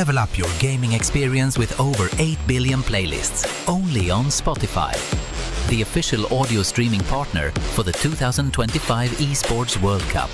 Level up your gaming experience with over 8 billion playlists, only on Spotify, the official audio streaming partner for the 2025 Esports World Cup.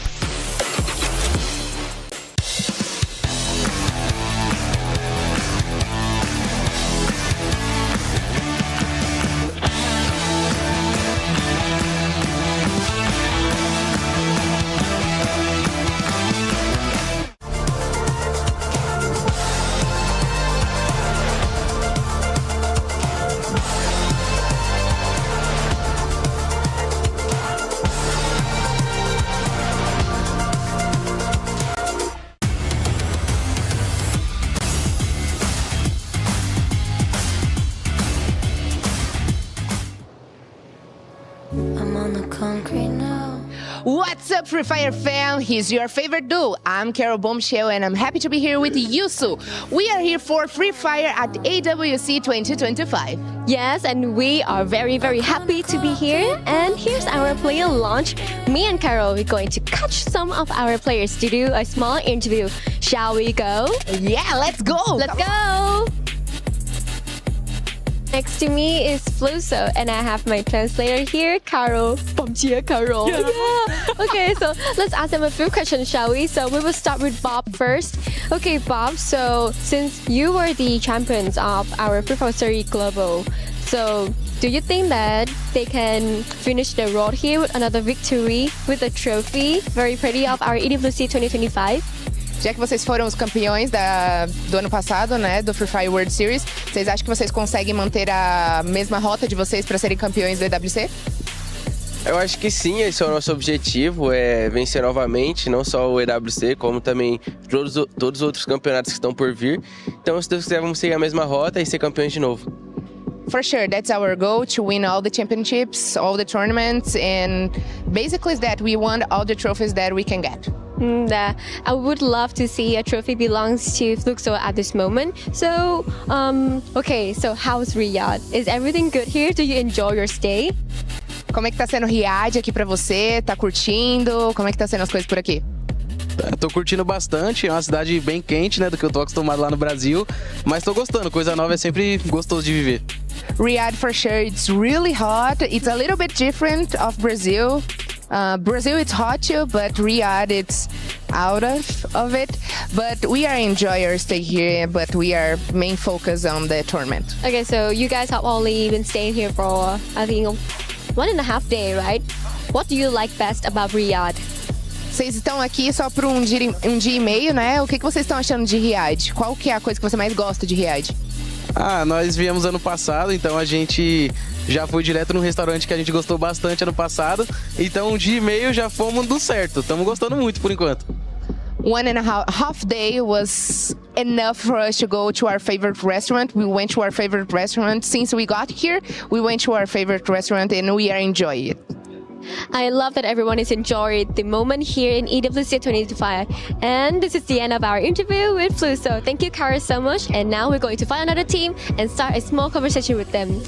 I'm on the concrete now. What's up, Free Fire fam? Here's your favorite duo. I'm Carol Bombshell, and I'm happy to be here with Yusu. We are here for Free Fire at AWC 2025. Yes, and we are very, very happy to be here. And here's our player launch. Me and Carol are going to catch some of our players to do a small interview. Shall we go? Yeah, let's go. Let's go. Next to me is Fluso, and I have my translator here, Carol. Carol. Yeah. Okay, so let's ask them a few questions, shall we? So we will start with Bob first. Okay, Bob, so since you were the champions of our Free Fire Series Global, so do you think that they can finish the road here with another victory with a trophy very pretty of our EWC 2025? Já que vocês foram os campeões do ano passado, né, do Free Fire World Series, vocês acham que vocês conseguem manter a mesma rota de vocês para serem campeões do EWC? Eu acho que sim, esse é o nosso objetivo, é vencer novamente, não só o EWC, como também todos os outros campeonatos que estão por vir. Então, se Deus quiser, vamos seguir a mesma rota e ser campeões de novo. For sure, that's our goal, to win all the championships, all the tournaments, and basically is that we want all the trophies that we can get. I would love to see a trophy belongs to Fluxo at this moment. So, okay, so how's Riyadh? Is everything good here? Do you enjoy your stay? Como é que tá sendo Riyadh aqui pra você? Tá curtindo? Como é que tá sendo as coisas por aqui? Tô curtindo bastante, é uma cidade bem quente, né, do que eu tô acostumado lá no Brasil, mas tô gostando, coisa nova é sempre gostoso de viver. Riyadh, for sure, it's really hot. It's a little bit different of Brazil. Brazil, it's hot too, but Riyadh, it's out of it. But we are enjoying our stay here, but we are main focus on the tournament. Okay, so you guys have only been staying here for, I think, 1.5 days, right? What do you like best about Riyadh? Vocês estão aqui só por um dia e meio, né? O que vocês estão achando de Riyadh? Qual que é a coisa que você mais gosta de Riyadh? Nós viemos ano passado, então a gente já foi direto num restaurante que a gente gostou bastante ano passado. Então um dia e meio já fomos do certo. Estamos gostando muito por enquanto. 1.5 day was enough for us to go to our favorite restaurant. We went to our favorite restaurant. Since we got here, we went to our favorite restaurant and we are enjoying it. I love that everyone is enjoying the moment here in EWC 2025. And this is the end of our interview with Fluso. Thank you, Kara, so much. And now we're going to find another team and start a small conversation with them.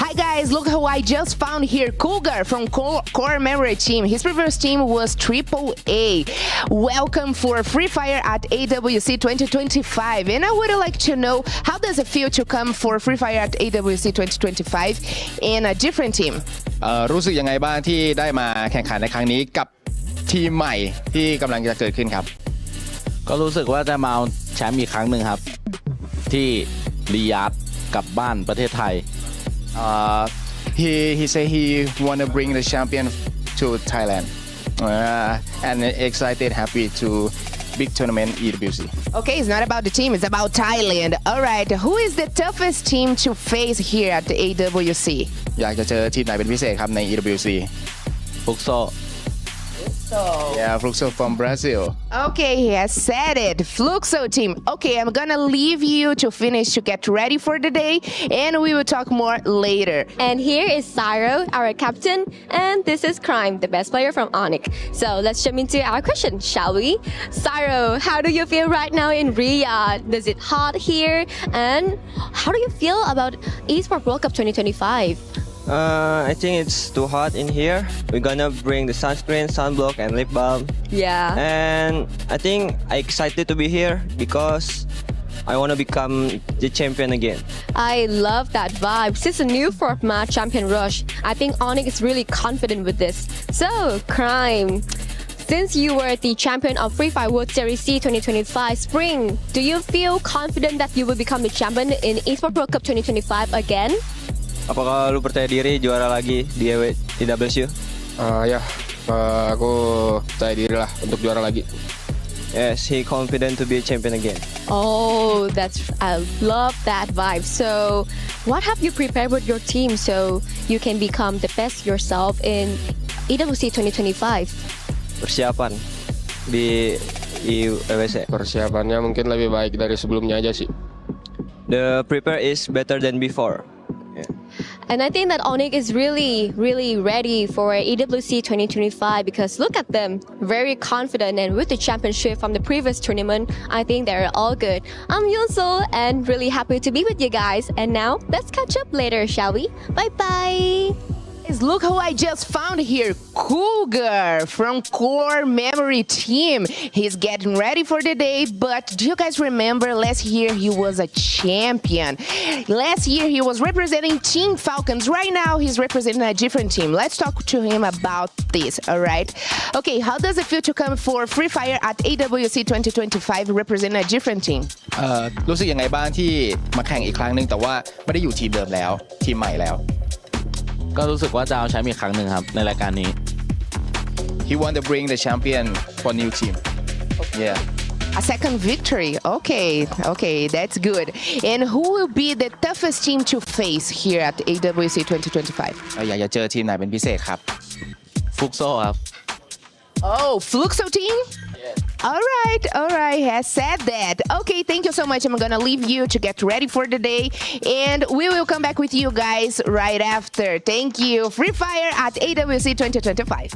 Hi guys, look who I just found here. Cougar from Core Memory Team. His previous team was AAA. Welcome for Free Fire at AWC 2025. And I would like to know, how does it feel to come for Free Fire at AWC 2025 in a different team? รู้สึกยังไงบ้างที่ได้มาแข่งขันในครั้งนี้กับทีมใหม่ที่กำลังจะเกิดขึ้นครับก็รู้สึกว่าจะมาเอาแชมป์อีกครั้งหนึ่งครับที่ริยาดกับบ้านประเทศไทยhe said he wanna bring the champion to Thailand and excited happy to big tournament EWC. Okay, it's not about the team, it's about Thailand. All right, who is the toughest team to face here at the AWC? อยากจะเจอทีมไหนเป็นพิเศษครับใน EWC ฟุกโซ Yeah, Fluxo from Brazil. Okay, he has said it. Fluxo team. Okay, I'm gonna leave you to finish to get ready for the day, and we will talk more later. And here is Syro, our captain, and this is Crime, the best player from Onyx. So let's jump into our question, shall we? Syro, how do you feel right now in Riyadh? Is it hot here? And how do you feel about Esports World Cup 2025? I think it's too hot in here. We're gonna bring the sunscreen, sunblock, and lip balm. Yeah. And I think I'm excited to be here because I want to become the champion again. I love that vibe. Since a new format, Champion Rush, I think Onyx is really confident with this. So, Crime, since you were the champion of Free Fire World Series C 2025 Spring, do you feel confident that you will become the champion in Esports World Cup 2025 again? Apakah lu percaya diri juara lagi di FFWS? Aku percaya diri lah untuk juara lagi. Yes, he confident to be a champion again. Oh, I love that vibe. So, what have you prepared with your team so you can become the best yourself in EWC 2025? Persiapan di FFWS. Persiapannya mungkin lebih baik dari sebelumnya aja sih. The prepare is better than before. And I think that Onyx is really, really ready for EWC 2025 because look at them, very confident, and with the championship from the previous tournament, I think they're all good. I'm Yunso and really happy to be with you guys. And now let's catch up later, shall we? Bye bye. Look who I just found here, Cougar from Core Memory Team. He's getting ready for the day, but do you guys remember last year he was a champion? Last year he was representing Team Falcons. Right now he's representing a different team. Let's talk to him about this, all right? Okay, how does it feel to come for Free Fire at AWC 2025 representing a different team? รู้สึกยังไงบ้างที่มาแข่งอีกครั้งหนึ่งแต่ว่าไม่ได้อยู่ทีมเดิมแล้วทีมใหม่แล้ว ก็รู้สึกว่าจะเอาแชมป์อีกครั้งหนึ่งครับในรายการนี้ He want to bring the champion for new team. Yeah. A second victory. Okay, that's good. And who will be the toughest team to face here at AWC 2025? อยากจะเจอทีมไหนเป็นพิเศษครับ ฟุกโซ่ครับ Oh, Fluxo team? All right, has said that. Okay, thank you so much. I'm gonna leave you to get ready for the day, and we will come back with you guys right after. Thank you. Free Fire at AWC 2025.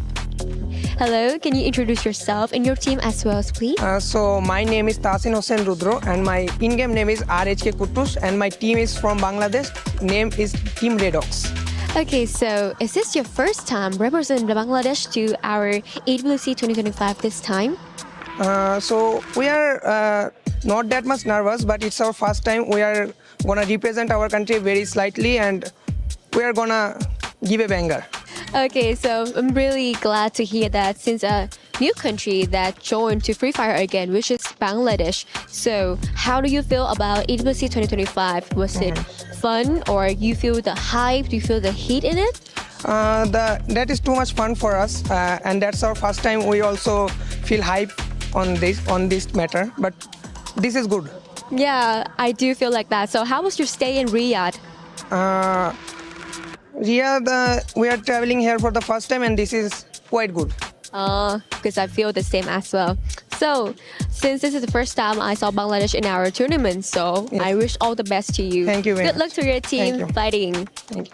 Hello, can you introduce yourself and your team as well, please? So my name is Tasin Hossain Rudro and my in-game name is RHK Kutus and my team is from Bangladesh. Name is Team Redox. Okay, so is this your first time representing Bangladesh to our EWC 2025 this time? So we are not that much nervous, but it's our first time. We are gonna represent our country very slightly and we are gonna give a banger. Okay, so I'm really glad to hear that since a new country that joined to Free Fire again, which is Bangladesh. So how do you feel about EWC 2025? Was it fun or you feel the hype? Do you feel the heat in it? That is too much fun for us and that's our first time. We also feel hype on this matter, but this is good. Yeah, I do feel like that. So how was your stay in Riyadh? Riyadh, we are traveling here for the first time and this is quite good. Because I feel the same as well. So, since this is the first time I saw Bangladesh in our tournament, so yes. I wish all the best to you. Thank you very Good luck much. to your team Thank you. fighting. Thank you.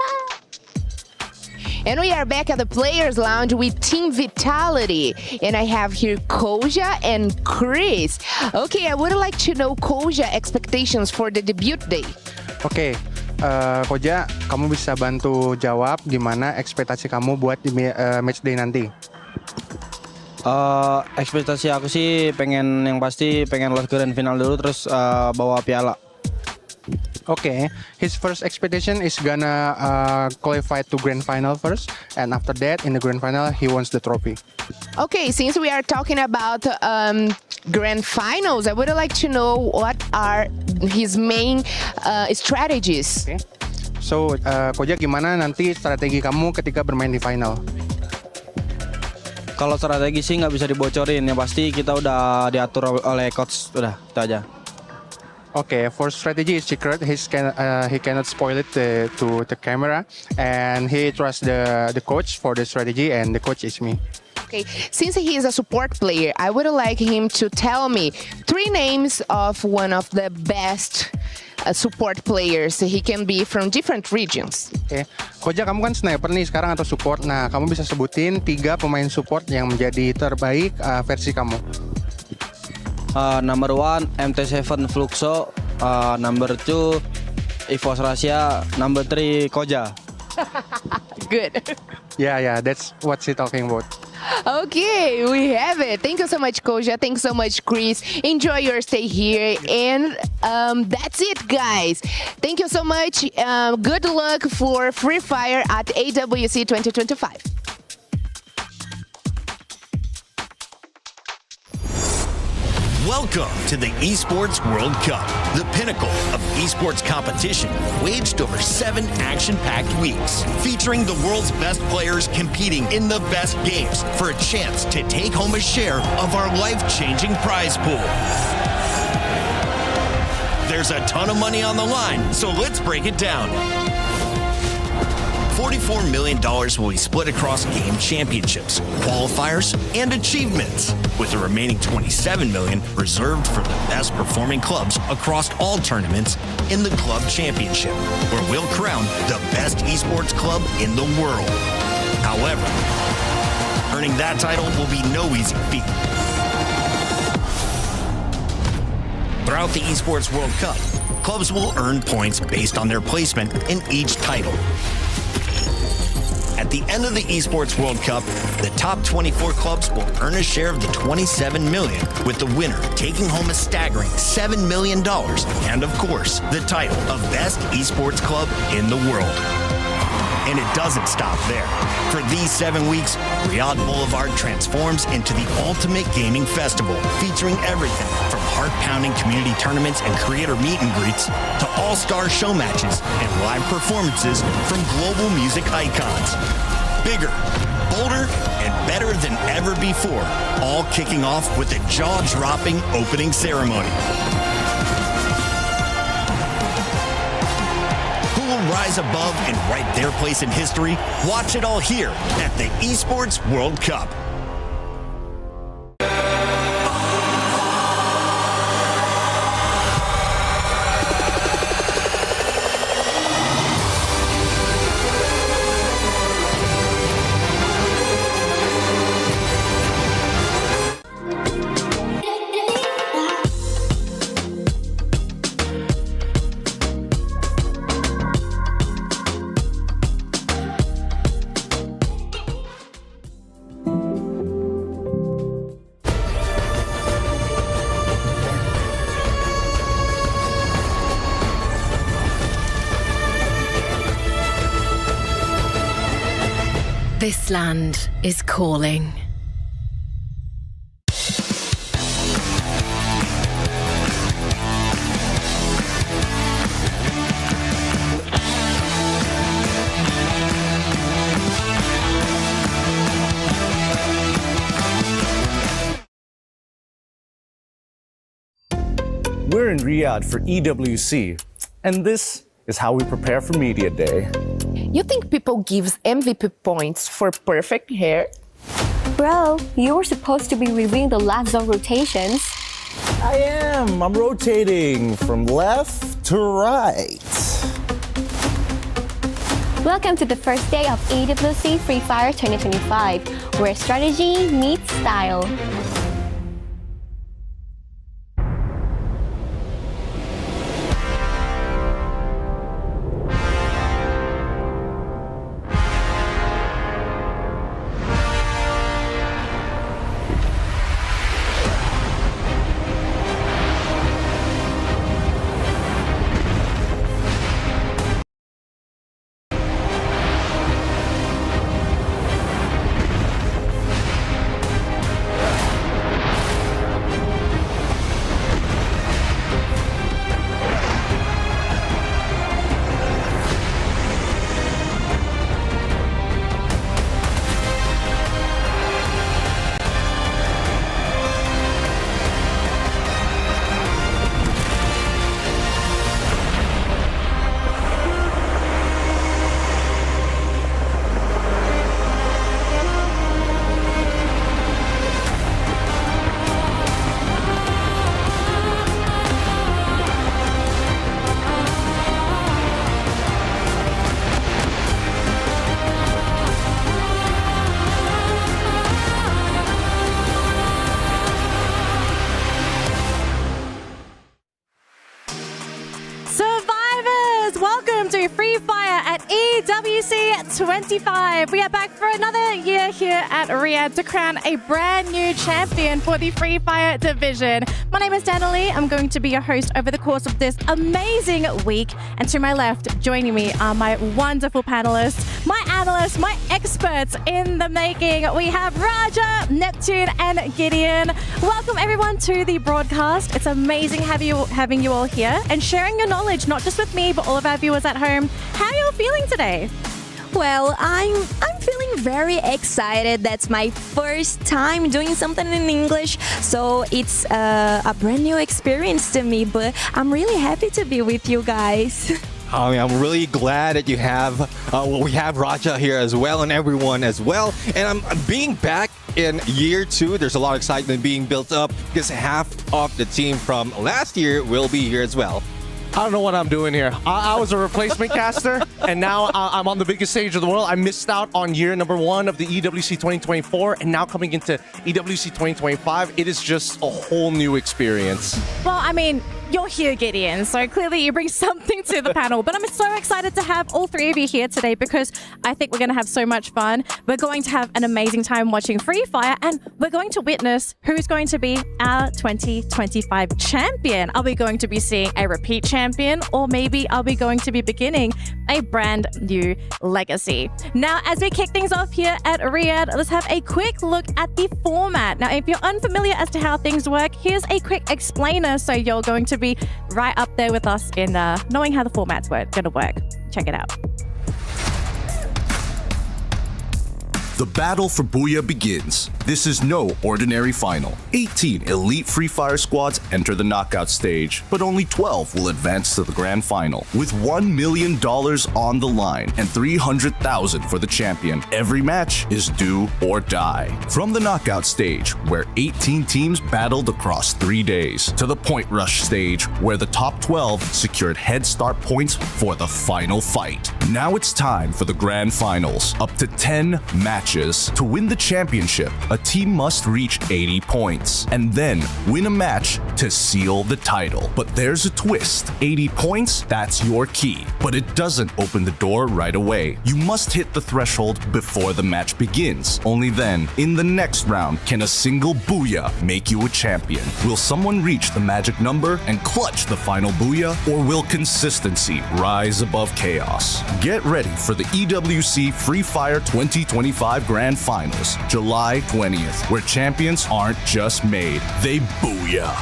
And we are back at the Players Lounge with Team Vitality. And I have here Koja and Chris. Okay, I would like to know Koja expectations for the debut day. Oke, Koja, kamu bisa bantu jawab gimana ekspektasi kamu buat di match day nanti? Ekspektasi aku sih yang pasti pengen lolos grand final dulu terus bawa piala. Okay, his first expectation is gonna qualify to grand final first, and after that, in the grand final, he wants the trophy. Okay, since we are talking about grand finals, I would like to know what are his main strategies. Okay. So, Koja, gimana nanti strategi kamu ketika bermain di final? Kalau strategi sih nggak bisa dibocorin, yang pasti kita udah diatur oleh coach, udah itu aja. Okay, for strategy is secret. He cannot spoil it to the camera, and he trusts the coach for the strategy, and the coach is me. Okay, since he is a support player, I would like him to tell me 3 names of one of the best support players. He can be from different regions. Okay, Koja, kamu kan sniper nih sekarang atau support. Nah, kamu bisa sebutin 3 pemain support yang menjadi terbaik versi kamu. Number 1 MT7 Fluxo, number 2 EVOS Russia, number 3 Koja. good. Yeah, that's what she's talking about. Okay, we have it. Thank you so much, Koja. Thanks so much, Chris. Enjoy your stay here. And that's it, guys. Thank you so much. Good luck for Free Fire at AWC 2025. Welcome to the Esports World Cup, the pinnacle of esports competition, waged over 7 action-packed weeks, featuring the world's best players competing in the best games for a chance to take home a share of our life-changing prize pool. There's a ton of money on the line, so let's break it down. $44 million will be split across game championships, qualifiers, and achievements, with the remaining $27 million reserved for the best performing clubs across all tournaments in the club championship, where we'll crown the best esports club in the world. However, earning that title will be no easy feat. Throughout the Esports World Cup, clubs will earn points based on their placement in each title. At the end of the Esports World Cup, the top 24 clubs will earn a share of the $27 million, with the winner taking home a staggering $7 million, and of course, the title of Best Esports Club in the world. And it doesn't stop there. For these 7 weeks, Riyadh Boulevard transforms into the ultimate gaming festival, featuring everything from heart-pounding community tournaments and creator meet and greets to all-star show matches and live performances from global music icons. Bigger, bolder, and better than ever before, all kicking off with a jaw-dropping opening ceremony. Rise above and write their place in history? Watch it all here at the Esports World Cup. This land is calling. We're in Riyadh for EWC, and this is how we prepare for Media Day. You think people gives MVP points for perfect hair? Bro, you were supposed to be reviewing the last zone rotations. I am. I'm rotating from left to right. Welcome to the first day of AWC Free Fire 2025, where strategy meets style. FFWS 25. We are back for another year here at Riyadh to crown a brand new champion for the Free Fire division. My name is Danielle. I'm going to be your host over the course of this amazing week. And to my left, joining me are my wonderful panelists, my analysts, my experts in the making. We have Raja, Neptune, and Gideon. Welcome everyone to the broadcast. It's amazing having you all here and sharing your knowledge, not just with me, but all of our viewers at home. How are you all feeling today? Well, I'm feeling very excited. That's my first time doing something in English, so it's a brand new experience to me, but I'm really happy to be with you guys. I'm really glad that you have, we have Raja here as well and everyone as well. And I'm being back in year 2. There's a lot of excitement being built up because half of the team from last year will be here as well. I don't know what I'm doing here. I was a replacement caster, and now I'm on the biggest stage of the world. I missed out on year number 1 of the EWC 2024, and now coming into EWC 2025, it is just a whole new experience. Well, I mean, you're here, Gideon, so clearly you bring something to the panel. But I'm so excited to have all three of you here today because I think we're going to have so much fun. We're going to have an amazing time watching Free Fire, and we're going to witness who's going to be our 2025 champion. Are we going to be seeing a repeat champion, or maybe are we going to be beginning a brand new legacy? Now, as we kick things off here at Riyadh, let's have a quick look at the format. Now, if you're unfamiliar as to how things work, here's a quick explainer so you're going to be right up there with us in knowing how the format's going to work. Check it out. The battle for Booyah begins. This is no ordinary final. 18 elite Free Fire squads enter the knockout stage, but only 12 will advance to the grand final. With $1 million on the line and $300,000 for the champion, every match is do or die. From the knockout stage, where 18 teams battled across 3 days, to the point rush stage, where the top 12 secured head start points for the final fight. Now it's time for the grand finals. Up to 10 matches. To win the championship, a team must reach 80 points and then win a match to seal the title. But there's a twist. 80 points, that's your key. But it doesn't open the door right away. You must hit the threshold before the match begins. Only then, in the next round, can a single Booyah make you a champion. Will someone reach the magic number and clutch the final Booyah, or will consistency rise above chaos? Get ready for the EWC Free Fire 2025 Grand Finals, July 20th, where champions aren't just made, they Booyah.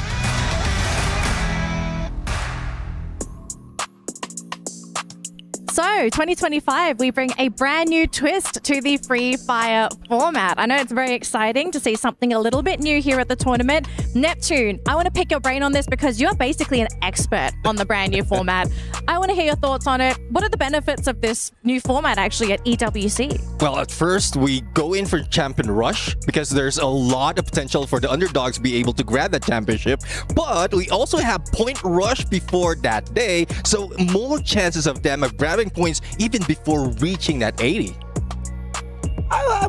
So, 2025, we bring a brand new twist to the Free Fire format. I know it's very exciting to see something a little bit new here at the tournament. Neptune, I want to pick your brain on this because you're basically an expert on the brand new format. I want to hear your thoughts on it. What are the benefits of this new format actually at EWC? Well, at first, we go in for Champion Rush because there's a lot of potential for the underdogs to be able to grab that championship. But we also have Point Rush before that day, so more chances of them of grabbing points even before reaching that 80.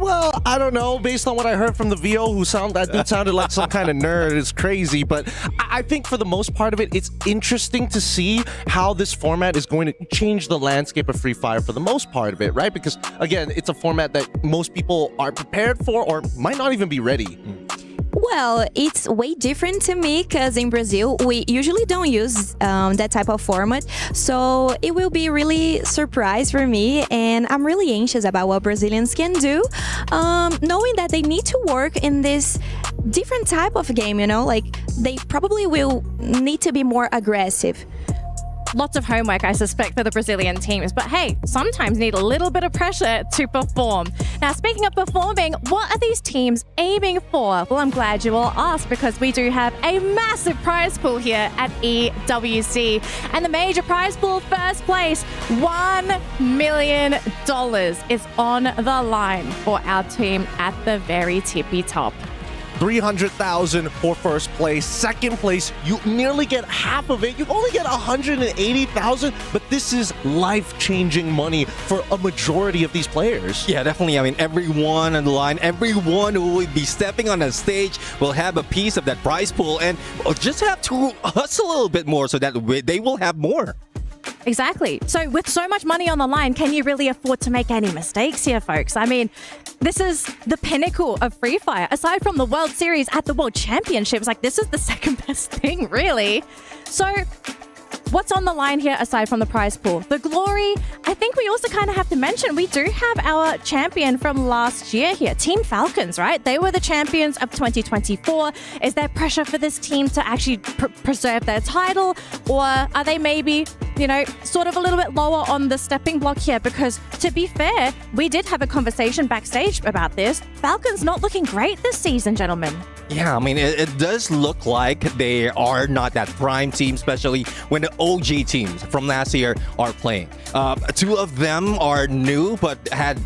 Well, I don't know. Based on what I heard from the VO, that dude sounded like some kind of nerd. It's crazy. But I think for the most part of it, it's interesting to see how this format is going to change the landscape of Free Fire for the most part of it, right? Because, again, it's a format that most people aren't prepared for or might not even be ready. Well, it's way different to me because in Brazil, we usually don't use that type of format. So it will be really surprise for me. And I'm really anxious about what Brazilians can do, knowing that they need to work in this different type of game, you know, like they probably will need to be more aggressive. Lots of homework, I suspect, for the Brazilian teams. But hey, sometimes need a little bit of pressure to perform. Now, speaking of performing, what are these teams aiming for? Well, I'm glad you all asked because we do have a massive prize pool here at EWC. And the major prize pool, first place, $1 million is on the line for our team at the very tippy top. $300,000 for first place. Second place, you nearly get half of it. You only get $180,000, but this is life-changing money for a majority of these players. Yeah, definitely. I mean, everyone on the line, everyone who will be stepping on the stage will have a piece of that prize pool and just have to hustle a little bit more so that they will have more. Exactly. So with so much money on the line, can you really afford to make any mistakes here, folks? I mean, this is the pinnacle of Free Fire. Aside from the World Series at the World Championships, like this is the second best thing, really. So what's on the line here aside from the prize pool? The glory, I think we also kind of have to mention, we do have our champion from last year here, Team Falcons, right? They were the champions of 2024. Is there pressure for this team to actually preserve their title? Or are they maybe, you know, sort of a little bit lower on the stepping block here? Because to be fair, we did have a conversation backstage about this. Falcons not looking great this season, gentlemen. Yeah, I mean, it does look like they are not that prime team, especially when the OG teams from last year are playing. Two of them are new, but had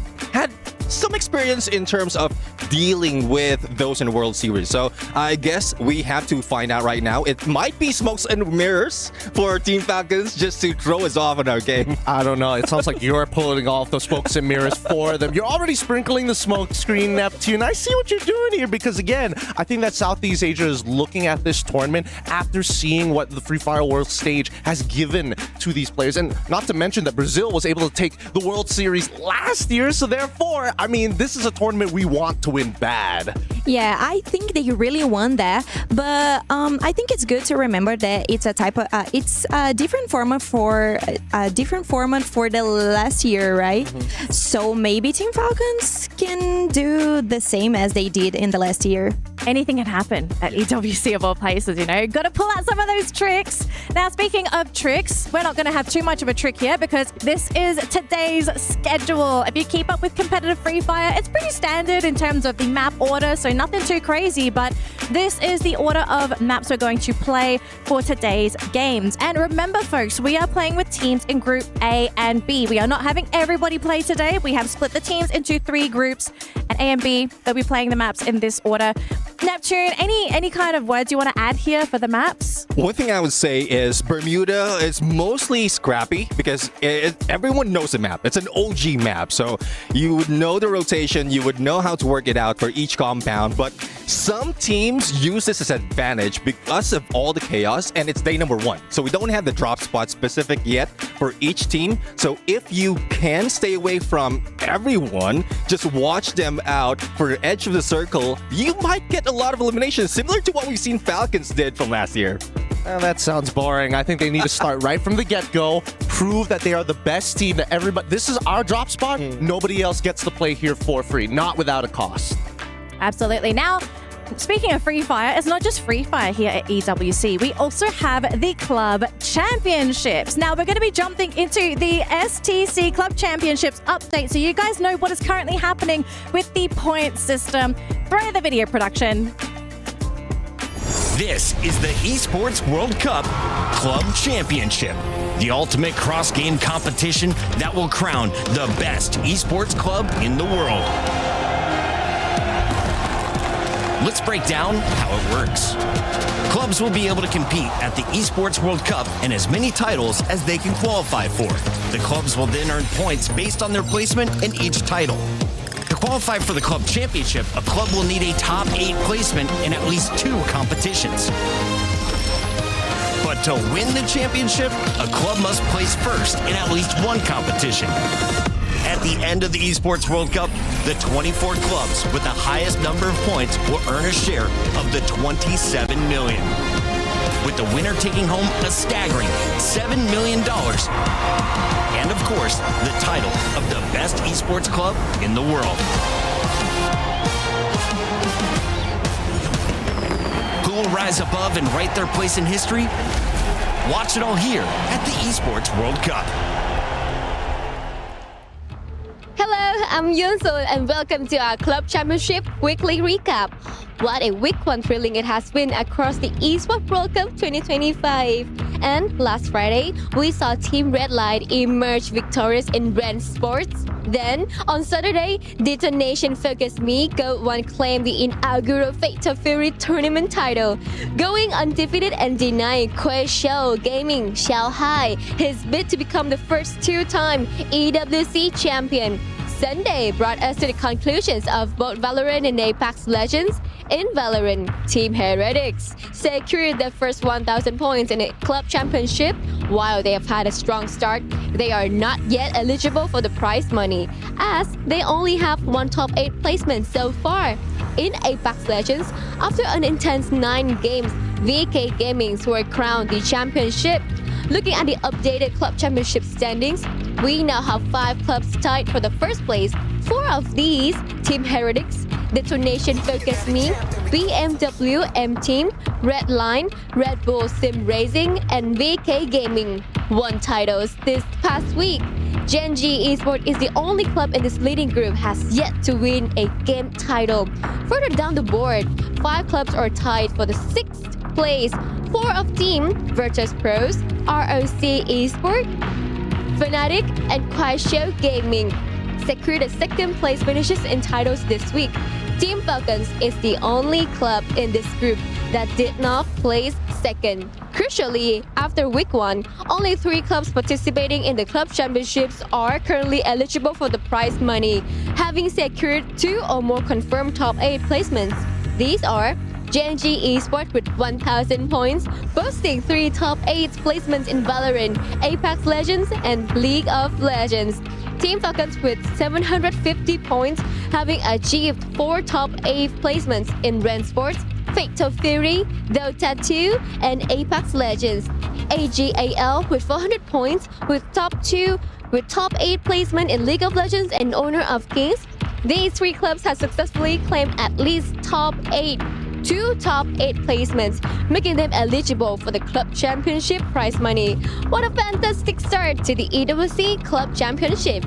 some experience in terms of dealing with those in the World Series. So I guess we have to find out right now. It might be smokes and mirrors for Team Falcons just to throw us off in our game. I don't know. It sounds like you're pulling off the smokes and mirrors for them. You're already sprinkling the smoke screen, Neptune. I see what you're doing here because, again, I think that Southeast Asia is looking at this tournament after seeing what the Free Fire World stage has given to these players. And not to mention that Brazil was able to take the World Series last year. So therefore, I mean, this is a tournament we want to win bad. Yeah, I think they really won that, but I think it's good to remember that it's a type of it's a different format for the last year, right? Mm-hmm. So maybe Team Falcons can do the same as they did in the last year. Anything can happen at EWC of all places, you know. Got to pull out some of those tricks. Now, speaking of tricks, we're not going to have too much of a trick here because this is today's schedule. If you keep up with competitive Free Fire, it's pretty standard in terms of the map order, so nothing too crazy, but this is the order of maps we're going to play for today's games. And remember, folks, we are playing with teams in Group A and B. We are not having everybody play today. We have split the teams into 3 groups, and A and B, they'll be playing the maps in this order. Neptune, any kind of words you want to add here for the maps? One thing I would say is Bermuda is mostly scrappy because everyone knows the map. It's an OG map, so you would know the rotation, you would know how to work it out for each compound, but some teams use this as an advantage because of all the chaos, and it's day number 1. So we don't have the drop spot specific yet for each team. So if you can stay away from everyone, just watch them out for the edge of the circle, you might get a lot of eliminations, similar to what we've seen Falcons did from last year. That sounds boring. I think they need to start right from the get-go, prove that they are the best team, that everybody, this is our drop spot. Nobody else gets to play here for free, not without a cost. Absolutely. Now, speaking of Free Fire, it's not just Free Fire here at EWC. We also have the Club Championships. Now, we're going to be jumping into the STC Club Championships update so you guys know what is currently happening with the point system. Throw the video, production. This is the Esports World Cup Club Championship, the ultimate cross-game competition that will crown the best esports club in the world. Let's break down how it works. Clubs will be able to compete at the Esports World Cup and as many titles as they can qualify for. The clubs will then earn points based on their placement in each title. To qualify for the Club Championship, a club will need a top 8 placement in at least 2 competitions. But to win the championship, a club must place first in at least 1 competition. At the end of the Esports World Cup, the 24 clubs with the highest number of points will earn a share of the $27 million, with the winner taking home a staggering $7 million. And of course, the title of the best esports club in the world. Who will rise above and write their place in history? Watch it all here at the Esports World Cup. Hello, I'm Yunsul and welcome to our Club Championship Weekly Recap. What a week 1 thrilling it has been across the Esports World Cup 2025. And last Friday, we saw Team Red Light emerge victorious in Ren Sports. Then, on Saturday, Detonation Focus Me Gold 1 claimed the inaugural Fatal Fury tournament title, going undefeated and denying Quaishou Gaming Shanghai his bid to become the first 2-time EWC champion. Sunday brought us to the conclusions of both Valorant and Apex Legends, In Valorant, Team Heretics secured their first 1,000 points in a club championship. While they have had a strong start, they are not yet eligible for the prize money, as they only have one top 8 placement so far. In Apex Legends, after an intense 9 games, VK Gaming were crowned the championship. Looking at the updated club championship standings, we now have 5 clubs tied for the first place. 4 of these, Team Heretics, Detonation Focus Me, BMW M Team, Redline, Red Bull Sim Racing, and VK Gaming won titles this past week. Genji Esports is the only club in this leading group has yet to win a game title. Further down the board, 5 clubs are tied for the 6th place. 4 of Team Virtus Pros, ROC Esports, Fnatic, and Kuaishou Gaming secured the 2nd place finishes in titles this week. Team Falcons is the only club in this group that did not place 2nd. Crucially, after week 1, only 3 clubs participating in the club championships are currently eligible for the prize money, having secured 2 or more confirmed top 8 placements. These are Genji Esports with 1,000 points, boasting 3 top 8 placements in Valorant, Apex Legends, and League of Legends. Team Falcons with 750 points, having achieved 4 top 8 placements in Ren Sports, Fatal Fury, Dota 2, and Apex Legends. AGAL with 400 points, with top 8 placement in League of Legends and Honor of Kings. These 3 clubs have successfully claimed at least 2 top 8 placements, making them eligible for the club championship prize money. What a fantastic start to the EWC Club Championship.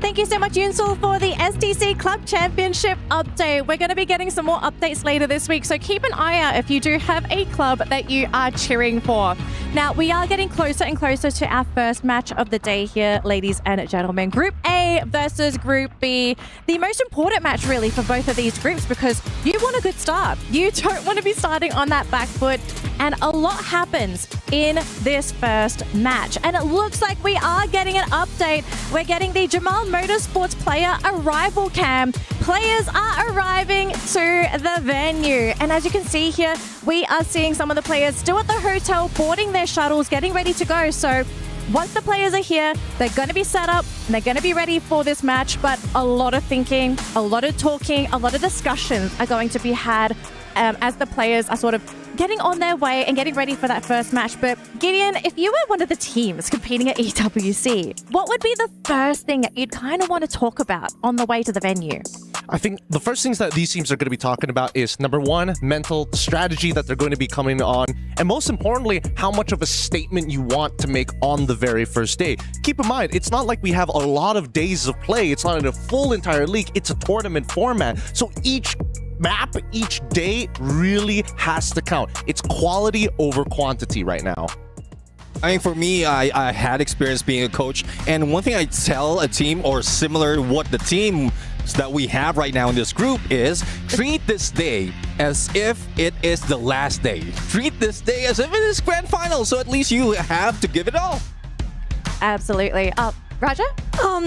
Thank you so much, Yunsul, for the STC Club Championship update. We're going to be getting some more updates later this week, so keep an eye out if you do have a club that you are cheering for. Now, we are getting closer and closer to our first match of the day here, ladies and gentlemen. Group A versus Group B. The most important match, really, for both of these groups, because you want a good start. You don't want to be starting on that back foot, and a lot happens in this first match. And it looks like we are getting an update. We're getting the Jamal Motorsports player arrival cam. Players are arriving to the venue. And as you can see here, we are seeing some of the players still at the hotel, boarding their shuttles, getting ready to go. So once the players are here, they're going to be set up and they're going to be ready for this match. But a lot of thinking, a lot of talking, a lot of discussions are going to be had as the players are sort of getting on their way and getting ready for that first match. But Gideon, if you were one of the teams competing at EWC, what would be the first thing that you'd kind of want to talk about on the way to the venue? I think the first things that these teams are going to be talking about is, number 1, mental strategy that they're going to be coming on, and most importantly, how much of a statement you want to make on the very first day. Keep in mind, it's not like we have a lot of days of play. It's not in a full entire league. It's a tournament format. So each map, each day really has to count. It's quality over quantity right now. I mean, for me, I had experience being a coach, and one thing I tell a team, or similar to what the team that we have right now in this group is, treat this day as if it is the last day. Treat this day as if it is grand final, so at least you have to give it all. Absolutely. Raja?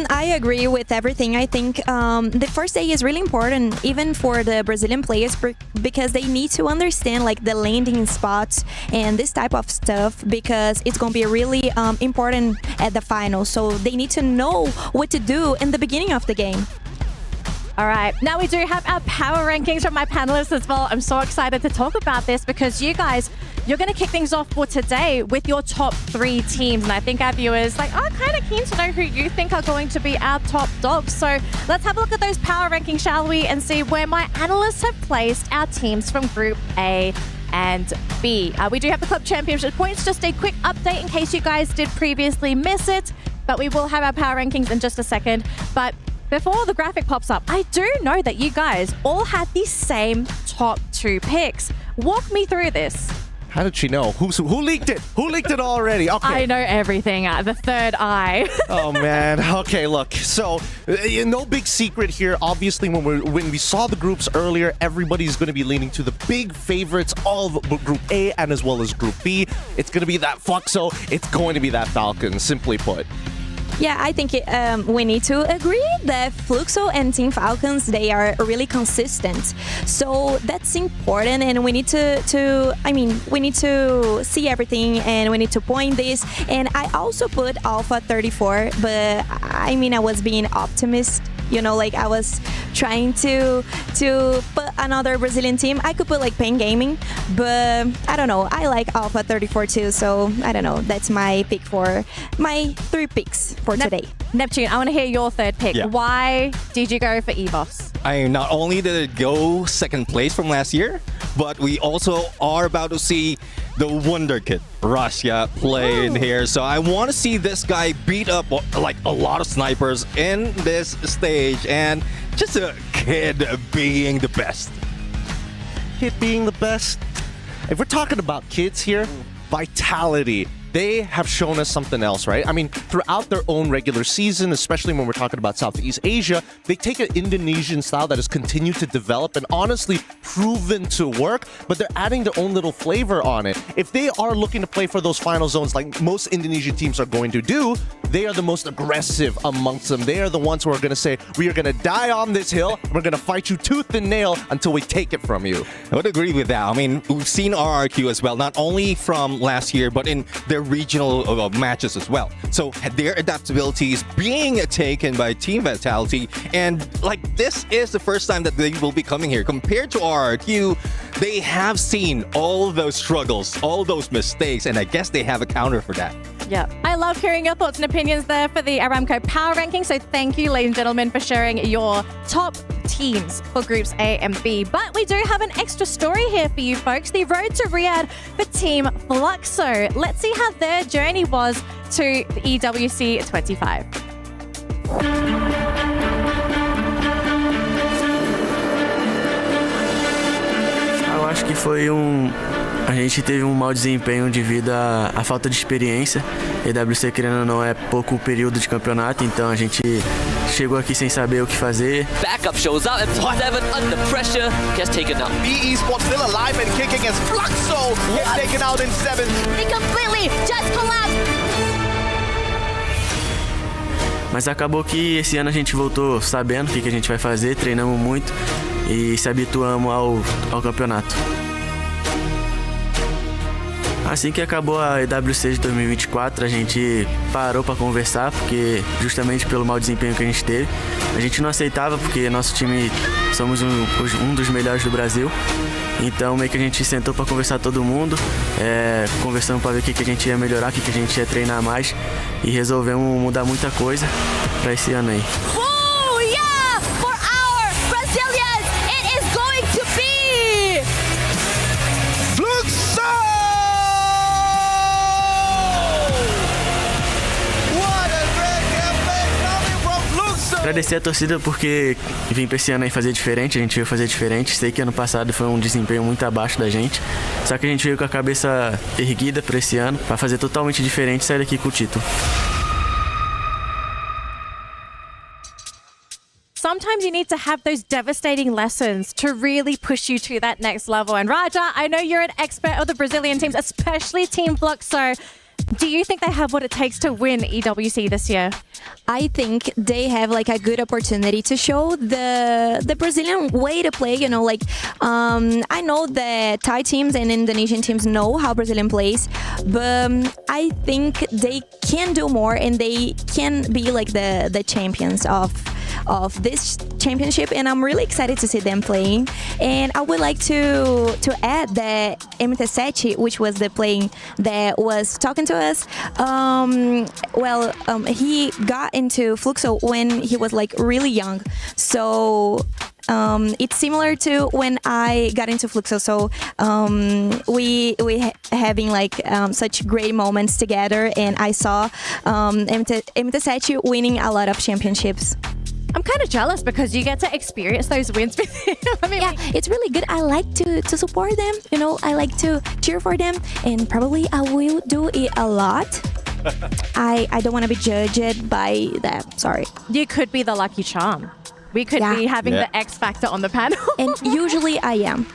I agree with everything. I think the first day is really important, even for the Brazilian players, because they need to understand like the landing spots and this type of stuff, because it's going to be really important at the final. So they need to know what to do in the beginning of the game. All right, now we do have our power rankings from my panelists as well. I'm so excited to talk about this because you guys, you're going to kick things off for today with your top 3 teams. And I think our viewers are kind of keen to know who you think are going to be our top dogs. So let's have a look at those power rankings, shall we? And see where my analysts have placed our teams from Group A and B. We do have the club championship points. Just a quick update in case you guys did previously miss it. But we will have our power rankings in just a second. But before the graphic pops up, I do know that you guys all had the same top 2 picks. Walk me through this. How did she know? Who leaked it? Who leaked it already? Okay. I know everything. The third eye. Oh, man. Okay, look. So, no big secret here. Obviously, when we saw the groups earlier, everybody's going to be leaning to the big favorites of Group A and as well as Group B. It's going to be that Fluxo. It's going to be that Falcons, simply put. Yeah, I think we need to agree that Fluxo and Team Falcons, they are really consistent. So that's important, and we need we need to see everything, and we need to point this. And I also put Alpha 34, but I was being optimist. Like I was trying to put another Brazilian team. I could put like Pain Gaming, but I don't know. I like Alpha 34 too, so I don't know. That's my pick for my 3 picks for today. Neptune, I want to hear your third pick. Yeah. Why did you go for EVOS? Not only did it go second place from last year, but we also are about to see the Wonder Kid, Russia, play in here. So I want to see this guy beat up like a lot of snipers in this stage, and just a kid being the best. Kid being the best. If we're talking about kids here, vitality. They have shown us something else, right? Throughout their own regular season, especially when we're talking about Southeast Asia, they take an Indonesian style that has continued to develop and honestly proven to work, but they're adding their own little flavor on it. If they are looking to play for those final zones like most Indonesian teams are going to do, they are the most aggressive amongst them. They are the ones who are going to say, we are going to die on this hill. We're going to fight you tooth and nail until we take it from you. I would agree with that. We've seen RRQ as well, not only from last year, but in their regional matches as well. So their adaptability is being taken by Team Vitality, and this is the first time that they will be coming here. Compared to RRQ, they have seen all those struggles, all those mistakes, and I guess they have a counter for that. Yeah. I love hearing your thoughts and opinions there for the Aramco Power Ranking. So thank you, ladies and gentlemen, for sharing your top teams for Groups A and B. But we do have an extra story here for you folks. The road to Riyadh for Team Fluxo. Let's see how their journey was to the EWC 25. Eu acho que foi a gente teve mau desempenho devido à falta de experiência. EWC, querendo ou não, é pouco período de campeonato, então a gente chegou aqui sem saber o que fazer. Backup shows up and 7 under pressure gets taken out. B Esports still alive and kicking as Fluxo gets taken out in 7. They completely just collapsed. Mas acabou que esse ano a gente voltou sabendo o que a gente vai fazer, treinamos muito e se habituamos ao campeonato. Assim que acabou a EWC de 2024, a gente parou para conversar, porque justamente pelo mau desempenho que a gente teve, a gente não aceitava, porque nosso time somos um dos melhores do Brasil. Então meio que a gente sentou para conversar todo mundo, conversamos para ver o que a gente ia melhorar, o que a gente ia treinar mais, e resolvemos mudar muita coisa para esse ano aí. Oh yeah! For our Brazilians, it is going to be Fluxo! Agradecer a torcida porque vim pra esse ano aí fazer diferente, a gente veio fazer diferente. Sei que ano passado foi um desempenho muito abaixo da gente, só que a gente veio com a cabeça erguida pra esse ano, pra fazer totalmente diferente e sair daqui com o título. Sometimes you need to have those devastating lessons to really push you to that next level. And Raja, I know you're an expert of the Brazilian teams, especially Team Fluxo. Do you think they have what it takes to win EWC this year? I think they have like a good opportunity to show the Brazilian way to play. I know that Thai teams and Indonesian teams know how Brazilian plays, but I think they can do more and they can be like the champions of this championship, and I'm really excited to see them playing. And I would like to add that MT7, which was the playing that was talking to us, he got into Fluxo when he was like really young, so it's similar to when I got into Fluxo. So we having like such great moments together, and I saw MT7 winning a lot of championships. I'm kind of jealous because you get to experience those wins with him. It's really good. I like to support them. I like to cheer for them, and probably I will do it a lot. I don't want to be judged by that. Sorry. You could be the lucky charm. We could be having the X factor on the panel. And usually I am.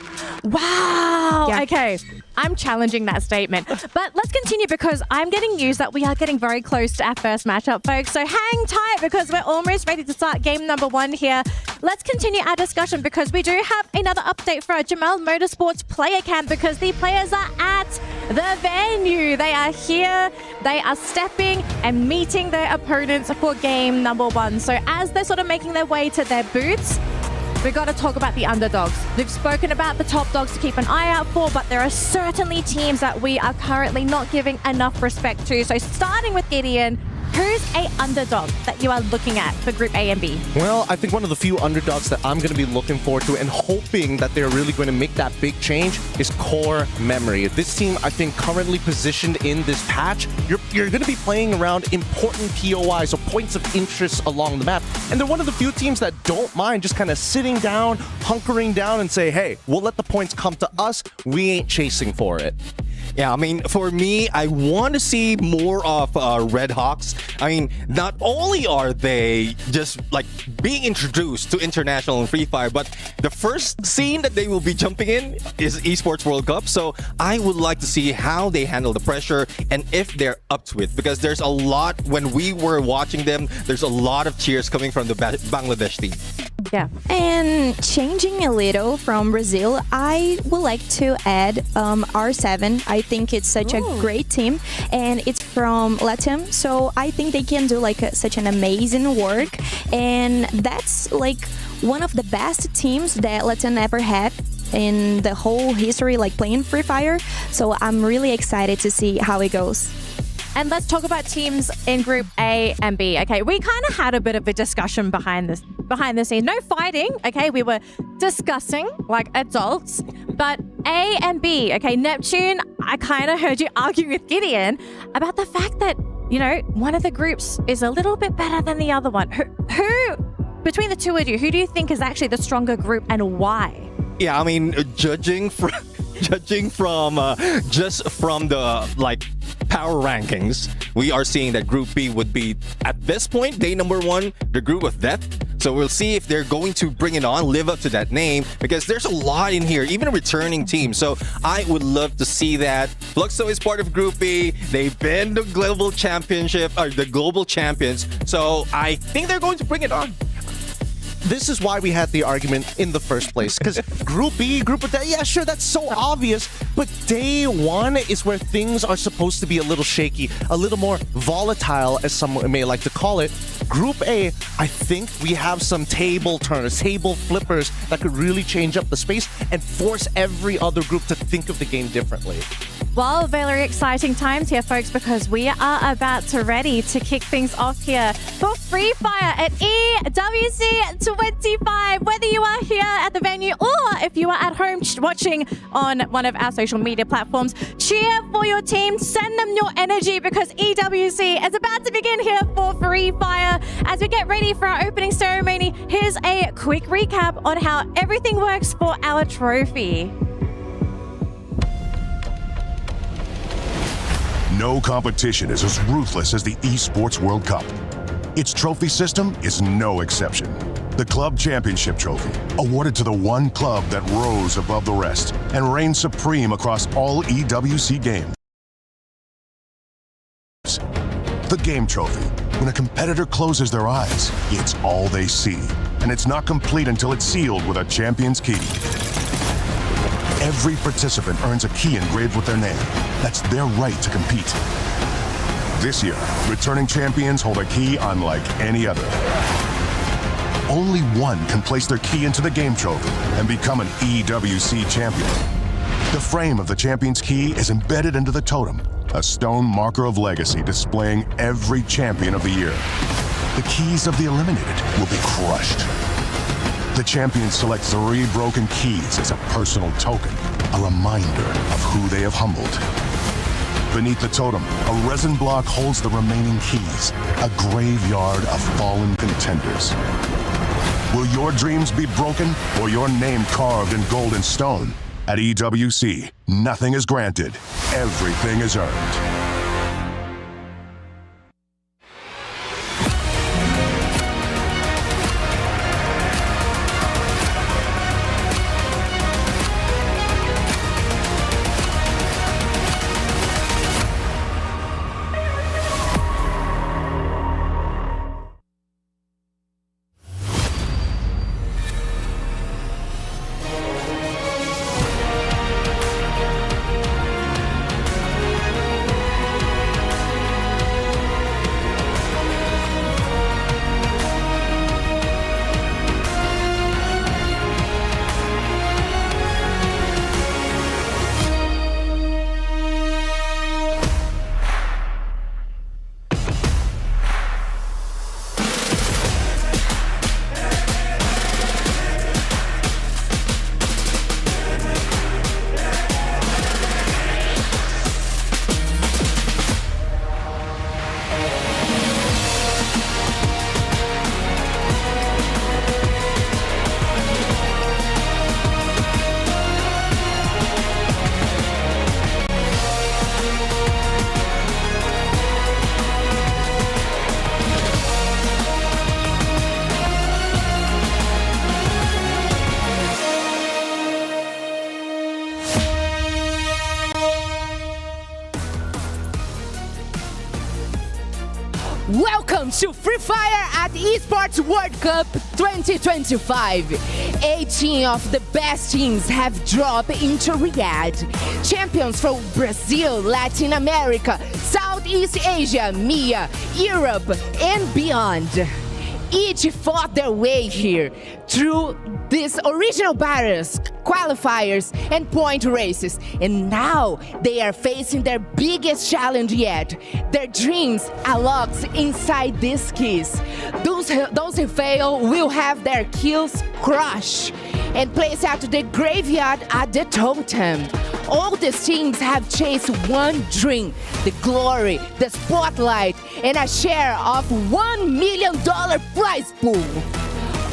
Wow. Yeah. Okay. I'm challenging that statement. But let's continue because I'm getting news that we are getting very close to our first matchup, folks. So hang tight because we're almost ready to start game number 1 here. Let's continue our discussion because we do have another update for our Jamal Motorsports player camp because the players are at the venue. They are here. They are stepping and meeting their opponents for game number 1. So as they're sort of making their way to their booths, we got to talk about the underdogs. We've spoken about the top dogs to keep an eye out for, but there are certainly teams that we are currently not giving enough respect to. So starting with Gideon, who's a underdog that you are looking at for Group A and B? Well, I think one of the few underdogs that I'm going to be looking forward to and hoping that they're really going to make that big change is Core Memory. This team, I think, currently positioned in this patch, you're going to be playing around important POIs, or points of interest along the map. And they're one of the few teams that don't mind just kind of sitting down, hunkering down and say, hey, we'll let the points come to us. We ain't chasing for it. Yeah, I mean, for me, I want to see more of Red Hawks. I mean, not only are they just like being introduced to international and Free Fire, but the first scene that they will be jumping in is Esports World Cup. So I would like to see how they handle the pressure and if they're up to it. Because there's a lot, when we were watching them, there's a lot of cheers coming from the Bangladesh team. Yeah. And changing a little from Brazil, I would like to add R7. I think it's such a great team, and it's from Latam, so I think they can do like such an amazing work, and that's like one of the best teams that Latam ever had in the whole history, like playing Free Fire. So I'm really excited to see how it goes. And let's talk about teams in Group A and B. Okay, we kind of had a bit of a discussion behind the scenes. No fighting, okay? We were discussing like adults. But A and B, okay, Neptune, I kind of heard you arguing with Gideon about the fact that, you know, one of the groups is a little bit better than the other one. Who between the two of you, who do you think is actually the stronger group and why? Yeah, I mean, judging from just from the like power rankings, we are seeing that Group B would be at this point day number 1, the group of death. So we'll see if they're going to bring it on, live up to that name, because there's a lot in here, even a returning team. So I would love to see that. Fluxo is part of Group B. They've been the global championship, or the global champions. So I think they're going to bring it on. This is why we had the argument in the first place. Because Group B, Group of Death, yeah, sure, that's so obvious. But day 1 is where things are supposed to be a little shaky, a little more volatile, as some may like to call it. Group A, I think we have some table turners, table flippers that could really change up the space and force every other group to think of the game differently. Well, very exciting times here, folks, because we are about to ready to kick things off here for Free Fire at EWC 25. Whether you are here at the venue or if you are at home watching on one of our social media platforms, cheer for your team, send them your energy because EWC is about to begin here for Free Fire. As we get ready for our opening ceremony, here's a quick recap on how everything works for our trophy. No competition is as ruthless as the Esports World Cup. Its trophy system is no exception. The Club Championship Trophy, awarded to the one club that rose above the rest and reigned supreme across all EWC games. The Game Trophy, when a competitor closes their eyes, it's all they see, and it's not complete until it's sealed with a champion's key. Every participant earns a key engraved with their name. That's their right to compete. This year, returning champions hold a key unlike any other. Only one can place their key into the Game Trophy and become an EWC champion. The frame of the champion's key is embedded into the totem, a stone marker of legacy displaying every champion of the year. The keys of the eliminated will be crushed. The champion selects 3 broken keys as a personal token, a reminder of who they have humbled. Beneath the totem, a resin block holds the remaining keys, a graveyard of fallen contenders. Will your dreams be broken or your name carved in gold and stone? At EWC, nothing is granted, everything is earned. Welcome to Free Fire at Esports World Cup 2025. 18 of the best teams have dropped into Riyadh. Champions from Brazil, Latin America, Southeast Asia, MEA, Europe, and beyond. Each fought their way here through these original battles, qualifiers, and point races. And now they are facing their biggest challenge yet. Their dreams are locked inside these keys. Those who fail will have their kills crushed and placed out to the graveyard at the totem. All these teams have chased one dream, the glory, the spotlight, and a share of $1 million prize pool.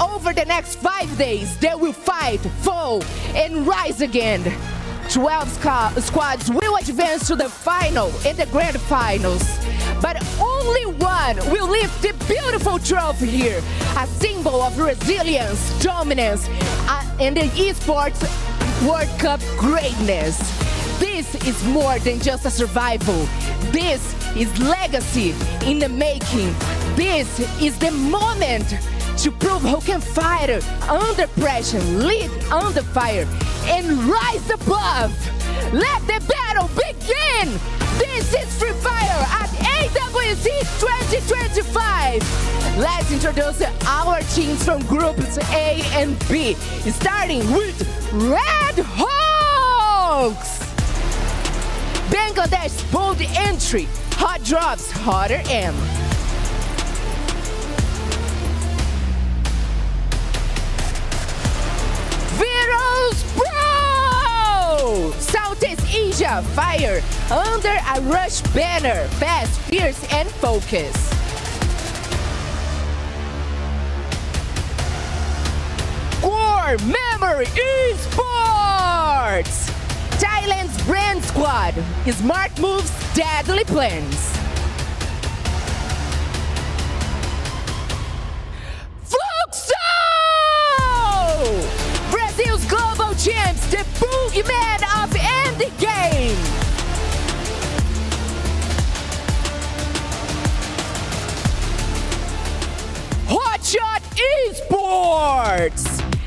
Over the next 5 days, they will fight, fall, and rise again. 12 squads will advance to the final and the grand finals. But only one will lift the beautiful trophy here, a symbol of resilience, dominance, and the Esports World Cup greatness. This is more than just a survival. This is legacy in the making. This is the moment to prove who can fight under pressure, lead under fire, and rise above. Let the battle begin! This is Free Fire at AWC 2025. Let's introduce our teams from groups A and B, starting with Red Hawks. Bangladesh bold entry, hot drops, hotter M. Virus Pro! Southeast Asia fire under a rush banner, fast, fierce, and focus. Core Memory Esports! Thailand's brand squad, smart moves, deadly plans. Fluxo! Brazil's global champs, the boogeyman of end game. Hotshot Esports!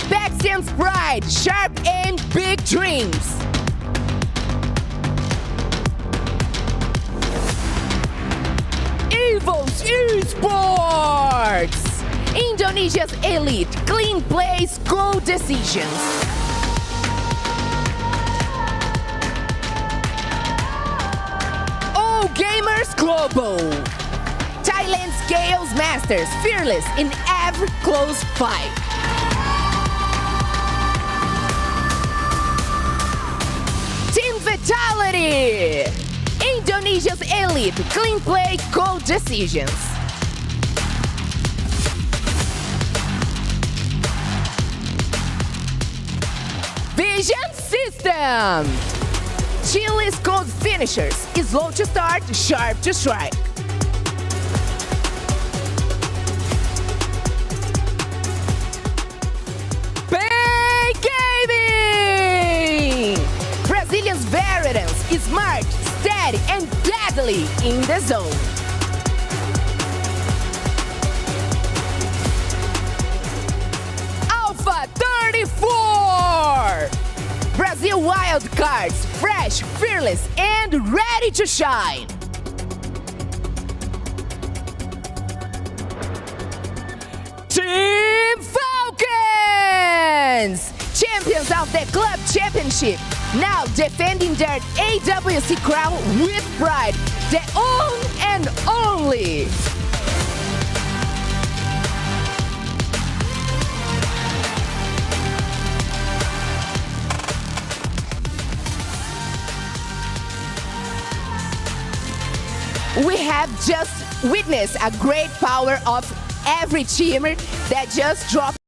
Paxton's pride, sharp aim, big dreams. Evil's Esports! Indonesia's elite, clean plays, goal decisions. All Gamers Global! Thailand's Gales Masters, fearless in every close fight. Team Vitality! Indonesia's elite, clean play, goal decisions. Vision System! Chile's gold finishers, slow to start, sharp to strike. Bay Gaming! Brazilian's veterans, smart, steady, and deadly in the zone. Alpha 34! Brazil wild cards, fresh, fearless, and ready to shine. Team Falcons! Champions of the club championship, now defending their AWC crown with pride, the own and only. We have just witnessed a great power of every teamer that just dropped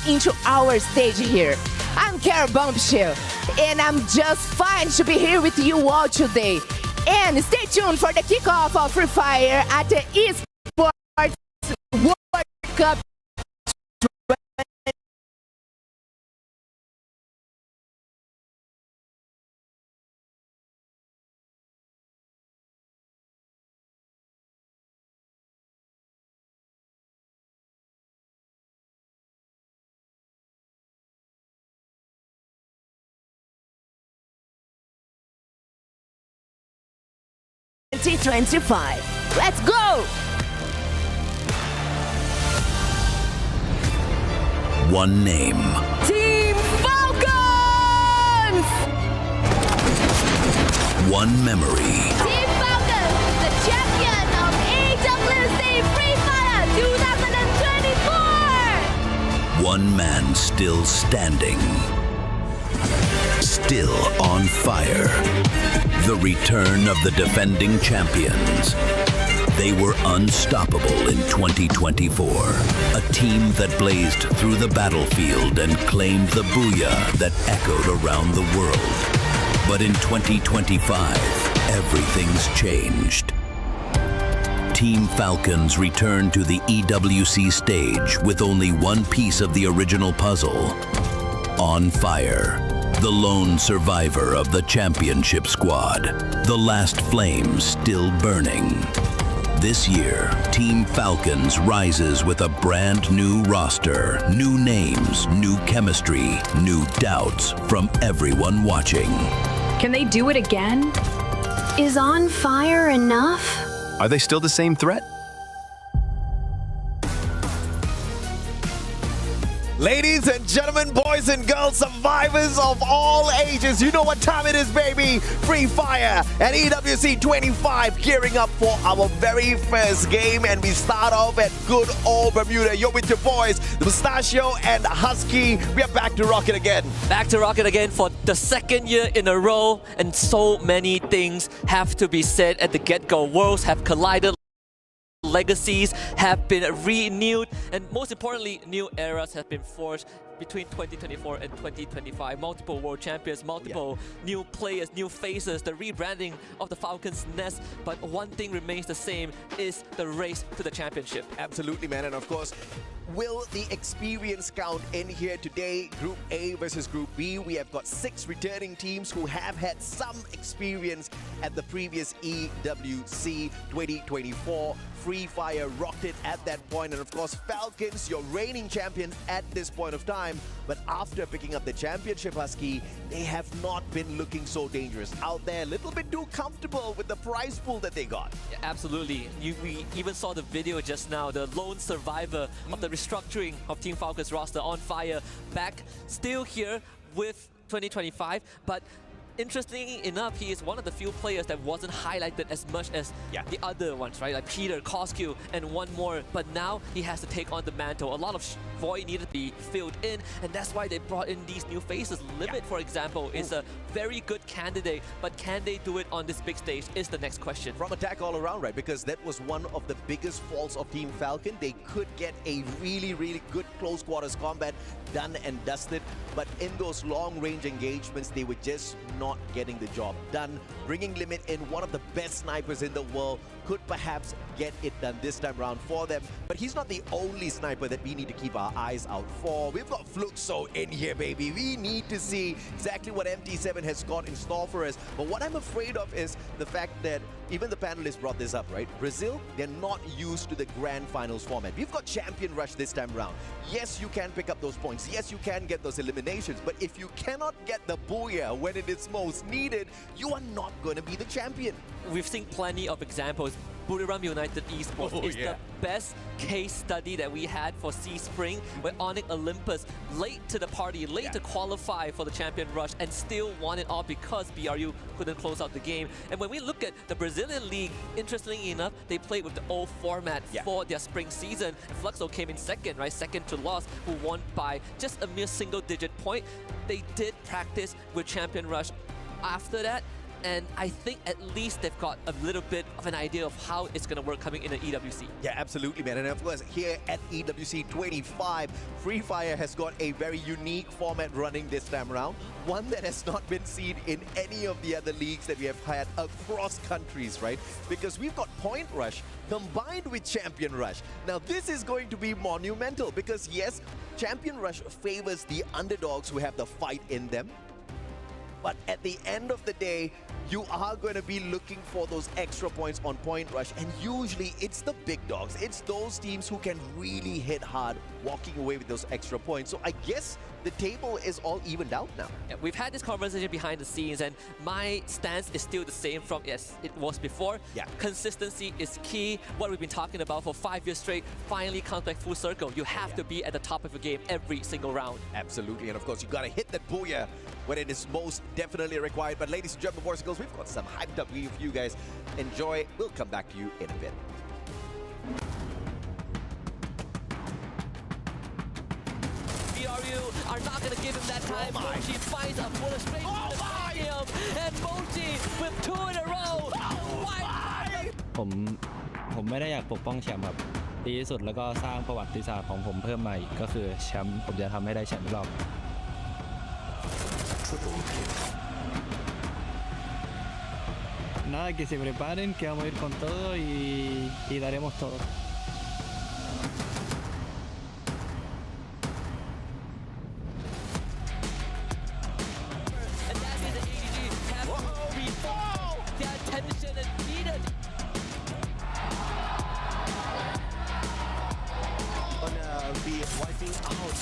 into our stage here. I'm Carol Bombshell, and I'm just fine to be here with you all today. And stay tuned for the kickoff of Free Fire at the Esports World Cup. Let's go! One name. Team Falcons! One memory. Team Falcons, the champion of AWC Free Fire 2024! One man still standing. Still on fire. The return of the defending champions. They were unstoppable in 2024. A team that blazed through the battlefield and claimed the booyah that echoed around the world. But in 2025, everything's changed. Team Falcons returned to the EWC stage with only one piece of the original puzzle. On fire. The lone survivor of the championship squad. The last flame still burning. This year, Team Falcons rises with a brand new roster, new names, new chemistry, new doubts from everyone watching. Can they do it again? Is On Fire enough? Are they still the same threat? Ladies and gentlemen, boys and girls, survivors of all ages, you know what time it is, baby. Free Fire at EWC 25, gearing up for our very first game. And we start off at good old Bermuda. You're with your boys, the Mustachio and Husky. We are back to rock it again. Back to rock it again for the second year in a row, and so many things have to be said at the get-go. Worlds have collided. Legacies have been renewed, and most importantly, new eras have been forged between 2024 and 2025. Multiple world champions, multiple new players, new faces, the rebranding of the Falcons' nest. But one thing remains the same, is the race to the championship. Absolutely, man. And of course, will the experience count in here today? Group A versus Group B. We have got 6 returning teams who have had some experience at the previous EWC 2024. Free Fire rocked it at that point, and of course Falcons, your reigning champions at this point of time. But after picking up the championship, Husky, they have not been looking so dangerous out there, a little bit too comfortable with the prize pool that they got. Yeah, absolutely. We even saw the video just now, the lone survivor of the restructuring of Team Falcons roster, On Fire, back still here with 2025, but interestingly enough, he is one of the few players that wasn't highlighted as much as the other ones, right? Like Peter, Coscu, and one more. But now he has to take on the mantle. A lot of void needed to be filled in, and that's why they brought in these new faces. Limit, for example, is a very good candidate, but can they do it on this big stage is the next question. From attack all around, right? Because that was one of the biggest faults of Team Falcon. They could get a really, really good close quarters combat done and dusted, but in those long-range engagements, they were just not getting the job done. Bringing Limit in, one of the best snipers in the world, could perhaps get it done this time around for them. But he's not the only sniper that we need to keep our eyes out for. We've got Fluxo in here, baby. We need to see exactly what MT7 has got in store for us. But what I'm afraid of is the fact that even the panelists brought this up, right? Brazil, they're not used to the grand finals format. We've got Champion Rush this time around. Yes, you can pick up those points. Yes, you can get those eliminations. But if you cannot get the booyah when it is most needed, you are not going to be the champion. We've seen plenty of examples. Boulevard United Esports is the best case study that we had for C-Spring, with Onyx Olympus late to the party, late to qualify for the Champion Rush, and still won it all because BRU couldn't close out the game. And when we look at the Brazilian League, interestingly enough, they played with the old format for their spring season. Fluxo came in second, right? Second to loss, who won by just a mere single-digit point. They did practice with Champion Rush. After that, and I think at least they've got a little bit of an idea of how it's going to work coming in the EWC. Yeah, absolutely, man. And of course, here at EWC 25, Free Fire has got a very unique format running this time around. One that has not been seen in any of the other leagues that we have had across countries, right? Because we've got Point Rush combined with Champion Rush. Now, this is going to be monumental because, yes, Champion Rush favors the underdogs who have the fight in them. But at the end of the day, you are going to be looking for those extra points on Point Rush. And usually it's the big dogs. It's those teams who can really hit hard, walking away with those extra points. So I guess the table is all evened out now. Yeah, we've had this conversation behind the scenes, and my stance is still the same from, yes, it was before. Yeah. Consistency is key. What we've been talking about for 5 years straight finally comes back full circle. You have to be at the top of your game every single round. Absolutely. And of course, you got to hit that booyah when it is most definitely required. But ladies and gentlemen, boys and girls, we've got some hyped up video for you guys. Enjoy. We'll come back to you in a bit. BRU are not going to give him that time. Mochi finds a bullet straight to the stadium. And Mochi with 2 in a row. Why? ผมไม่ได้อยากปกป้องแชมป์ครับดีที่สุดแล้วก็สร้างประวัติศาสตร์ของผมเพิ่มมาอีกก็คือแชมป์ผมจะทำให้ได้แชมป์รอบ Nada, que se preparen, que vamos a ir con todo y daremos todo. Gonna be wiping out.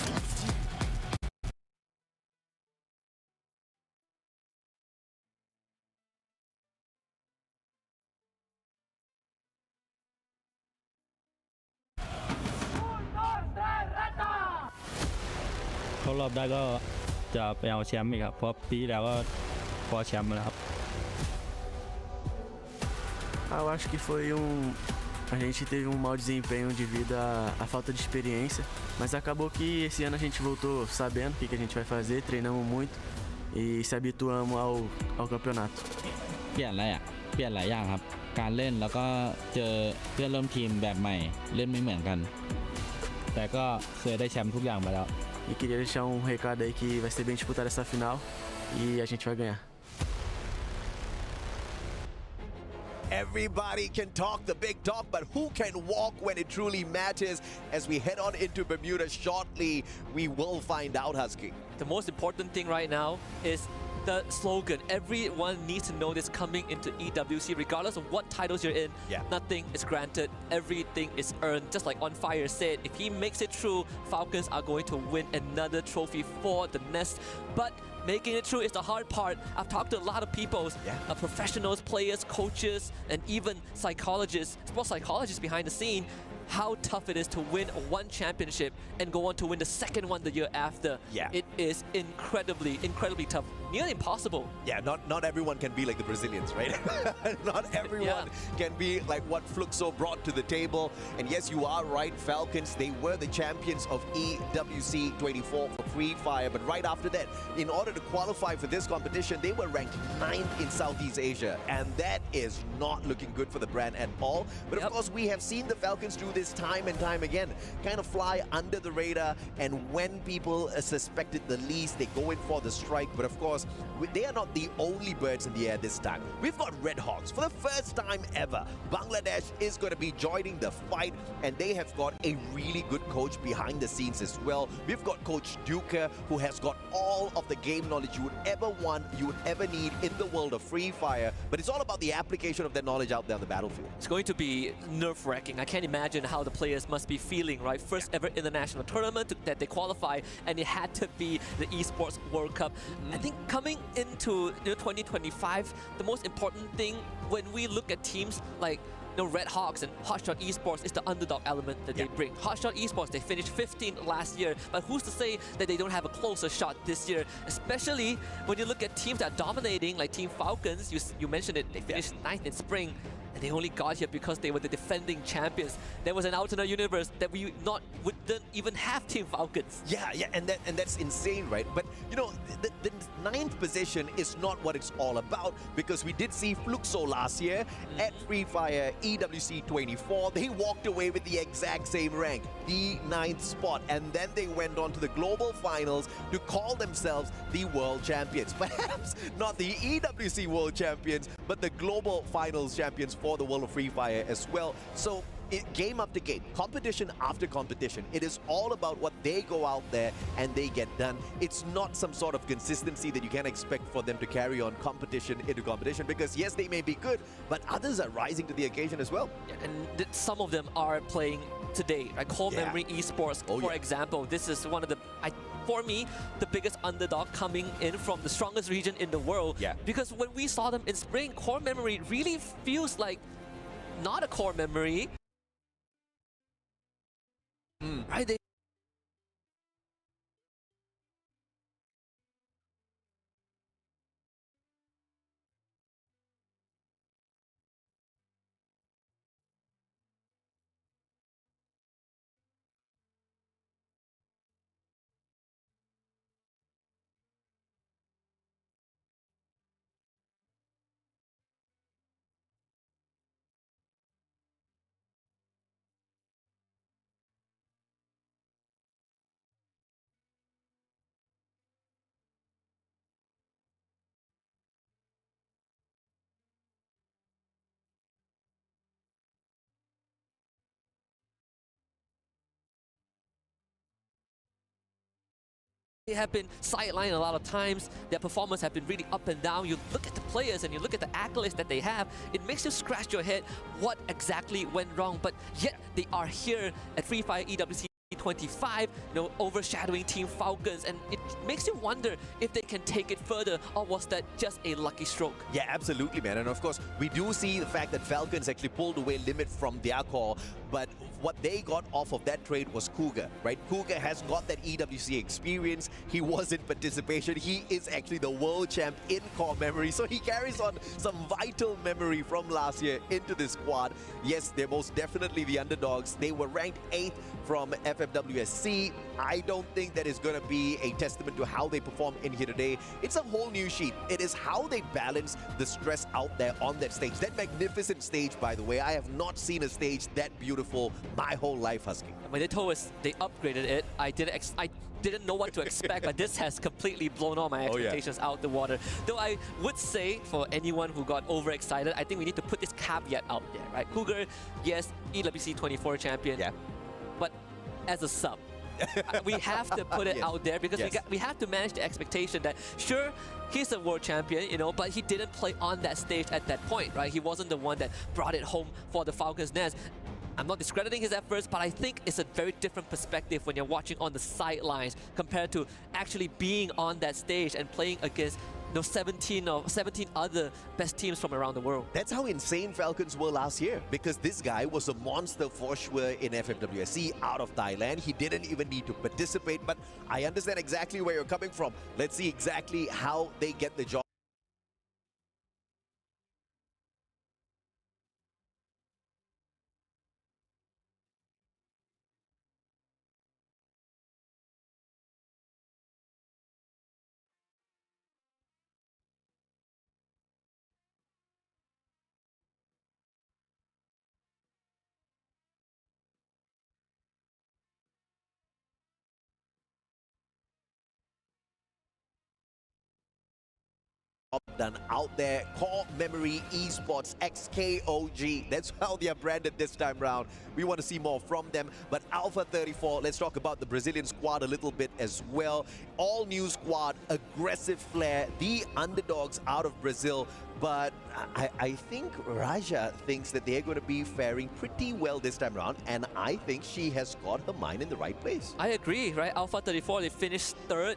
Eu acho que foi a gente teve um mau desempenho devido à falta de experiência, mas acabou que esse ano a gente voltou sabendo o que a gente vai fazer, treinamos muito e se habituamos ao campeonato. เปลี่ยนหลายอย่างครับการเล่นแล้วก็เจอเพื่อนร่วมทีมแบบใหม่เล่นไม่เหมือนกันแต่ก็เคยได้แชมป์ทุกอย่างมาแล้ว E queria deixar recado aí que vai ser bem disputada essa final e a gente vai ganhar. Everybody can talk the big talk, but who can walk when it truly matters? As we head on into Bermuda shortly, we will find out, Husky. The most important thing right now is the slogan. Everyone needs to know this coming into EWC, regardless of what titles you're in. Yeah. Nothing is granted. Everything is earned. Just like On Fire said, if he makes it through, Falcons are going to win another trophy for the nest. But making it through is the hard part. I've talked to a lot of people, professionals, players, coaches, and even psychologists, sports psychologists behind the scene, how tough it is to win one championship and go on to win the second one the year after. Yeah. It is incredibly tough. Nearly impossible. Yeah, not everyone can be like the Brazilians, right? Not everyone can be like what Fluxo brought to the table. And yes, you are right, Falcons, they were the champions of EWC 24 for Free Fire. But right after that, in order to qualify for this competition, they were ranked 9th in Southeast Asia. And that is not looking good for the brand at all. But of course, we have seen the Falcons do this time and time again. Kind of fly under the radar. And when people suspected the least, they go in for the strike. But of course, they are not the only birds in the air this time. We've got Red Hawks for the first time ever. Bangladesh is going to be joining the fight, and they have got a really good coach behind the scenes as well. We've got Coach Duca, who has got all of the game knowledge you would ever want, you would ever need in the world of Free Fire. But it's all about the application of that knowledge out there on the battlefield. It's going to be nerve-wracking. I can't imagine how the players must be feeling, right? First ever international tournament that they qualify, and it had to be the Esports World Cup. I think coming into 2025, the most important thing when we look at teams like Red Hawks and Hotshot Esports is the underdog element that they bring. Hotshot Esports, they finished 15th last year, but who's to say that they don't have a closer shot this year? Especially when you look at teams that are dominating, like Team Falcons, you mentioned it, they finished 9th in spring. and they only got here because they were the defending champions. There was an alternate universe that we wouldn't even have Team Falcons. Yeah, and that's insane, right? But you know, the 9th position is not what it's all about, because we did see Fluxo last year at Free Fire EWC 24. They walked away with the exact same rank, the 9th spot, and then they went on to the global finals to call themselves the world champions. Perhaps not the EWC world champions, but the global finals champions for the world of Free Fire as well. So game after game, competition after competition, it is all about what they go out there and they get done. It's not some sort of consistency that you can expect for them to carry on competition into competition, because yes, they may be good, but others are rising to the occasion as well. Yeah, and some of them are playing today, right? Core Memory Esports, for example, this is one of the, for me, the biggest underdog coming in from the strongest region in the world. Yeah. Because when we saw them in spring, Core Memory really feels like not a Core Memory. Right? They have been sidelined a lot of times. Their performance have been really up and down. You look at the players and you look at the accolades that they have, it makes you scratch your head what exactly went wrong. But yet they are here at Free Fire EWC 25, you know, overshadowing Team Falcons, and it makes you wonder if they can take it further, or was that just a lucky stroke? Yeah, absolutely, man. And of course, we do see the fact that Falcons actually pulled away Limit from their core, but what they got off of that trade was Cougar, right? Cougar has got that EWC experience. He was in participation. He is actually the world champ in core memory, so he carries on some vital memory from last year into this squad. Yes, they're most definitely the underdogs. They were ranked 8th from FFWSC. I don't think that is going to be a testament to how they perform in here today. It's a whole new sheet. It is how they balance the stress out there on that stage. That magnificent stage, by the way. I have not seen a stage that beautiful my whole life, Husky. When they told us they upgraded it, I didn't know what to expect, but this has completely blown all my expectations out the water. Though I would say, for anyone who got overexcited, I think we need to put this caveat out there, right? Cougar, yes, EWC 24 champion, but as a sub. We have to put it out there, because we have to manage the expectation that, sure, he's a world champion, you know, but he didn't play on that stage at that point, right? He wasn't the one that brought it home for the Falcons Nest. I'm not discrediting his efforts, but I think it's a very different perspective when you're watching on the sidelines compared to actually being on that stage and playing against 17 other best teams from around the world. That's how insane Falcons were last year, because this guy was a monster for sure in FFWSC out of Thailand. He didn't even need to participate, but I understand exactly where you're coming from. Let's see exactly how they get the job. Done out there. Core Memory Esports XKOG. That's how they are branded this time round. We want to see more from them. But Alpha 34, let's talk about the Brazilian squad a little bit as well. All new squad, aggressive flair, the underdogs out of Brazil. But I think Raja thinks that they're going to be faring pretty well this time around, and I think she has got her mind in the right place. I agree, right? Alpha 34, they finished 3rd.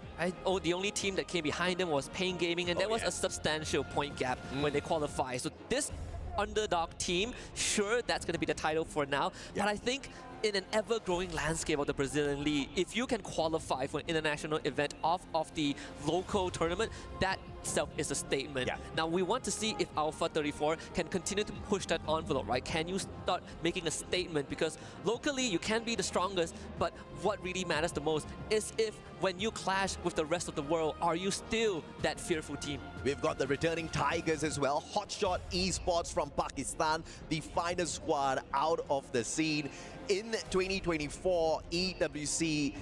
The only team that came behind them was Pain Gaming, and there was a substantial point gap when they qualified. So this underdog team, sure, that's going to be the title for now, but I think in an ever-growing landscape of the Brazilian League, if you can qualify for an international event off of the local tournament, that itself is a statement. Now we want to see if Alpha 34 can continue to push that envelope, right? Can you start making a statement? Because locally you can be the strongest, but what really matters the most is if when you clash with the rest of the world, are you still that fearful team? We've got the returning Tigers as well. Hotshot Esports from Pakistan, the finest squad out of the scene. In 2024 EWC,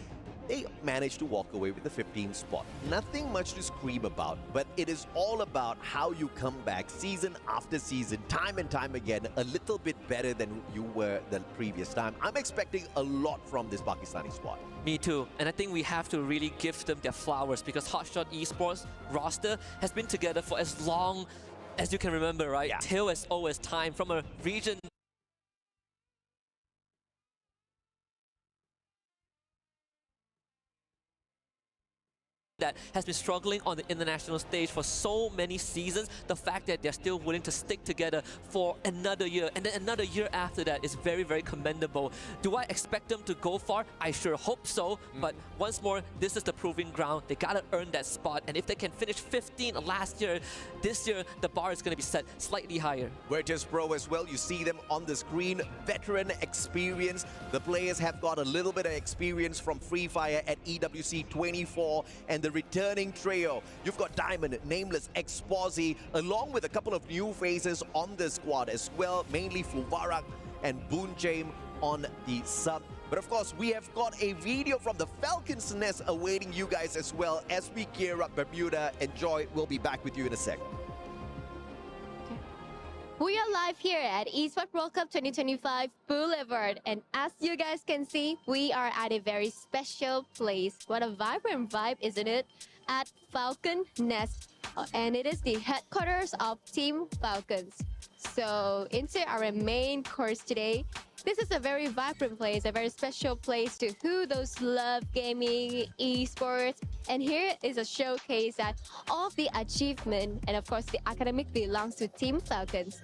they managed to walk away with the 15th spot. Nothing much to scream about, but it is all about how you come back season after season, time and time again, a little bit better than you were the previous time. I'm expecting a lot from this Pakistani squad. Me too, and I think we have to really give them their flowers because Hotshot Esports roster has been together for as long as you can remember, right? Till as old as time, from a region that has been struggling on the international stage for so many seasons. The fact that they're still willing to stick together for another year and then another year after that is very, very commendable. Do I expect them to go far? I sure hope so. But once more, this is the proving ground. They gotta earn that spot. And if they can finish 15 last year, this year the bar is gonna be set slightly higher. Virtus Pro as well, you see them on the screen. Veteran experience. The players have got a little bit of experience from Free Fire at EWC 24 and the returning trio. You've got Diamond, Nameless, Exposi, along with a couple of new faces on the squad as well, mainly Fuvarak and Boonjaim on the sub. But of course, we have got a video from the Falcons Nest awaiting you guys as well as we gear up Bermuda. Enjoy. We'll be back with you in a sec. We are live here at Esports World Cup 2025 Boulevard, and as you guys can see, we are at a very special place. What a vibrant vibe, isn't it? At Falcon Nest, and it is the headquarters of Team Falcons. So into our main course today, this is a very vibrant place, a very special place to who those love gaming, esports, and here is a showcase that all of the achievement and of course the academic belongs to Team Falcons.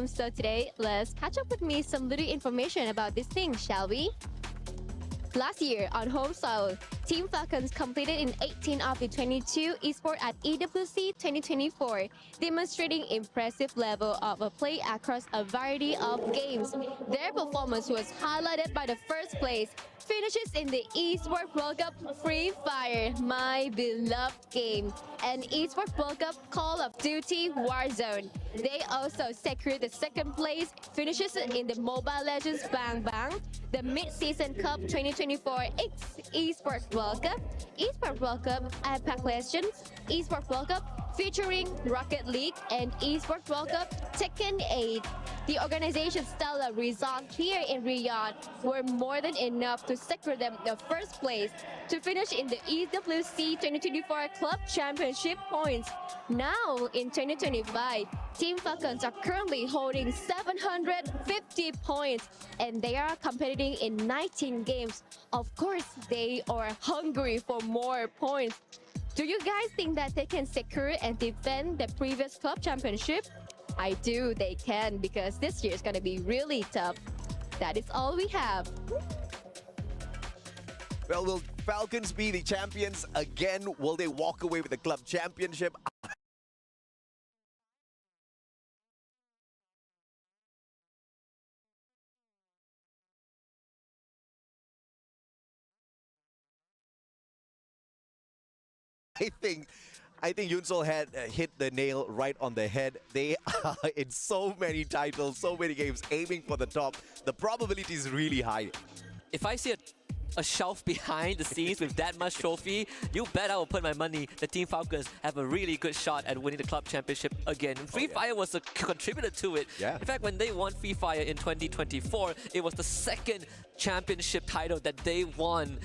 So today, let's catch up with me some little information about this thing, shall we? Last year, on home soil, Team Falcons completed in 18 of the 22 esports at EWC 2024, demonstrating impressive level of play across a variety of games. Their performance was highlighted by the first place finishes in the Esports World Cup Free Fire, my beloved game, and Esports World Cup Call of Duty Warzone. They also secured the second place finishes in the Mobile Legends Bang Bang, the Mid-Season Cup 2024 Esports World Cup, Esports World Cup Apex Legends, Esports World Cup featuring Rocket League, and Esports World Cup Tekken 8. The organization's stellar results here in Riyadh were more than enough to secure them the first place to finish in the EWC 2024 Club Championship points. Now, in 2025, Team Falcons are currently holding 750 points and they are competing in 19 games. Of course, they are hungry for more points. Do you guys think that they can secure and defend the previous club championship? I do, they can, because this year is going to be really tough. That is all we have. Well, will Falcons be the champions again? Will they walk away with the club championship? I think Yunsol had hit the nail right on the head. They are in so many titles, so many games, aiming for the top. The probability is really high. If I see a shelf behind the scenes with that much trophy, you bet I will put my money the Team Falcons have a really good shot at winning the club championship again. And Free Fire was a contributor to it. In fact, when they won Free Fire in 2024, it was the second championship title that they won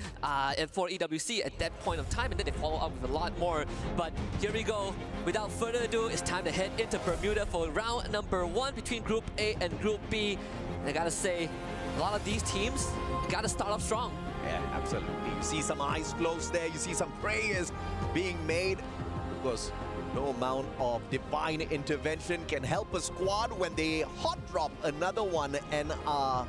for EWC at that point of time, and then they follow up with a lot more. But here we go. Without further ado, it's time to head into Bermuda for round number 1 between Group A and Group B. And I gotta say, a lot of these teams gotta start off strong. Yeah, absolutely. You see some eyes closed there. You see some prayers being made. Of course, no amount of divine intervention can help a squad when they hot drop another one and are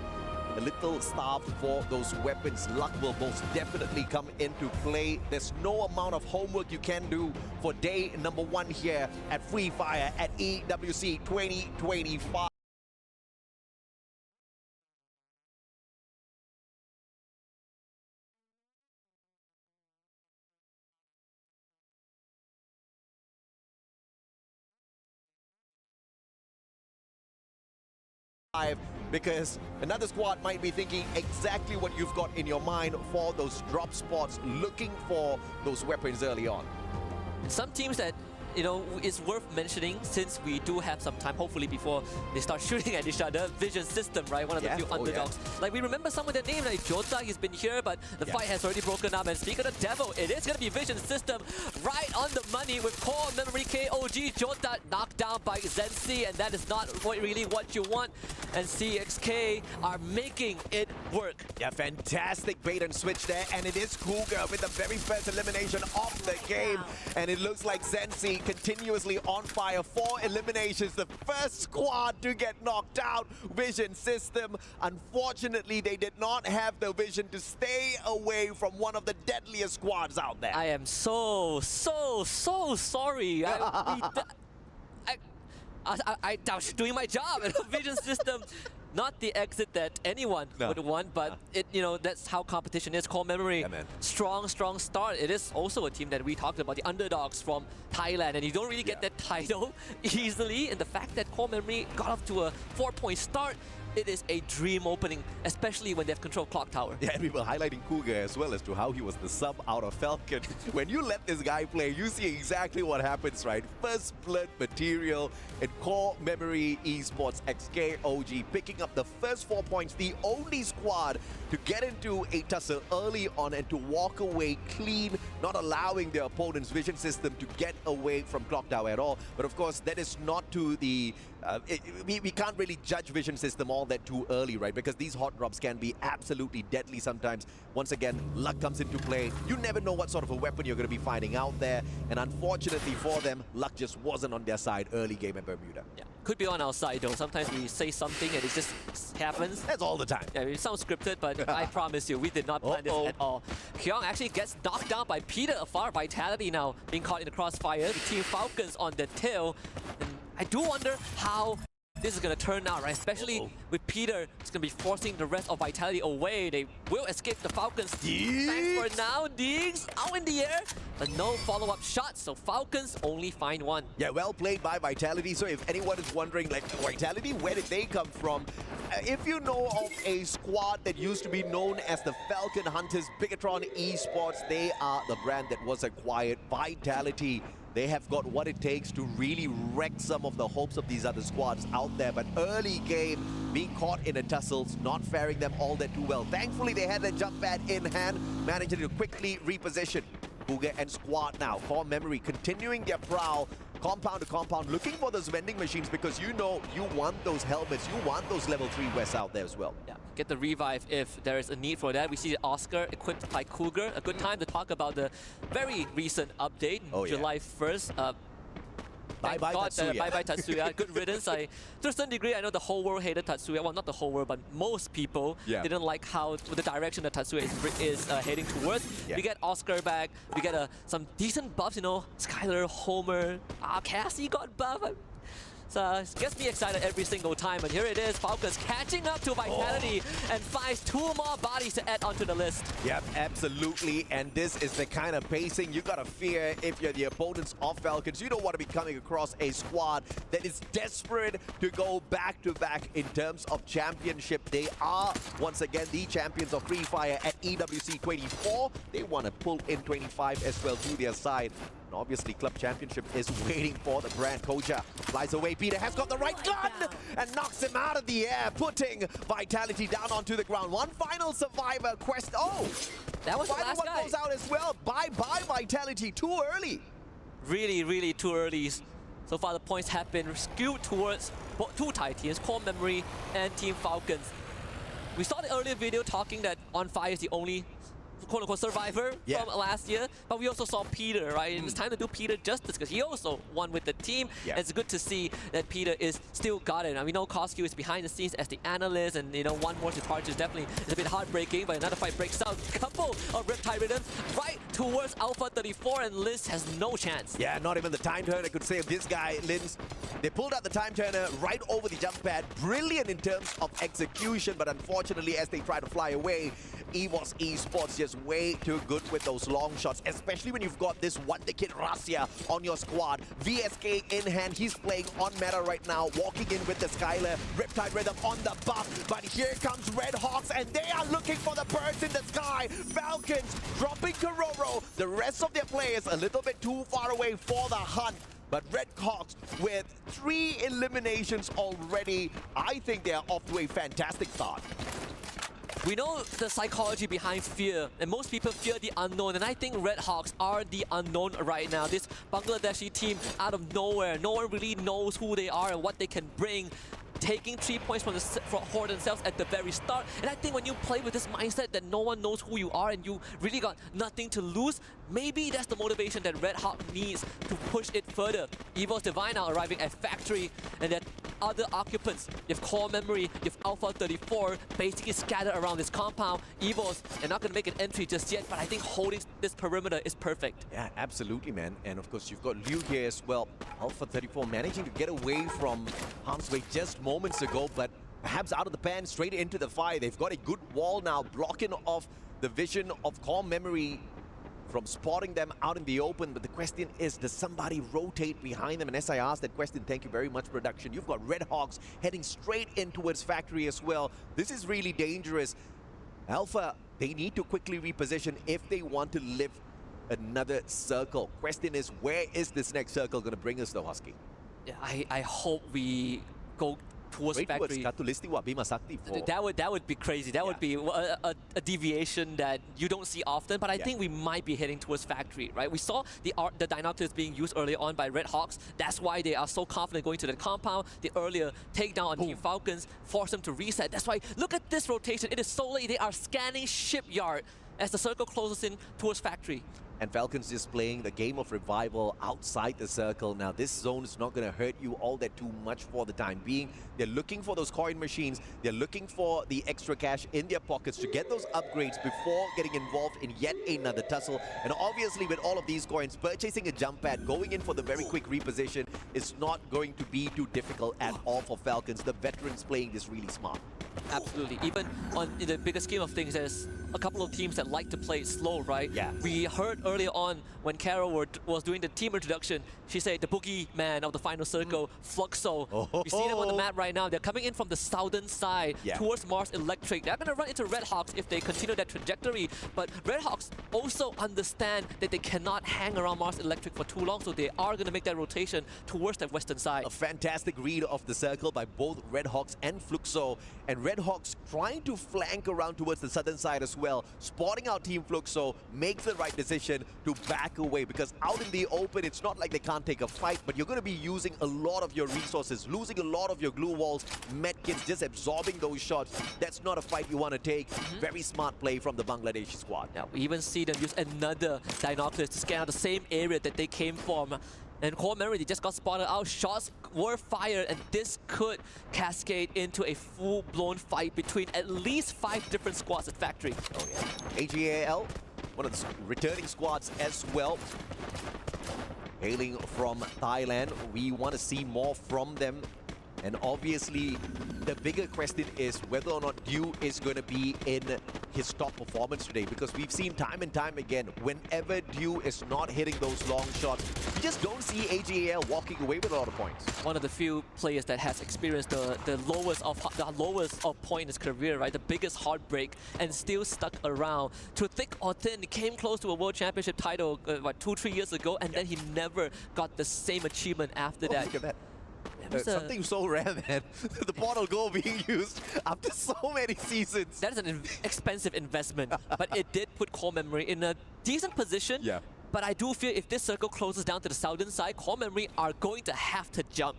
a little starved for those weapons. Luck will most definitely come into play. There's no amount of homework you can do for day number 1 here at Free Fire at EWC 2025. Because another squad might be thinking exactly what you've got in your mind for those drop spots, looking for those weapons early on. Some teams that, you know, it's worth mentioning since we do have some time, hopefully before they start shooting at each other. Vision System, right? One of the few underdogs. Like, we remember some of their names, like Jota, he's been here, but the fight has already broken up. And speaking of the devil, it is going to be Vision System right on the money with Core Memory KOG. Jota knocked down by Zensi, and that is not really what you want. And CXK are making it work. Yeah, fantastic bait and switch there, and it is Cougar with the very first elimination of the game. And it looks like Zensi continuously on fire. 4 eliminations, the first squad to get knocked out. Vision System, unfortunately, they did not have the vision to stay away from one of the deadliest squads out there. I am so sorry. I was doing my job. Vision System, not the exit that anyone would want, but it, you know, that's how competition is. Core Memory, strong start. It is also a team that we talked about, the underdogs from Thailand, and you don't really get that title easily. And the fact that Core Memory got off to a 4-point start, it is a dream opening, especially when they have control of Clock Tower. Yeah, and we were highlighting Cougar as well as to how he was the sub out of Falcon. When you let this guy play, you see exactly what happens, right? First blood material in Core Memory Esports XKOG, picking up the first 4 points, the only squad to get into a tussle early on and to walk away clean, not allowing their opponent's Vision System to get away from Clock Tower at all. But of course, that is not to the... we can't really judge Vision System all that too early, right? Because these hot drops can be absolutely deadly sometimes. Once again, luck comes into play. You never know what sort of a weapon you're going to be finding out there. And unfortunately for them, luck just wasn't on their side early game at Bermuda. Yeah, could be on our side though. Sometimes we say something and it just happens. That's all the time. Yeah, it sounds scripted, but I promise you, we did not plan this at all. Kyung actually gets knocked down by Peter. Afar Vitality now being caught in the crossfire. The Team Falcons on the tail. And I do wonder how this is going to turn out, right? Especially with Peter, it's going to be forcing the rest of Vitality away. They will escape the Falcons. Thanks for now, Diggs out in the air, but no follow-up shots, so Falcons only find 1. Yeah, well played by Vitality. So if anyone is wondering, like, Vitality, where did they come from? If you know of a squad that used to be known as the Falcon Hunters, Bigatron Esports, they are the brand that was acquired. Vitality, they have got what it takes to really wreck some of the hopes of these other squads out there. But early game, being caught in a tussle, not faring them all that too well. Thankfully, they had their jump pad in hand, managing to quickly reposition. Cougar and squad now, Core Memory continuing their prowl, compound to compound, looking for those vending machines because you know you want those helmets, you want those level 3 Wests out there as well. Yeah, get the revive if there is a need for that. We see Oscar equipped by Cougar. A good time to talk about the very recent update, July 1st. Bye-bye Tatsuya. Bye-bye Tatsuya. Good riddance. To a certain degree, I know the whole world hated Tatsuya. Well, not the whole world, but most people didn't like how the direction that Tatsuya is heading towards. We get Oscar back. We get some decent buffs, you know. Skylar, Homer, Cassie got buff. So it gets me excited every single time. And here it is, Falcons catching up to Vitality and finds 2 more bodies to add onto the list. Yep, absolutely. And this is the kind of pacing you gotta fear if you're the opponents of Falcons. You don't want to be coming across a squad that is desperate to go back-to-back in terms of championship. They are, once again, the champions of Free Fire at EWC 24. They want to pull in 25 as well to their side. And obviously, Club Championship is waiting for the brand. Koja flies away. Peter has got the right gun and knocks him out of the air, putting Vitality down onto the ground. One final survivor quest. Oh, that was the last one guy. goes out as well. Bye-bye, Vitality. Too early. Really too early. So far, the points have been skewed towards 2 Thai teams, Core Memory and Team Falcons. We saw the earlier video talking that On Fire is the only quote-unquote survivor from last year, but we also saw Peter, right? And it's time to do Peter justice because he also won with the team. And it's good to see that Peter is still got it. And we know Koskyu is behind the scenes as the analyst, and one more departure is definitely a bit heartbreaking, but another fight breaks out. Couple of Riptide Rhythms right towards Alpha 34, and Liz has no chance. Yeah, not even the time turner could save this guy, Linz. They pulled out the time turner right over the jump pad. Brilliant in terms of execution, but unfortunately, as they try to fly away, EVOS Esports just way too good with those long shots, especially when you've got this wonder kid Rasya on your squad. VSK in hand, he's playing on meta right now, walking in with the Skylar. Riptide Rhythm on the buff, but here comes Red Hawks, and they are looking for the birds in the sky. Falcons dropping Kororo. The rest of their players a little bit too far away for the hunt. But Red Hawks with 3 eliminations already. I think they are off to a fantastic start. We know the psychology behind fear, and most people fear the unknown, and I think Red Hawks are the unknown right now. This Bangladeshi team out of nowhere, no one really knows who they are and what they can bring. Taking 3 points for themselves at the very start. And I think when you play with this mindset that no one knows who you are and you really got nothing to lose, maybe that's the motivation that Red Hawk needs to push it further. EVOS Divine now arriving at Factory, and that other occupants, you have Core Memory, you have Alpha 34, basically scattered around this compound. EVOS are not going to make an entry just yet, but I think holding this perimeter is perfect. Yeah, absolutely, man. And of course, you've got Liu here as well. Alpha 34 managing to get away from harm's way just moments ago, but perhaps out of the pan, straight into the fire. They've got a good wall now, blocking off the vision of Core Memory from spotting them out in the open. But the question is, does somebody rotate behind them? And as I asked that question, thank you very much, production. You've got Red Hawks heading straight in towards Factory as well. This is really dangerous. Alpha, they need to quickly reposition if they want to live another circle. Question is, where is this next circle going to bring us though, Husky? Yeah, I hope we go towards Factory. That would be crazy. That would be a deviation that you don't see often, but I think we might be heading towards Factory, right? We saw the Dinoculus being used earlier on by Red Hawks. That's why they are so confident going to the compound. The earlier takedown on Team Falcons forced them to reset. That's why, look at this rotation. It is so late. They are scanning Shipyard as the circle closes in towards Factory. And Falcons is playing the game of revival outside the circle. Now, this zone is not going to hurt you all that too much for the time being. They're looking for those coin machines. They're looking for the extra cash in their pockets to get those upgrades before getting involved in yet another tussle. And obviously, with all of these coins, purchasing a jump pad, going in for the very quick reposition is not going to be too difficult at all for Falcons. The veterans playing this really smart. Absolutely. Even in the bigger scheme of things, there's a couple of teams that like to play it slow, right? Yeah. We heard earlier on when Carol was doing the team introduction, she said the boogeyman of the final circle, Fluxo. We see them on the map right now. They're coming in from the southern side towards Mars Electric. They're going to run into Red Hawks if they continue that trajectory. But Red Hawks also understand that they cannot hang around Mars Electric for too long, so they are going to make that rotation towards that western side. A fantastic read of the circle by both Red Hawks and Fluxo. And Red Hawks trying to flank around towards the southern side as well. Spotting out Team Fluxo makes the right decision to back away, because out in the open, it's not like they can't take a fight, but you're going to be using a lot of your resources, losing a lot of your glue walls, medkits, just absorbing those shots. That's not a fight you want to take. Very smart play from the Bangladeshi squad. Now, we even see them use another Dinoculus to scan out the same area that they came from. And Core Memory, they just got spotted out. Shots were fired, and this could cascade into a full-blown fight between at least 5 different squads at Factory. Oh yeah. AGAL, one of the returning squads as well. Hailing from Thailand, we want to see more from them. And obviously, the bigger question is whether or not Dew is going to be in his top performance today, because we've seen time and time again, whenever Dew is not hitting those long shots, you just don't see AGAL walking away with a lot of points. One of the few players that has experienced the lowest of point in his career, right? The biggest heartbreak, and still stuck around. Through thick or thin, he came close to a World Championship title 2-3 years ago, and then he never got the same achievement after that. Look at that. Something so rare, man. The portal goal being used after so many seasons. That is an expensive investment, but it did put Core Memory in a decent position. But I do feel if this circle closes down to the southern side, Core Memory are going to have to jump.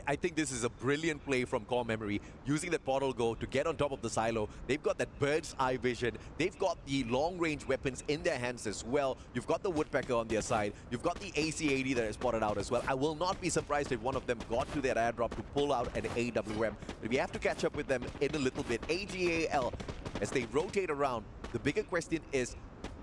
I think this is a brilliant play from Core Memory, using that portal go to get on top of the silo. They've got that bird's eye vision. They've got the long-range weapons in their hands as well. You've got the Woodpecker on their side. You've got the AC-80 that is spotted out as well. I will not be surprised if one of them got to their airdrop to pull out an AWM. But we have to catch up with them in a little bit. AGAL, as they rotate around, the bigger question is,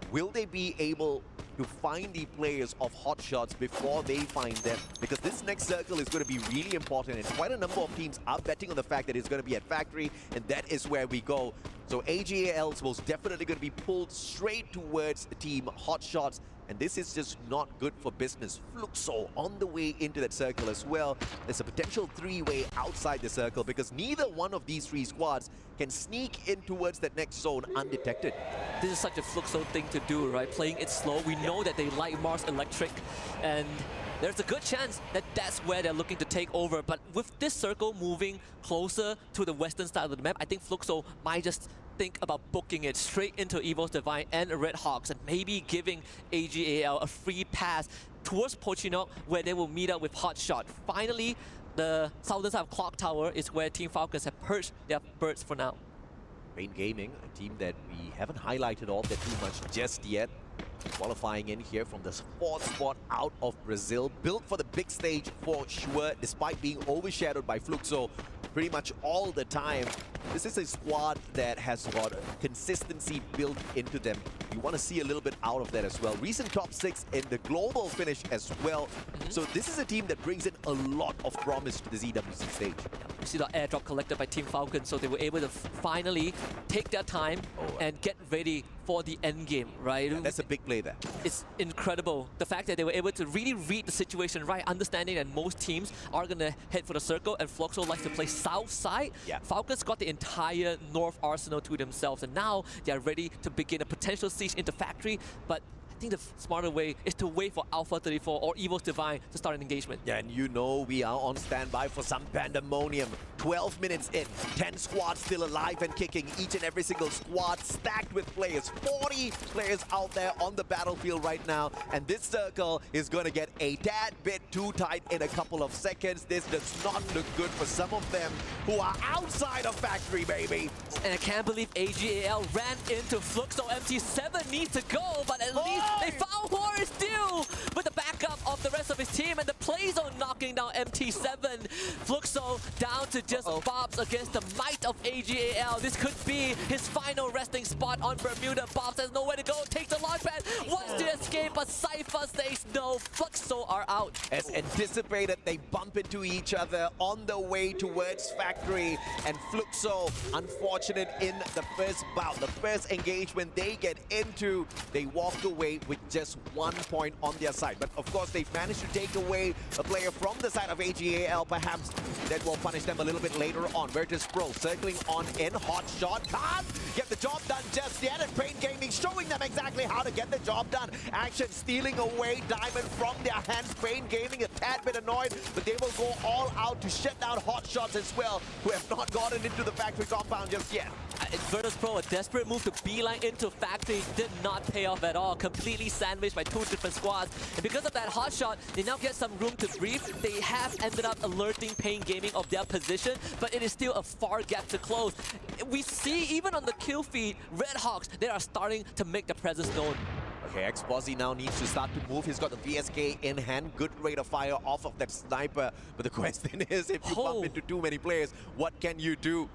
will they be able to find the players of hot shots before they find them? Because this next circle is going to be really important, and quite a number of teams are betting on the fact that it's going to be at Factory, and that is where we go. So AGAL is most definitely going to be pulled straight towards Team Hot Shots, and this is just not good for business. Fluxo on the way into that circle as well. There's a potential three-way outside the circle because neither one of these three squads can sneak in towards that next zone undetected. This is such a Fluxo thing to do, right? Playing it slow. We know that they like Mars Electric, and there's a good chance that that's where they're looking to take over. But with this circle moving closer to the western side of the map, I think Fluxo might just think about booking it straight into Evo's Divine and Red Hawks, and maybe giving AGAL a free pass towards Pochinok, where they will meet up with Hot Shot. Finally, the southern side of Clock Tower is where Team Falcons have perched their birds for now. Rain Gaming, a team that we haven't highlighted all that too much just yet. Qualifying in here from the fourth spot out of Brazil. Built for the big stage for sure, despite being overshadowed by Fluxo pretty much all the time. This is a squad that has got consistency built into them. You want to see a little bit out of that as well. Recent top 6 in the global finish as well. So this is a team that brings in a lot of promise to the ZWC stage. You see the airdrop collected by Team Falcon, so they were able to finally take their time and get ready for the end game, right? Yeah, that's a big play there. It's incredible. The fact that they were able to really read the situation right, understanding that most teams are going to head for the circle, and Fluxo likes to play south side. Yeah. Falcons got the entire north arsenal to themselves, and now they are ready to begin a potential siege into Factory, but I think the smarter way is to wait for Alpha 34 or Evo's Divine to start an engagement. Yeah, and you know we are on standby for some pandemonium. 12 minutes in, 10 squads still alive and kicking, each and every single squad stacked with players. 40 players out there on the battlefield right now, and this circle is going to get a tad bit too tight in a couple of seconds. This does not look good for some of them who are outside of Factory, baby. And I can't believe AGAL ran into Fluxo. MT7 needs to go, but at least they found Horace Dew with the backup of the rest of his team, and the play zone knocking down MT7. Fluxo down to just Bobs against the might of AGAL. This could be his final resting spot on Bermuda. Bobs has nowhere to go, takes the launch pad, wants to escape, but Cypher says no. Fluxo are out. As anticipated, they bump into each other on the way towards Factory, and Fluxo, unfortunate in the first bout, the first engagement they get into, they walk away with just 1 point on their side. But of course, they've managed to take away a player from the side of AGAL. Perhaps that will punish them a little bit later on. Virtus Pro circling on in. Hot Shot can't get the job done just yet, and Pain Gaming showing them exactly how to get the job done. Action stealing away Diamond from their hands. Pain Gaming a tad bit annoyed, but they will go all out to shut down Hot Shots as well, who have not gotten into the Factory compound just yet. Virtus Pro, a desperate move to beeline into Factory, did not pay off at all. Completely sandwiched by 2 different squads. And because of that Hot Shot, they now get some room to breathe. They have ended up alerting Pain Gaming of their position, but it is still a far gap to close. We see even on the kill feed, Red Hawks, they are starting to make their presence known. Okay, Xbozzy now needs to start to move. He's got the VSK in hand. Good rate of fire off of that sniper. But the question is, if you bump into too many players, what can you do?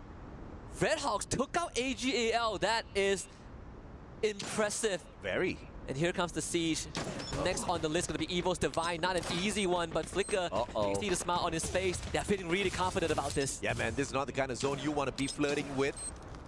Red Hawks took out AGAL. That is impressive. Very. And here comes the siege. Next on the list going to be Evo's Divine. Not an easy one, but Flicker, you see the smile on his face. They're feeling really confident about this. Yeah, man, this is not the kind of zone you want to be flirting with.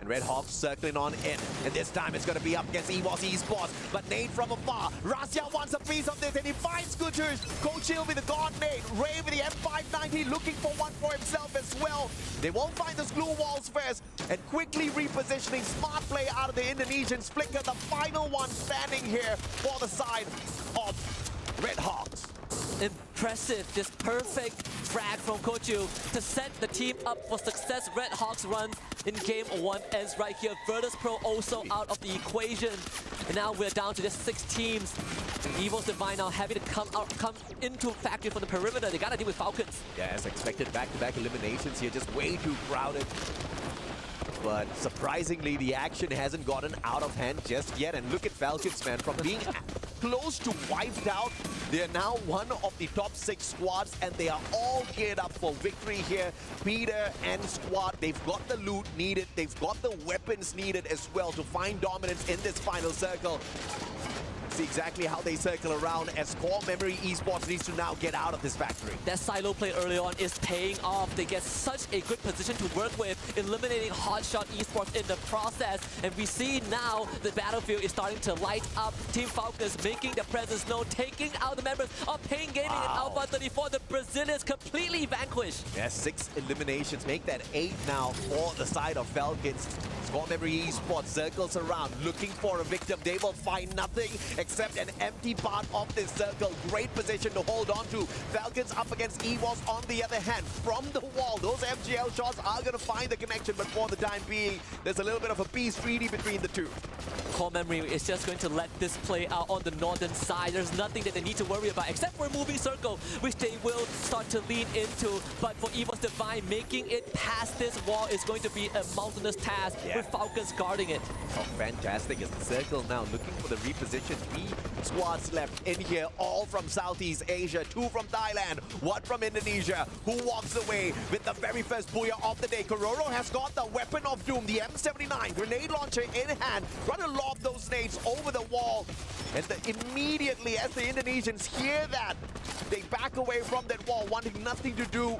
And Red Hawks circling on in. And this time it's going to be up against EVOS Esports. But Nate from afar. Rasya wants a piece of this, and he finds Scooters. Coach Hill with the God Nate. Ray with the M590 looking for one for himself as well. They won't find those glue walls first. And quickly repositioning. Smart play out of the Indonesians. Flicker, the final one standing here for the side of Red Hawks. Impressive, just perfect frag from Kochu to set the team up for success. Red Hawks run in game 1 ends right here. Virtus Pro also out of the equation. And now we're down to just 6 teams. And Evil's Divine now having to come into factory from the perimeter. They gotta deal with Falcons. Yeah, as expected, back-to-back eliminations here, just way too crowded. But surprisingly, the action hasn't gotten out of hand just yet. And look at Falcons, man, from being close to wiped out, they are now one of the top 6 squads, and they are all geared up for victory here. Peter and squad, they've got the loot needed, they've got the weapons needed as well to find dominance in this final circle. See exactly how they circle around as Core Memory Esports needs to now get out of this factory. That silo play early on is paying off. They get such a good position to work with, eliminating Hotshot Esports in the process. And we see now the battlefield is starting to light up. Team Falcons making their presence known, taking out the members of Pain Gaming and Alpha 34. The Brazilians completely vanquished. Yeah, 6 eliminations, make that 8 now for the side of Falcons. Core Memory Esports circles around, looking for a victim. They will find nothing except an empty part of this circle. Great position to hold on to. Falcons up against EVOS on the other hand. From the wall, those FGL shots are going to find the connection, but for the time being, there's a little bit of a peace treaty between the two. Core Memory is just going to let this play out on the northern side. There's nothing that they need to worry about except for a moving circle, which they will start to lean into. But for EVOS Divine, making it past this wall is going to be a mountainous task, with Falcons guarding it. Oh, fantastic. As the circle now looking for the reposition. 3 squads left in here, all from Southeast Asia, 2 from Thailand, 1 from Indonesia. Who walks away with the very first booyah of the day? Kororo has got the weapon of doom, the M79 grenade launcher in hand, trying to lob those nades over the wall. And immediately as the Indonesians hear that, they back away from that wall, wanting nothing to do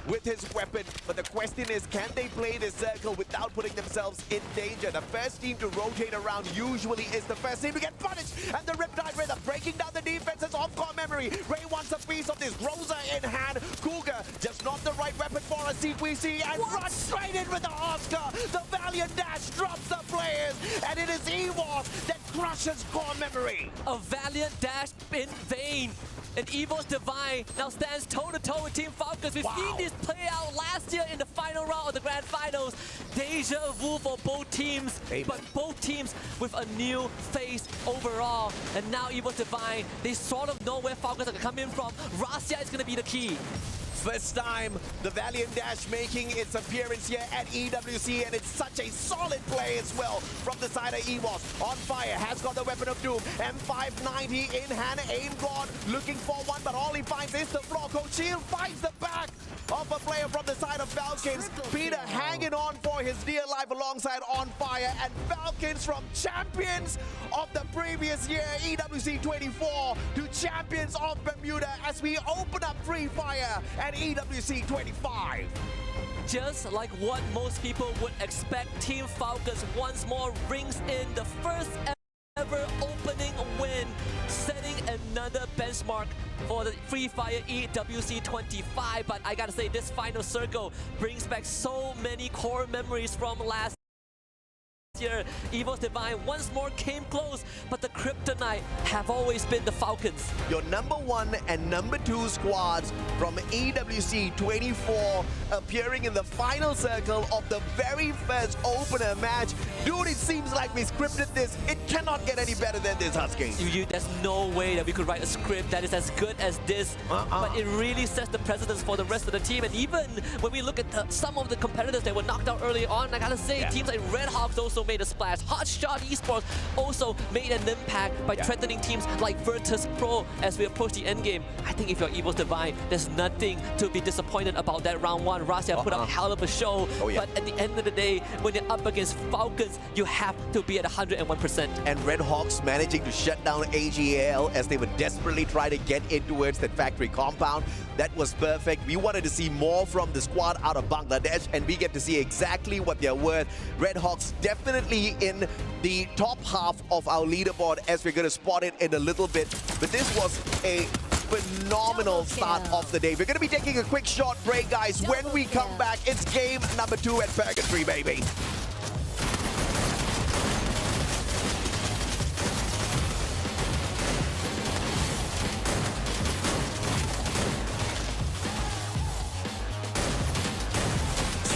with his weapon. But the question is, can they play this circle without putting themselves in danger? The first team to rotate around usually is the first team to get punished. And the Riptide Raider breaking down the defenses of Core Memory. Ray wants a piece of this. Rosa in hand. Cougar just not the right weapon for a CQC and runs straight in with the Oscar. The Valiant Dash drops the players. And it is EVOS that crushes Core Memory. A Valiant Dash in vain. And EVOS Divine now stands toe-to-toe with Team Falcons. We've seen this play out last year in the final round of the Grand Finals. Deja vu for both teams, but both teams with a new face overall. And now EVOS Divine, they sort of know where Falcons are going to come in from. Rasia is going to be the key. First time the Valiant Dash making its appearance here at EWC, and it's such a solid play as well from the side of EVOS. On fire, has got the weapon of doom. M590 in hand, aim gone, looking for one, but all he finds is the floor. Coach Shield finds the back of a player from the side of Falcons. Peter hanging on for his dear life alongside On Fire, and Falcons from champions of the previous year, EWC 24, to champions of Bermuda as we open up Free Fire at EWC 25. Just like what most people would expect, Team Falcons once more rings in the first ever opening win, setting another benchmark for the Free Fire EWC 25. But I gotta say, this final circle brings back so many core memories from last year. EVOS Divine once more came close, but the kryptonite have always been the Falcons. Your number 1 and number 2 squads from EWC 24 appearing in the final circle of the very first opener match. Dude, it seems like we scripted this. It cannot get any better than this, Husky. There's no way that we could write a script that is as good as this. But it really sets the precedence for the rest of the team. And even when we look at some of the competitors that were knocked out early on, I gotta say, teams like Red Hawks also made a splash. Hotshot Esports also made an impact by threatening teams like Virtus Pro as we approach the end game. I think if you're EVOS Divine, there's nothing to be disappointed about that round 1. Rasia put up a hell of a show, but at the end of the day, when you're up against Falcons, you have to be at 101%. And Red Hawks managing to shut down AGL as they would desperately try to get in towards that factory compound. That was perfect. We wanted to see more from the squad out of Bangladesh, and we get to see exactly what they're worth. Red Hawks definitely in the top half of our leaderboard, as we're going to spot it in a little bit. But this was a phenomenal start of the day. We're going to be taking a quick short break, guys. When we come back, it's game number 2 at Purgatory, baby.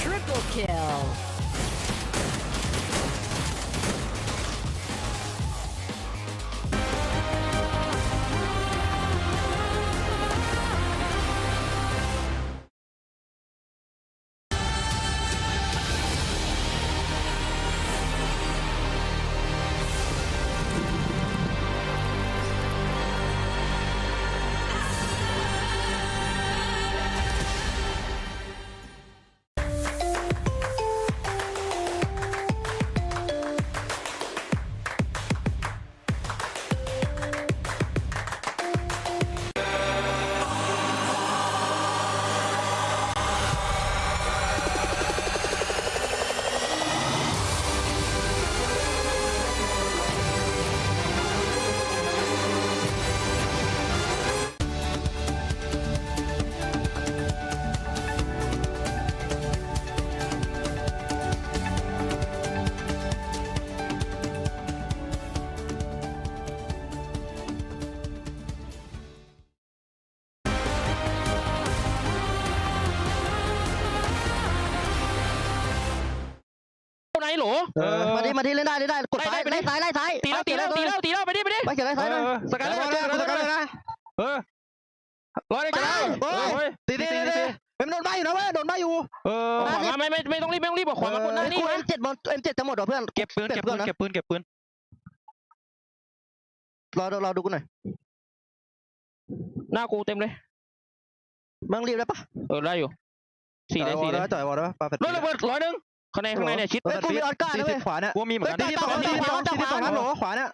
Triple kill. โหลมาดิเล่นได้กดซ้ายไล่ซ้ายตีแล้วไปดิไปเขียนไล่ซ้ายเลย สกัดเลยนะร้อยได้กันแล้วตีเป็นโดนใบอยู่นะเว้ยโดนใบอยู่ขวามาไม่ต้องรีบบอกขวามาคนนั้นนี่ M7จะหมดเหรอเพื่อนเก็บปืนรอดูกูหน่อยหน้ากูเต็มเลยมึงรีบได้ปะได้อยู่4 ได้จ่อยวอลได้ปะปาเฟตร้อยระเบิด100ข้างในเนี่ยชิดกูมีออดก้านะเว้ยขวาเนี่ยกูมีเหมือนกันที่สองนั้นหรอขวาเนี่ย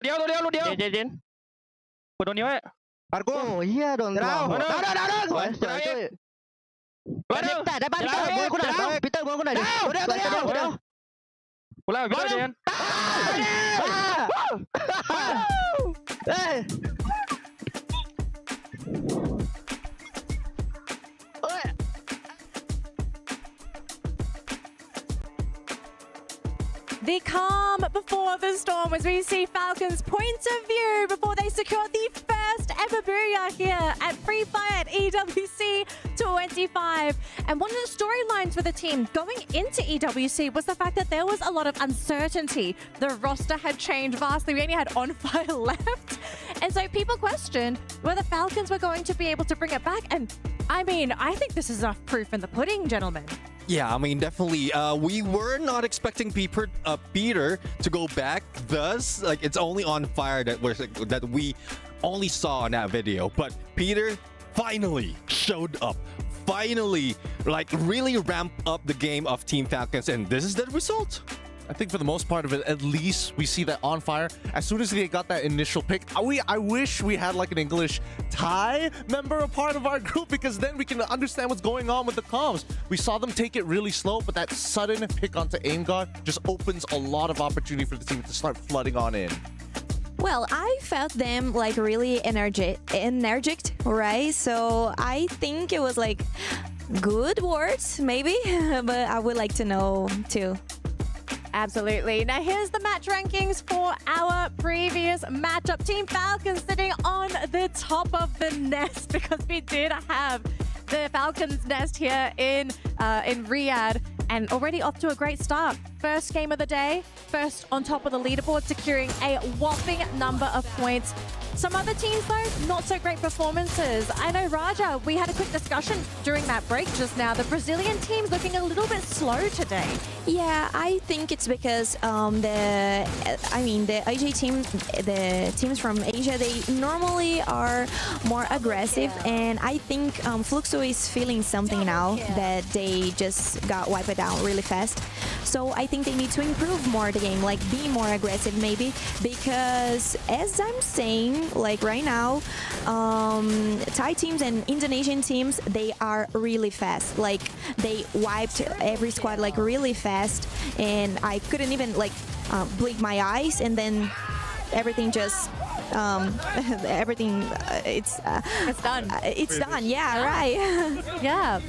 เดียวเจนกดโดนนิ้วไว้ปัดกูเฮียโดนดาวสวยแต่ได้บ้านเตอร์มือกูหน่อยพีเตอร์มือกูหน่อยดิเดี๋ยวกูเล่าพี่เจนเฮ้ยThe calm before the storm as we see Falcons' point of view before they secure the first ever booyah here at Free Fire at EWC 25. And one of the storylines for the team going into EWC was the fact that there was a lot of uncertainty. The roster had changed vastly. We only had On Fire left. And so people questioned whether Falcons were going to be able to bring it back. And I mean, I think this is enough proof in the pudding, gentlemen. Yeah, I mean, definitely. We were not expecting Peter to go back. Thus, like, it's only On Fire that we only saw in that video. But Peter finally showed up. Finally, like, really ramped up the game of Team Falcons, and this is the result. I think for the most part of it, at least we see that On Fire. As soon as they got that initial pick, I wish we had like an English Thai member a part of our group, because then we can understand what's going on with the comms. We saw them take it really slow, but that sudden pick onto aim guard just opens a lot of opportunity for the team to start flooding on in. Well, I felt them like really energetic, right? So I think it was like good words, maybe, but I would like to know too. Absolutely. Now here's the match rankings for our previous matchup. Team Falcons sitting on the top of the nest, because we did have the Falcons nest here in Riyadh, and already off to a great start. First game of the day, first on top of the leaderboard, securing a whopping number of points. Some other teams, though, not so great performances. I know, Raja, we had a quick discussion during that break just now. The Brazilian team's looking a little bit slow today. Yeah, I think it's because the AJ team, the teams from Asia, they normally are more aggressive, and I think Fluxo is feeling something now that they just got wiped out really fast. So I think they need to improve more the game, like be more aggressive maybe, because as I'm saying, like right now, Thai teams and Indonesian teams, they are really fast. Like they wiped every squad like really fast, and I couldn't even like blink my eyes, and then everything just it's done. It's done. Yeah, right. Yeah.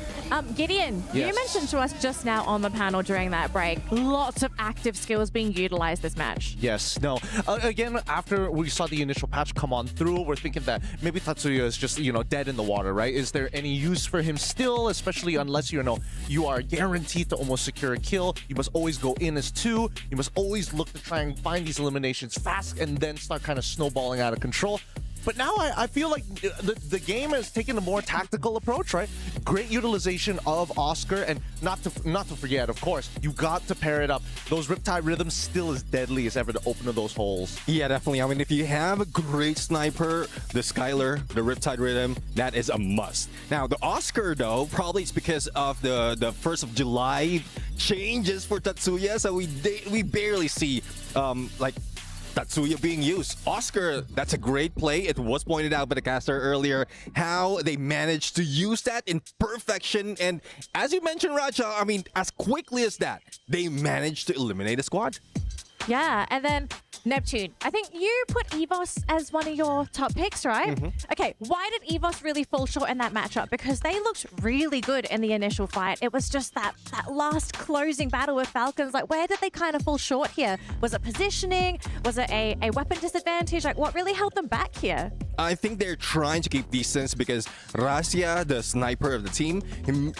Gideon, yes. You mentioned to us just now on the panel during that break, lots of active skills being utilized this match. Yes, no. Again, after we saw the initial patch come on through, we're thinking that maybe Tatsuya is just, dead in the water, right? Is there any use for him still, especially unless, you are guaranteed to almost secure a kill? You must always go in as two. You must always look to try and find these eliminations fast and then start kind of snowballing out of control. But now I feel like the game has taken a more tactical approach, right? Great utilization of Oscar, and not to forget, of course, you got to pair it up. Those Riptide rhythms still as deadly as ever to open those holes. Yeah, definitely. I mean, if you have a great sniper, the Skylar, the Riptide rhythm, that is a must. Now, the Oscar, though, probably it's because of the 1st of July changes for Tatsuya, so we barely see, Tatsuya being used. Oscar, that's a great play. It was pointed out by the caster earlier how they managed to use that in perfection. And as you mentioned, Raja, I mean, as quickly as that, they managed to eliminate a squad. Yeah, and then Neptune. I think you put EVOS as one of your top picks, right? Okay, why did EVOS really fall short in that matchup? Because they looked really good in the initial fight. It was just that last closing battle with Falcons. Like, where did they kind of fall short here? Was it positioning? Was it a weapon disadvantage? Like, what really held them back here? I think they're trying to keep distance because Razia, the sniper of the team,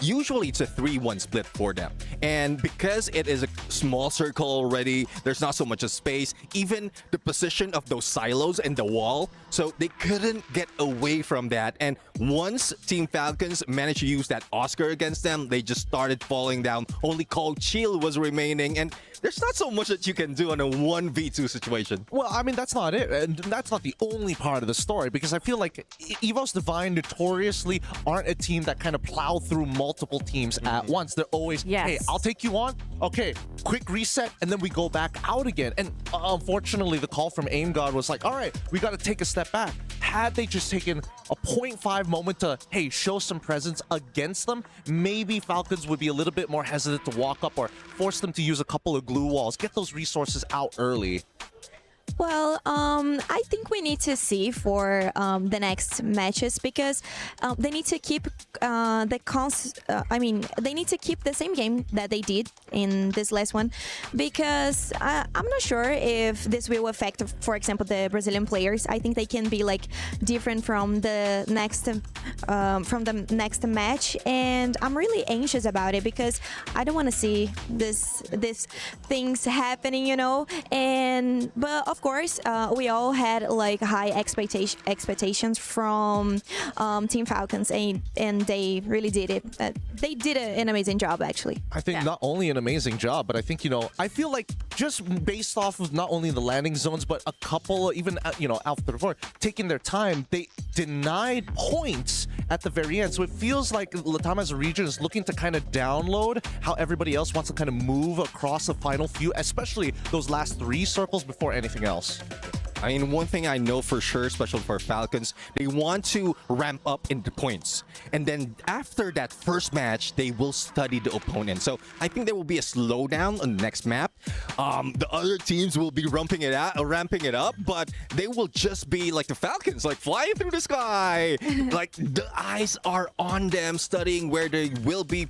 usually it's a 3-1 split for them. And because it is a small circle already, there's not so much of space, even the position of those silos and the wall, so they couldn't get away from that. And once Team Falcons managed to use that Oscar against them, they just started falling down. Only Cold Chill was remaining, and there's not so much that you can do in a 1v2 situation. Well, I mean, that's not it. And that's not the only part of the story, because I feel like EVOS Divine notoriously aren't a team that kind of plow through multiple teams at once. They're always, hey, I'll take you on. Okay, quick reset, and then we go back out again. And unfortunately, the call from Aim God was like, all right, we got to take a step back. Had they just taken a 0.5 moment to, hey, show some presence against them, maybe Falcons would be a little bit more hesitant to walk up or force them to use a couple of glue walls, get those resources out early. Well, I think we need to see for the next matches, because they need to keep they need to keep the same game that they did in this last one, because I'm not sure if this will affect, for example, the Brazilian players. I think they can be like different from the next match, and I'm really anxious about it because I don't want to see this things happening, you know. But of course, we all had like high expectations from Team Falcons, and they really did it. They did an amazing job, actually. I think not only an amazing job, but I think, you know, I feel like just based off of not only the landing zones, but a couple, even, you know, Alpha 34, taking their time, they denied points at the very end. So it feels like Latam as a region is looking to kind of download how everybody else wants to kind of move across the final few, especially those last 3 circles before anything else. I mean, one thing I know for sure, especially for Falcons, they want to ramp up into points. And then after that first match, they will study the opponent. So I think there will be a slowdown on the next map. The other teams will be ramping it up, but they will just be like the Falcons, like flying through the sky. Like the eyes are on them, studying where they will be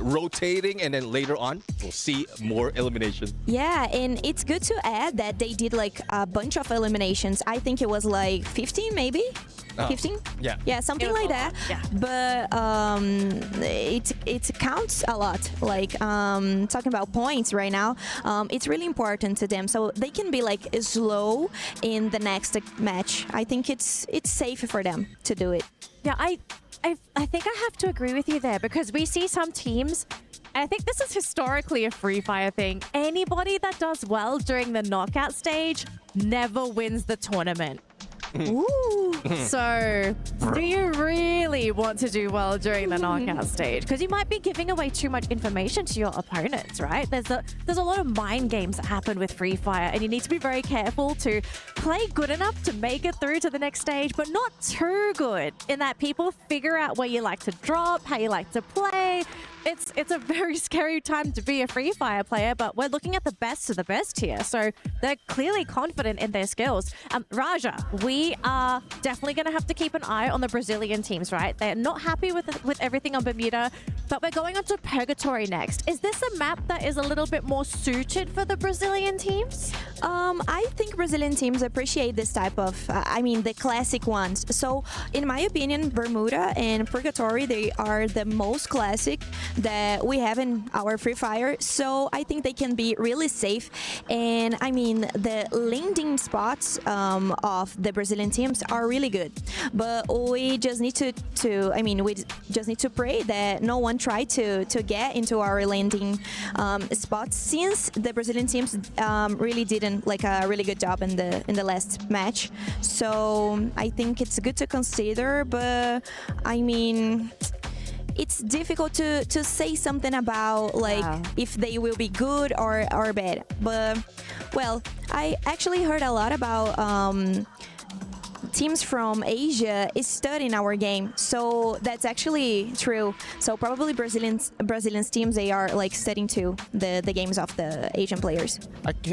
rotating, and then later on, we'll see more elimination. Yeah, and it's good to add that they did like a bunch of eliminations. I think it was like 15 maybe. 15? Yeah, something like that. Yeah. But it counts a lot. Like talking about points right now, it's really important to them, so they can be like slow in the next match. I think it's safe for them to do it. Yeah, I think I have to agree with you there, because we see some teams, and I think this is historically a Free Fire thing. Anybody that does well during the knockout stage never wins the tournament. Ooh. So, do you really want to do well during the knockout stage? Because you might be giving away too much information to your opponents, right? There's a lot of mind games that happen with Free Fire, and you need to be very careful to play good enough to make it through to the next stage, but not too good, in that people figure out where you like to drop, how you like to play. It's a very scary time to be a Free Fire player, but we're looking at the best of the best here. So they're clearly confident in their skills. Raja, we are definitely going to have to keep an eye on the Brazilian teams, right? They're not happy with everything on Bermuda, but we're going on to Purgatory next. Is this a map that is a little bit more suited for the Brazilian teams? I think Brazilian teams appreciate this type of, the classic ones. So in my opinion, Bermuda and Purgatory, they are the most classic that we have in our Free Fire, so I think they can be really safe. And I mean, the landing spots of the Brazilian teams are really good, but we just need to pray that no one try to get into our landing spots, since the Brazilian teams really didn't like a really good job in the last match. So I think it's good to consider, but I mean, it's difficult to say something about like if they will be good or bad. But well, I actually heard a lot about teams from Asia is studying our game, so that's actually true. So probably Brazilian teams, they are like studying to the games of the Asian players.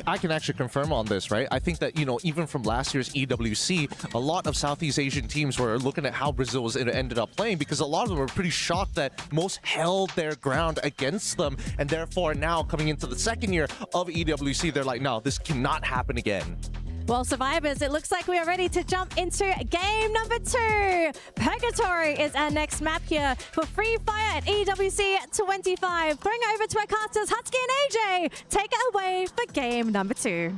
I can actually confirm on this, right? I think that, you know, even from last year's EWC, a lot of Southeast Asian teams were looking at how Brazil was ended up playing, because a lot of them were pretty shocked that most held their ground against them, and therefore now coming into the second year of EWC, they're like, no, this cannot happen again. Well, survivors, it looks like we are ready to jump into game number 2. Purgatory is our next map here for Free Fire at EWC 25. Going over to our casters, Husky and AJ. Take it away for game number 2.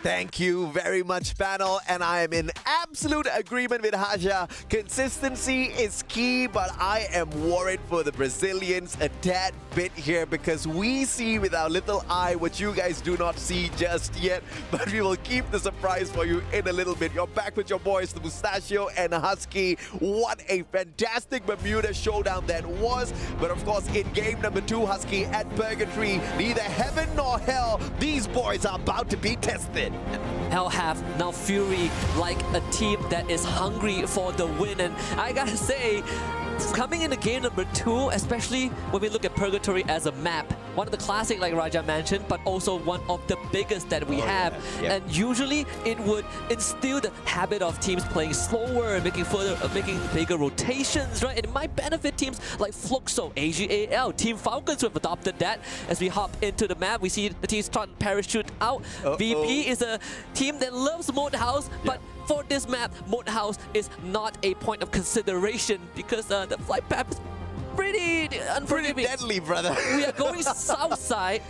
Thank you very much, panel, and I am in absolute agreement with Haja. Consistency is key, but I am worried for the Brazilians a tad bit here, because we see with our little eye what you guys do not see just yet, but we will keep the surprise for you in a little bit. You're back with your boys, the Mustachio and Husky. What a fantastic Bermuda showdown that was, but of course in game number 2, Husky at Purgatory, neither heaven nor hell, these boys are about to be tested. Hell have now Fury like a team that is hungry for the win, and I gotta say, coming into game number 2, especially when we look at Purgatory as a map, one of the classic like Raja mentioned, but also one of the biggest that we have. And usually it would instill the habit of teams playing slower, making bigger rotations, right? And it might benefit teams like Fluxo, AGAL, Team Falcons who have adopted that. As we hop into the map, we see the teams start to parachute out. VP is a team that loves Mode House, but for this map, Mode House is not a point of consideration, because the flight path is pretty unforgiving. Pretty deadly, brother. We are going south side,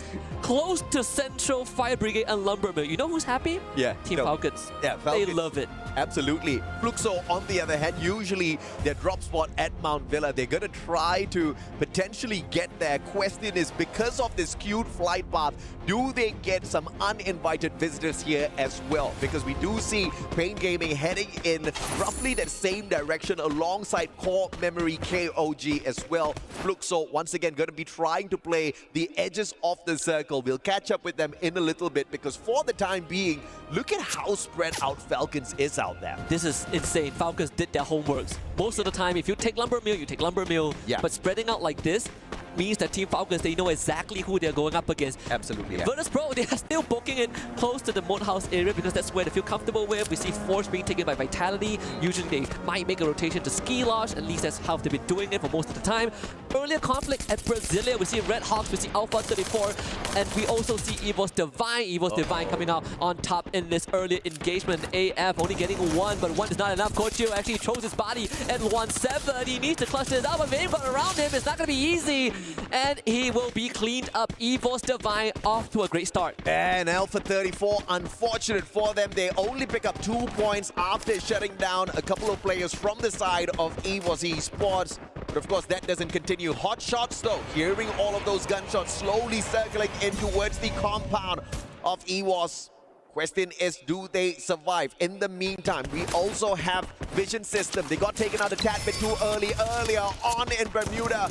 close to Central Fire Brigade and Lumber Mill. You know who's happy? Yeah. Team Falcons. Yeah, Falcons. They love it. Absolutely. Fluxo, on the other hand, usually their drop spot at Mount Villa, they're going to try to potentially get there. Question is, because of this skewed flight path, do they get some uninvited visitors here as well? Because we do see Pain Gaming heading in roughly that same direction alongside Core Memory KOG as well. Fluxo, once again, going to be trying to play the edges of the circle. We'll catch up with them in a little bit, because for the time being, look at how spread out Falcons is out there. This is insane. Falcons did their homeworks. Most of the time, if you take Lumber Mill, you take Lumber Mill. Yeah. But spreading out like this means that Team Falcons, they know exactly who they're going up against. Absolutely. Yeah. Virtus Pro, they are still poking it close to the Mode House area, because that's where they feel comfortable with. We see Force being taken by Vitality. Usually they might make a rotation to Ski Lodge. At least that's how they've been doing it for most of the time. Earlier conflict at Brasilia, we see Red Hawks, we see Alpha 34, and we also see Evo's Divine. Evo's Divine coming out on top in this earlier engagement. AF only getting 1, but 1 is not enough. Kochio actually throws his body at 1-7. He needs to clutch this out, but Vayne got around him. It's not going to be easy, and he will be cleaned up. Evo's Divine off to a great start. And Alpha 34, unfortunate for them, they only pick up 2 points after shutting down a couple of players from the side of Evo's Esports. But of course, that doesn't continue. Hot shots though, hearing all of those gunshots slowly circling in towards the compound of EVOS. Question is, do they survive? In the meantime, we also have Vision System. They got taken out a tad bit too earlier on in Bermuda.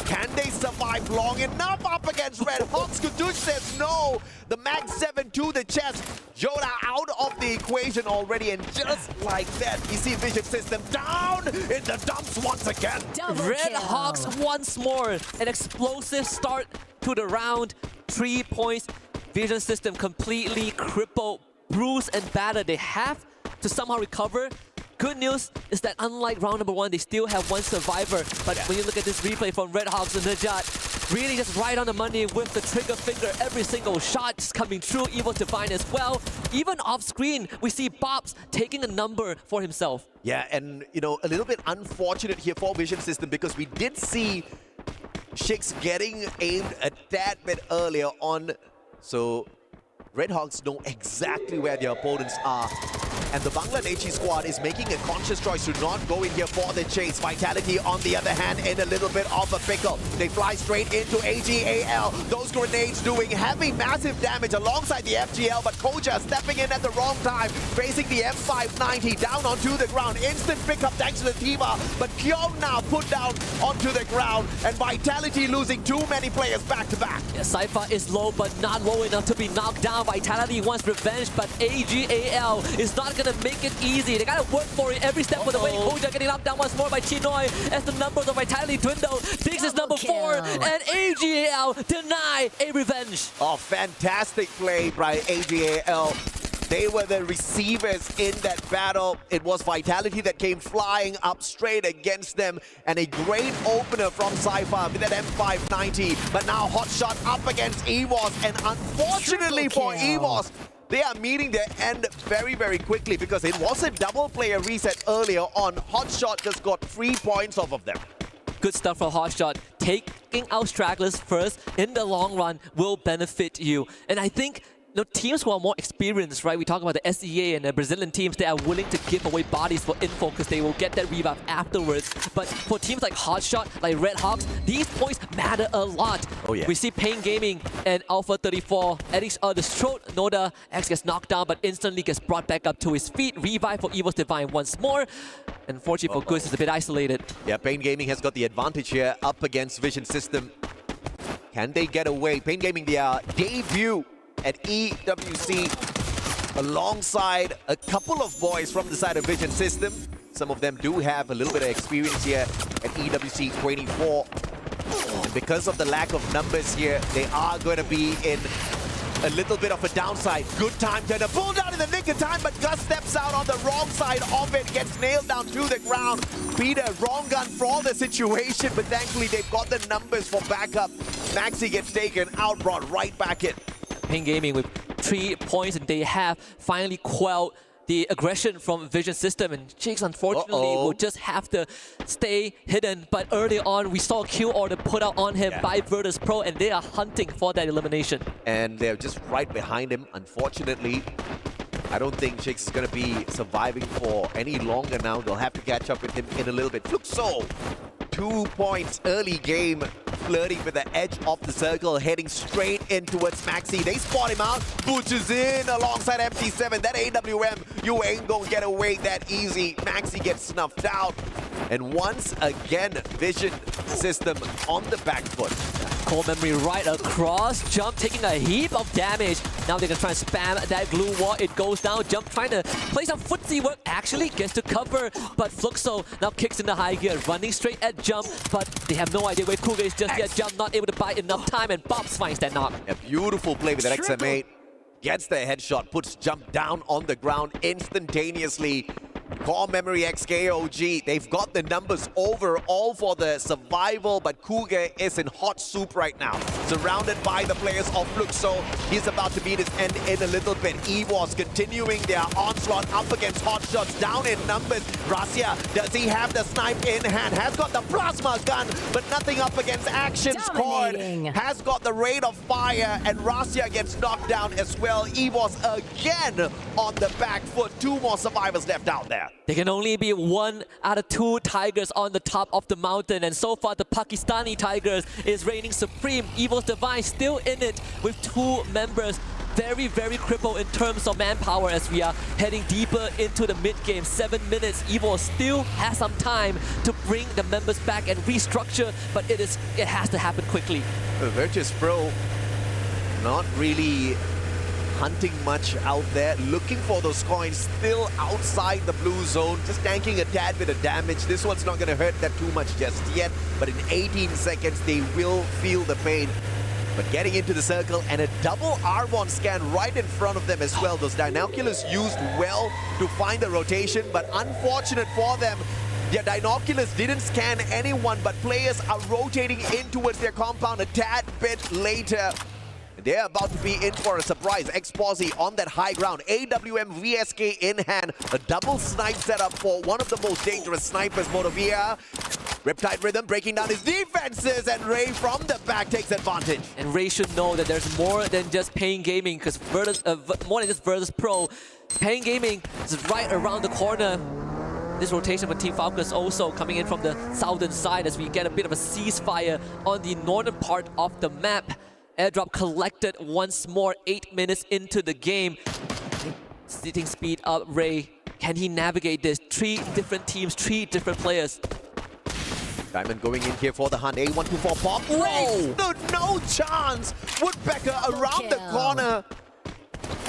Can they survive long enough up against Red Hawks? Kudush says no. The Mag 7 to the chest. Joda out of the equation already, and just like that, we see Vision System down in the dumps once again. Red Hawks once more. An explosive start to the round. 3 points. Vision System completely crippled, bruised, and battered. They have to somehow recover. Good news is that unlike round number 1, they still have 1 survivor. But when you look at this replay from Red Hawks and Najat, really just right on the money with the trigger finger. Every single shot just coming through. Evo's Divine as well. Even off screen, we see Bobs taking a number for himself. Yeah, and you know, a little bit unfortunate here for Vision System, because we did see Shix getting aimed a tad bit earlier on. So Red Hawks know exactly where their opponents are. And the Bangladeshi squad is making a conscious choice to not go in here for the chase. Vitality, on the other hand, in a little bit of a pickle. They fly straight into AGAL. Those grenades doing heavy, massive damage alongside the FGL, but Koja stepping in at the wrong time, facing the M590 down onto the ground. Instant pickup thanks to the Tiva, but Kyong now put down onto the ground, and Vitality losing too many players back to back. Yeah, Cypher is low, but not low enough to be knocked down. Vitality wants revenge, but AGAL is not gonna make it easy. They gotta work for it every step of the way. Koja getting knocked down once more by Chinoy as the numbers of Vitality dwindle. Diggs is number 4, and AGAL deny a revenge. Oh, fantastic play by AGAL. They were the receivers in that battle. It was Vitality that came flying up straight against them, and a great opener from Cypher with that M590. But now Hotshot up against EVOS, and unfortunately for EVOS, they are meeting their end very, very quickly because it was a double player reset earlier on. Hotshot just got 3 points off of them. Good stuff from Hotshot. Taking out stragglers first in the long run will benefit you. And I think teams who are more experienced, right? We talk about the SEA and the Brazilian teams, they are willing to give away bodies for info because they will get that revive afterwards. But for teams like Hotshot, like Red Hawks, these points matter a lot. Oh yeah. We see Pain Gaming and Alpha 34 at each other's throat. Noda X gets knocked down but instantly gets brought back up to his feet. Revive for EVOS Divine once more. Unfortunately for Goose, is a bit isolated. Yeah, Pain Gaming has got the advantage here up against Vision System. Can they get away? Pain Gaming, their debut at EWC alongside a couple of boys from the side of Vision System. Some of them do have a little bit of experience here at EWC 24. And because of the lack of numbers here, they are going to be in a little bit of a downside. Good time to pull down in the nick of time, but Gus steps out on the wrong side of it, gets nailed down to the ground. Peter, wrong gun for the situation, but thankfully they've got the numbers for backup. Maxi gets taken out, brought right back in. Pain Gaming with 3 points, and they have finally quelled the aggression from Vision System, and Jigs unfortunately will just have to stay hidden. But early on we saw a kill order put out on him by Virtus Pro, and they are hunting for that elimination. And they're just right behind him. Unfortunately, I don't think Jigs is going to be surviving for any longer now. They'll have to catch up with him in a little bit. Fluxo, 2 points early game, flirting with the edge of the circle, heading straight in towards Maxi. They spot him out, butches in alongside MT7. That AWM, you ain't gonna get away that easy. Maxi gets snuffed out. And once again, Vision System on the back foot. Core memory right across, Jump taking a heap of damage. Now they can try and spam that glue wall. It goes down. Jump trying to play some footsie work. Actually gets to cover, but Fluxo now kicks into high gear, running straight at Jump, but they have no idea where Cougar is just yet. Jump not able to buy enough time, and Bobs finds that knock. A beautiful play with that XM8. Gets the headshot, puts Jump down on the ground instantaneously. Core Memory XKOG, they've got the numbers overall for the survival, but Cougar is in hot soup right now. Surrounded by the players of Fluxo, he's about to beat his end in a little bit. EVOS continuing their onslaught up against Hotshots, down in numbers. Rasia, does he have the snipe in hand? Has got the plasma gun, but nothing up against Action Squad. Has got the rate of fire, and Rasia gets knocked down as well. EVOS again on the back foot. 2 more survivors left out there. There can only be 1 out of 2 Tigers on the top of the mountain, and so far the Pakistani Tigers is reigning supreme. EVOS Divine still in it with 2 members. Very, very crippled in terms of manpower as we are heading deeper into the mid-game. 7 minutes. EVOS still has some time to bring the members back and restructure, but it has to happen quickly. Virtus Pro not really hunting much out there, looking for those coins, still outside the blue zone, just tanking a tad bit of damage. This one's not going to hurt that too much just yet, but in 18 seconds they will feel the pain. But getting into the circle, and a double Arbonne scan right in front of them as well. Those Dinoculars used well to find the rotation, but unfortunate for them, their Dinoculars didn't scan anyone, but players are rotating in towards their compound a tad bit later. They're about to be in for a surprise. X-Posse on that high ground. AWM VSK in hand. A double snipe setup for one of the most dangerous snipers, Motovia. Riptide Rhythm breaking down his defenses, and Ray from the back takes advantage. And Ray should know that there's more than just Pain Gaming, because more than just Virtus Pro. Pain Gaming is right around the corner. This rotation for Team Falcons also coming in from the southern side as we get a bit of a ceasefire on the northern part of the map. Airdrop collected once more, 8 minutes into the game. Sitting speed up, Ray. Can he navigate this? 3 different teams, 3 different players. Diamond going in here for the hunt. A124 pop. Whoa! No chance! Woodpecker around the corner.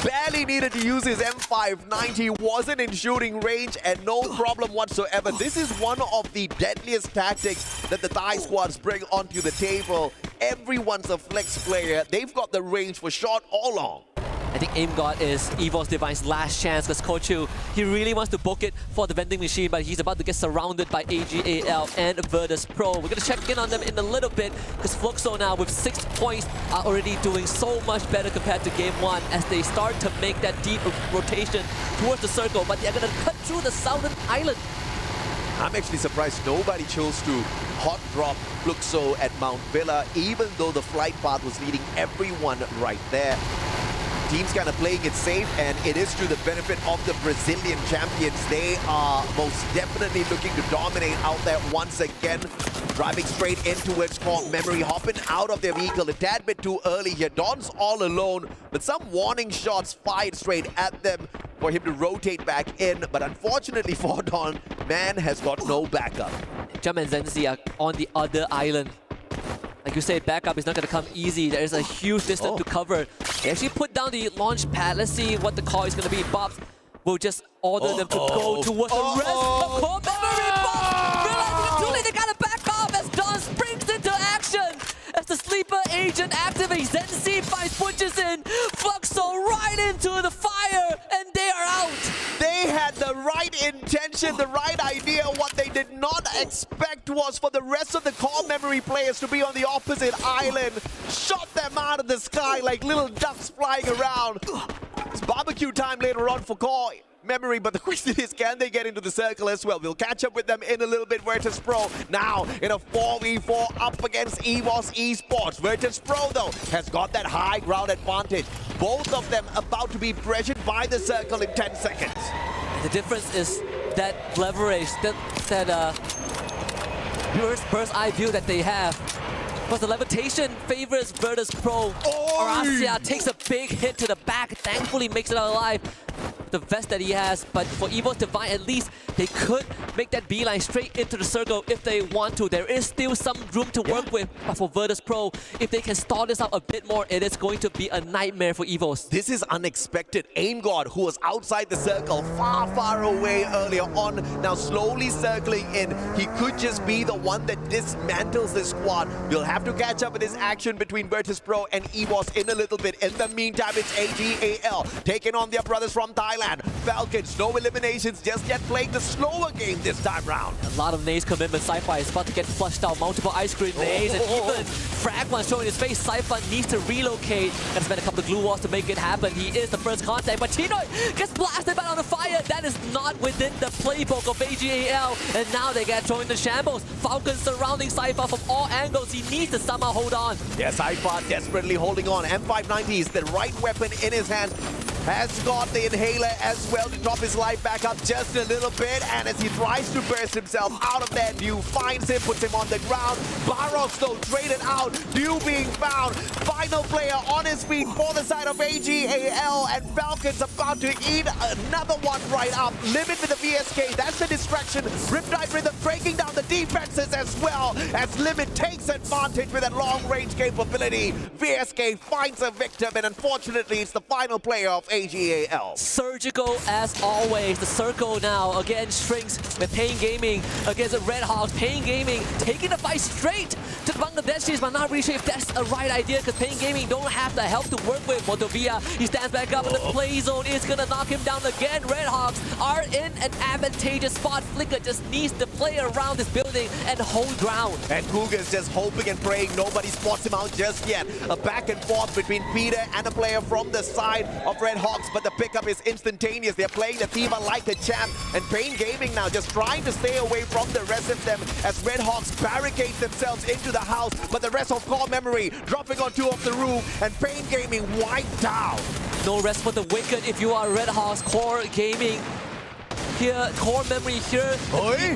Barely needed to use his M590. Wasn't in shooting range and no problem whatsoever. This is one of the deadliest tactics that the Thai squads bring onto the table. Everyone's a flex player. They've got the range for shot all along. I think Aim God is Evo's Divine's last chance because Kochu, he really wants to book it for the vending machine, but he's about to get surrounded by AGAL and Virtus Pro. We're going to check in on them in a little bit because Fluxo now with 6 points are already doing so much better compared to Game 1 as they start to make that deep rotation towards the circle, but they're going to cut through the southern island. I'm actually surprised nobody chose to hot drop Fluxo at Mount Villa, even though the flight path was leading everyone right there. Team's kind of playing it safe, and it is to the benefit of the Brazilian champions. They are most definitely looking to dominate out there once again. Driving straight in towards Core Memory, hopping out of their vehicle a tad bit too early here. Don's all alone, but some warning shots fired straight at them for him to rotate back in. But unfortunately for Don, man has got no backup. Jum and Zenzi are on the other island. Like you said, backup is not going to come easy. There is a huge distance to cover. They actually put down the launch pad. Let's see what the call is going to be. Bobs will just order them to go towards the rest of Core Memory. Bobs realizing too late, they got to back off as Don springs into action. As the sleeper agent activates, Zenzi finds punches in. Fluxo right into the fire, and they are out. They had the right intention, the right idea. What they did not expect was for the rest of the Core Memory players to be on the opposite island. Shot them out of the sky like little ducks flying around. It's barbecue time later on for Core Memory, but the question is, can they get into the circle as well? We'll catch up with them in a little bit. Virtus Pro now in a 4v4 up against EVOS Esports. Virtus Pro, though, has got that high ground advantage. Both of them about to be pressured by the circle in 10 seconds. The difference is that leverage, that bird's eye view that they have. Because the levitation favors Virtus Pro. Arasia takes a big hit to the back, thankfully makes it out alive. The vest that he has, but for EVO's Divine, at least they could make that beeline straight into the circle if they want to. There is still some room to work with, but for Virtus Pro, if they can stall this out a bit more, it is going to be a nightmare for EVOS. This is unexpected. Aim God, who was outside the circle, far away earlier on, now slowly circling in. He could just be the one that dismantles the squad. We'll have to catch up with this action between Virtus Pro and EVOS in a little bit. In the meantime, it's AGAL taking on their brothers from Thailand. Falcons, no eliminations just yet, playing the slower game this time round. A lot of nades commitment. Sci-Fi is about to get flushed out. Multiple ice cream nades, and even Fragman showing his face. Sci-Fi needs to relocate. Gotta spend a couple of glue walls to make it happen. He is the first contact, but Chinoy gets blasted back on the fire. That is not within the playbook of AGAL, and now they get thrown into shambles. Falcons surrounding Sci-Fi from all angles. He needs to somehow hold on. Yeah, Sci-Fi desperately holding on. M590 is the right weapon in his hand. Has got the inhaler as well to drop his life back up just a little bit, and as he tries to burst himself out of that, Dew finds him, puts him on the ground. Barros, though, traded out. Dew being found. Final player on his feet for the side of AGAL, and Falcons about to eat another one right up. Limit with the VSK, that's the distraction. Riptide Rhythm breaking down the defenses as well, as Limit takes advantage with that long-range capability. VSK finds a victim, and unfortunately, it's the final player of AGAL. Surgical as always. The circle now again shrinks with Pain Gaming against Red Hawks. Pain Gaming taking the fight straight to the Bangladeshis, but not really sure if that's a right idea because Pain Gaming don't have the help to work with. Motovia, he stands back up, and the play zone is gonna knock him down again. Red Hawks are in an advantageous spot. Flicker just needs to play around this building and hold ground. And Cougar's just hoping and praying nobody spots him out just yet. A back and forth between Peter and a player from the side of Red Hawks, but the pickup is instantaneous. They're playing the Thiva like a champ, and Pain Gaming now just trying to stay away from the rest of them as Red Hawks barricade themselves into the house, but the rest of Core Memory dropping on two of the roof, and Pain Gaming wiped down. No rest for the wicked if you are Red Hawks Core Gaming. Here, core memory here,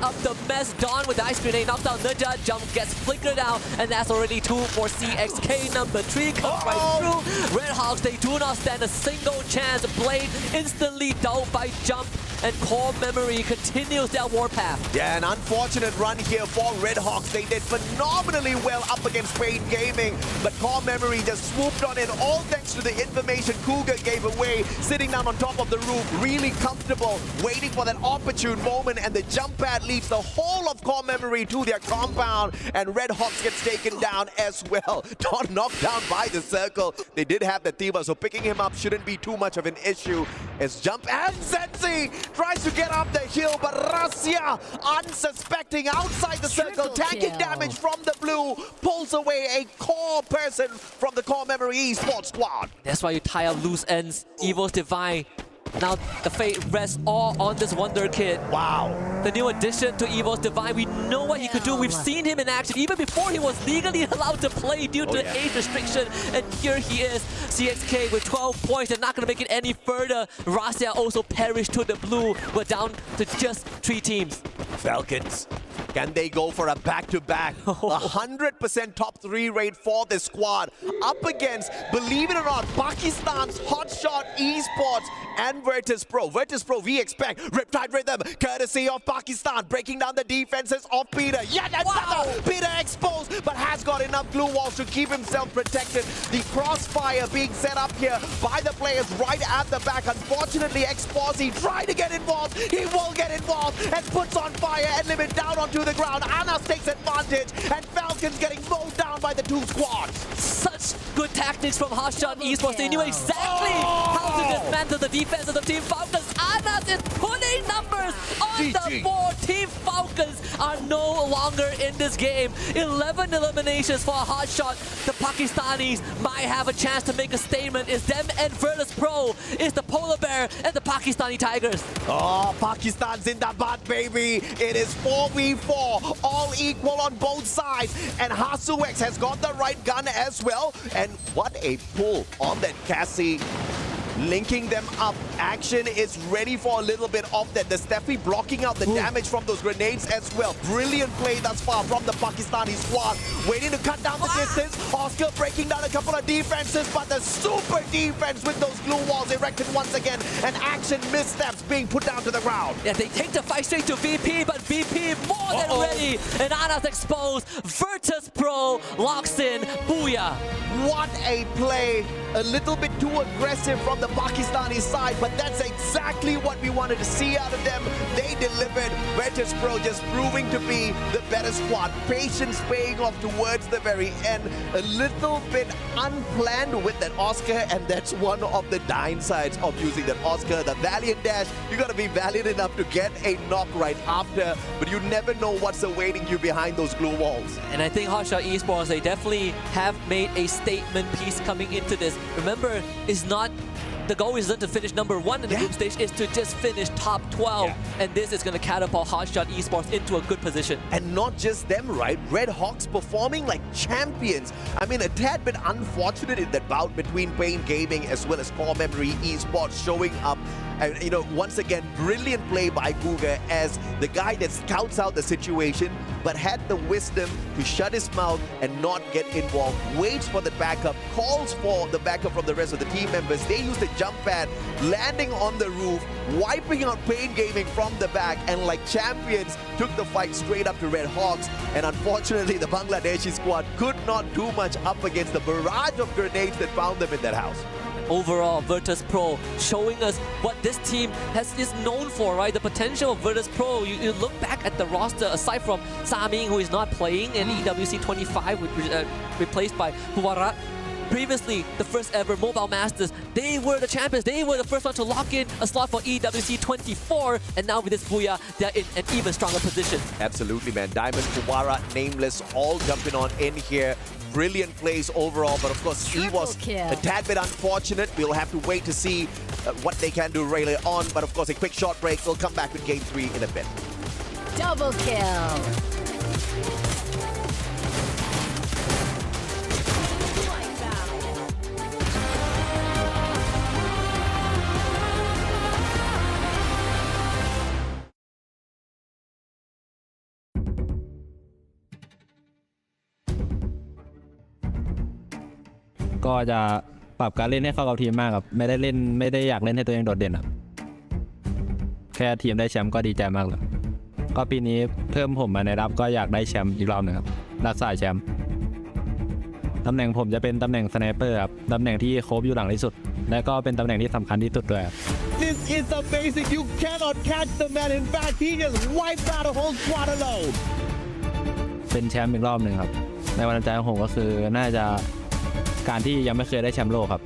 up the mess. Dawn with the ice grenade, knocked down Ninja, jump gets flickered out, and that's already 2 for CXK. Number 3 comes right through. Red Hawks, they do not stand a single chance. Blade instantly dealt by jump, and core memory continues their warpath. Yeah, an unfortunate run here for Red Hawks. They did phenomenally well up against Pain Gaming, but core memory just swooped on in, all thanks to the information Cougar gave away, sitting down on top of the roof, really comfortable, waiting for that opportune moment, and the jump pad leads the whole of core memory to their compound, and Red Hawks gets taken down as well. Not knocked down by the circle. They did have the Thiva, so picking him up shouldn't be too much of an issue. As jump and Sensi tries to get up the hill, but Rasya, unsuspecting outside the circle, tanking damage from the blue, pulls away a core person from the core memory esports squad. That's why you tie up loose ends. Evil's Divine. Now the fate rests all on this Wonder Kid. Wow. The new addition to Evil's Divine. We know what he could do. We've seen him in action even before he was legally allowed to play due to age restriction. And here he is. CXK with 12 points. They're not going to make it any further. Rasya also perished to the blue. We're down to just 3 teams. Falcons. Can they go for a back-to-back? 100% top 3 rate for this squad. Up against, believe it or not, Pakistan's Hotshot Esports and Virtus Pro. Virtus Pro, we expect Riptide Rhythm, courtesy of Pakistan, breaking down the defenses of Peter. Yet another! Peter exposed, but has got enough glue walls to keep himself protected. The crossfire being set up here by the players right at the back. Unfortunately, Exposy tried to get involved. He will get involved and puts on fire and limit down onto the ground. Anas takes advantage, and Falcons getting mowed down by the 2 squads. Such good tactics from Hotshot Esports. They knew exactly how to dismantle the defense of the Team Falcons. Anas is putting numbers on the board. Team Falcons are no longer in this game. 11 eliminations for Hotshot. The Pakistanis might have a chance to make a statement. It's them and Virtus Pro. It's the Polar Bear and the Pakistani Tigers. Oh, Pakistan's in the butt, baby. It is 4v4, all equal on both sides. And Hasuex has got the right gun as well. And what a pull on that Cassie. Linking them up. Action is ready for a little bit of that. The Steffi blocking out the damage from those grenades as well. Brilliant play thus far from the Pakistani squad. Waiting to cut down the distance. Oscar breaking down a couple of defenses, but the super defense with those glue walls erected once again. And Action missteps being put down to the ground. Yeah, they take the fight straight to VP, but VP more than ready. And Anas exposed. Virtus Pro locks in. Booyah. What a play. A little bit too aggressive from the Pakistani side, but that's exactly what we wanted to see out of them. They delivered. Virtus Pro just proving to be the better squad. Patience paying off towards the very end. A little bit unplanned with that Oscar, and that's one of the downsides of using that Oscar. The Valiant Dash, you gotta be valiant enough to get a knock right after, but you never know what's awaiting you behind those glue walls. And I think Hotshot Esports, they definitely have made a statement piece coming into this. Remember, it's not the goal isn't to finish number 1 in the group stage, is to just finish top 12. And this is going to catapult Hotshot Esports into a good position. And not just them, right? Red Hawks performing like champions. I mean, a tad bit unfortunate in that bout between Pain Gaming as well as Core Memory Esports showing up. And, you know, once again, brilliant play by Cougar as the guy that scouts out the situation, but had the wisdom to shut his mouth and not get involved. Waits for the backup, calls for the backup from the rest of the team members. They use the jump pad, landing on the roof, wiping out Pain Gaming from the back, and like champions, took the fight straight up to Red Hawks. And unfortunately, the Bangladeshi squad could not do much up against the barrage of grenades that found them in that house. Overall, Virtus Pro showing us what this team is known for, right? The potential of Virtus Pro. You look back at the roster, aside from Saming, who is not playing in EWC 25, replaced by Huwarat. Previously, the first ever Mobile Masters, they were the champions. They were the first one to lock in a slot for EWC 24. And now with this Booyah, they're in an even stronger position. Absolutely, man. Diamond, Kumara, Nameless, all jumping on in here. Brilliant plays overall, but of course he was a tad bit unfortunate. We'll have to wait to see what they can do really on. But of course, a quick short break. We'll come back with Game 3 in a bit. Double kill. ก็จะปรับการเล่นให้เข้ากับทีมมากครับไม่ได้อยากเล่นให้ตัวเองโดดเด่นครับแค่ทีมได้แชมป์ก็ดีใจมากแล้วก็ปีนี้เพิ่มผมมาในรับก็อยากได้แชมป์อีกรอบหนึ่งครับรักษาแชมป์ตำแหน่งผมจะเป็นตำแหน่งสไนเปอร์ครับตำแหน่งที่โคบอยู่หลังที่สุดและก็เป็นตำแหน่งที่สำคัญที่สุดด้วยครับ This is amazing. You cannot catch the man. In fact, he just wiped out a whole squad alone. เป็นแชมป์อีกรอบหนึ่งครับในวันใจของผมก็คือน่าจะการที่ยังไม่เคยได้แชมป์โลกครับ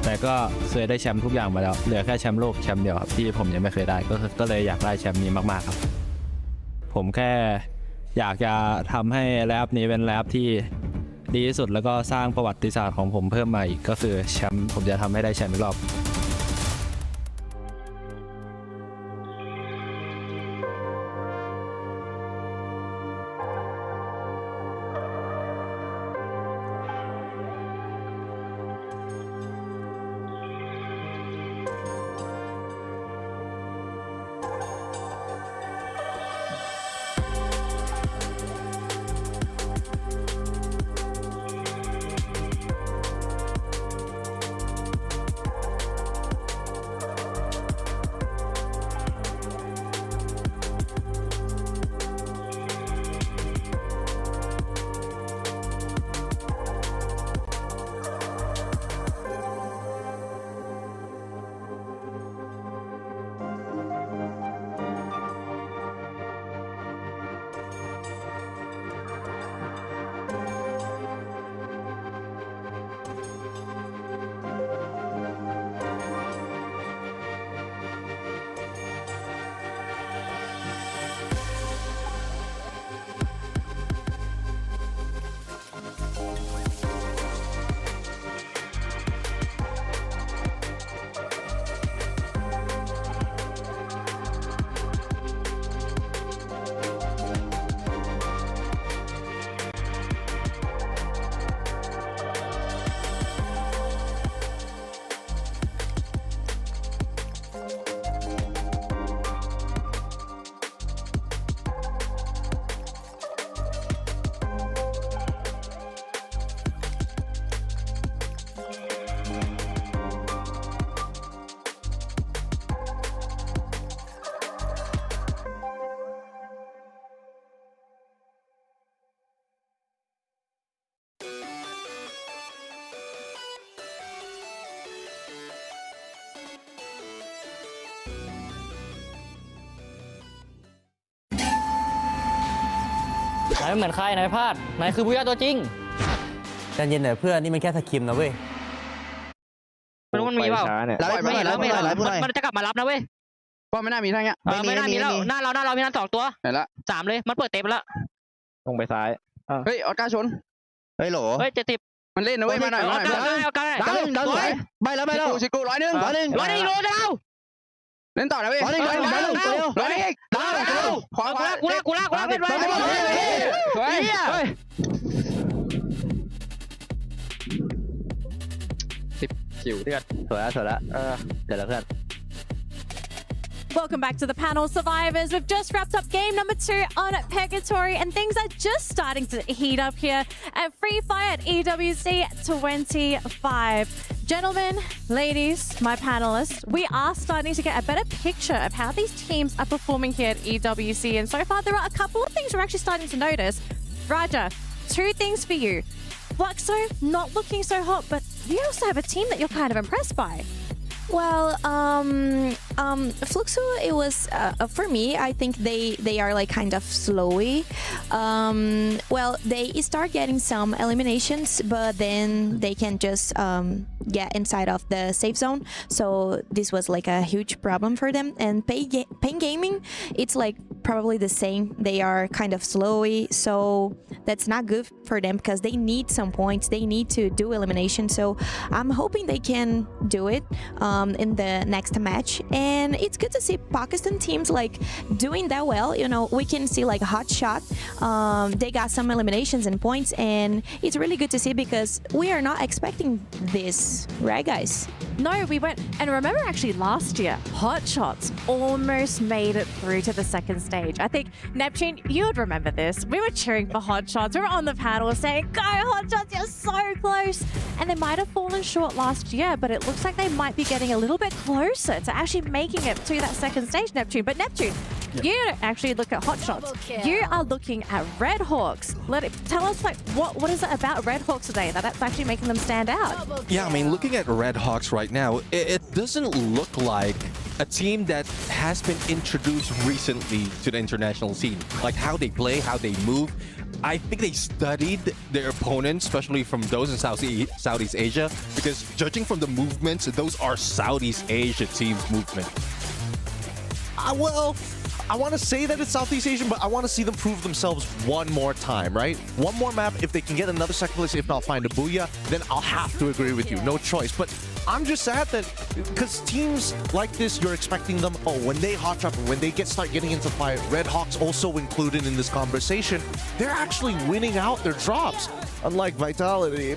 แต่ก็เคยได้แชมป์ทุกอย่างมาแล้วเหลือแค่แชมป์โลกแชมป์เดียวครับที่ผมยังไม่เคยได้ก็เลยอยากได้แชมป์นี้มากๆครับผมแค่อยากจะทำให้แรปนี้เป็นแรปที่ดีที่สุดแล้วก็สร้างประวัติศาสตร์ของผมเพิ่มมาอีกก็คือแชมป์ผมจะทำให้ได้แชมป์อีกรอบ นายไม่เหมือนใครนายพลาดนายคือผู้ย่าตัวจริงใจเย็นหน่อยเพื่อนนี่มันแค่สกิมนะเว้ยไม่รู้มันมีเปล่ามันจะกลับมารับนะเว้ยก็ไม่น่ามีทั้งเงี้ยไม่น่ามีแล้วหน้าเรามีทั้ง2ตัวไหนละ3เลยมันเปิดเต็มแล้วลงไปซ้ายเฮ้ยออสการ์ชนเฮ้ยโหลเฮ้ย70มันเล่นนะเว้ยมาหน่อยออสการ์ดังใบแล้วชิกู100 100โลเดียวเล่นต่อนะเว้ย100อีกขวากูลากเป็นไว้สวย10 คิวเดือดสวยละเดี๋ยวแล้วเพื่อน Welcome back to the panel, survivors. We've just wrapped up game number 2 on Purgatory, and things are just starting to heat up here at Free Fire at EWC 25. Gentlemen, ladies, my panelists, we are starting to get a better picture of how these teams are performing here at EWC, and so far there are a couple of things we're actually starting to notice. Raja, 2 things for you. Fluxo, not looking so hot, but you also have a team that you're kind of impressed by. Well, Fluxo, it was for me. I think they are like kind of slowy. Well, they start getting some eliminations, but then they can just get inside of the safe zone. So this was like a huge problem for them. And Pain Gaming, it's like probably the same. They are kind of slowy, so that's not good for them because they need some points. They need to do elimination. So I'm hoping they can do it in the next match. And it's good to see Pakistan teams like doing that well. You know, we can see like Hot Shot. They got some eliminations and points, and it's really good to see because we are not expecting this, right, guys? No, we went, and remember actually last year, Hot Shots almost made it through to the second stage. I think, Neptune, you would remember this. We were cheering for Hot Shots. We were on the panel saying, go Hot Shots, you're so close. And they might have fallen short last year, but it looks like they might be getting a little bit closer to actually making it to that second stage, Neptune. But Neptune, you don't actually look at Hot Shots. You are looking at Red Hawks. Tell us, like, what is it about Red Hawks today that's actually making them stand out? Yeah, I mean, looking at Red Hawks right now, it doesn't look like a team that has been introduced recently to the international scene. Like how they play, how they move. I think they studied their opponents, especially from those in Southeast Asia, because judging from the movements, those are Southeast Asia teams' movement. Well, I want to say that it's Southeast Asian, but I want to see them prove themselves one more time, right? One more map. If they can get another second place, if not find a booyah, then I'll have to agree with you. No choice. But I'm just sad that because teams like this, you're expecting them, oh, when they hot trap, when they start getting into fight, Red Hawks also included in this conversation, they're actually winning out their drops. Unlike Vitality,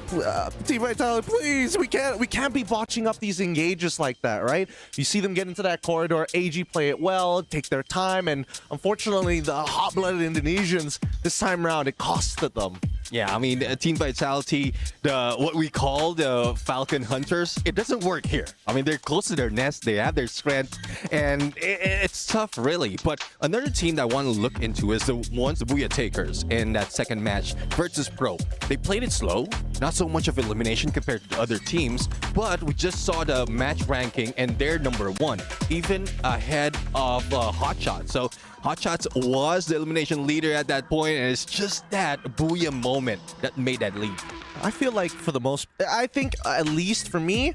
Team Vitality, please, we can't be botching up these engages like that, right? You see them get into that corridor, AG play it well, take their time, and unfortunately, the hot-blooded Indonesians, this time around, it costed them. Yeah, I mean, Team Vitality, what we call the Falcon Hunters, it doesn't work here. I mean, they're close to their nest, they have their strength, and it's tough, really. But another team that I want to look into is the Booyah Takers in that second match, Virtus Pro. They played it slow, not so much of elimination compared to the other teams, but we just saw the match ranking, and they're number 1, even ahead of Hot Shots. So Hot Shots was the elimination leader at that point, and it's just that Booyah moment that made that lead. I feel like I think at least for me,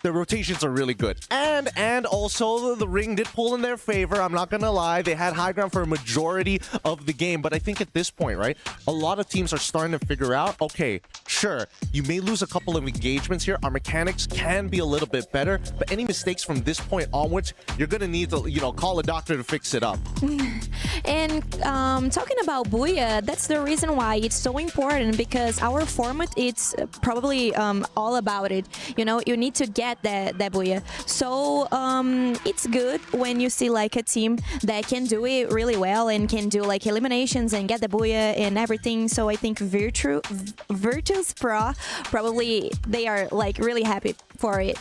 the rotations are really good. And also the ring did pull in their favor. I'm not gonna lie. They had high ground for a majority of the game. But I think at this point, right, a lot of teams are starting to figure out, okay, sure, you may lose a couple of engagements here. Our mechanics can be a little bit better. But any mistakes from this point onwards, you're gonna need to, call a doctor to fix it up. And talking about Booyah, that's the reason why it's so important, because our format, it's probably all about it. You need to get that Booyah. So it's good when you see like a team that can do it really well and can do like eliminations and get the Booyah and everything. So I think Virtus Pro, probably they are like really happy for it.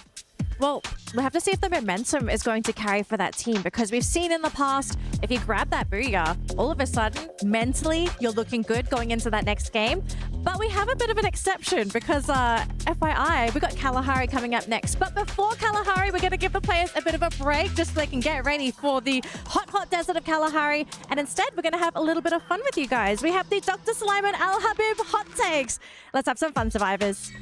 Well, we have to see if the momentum is going to carry for that team, because we've seen in the past, if you grab that booyah, all of a sudden, mentally, you're looking good going into that next game. But we have a bit of an exception because, FYI, we've got Kalahari coming up next. But before Kalahari, we're going to give the players a bit of a break just so they can get ready for the hot desert of Kalahari. And instead, we're going to have a little bit of fun with you guys. We have the Dr. Sulaiman Al Habib hot takes. Let's have some fun, survivors.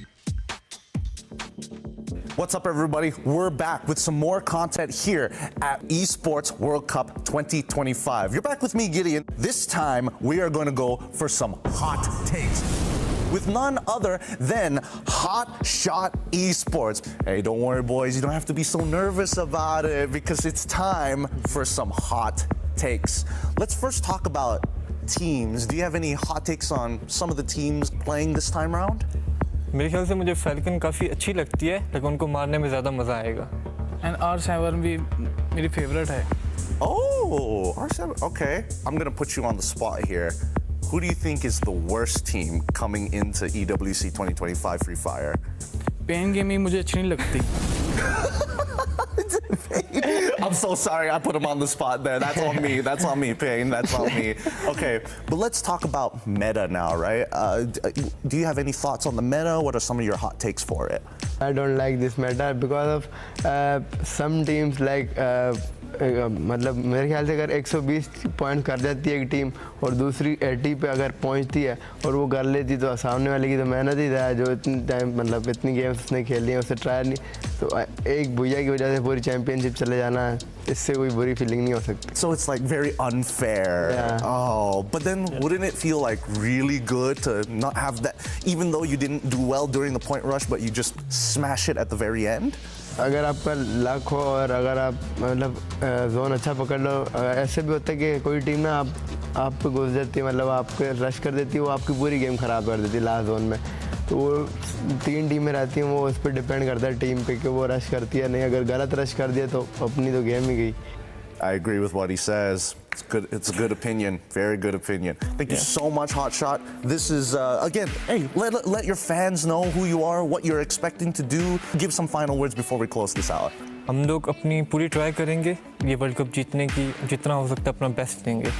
What's up, everybody? We're back with some more content here at Esports World Cup 2025. You're back with me, Gideon. This time, we are going to go for some hot takes with none other than Hot Shot Esports. Hey, don't worry, boys. You don't have to be so nervous about it, because it's time for some hot takes. Let's first talk about teams. Do you have any hot takes on some of the teams playing this time around? मेरे ख्याल से मुझे falcon काफ़ी अच्छी लगती है, लेकिन उनको मारने में ज़्यादा मज़ा आएगा। And R7 भी मेरी फेवरेट है। Oh, R7. Okay, I'm gonna put you on the spot here. Who do you think is the worst team coming into EWC 2025 Free Fire? Pain Gaming मुझे अच्छी नहीं लगती। I'm so sorry, I put him on the spot there. That's on me. That's on me, Pain. That's on me. Okay, but let's talk about meta now, right? Do you have any thoughts on the meta? What are some of your hot takes for it? I don't like this meta because of some teams like मतलब मेरे ख्याल से अगर 120 point कर जाती है एक team और दूसरी 80 पे अगर पहुंचती है और वो कर लेती, तो सामने वाले की तो मेहनत ही था, जो इतनी टाइम मतलब इतनी गेम्स उसने खेल ली है, उससे ट्राई नहीं, तो एक भुइया की वजह से पूरी चैंपियनशिप चले जाना है, इससे कोई बुरी फीलिंग नहीं हो सकती. So it's like very unfair. Yeah. Oh, but then wouldn't it feel like really good to not have that, even though you didn't do well during the point rush, but you just smash it at the very end? अगर आपका luck हो और अगर आप मतलब zone अच्छा पकड़ लो, ऐसे भी होता है कि कोई टीम ना आप पे घुस जाती है, मतलब आपके रश कर देती है, वो आपकी पूरी गेम ख़राब कर देती है लास्ट जोन में. तो वो 3 टीमें रहती हैं, वो उस पर डिपेंड करता है टीम पे कि वो रश करती है नहीं. अगर गलत रश कर दिया तो अपनी तो गेम ही गई. I agree with what he says. It's good. It's a good opinion. Very good opinion. Thank you so much, Hotshot. This is again. Hey, let your fans know who you are, what you're expecting to do. Give some final words before we close this out. हम लोग अपनी पूरी try करेंगे ये world cup जीतने की जितना हो सकता है अपना बेस्ट देंगे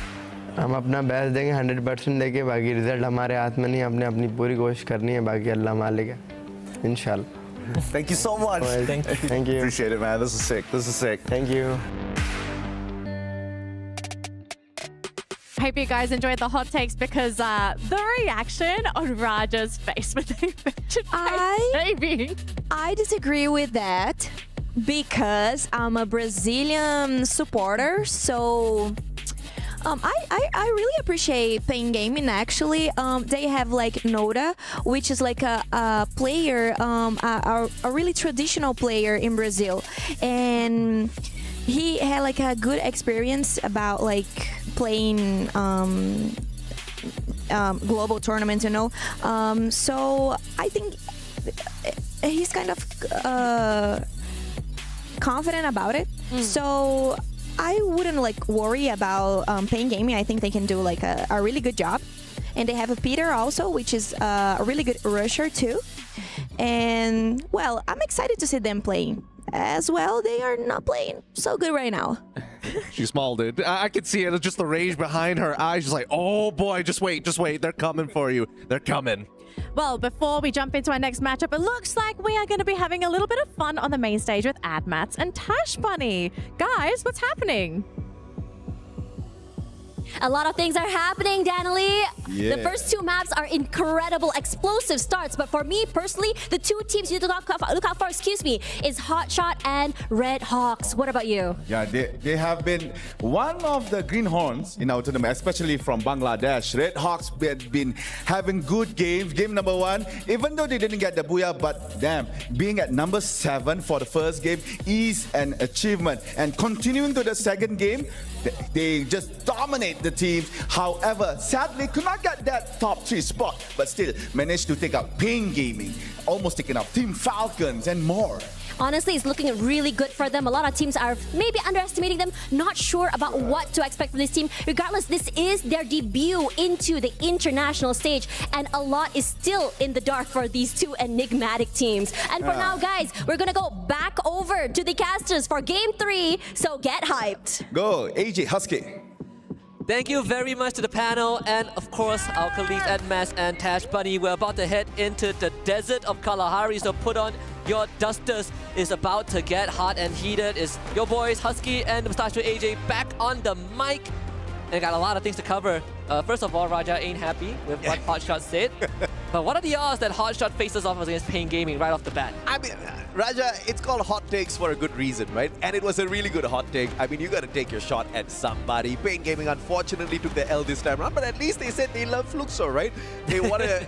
हम अपना बेस्ट देंगे 100% देंगे बाकी रिजल्ट हमारे हाथ में नहीं हमने अपनी पूरी कोशिश करनी है बाकी अल्लाह मालिक है इंशाल्लाह Thank you so much. Thank you. Appreciate it, man. This is sick. This is sick. Thank you. I hope you guys enjoyed the hot takes because the reaction on Raja's face when they mentioned baby. I disagree with that because I'm a Brazilian supporter, so I really appreciate Pain Gaming. Actually, they have like Noda, which is like a player, a really traditional player in Brazil, and he had like a good experience about like playing global tournaments, you know. So I think he's kind of confident about it. So I wouldn't like worry about Pain Gaming. I think they can do like a really good job. And they have a Peter also, which is a really good rusher too. And well, I'm excited to see them playing as well. They are not playing so good right now. She smiled it. I could see it. It's just the rage behind her eyes. She's like, oh boy, just wait. They're coming for you. They're coming. Well, before we jump into our next matchup, it looks like we are going to be having a little bit of fun on the main stage with Admats and Tash Bunny. Guys, what's happening? A lot of things are happening, Danielle. Yeah. The first two maps are incredible, explosive starts. But for me personally, the two teams you need to look out for, is Hotshot and Red Hawks. What about you? Yeah, they have been one of the greenhorns in our tournament, especially from Bangladesh. Red Hawks had been having good games. Game number 1, even though they didn't get the booyah, but damn, being at number 7 for the first game is an achievement. And continuing to the second game, they just dominate the teams. However, sadly, could not get that top 3 spot, but still managed to take out Pain Gaming, almost taking out Team Falcons and more. Honestly, it's looking really good for them. A lot of teams are maybe underestimating them, not sure about what to expect from this team. Regardless, this is their debut into the international stage, and a lot is still in the dark for these two enigmatic teams. And for now, guys, we're gonna go back over to the casters for Game 3, so get hyped. Go, AJ Husky. Thank you very much to the panel and of course our colleagues Admats and Tash Bunny. We're about to head into the desert of Kalahari, so put on your dusters. Is about to get hot and heated. It's your boys Husky and Mustachio AJ back on the mic. And got a lot of things to cover. First of all, Raja ain't happy with what Hotshot said. But what are the odds that Hotshot faces off against Pain Gaming right off the bat? I mean, Raja, it's called hot takes for a good reason, right? And it was a really good hot take. I mean, you got to take your shot at somebody. Pain Gaming unfortunately took the L this time around, but at least they said they love Fluxo, right? They want to.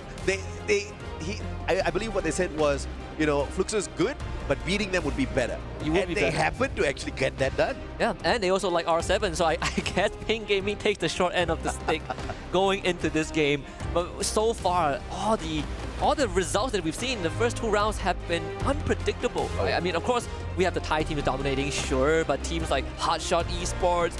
I believe what they said was, you know, Fluxo's good, but beating them would be better. They happened to actually get that done. Yeah, and they also like R7, so I guess Pain Gaming takes the short end of the stick going into this game. But so far, all the results that we've seen in the first 2 rounds have been unpredictable. Right? I mean, of course, we have the Thai teams dominating, sure, but teams like Hotshot Esports,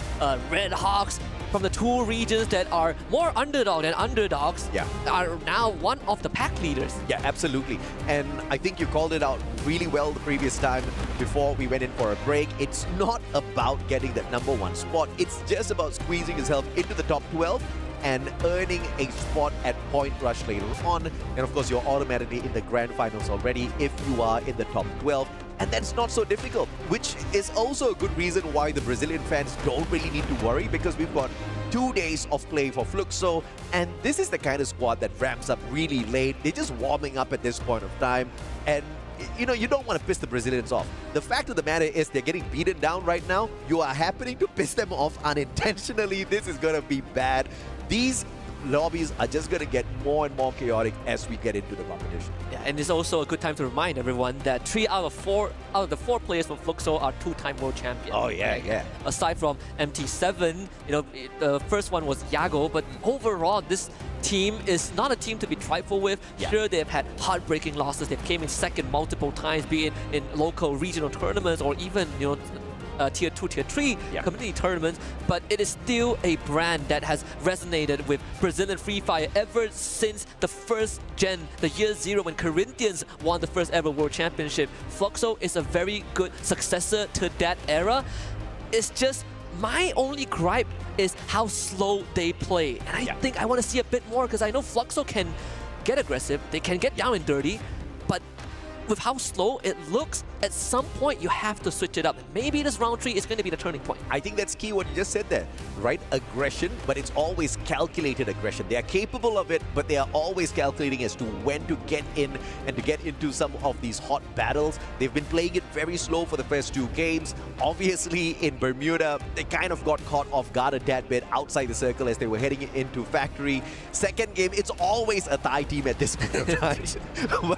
Red Hawks, from the 2 regions that are more underdog than underdogs, are now one of the pack leaders. Yeah, absolutely. And I think you called it out really well the previous time before we went in for a break. It's not about getting that number 1 spot. It's just about squeezing yourself into the top 12 and earning a spot at Point Rush later on. And of course, you're automatically in the grand finals already if you are in the top 12. And that's not so difficult, which is also a good reason why the Brazilian fans don't really need to worry, because we've got 2 days of play for Fluxo, and this is the kind of squad that ramps up really late. They're just warming up at this point of time, and you know, you don't want to piss the Brazilians off. The fact of the matter is they're getting beaten down right now. You are happening to piss them off unintentionally. This is going to be bad. These lobbies are just going to get more and more chaotic as we get into the competition. Yeah, and it's also a good time to remind everyone that 3 out of the 4 players from Fluxo are 2-time world champions. Oh yeah, yeah. Aside from MT7, you know, the first one was Yago, but overall this team is not a team to be trifle with. Sure, they've had heartbreaking losses. They've came in second multiple times, be it in local regional tournaments or even, you know, tier 2, tier 3 community tournaments, but it is still a brand that has resonated with Brazilian Free Fire ever since the first gen, the year 0 when Corinthians won the first ever World Championship. Fluxo is a very good successor to that era. It's just my only gripe is how slow they play. And I think I want to see a bit more because I know Fluxo can get aggressive, they can get down and dirty, but with how slow it looks, at some point you have to switch it up. Maybe this round 3 is going to be the turning point. I think that's key what you just said there, right? Aggression, but it's always calculated aggression. They are capable of it, but they are always calculating as to when to get in and to get into some of these hot battles. They've been playing it very slow for the first 2 games. Obviously, in Bermuda, they kind of got caught off guard a tad bit outside the circle as they were heading into Factory. Second game, it's always a Thai team at this point of time.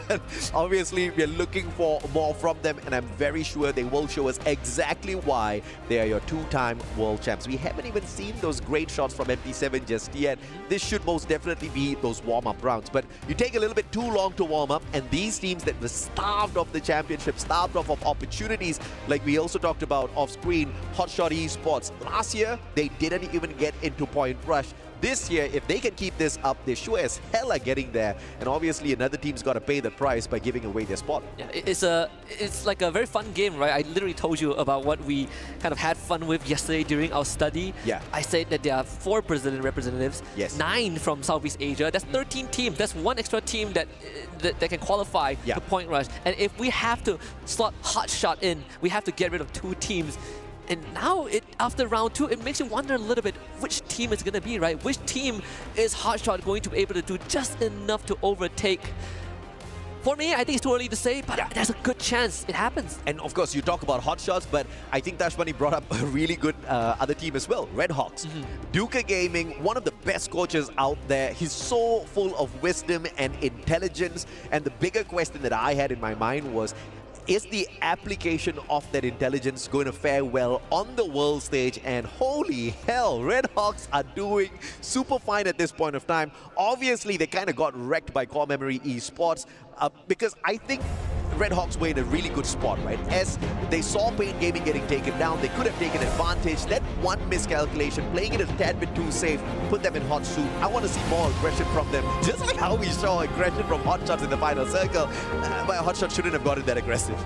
But obviously, we're looking for more from them, and I'm very sure they will show us exactly why they are your 2-time world champs. We haven't even seen those great shots from MP7 just yet. This should most definitely be those warm-up rounds, but you take a little bit too long to warm up, and these teams that were starved of the championship, starved of opportunities, like we also talked about off-screen, Hotshot Esports. Last year, they didn't even get into Point Rush. This year, if they can keep this up, they sure as hell are getting there. And obviously, another team's got to pay the price by giving away their spot. Yeah, it's like a very fun game, right? I literally told you about what we kind of had fun with yesterday during our study. Yeah. I said that there are 4 Brazilian representatives, 9 from Southeast Asia. That's 13 teams. That's 1 extra team that can qualify to Point Rush. And if we have to slot Hotshot in, we have to get rid of 2 teams. And now, after round 2, it makes you wonder a little bit which team it's going to be, right? Which team is Hotshot going to be able to do just enough to overtake? For me, I think it's too early to say, but there's a good chance it happens. And of course, you talk about hotshots, but I think Tashmani brought up a really good other team as well, Red Hawks. Duca Gaming, one of the best coaches out there. He's so full of wisdom and intelligence. And the bigger question that I had in my mind was, is the application of that intelligence going to fare well on the world stage? And holy hell, Red Hawks are doing super fine at this point of time. Obviously, they kind of got wrecked by Core Memory Esports because I think Red Hawks were in a really good spot, right? As they saw Pain Gaming getting taken down, they could have taken advantage. That one miscalculation, playing it a tad bit too safe, put them in hot soup. I want to see more aggression from them, just like how we saw aggression from Hotshots in the final circle. But Hotshot shouldn't have gotten that aggressive.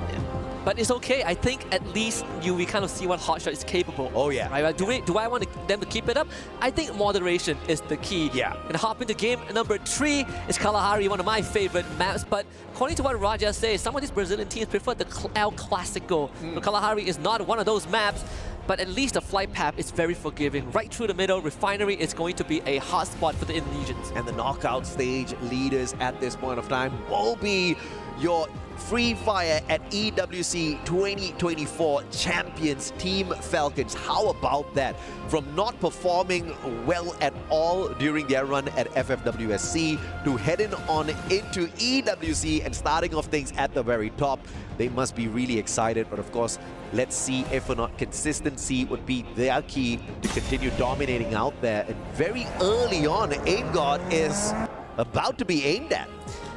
But it's okay. I think at least we kind of see what Hotshot is capable. Oh yeah. Right? Do I want them to keep it up? I think moderation is the key. Yeah. And hop into game number 3 is Kalahari, one of my favorite maps. But according to what Raja says, some of these Brazilian teams prefer the El Clasico. So Kalahari is not one of those maps. But at least the flight path is very forgiving. Right through the middle, Refinery is going to be a hot spot for the Indonesians. And the knockout stage leaders at this point of time will be your Free Fire at EWC 2024 champions, Team Falcons. How about that? From not performing well at all during their run at FFWSC to heading on into EWC and starting off things at the very top. They must be really excited, but of course, let's see if or not consistency would be their key to continue dominating out there. And very early on, Aim God is about to be aimed at.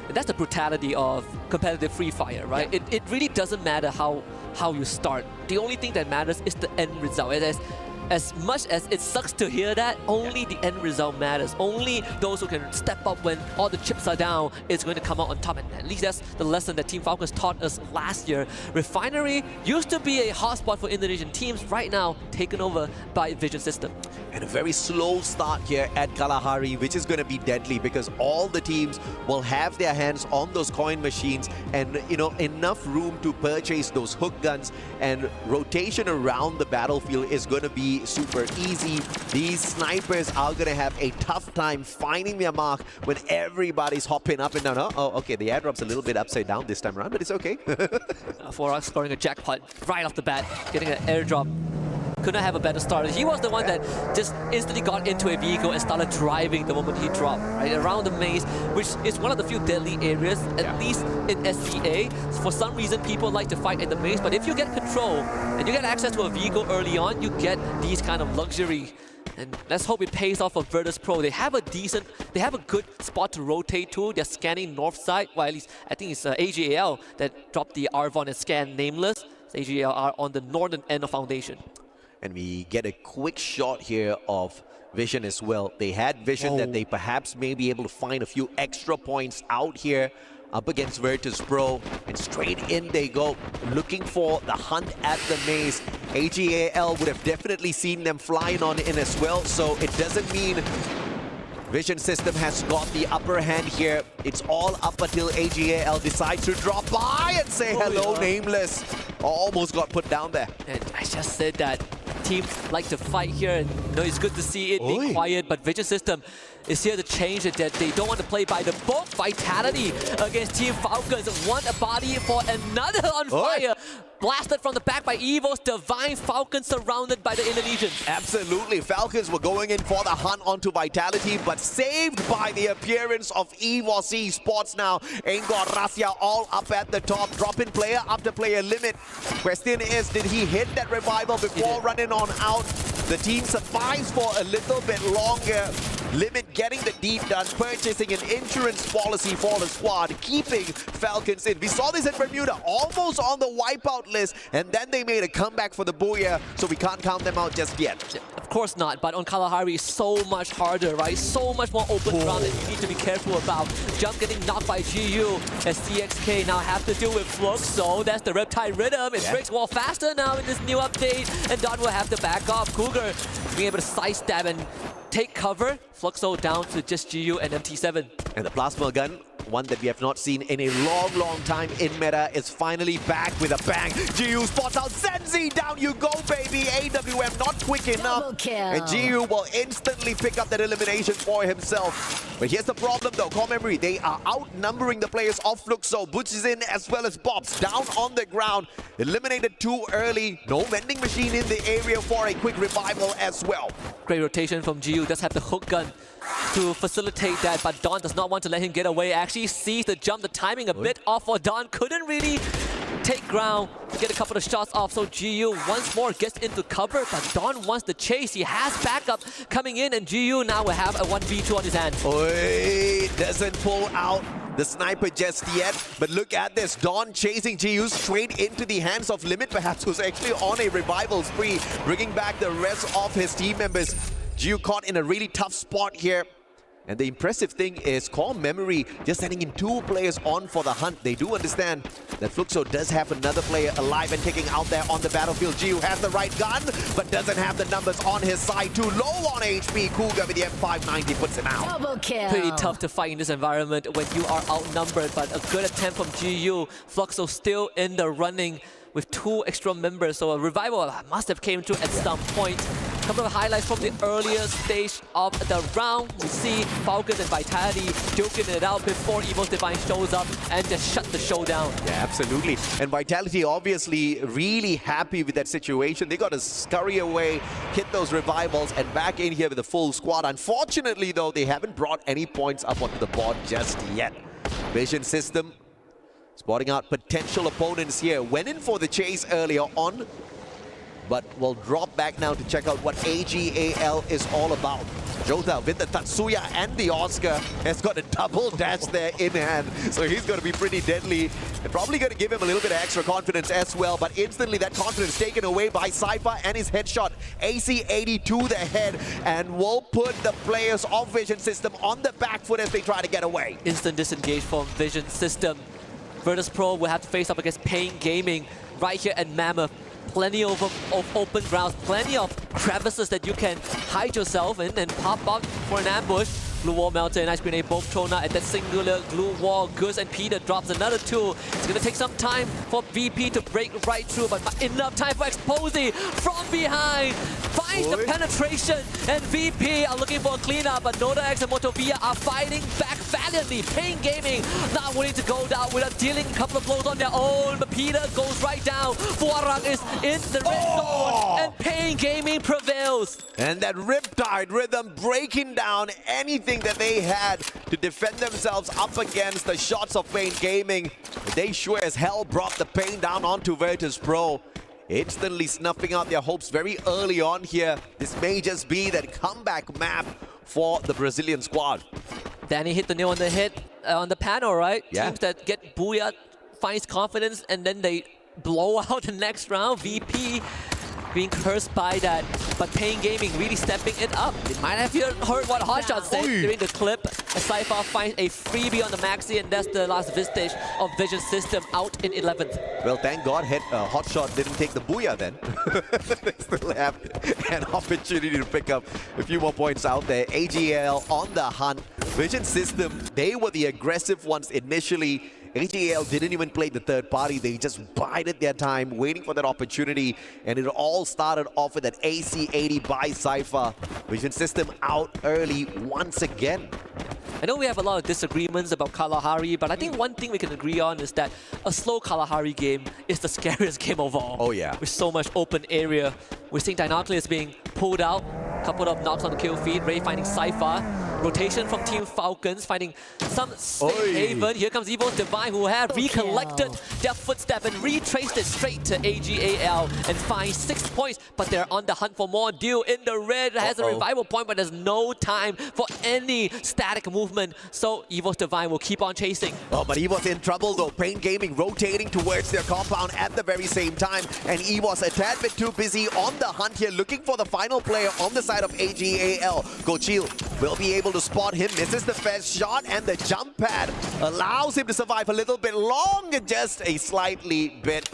And that's the brutality of competitive Free Fire, right? Yeah. It really doesn't matter how you start. The only thing that matters is the end result. As much as it sucks to hear that, only the end result matters. Only those who can step up when all the chips are down is going to come out on top. And at least that's the lesson that Team Falcons taught us last year. Refinery used to be a hotspot for Indonesian teams, right now taken over by Vision System. And a very slow start here at Kalahari, which is going to be deadly because all the teams will have their hands on those coin machines and, you know, enough room to purchase those hook guns, and rotation around the battlefield is going to be super easy. These snipers are going to have a tough time finding their mark when everybody's hopping up and down. Oh, okay, the airdrop's a little bit upside down this time around, but it's okay. For us scoring a jackpot right off the bat, getting an airdrop. Could not have a better start. He was the one that just instantly got into a vehicle and started driving the moment he dropped, right? Around the maze, which is one of the few deadly areas, at least in SCA. For some reason, people like to fight in the maze, but if you get control and you get access to a vehicle early on, you get these kind of luxury. And let's hope it pays off for Virtus Pro. They have a good spot to rotate to. They're scanning north side, well, at least I think it's AGAL that dropped the Arvon and scanned Nameless. AGL are on the northern end of Foundation. And we get a quick shot here of Vision as well. They had Vision that they perhaps may be able to find a few extra points out here up against Virtus Pro, and straight in they go, looking for the hunt at the maze. AGAL would have definitely seen them flying on in as well, so it doesn't mean Vision System has got the upper hand here. It's all up until AGAL decides to drop by and say hello, Nameless. Almost got put down there. And I just said that teams like to fight here, and it's good to see it being quiet, but Vision System is here to change it, that they don't want to play by the book. Vitality against Team Falcons. One body for another on fire. Blasted from the back by Evo's Divine. Falcons surrounded by the Indonesians. Absolutely. Falcons were going in for the hunt onto Vitality, but saved by the appearance of Evos Esports now. Engor Rasya all up at the top, dropping player after player limit. Question is, did he hit that revival before running on out? The team survives for a little bit longer. Limit getting the deep done, purchasing an insurance policy for the squad, keeping Falcons in. We saw this in Bermuda, almost on the wipeout list, and then they made a comeback for the Booyah, so we can't count them out just yet. Of course not, but on Kalahari it's so much harder, right? So much more open ground that you need to be careful about. Jump getting knocked by GU as CXK now have to deal with Flux, so that's the Riptide Rhythm. It breaks wall faster now in this new update, and Don will have to back off. Cougar being able to sidestep and take cover. Fluxo down to just GU and MT7. And the plasma gun, one that we have not seen in a long time in meta, is finally back with a bang. GU spots out Zenzi, down you go, baby. AWM not quick enough. And GU will instantly pick up that elimination for himself. But here's the problem though, Core Memory, they are outnumbering the players of Fluxo. Butch is in as well as Bobs, down on the ground. Eliminated too early. No vending machine in the area for a quick revival as well. Great rotation from GU, does have the hook gun to facilitate that, but Don does not want to let him get away. Actually sees the jump, the timing a bit off for Don. Couldn't really take ground to get a couple of shots off, so GU once more gets into cover, but Don wants the chase. He has backup coming in, and GU now will have a 1v2 on his hands. Doesn't pull out the sniper just yet, but look at this. Don chasing GU straight into the hands of Limit, perhaps, who's actually on a revival spree, bringing back the rest of his team members. GU caught in a really tough spot here. And the impressive thing is Core Memory just sending in 2 players on for the hunt. They do understand that Fluxo does have another player alive and kicking out there on the battlefield. GU has the right gun, but doesn't have the numbers on his side. Too low on HP. Cougar with the M590 puts him out. Double kill. Pretty tough to fight in this environment when you are outnumbered, but a good attempt from GU. Fluxo still in the running with 2 extra members, so a revival must have came to at some point. A couple of highlights from the earlier stage of the round. We see Falcons and Vitality duking it out before Evo's Divine shows up and just shut the show down. Yeah, absolutely. And Vitality obviously really happy with that situation. They got to scurry away, hit those revivals, and back in here with a full squad. Unfortunately, though, they haven't brought any points up onto the board just yet. Vision System spotting out potential opponents here. Went in for the chase earlier on, but will drop back now to check out what AGAL is all about. Jota with the Tatsuya and the Oscar has got a double dash there in hand, so he's going to be pretty deadly. They're probably going to give him a little bit of extra confidence as well, but instantly that confidence taken away by Cypher and his headshot. AC-80 to the head, and will put the players of Vision System on the back foot as they try to get away. Instant disengage from Vision System. Virtus Pro will have to face up against Pain Gaming right here at Mammoth. Plenty of open grounds, plenty of crevices that you can hide yourself in and pop up for an ambush. Blue wall melter and ice grenade both thrown out at that singular glue wall. Goose and Peter drops another 2. It's going to take some time for VP to break right through, but enough time for Exposy from behind. Finds the penetration, and VP are looking for a cleanup, but Noda X and Motovia are fighting back valiantly. Pain Gaming not willing to go down without dealing a couple of blows on their own, but Peter goes right down. Fuarang is in the red zone, and Pain Gaming prevails. And that Riptide Rhythm breaking down anything that they had to defend themselves up against the shots of Pain Gaming. They sure as hell brought the pain down onto Virtus Pro. Instantly snuffing out their hopes very early on here. This may just be that comeback map for the Brazilian squad. Danny hit the nail on the head on the panel, right? Yeah. Teams that get Booyah finds confidence, and then they blow out the next round. VP being cursed by that, but Pain Gaming really stepping it up. You might have heard what Hotshot said during the clip. As Cypher finds a freebie on the Maxi, and that's the last vestige of Vision System out in 11th. Well, thank God Hotshot didn't take the Booyah then. They still have an opportunity to pick up a few more points out there. AGL on the hunt. Vision System, they were the aggressive ones initially. AGL didn't even play the third party. They just bided their time, waiting for that opportunity. And it all started off with that AC80 by Cypher. Vision System out early once again. I know we have a lot of disagreements about Kalahari, but I think one thing we can agree on is that a slow Kalahari game is the scariest game of all. Oh yeah. With so much open area. We're seeing Dinoculus being pulled out, couple of knocks on the kill feed, Ray finding Cypher. Rotation from Team Falcons, finding some safe haven. Here comes Evo's Divine, who have recollected their footstep and retraced it straight to AGAL and finds 6 points, but they're on the hunt for more. Deal in the red has a revival point, but there's no time for any static movement, so Evo's Divine will keep on chasing. Oh, but Evo's in trouble though. Pain Gaming rotating towards their compound at the very same time, and Evo's a tad bit too busy on the hunt here, looking for the final player on the side of AGAL. Gochil will be able to spot him, misses the first shot, and the jump pad allows him to survive a little bit longer, just a slightly bit.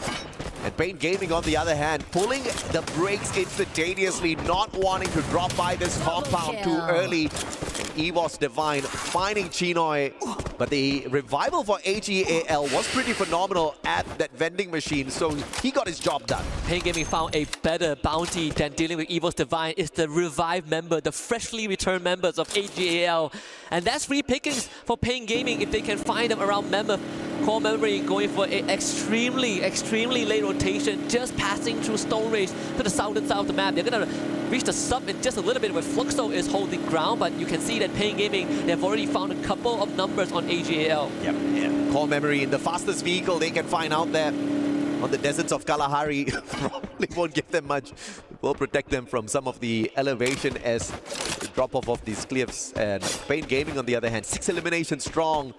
And Pain Gaming, on the other hand, pulling the brakes instantaneously, not wanting to drop by this compound too early. And Evo's Divine finding Chinoy, but the revival for AGAL was pretty phenomenal at that vending machine, so he got his job done. Pain Gaming found a better bounty than dealing with Evo's Divine. It's the revived member, the freshly returned members of AGAL. And that's free pickings for Pain Gaming if they can find them around Mammoth. Core Memory going for an extremely late rotation, just passing through Stone Race to the southern side of the map. They're going to reach the sub in just a little bit where Fluxo is holding ground, but you can see that Pain Gaming, they've already found a couple of numbers on AGAL. Yep, yeah. Core Memory in the fastest vehicle they can find out there on the deserts of Kalahari. Probably won't give them much. It will protect them from some of the elevation as the drop-off of these cliffs. And Pain Gaming, on the other hand, 6 eliminations strong.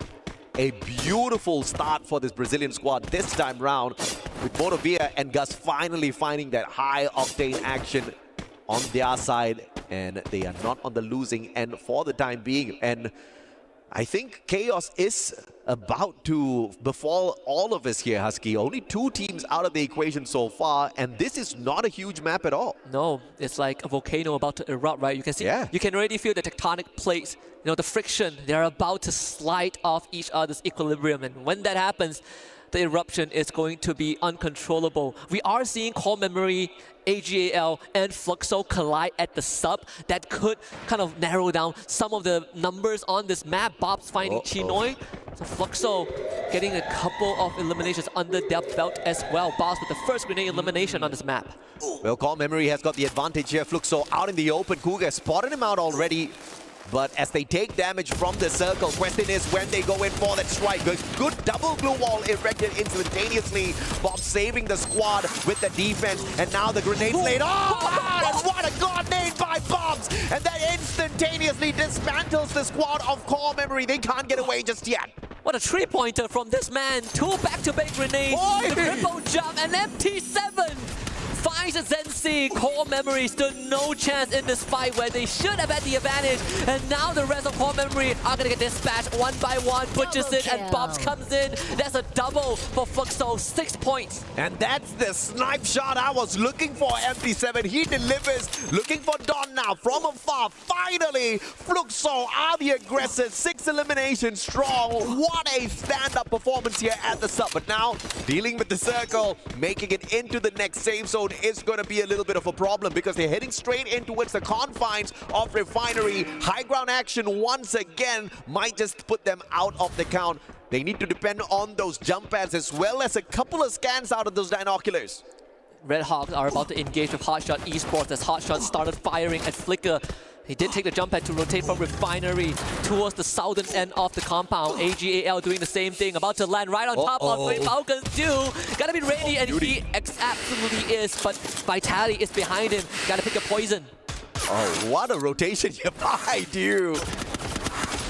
A beautiful start for this Brazilian squad this time round, with Motovia and Gus finally finding that high-octane action on their side, and they are not on the losing end for the time being. And I think chaos is about to befall all of us here, Husky. Only 2 teams out of the equation so far, and this is not a huge map at all. No, it's like a volcano about to erupt, right? You can see, you can already feel the tectonic plates, you know, the friction. They're about to slide off each other's equilibrium, and when that happens, the eruption is going to be uncontrollable. We are seeing Core Memory, AGAL, and Fluxo collide at the sub. That could kind of narrow down some of the numbers on this map. Bob's finding Chinoy. So Fluxo getting a couple of eliminations under their belt as well. Bob's with the first grenade elimination on this map. Well, Core Memory has got the advantage here. Fluxo out in the open. Cougar spotted him out already. But as they take damage from the circle, question is when they go in for that strike. A good double glue wall erected instantaneously. Bob saving the squad with the defense, and now the grenades laid. Oh, wow, and what a god name by Bobs! And that instantaneously dismantles the squad of Core Memory. They can't get away just yet. What a 3-pointer from this man. 2 back-to-back grenades, the triple jump, and MT7 finds a Zensi. Core Memory stood no chance in this fight where they should have had the advantage. And now the rest of Core Memory are going to get dispatched one by one. Butchers it and Bobs comes in. That's a double for Fluxo, 6 points. And that's the snipe shot I was looking for, MT7. He delivers, looking for Don now from afar. Finally, Fluxo are the aggressors. 6 eliminations strong. What a stand-up performance here at the sub. But now, dealing with the circle, making it into the next save zone is going to be a little bit of a problem because they're heading straight in towards the confines of Refinery. High ground action once again might just put them out of the count. They need to depend on those jump pads as well as a couple of scans out of those binoculars. Red Hawks are about to engage with Hotshot Esports as Hotshot started firing at Flicker. He did take the jump pad to rotate from Refinery towards the southern end of the compound. AGAL doing the same thing, about to land right on top of Falcons too. Gotta be ready, and he absolutely is, but Vitality is behind him. Gotta pick a poison. Oh, what a rotation here by Dew.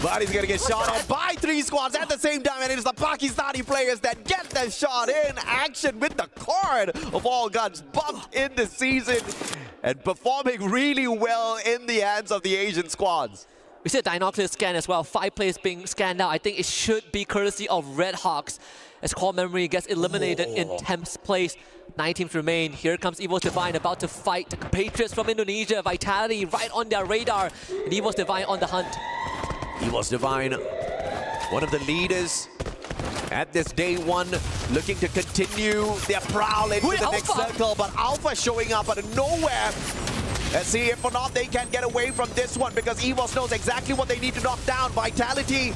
But he's gonna get shot at by 3 squads at the same time, and it is the Pakistani players that get the shot in action with the card of all guns bumped in the season and performing really well in the hands of the Asian squads. We see a Dinoculus scan as well. 5 players being scanned out. I think it should be courtesy of Red Hawks as Core Memory gets eliminated in 10th place. 9 teams remain. Here comes Evo's Divine about to fight the compatriots from Indonesia. Vitality right on their radar. And Evo's Divine on the hunt. Evo's Divine, one of the leaders at this day 1, looking to continue their prowl into the next circle. But Alpha showing up out of nowhere. Let's see if or not they can get away from this one, because Evos knows exactly what they need to knock down. Vitality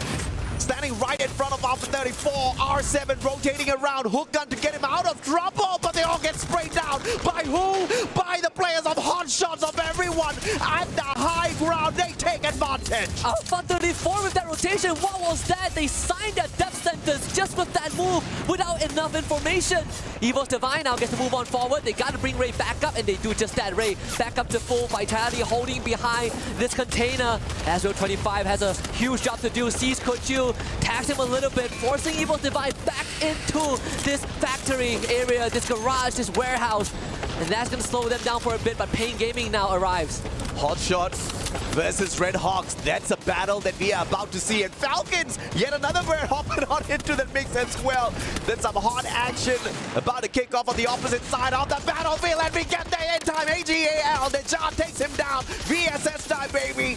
standing right in front of Alpha 34. R7 rotating around. Hook gun to get him out of trouble, but they all get sprayed down. By who? By the players of Hot Shots of everyone. At the high ground, they take advantage. Alpha 34 with that rotation. What was that? They signed their death sentence just with that move without enough information. Evo's Divine now gets to move on forward. They got to bring Ray back up, and they do just that. Ray back up to full. Vitality holding behind this container. Azure 25 has a huge job to do. Sees Kochu, tags him a little bit, forcing Evo's Divine back into this factory area, this garage, this warehouse. And that's going to slow them down for a bit, but Pain Gaming now arrives. Hotshot versus Red Hawks. That's a battle that we are about to see. And Falcons, yet another bird hopping on into the mix as well. Then some hot action about to kick off on the opposite side of the battlefield. And we get there in time. AGAL, Dejan takes him down. VSS time, baby.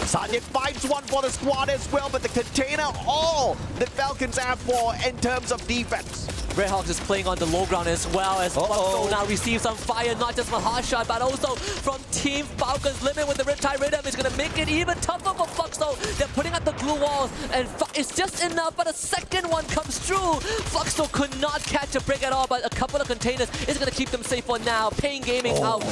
Sanjit finds one for the squad as well, but the container, all the Falcons have for in terms of defense. Red Hawks is playing on the low ground as well as Fuxo now receives some fire, not just from Hotshot, but also from Team Falcons. Limit with the Riptide Rhythm is going to make it even tougher for Fuxo. They're putting up the glue walls, and it's just enough, but a second one comes through. Fuxo could not catch a break at all, but a couple of containers is going to keep them safe for now. Pain Gaming out.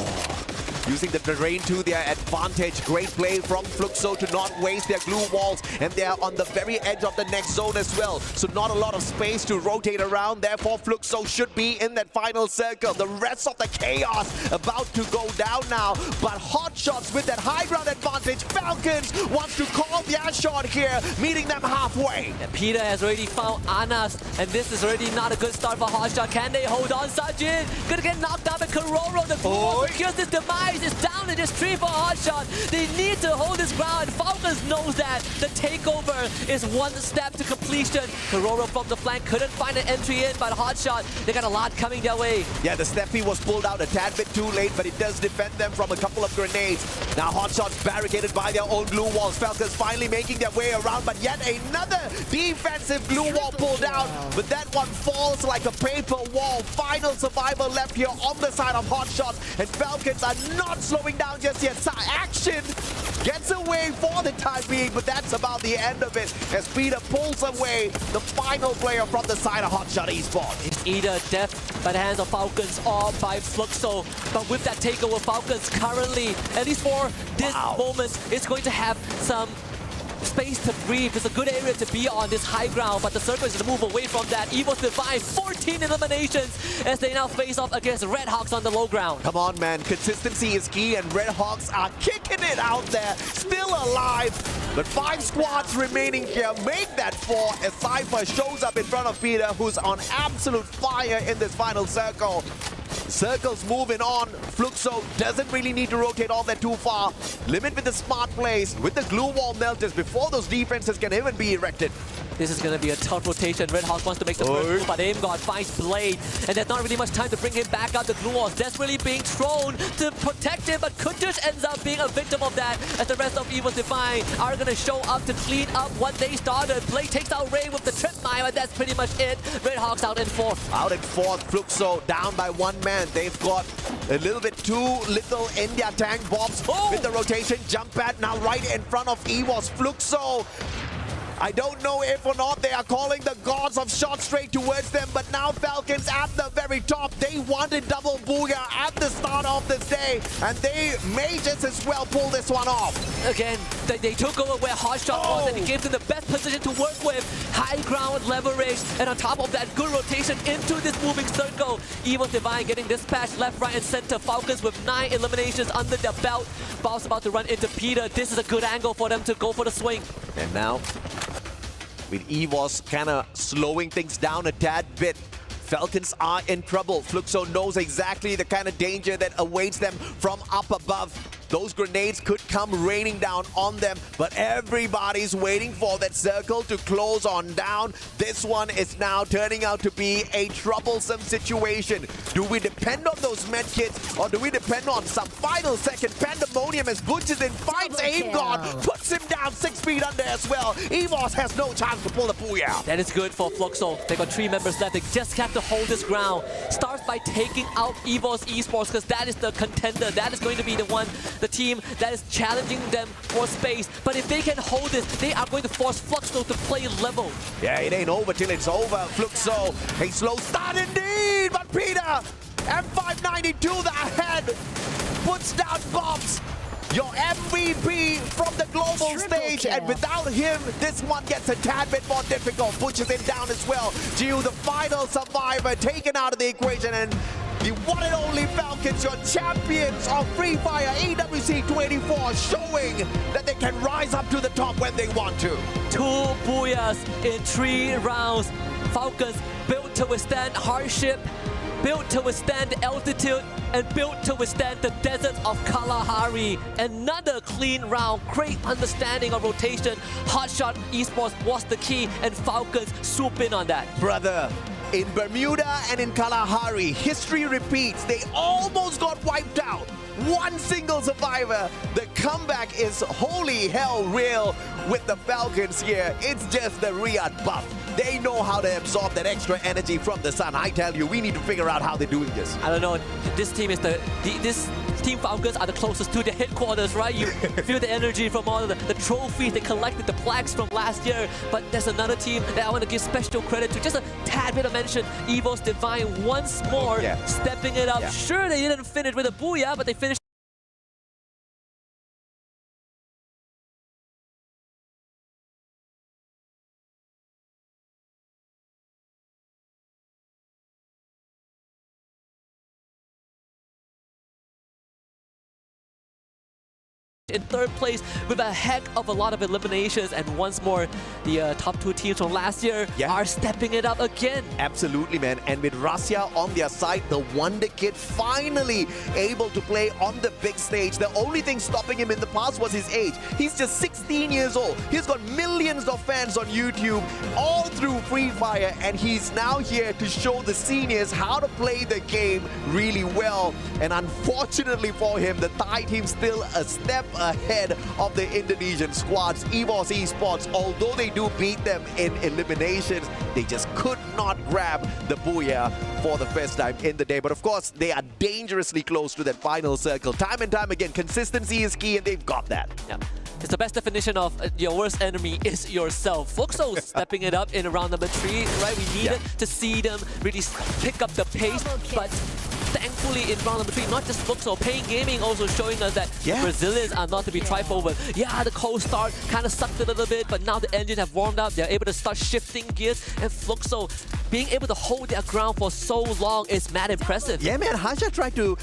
Using the terrain to their advantage. Great play from Fluxo to not waste their glue walls, and they're on the very edge of the next zone as well. So not a lot of space to rotate around. Therefore, Fluxo should be in that final circle. The rest of the chaos about to go down now. But Hot Shots with that high ground advantage. Falcons wants to call their shot here, meeting them halfway. And Peter has already found Anas, and this is already not a good start for Hotshot. Can they hold on? Sajid gonna get knocked out by Kororo. The glue wall secures this demise. It's down in this tree for Hotshot. They need to hold this ground. Falcons knows that. The takeover is one step to completion. Kororo from the flank couldn't find an entry in, but Hotshot, they got a lot coming their way. Yeah, the Steffi was pulled out a tad bit too late, but it does defend them from a couple of grenades. Now Hotshot's barricaded by their own glue walls. Falcons finally making their way around, but yet another defensive glue wall pulled out. But that one falls like a paper wall. Final survivor left here on the side of Hotshots, and Falcons are not slowing down just yet. Action gets away for the time being, but that's about the end of it as Peter pulls away the final player from the side of Hotshot Esports. It's either death by the hands of Falcons or by Fluxo. But with that takeover, Falcons currently, at least for this moment, is going to have some space to breathe. It's a good area to be on this high ground, but the circle is to move away from that. Evo's Divine, 14 eliminations as they now face off against Red Hawks on the low ground. Come on, man. Consistency is key, and Red Hawks are kicking it out there. Still alive, but 5 squads remaining here. Make that 4 as Cypher shows up in front of Peter, who's on absolute fire in this final circle. Circles moving on. Fluxo doesn't really need to rotate all that too far. Limit with the smart plays, with the glue wall melters before those defenses can even be erected. This is going to be a tough rotation. Red Hawks wants to make the first move, but AimGod finds Blade, and there's not really much time to bring him back out. The glue walls desperately being thrown to protect him, but Kutush ends up being a victim of that as the rest of Evo's Divine are going to show up to clean up what they started. Blade takes out Ray with the trip mine, but that's pretty much it. Red Hawks out in 4th. Out in 4th, Fluxo down by 1 man. They've got a little bit too little India tank bombs with the rotation. Jump pad now right in front of Evo's. Fluxo, I don't know if or not they are calling the gods of shot straight towards them, but now now Falcons at the very top. They wanted double booyah at the start of this day, and they may just as well pull this one off. Again, they took over where Hotshot was, and it gave them the best position to work with. High ground leverage, and on top of that, good rotation into this moving circle. Evo's Divine getting dispatched left, right, and center. Falcons with 9 eliminations under their belt. Ball's about to run into Peter. This is a good angle for them to go for the swing. And now, with EVOS kind of slowing things down a tad bit, Falcons are in trouble. Fluxo knows exactly the kind of danger that awaits them from up above. Those grenades could come raining down on them, but everybody's waiting for that circle to close on down. This one is now turning out to be a troublesome situation. Do we depend on those medkits, or do we depend on some final second pandemonium as Butches in fights Aim God, puts him down 6 feet under as well. EVOS has no chance to pull the booyah. That is good for Fluxo. They got 3 members left. They just have to hold this ground. Starts by taking out EVOS Esports, because that is the contender. That is going to be the team that is challenging them for space. But if they can hold this, they are going to force Fluxo to play level. Yeah, it ain't over till it's over. Fluxo, a slow start indeed, but Peter, M592 the ahead, puts down bombs. Your MVP from the global stage, and without him, this one gets a tad bit more difficult. Pushes him down as well. Gio, the final survivor, taken out of the equation, and the one and only Falcons, your champions of Free Fire AWC 24, showing that they can rise up to the top when they want to. 2 booyahs in 3 rounds. Falcons built to withstand hardship, built to withstand altitude, and built to withstand the deserts of Kalahari. Another clean round, great understanding of rotation. Hotshot Esports was the key, and Falcons swoop in on that. Brother, in Bermuda and in Kalahari, history repeats. They almost got wiped out. 1 single survivor. The comeback is holy hell real with the Falcons here. It's just the Riyadh buff. They know how to absorb that extra energy from the sun. I tell you, we need to figure out how they're doing this. I don't know. This team is this Team Falcons are the closest to the headquarters, right? You feel the energy from all the trophies they collected, the plaques from last year. But there's another team that I want to give special credit to. Just a tad bit of mention. Evo's Divine once more stepping it up. Sure, they didn't finish with a booyah, but they finished. In 3rd place with a heck of a lot of eliminations, and once more the top 2 teams from last year are stepping it up again. Absolutely, man. And with Rasya on their side, the Wonder Kid finally able to play on the big stage. The only thing stopping him in the past was his age. He's just 16 years old. He's got millions of fans on YouTube all through Free Fire, and he's now here to show the seniors how to play the game really well. And unfortunately for him, the Thai team's still a step ahead of the Indonesian squads. EVOS Esports, although they do beat them in eliminations, they just could not grab the booyah for the first time in the day. But of course, they are dangerously close to that final circle. Time and time again, consistency is key, and they've got that. Yeah. It's the best definition of your worst enemy is yourself. Fluxo stepping it up in round number 3, right? We needed to see them really pick up the pace, but thankfully in round number 3, not just Fluxo, Pain Gaming also showing us that Brazilians are not to be trifled over. Yeah, the cold start kind of sucked a little bit, but now the engines have warmed up. They're able to start shifting gears, and Fluxo being able to hold their ground for so long is mad impressive. Yeah, man, Haja tried to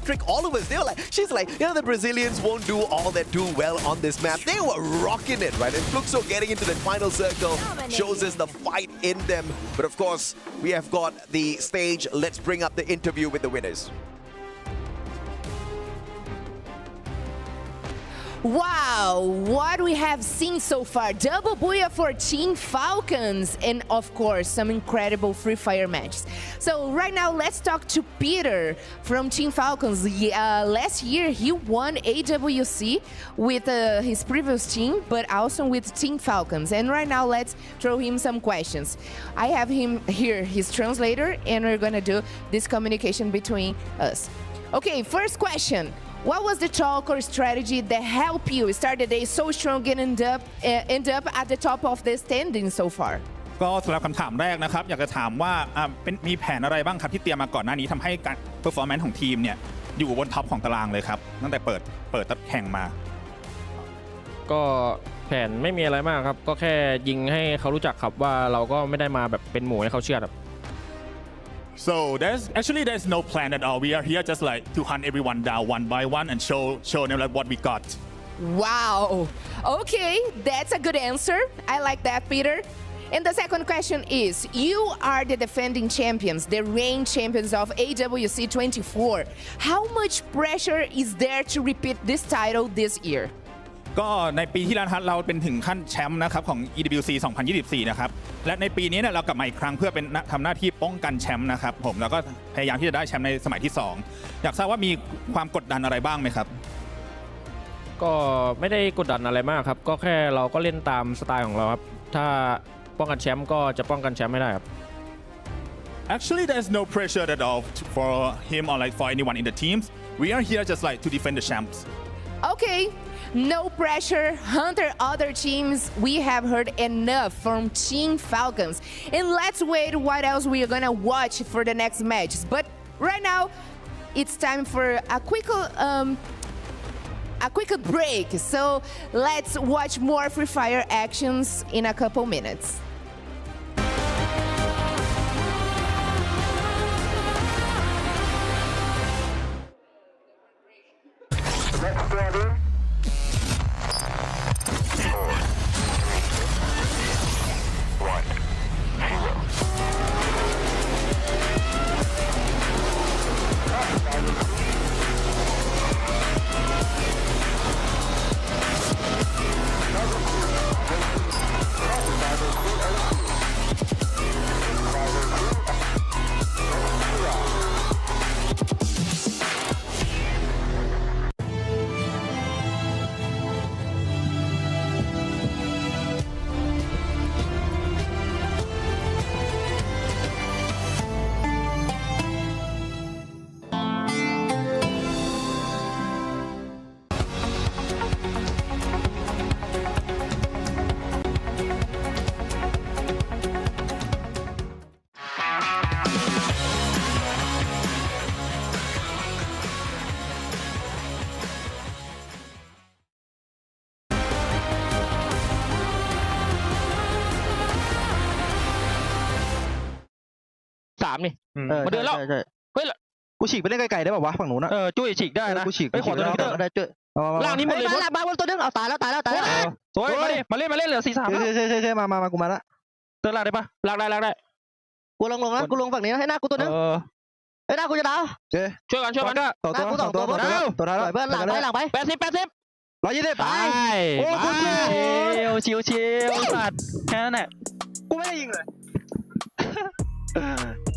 trick all of us. They were like, she's like, you know, the Brazilians won't do all that too well on this map. They were rocking it, right? And Fluxo getting into the final circle shows us the fight in them. But of course, we have got the stage. Let's bring up the interview with the winners. Wow, what we have seen so far. Double booyah for Team Falcons, and of course, some incredible Free Fire matches. So right now, let's talk to Peter from Team Falcons. Last year, he won AWC with his previous team, but also with Team Falcons. And right now, let's throw him some questions. I have him here, his translator, and we're gonna do this communication between us. Okay, first question. What was the talk or strategy that helped you start the day so strong and end up at the top of the standing so far? ก็สำหรับคำถามแรกนะครับอยากจะถามว่ามีแผนอะไรบ้างครับที่เตรียมมาก่อนหน้านี้ทำให้การเพอร์ฟอร์แมนซ์ของทีมเนี่ยอยู่บนท็อปของตารางเลยครับตั้งแต่เปิดแข่งมาก็แผนไม่มีอะไรมากครับก็แค่ยิงให้เขารู้จักครับว่าเราก็ไม่ได้มาแบบเป็นหมูให้เขาเชื่อครับ So there's no plan at all. We are here just like to hunt everyone down one by one and show them like what we got. Wow. Okay, that's a good answer. I like that, Peter. And the second question is, you are the defending champions, the reigning champions of AWC 24. How much pressure is there to repeat this title this year? ก็ในปีที่แล้วเราเป็นถึงขั้นแชมป์นะครับของ EWC 2024 นะครับและในปีนี้เนี่ยเรากลับมาอีกครั้งเพื่อเป็นทำหน้าที่ป้องกันแชมป์นะครับผมแล้วก็พยายามที่จะได้แชมป์ในสมัยที่2อยากทราบว่ามีความกดดันอะไรบ้างไหมครับก็ไม่ได้กดดันอะไรมากครับก็แค่เราก็เล่นตามสไตล์ของเราครับถ้าป้องกันแชมป์ก็จะป้องกันแชมป์ไม่ได้ครับ Actually there's no pressure at all for him or like for anyone in the teams. We are here just like to defend the champs. Okay. No pressure, Hunter other teams. We have heard enough from Team Falcons. And let's wait what else we are gonna watch for the next matches. But right now, it's time for a quick break. So let's watch more Free Fire actions in a couple minutes.3นี่มาเดินแล้วเฮ้ยกูฉีกไปเล่นไกลๆได้ป่าววะฝั่งนู้นนะจุ้ยฉีกได้นะกูฉีกไปขวาตัวนึงได้จุ้ยล่างนี้หมดเลยมาบนตัวนึงเอาตายแล้วสวยมาเล่นเหลือ4-3ใช่มากูมาละเติร์นล่างได้ปะล่างได้กูลงนะกูลงฝั่งนี้นะให้หน้ากูตัวนึงให้หน้ากูจะดาวช่วยกันต่อตัวเพื่อนหลังไป80 120ไปโอ้กูชิวสัตว์แค่นั้นแหละกูไม่ได้ยิงเลย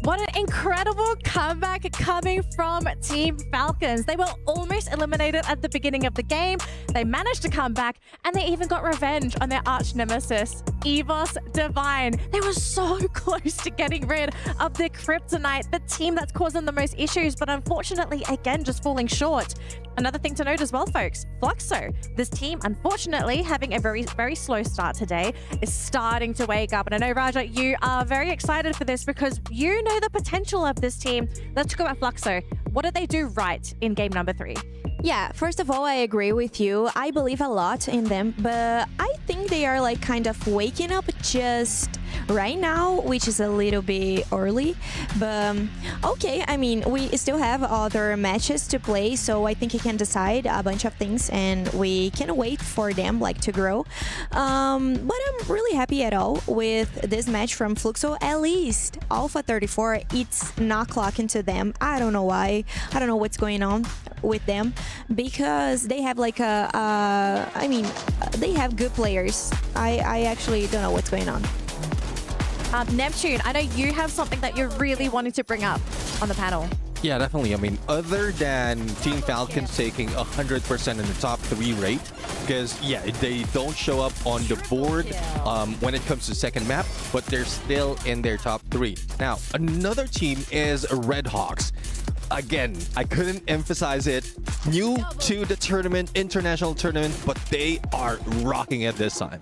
What an incredible comeback coming from Team Falcons. They were almost eliminated at the beginning of the game. They managed to come back and they even got revenge on their arch nemesis, Evos Divine. They were so close to getting rid of the Kryptonite, the team that's caused them the most issues, but unfortunately, again, just falling short. Another thing to note as well, folks, Fluxo, this team, unfortunately, having a very slow start today, is starting to wake up. And I know, Raja, you are very excited for this because you know the potential of this team. Let's talk about Fluxo. What did they do right in game number 3? Yeah, first of all, I agree with you. I believe a lot in them, but I think they are like kind of waking up just right now, which is a little bit early. But okay, I mean, we still have other matches to play, so I think he can decide a bunch of things and we can wait for them like to grow. But I'm really happy at all with this match from Fluxo. At least Alpha 34, it's not clocking to them. I don't know why. I don't know what's going on with them because they have like I mean, they have good players. I actually don't know what's going on. Neptune, I know you have something that you're really wanting to bring up on the panel. Yeah, definitely. I mean, other than Team Falcons taking 100% in the top 3 rate, because, yeah, they don't show up on the board when it comes to second map, but they're still in their top 3. Now, another team is Red Hawks. Again, I couldn't emphasize it. New to the tournament, international tournament, but they are rocking it this time.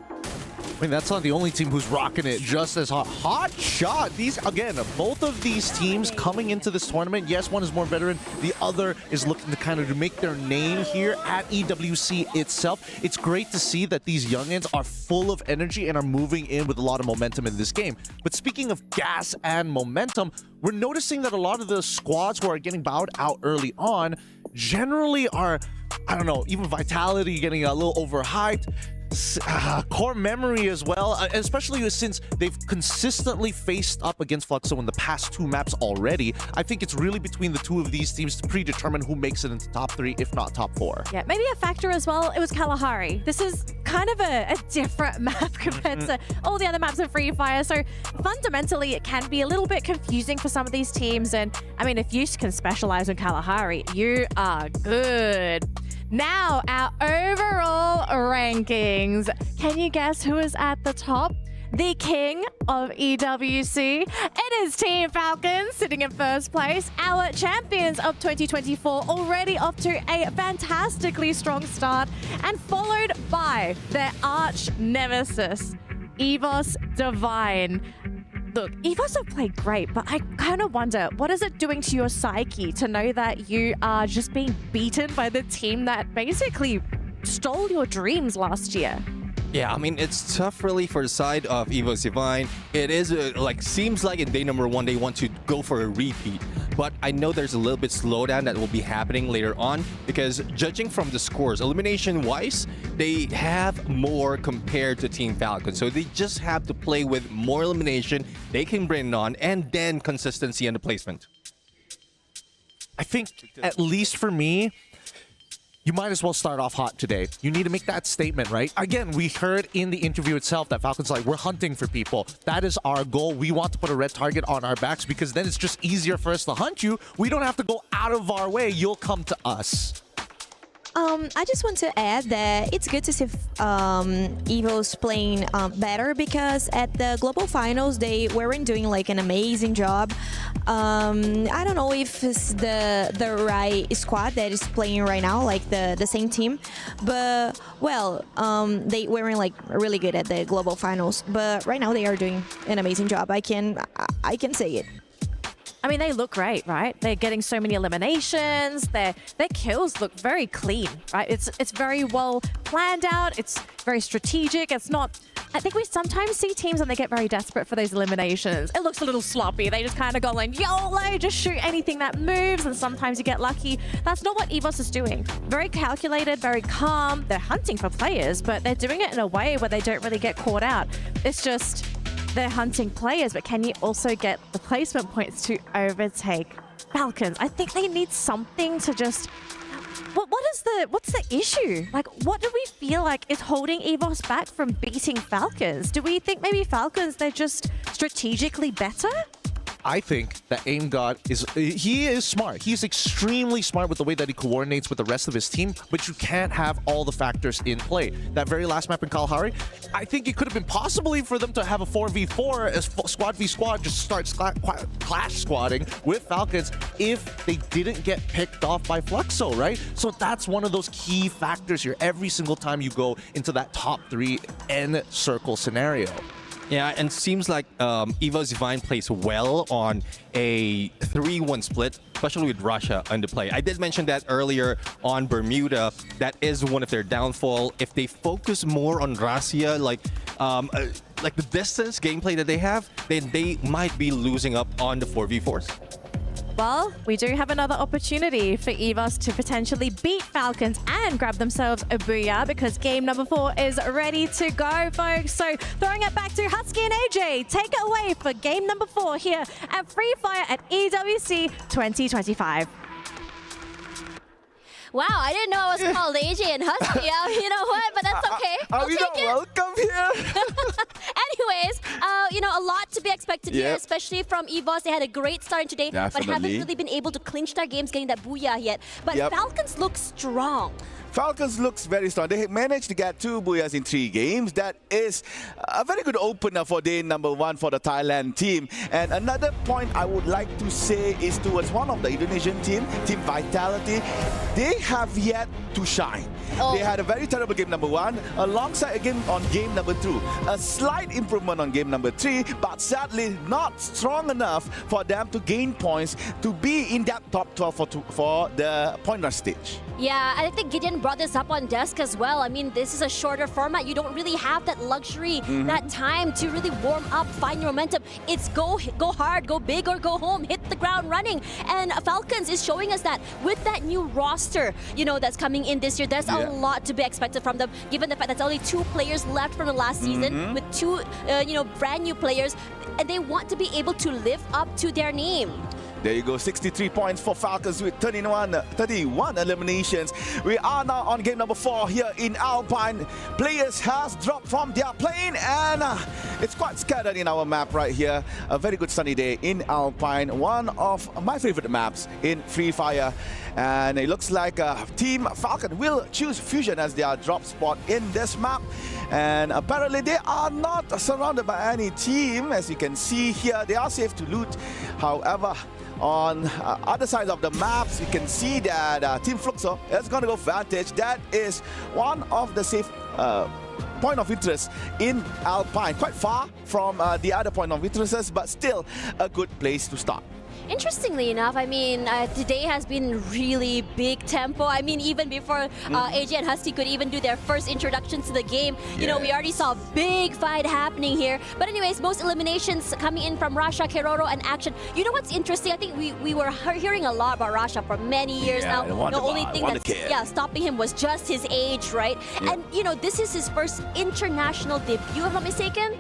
I mean, that's not the only team who's rocking it just as hot. Hot shot. These, again, both of these teams coming into this tournament, yes, one is more veteran, the other is looking to kind of make their name here at EWC itself. It's great to see that these youngins are full of energy and are moving in with a lot of momentum in this game. But speaking of gas and momentum, we're noticing that a lot of the squads who are getting bowed out early on generally are, I don't know, even Vitality getting a little overhyped. Core Memory as well, especially since they've consistently faced up against Fluxo in the past 2 maps already. I think it's really between the 2 of these teams to predetermine who makes it into top 3, if not top 4. Yeah, maybe a factor as well, it was Kalahari. This is kind of a different map compared to all the other maps in Free Fire, so fundamentally it can be a little bit confusing for some of these teams, and I mean, if you can specialize in Kalahari, you are good. Now, our overall rankings. Can you guess who is at the top? The king of EWC. It is Team Falcons sitting in first place. Our champions of 2024 already off to a fantastically strong start, and followed by their arch nemesis, EVOS Divine. Look, EVOS have played great, but I kind of wonder, what is it doing to your psyche to know that you are just being beaten by the team that basically stole your dreams last year? Yeah, I mean, it's tough really for the side of EVOS Divine. It is seems like in day number 1 they want to go for a repeat, but I know there's a little bit slowdown that will be happening later on, because judging from the scores, elimination wise, they have more compared to Team Falcon, so they just have to play with more elimination they can bring it on, and then consistency in the placement. I think, at least for me, you might as well start off hot today. You need to make that statement, right? Again, we heard in the interview itself that Falcon's like, we're hunting for people. That is our goal. We want to put a red target on our backs because then it's just easier for us to hunt you. We don't have to go out of our way. You'll come to us. I just want to add that it's good to see EVO's playing better, because at the global finals they weren't doing like an amazing job. I don't know if it's the right squad that is playing right now, like the same team, but well, they weren't like really good at the global finals, but right now they are doing an amazing job. I can say it. I mean, they look great, right? They're getting so many eliminations. Their kills look very clean, right? It's very well planned out. It's very strategic. It's not... I think we sometimes see teams and they get very desperate for those eliminations. It looks a little sloppy. They just kind of go like, YOLO, just shoot anything that moves, and sometimes you get lucky. That's not what EVOS is doing. Very calculated, very calm. They're hunting for players, but they're doing it in a way where they don't really get caught out. It's just... they're hunting players, but can you also get the placement points to overtake Falcons? I think they need something to just... What's the issue? Like, what do we feel like is holding EVOS back from beating Falcons? Do we think maybe Falcons, they're just strategically better? I think that AimGod he is smart. He's extremely smart with the way that he coordinates with the rest of his team, but you can't have all the factors in play. That very last map in Kalahari, I think it could have been possibly for them to have a 4v4 as squad v squad, just start clash squadding with Falcons if they didn't get picked off by Fluxo, right? So that's one of those key factors here every single time you go into that top 3 end circle scenario. Yeah, and seems like EVOS Divine plays well on a 3-1 split, especially with Russia under play. I did mention that earlier on Bermuda. That is one of their downfall. If they focus more on Russia, like the distance gameplay that they have, then they might be losing up on the 4v4s. Well, we do have another opportunity for EVOS to potentially beat Falcons and grab themselves a booyah, because game number 4 is ready to go, folks. So throwing it back to Husky and AJ, take it away for game number 4 here at Free Fire at EWC 2025. Wow, I didn't know I was called AJ and Husky. You know what? But that's okay. Are we not welcome here? Anyways, you know, a lot to be expected here, especially from EVOS. They had a great start today, but haven't really been able to clinch their games, getting that booyah yet. But Falcons look strong. Falcons looks very strong. They managed to get 2 booyahs in 3 games. That is a very good opener for day number 1 for the Thailand team. And another point I would like to say is towards one of the Indonesian team, Team Vitality. They have yet to shine. They had a very terrible game number 1 alongside again on game number 2. A slight improvement on game number 3, but sadly not strong enough for them to gain points to be in that top 12 for the point rush stage. Yeah, I think Gideon brought this up on desk as well. I mean, this is a shorter format. You don't really have that luxury, that time to really warm up, find your momentum. It's go hard, go big or go home, hit the ground running. And Falcons is showing us that with that new roster, you know, that's coming in this year, there's a lot to be expected from them, given the fact that there's only 2 players left from the last season with 2, you know, brand new players, and they want to be able to live up to their name. There you go, 63 points for Falcons with 31 eliminations. We are now on game number 4 here in Alpine. Players has dropped from their plane and it's quite scattered in our map right here. A very good sunny day in Alpine, one of my favorite maps in Free Fire. And it looks like Team Falcon will choose Fusion as their drop spot in this map. And apparently they are not surrounded by any team. As you can see here, they are safe to loot. However, on other sides of the maps, you can see that Team Fluxo is going to go Vantage. That is one of the safe point of interest in Alpine. Quite far from the other point of interests, but still a good place to start. Interestingly enough, I mean, today has been really big tempo. I mean, even before AJ and Husky could even do their first introductions to the game, you know, we already saw a big fight happening here. But anyways, most eliminations coming in from Rasha, Keroro, and Action. You know what's interesting? I think we were hearing a lot about Rasha for many years now. The only thing that's stopping him was just his age, right? And, you know, this is his first international debut, if I'm not mistaken.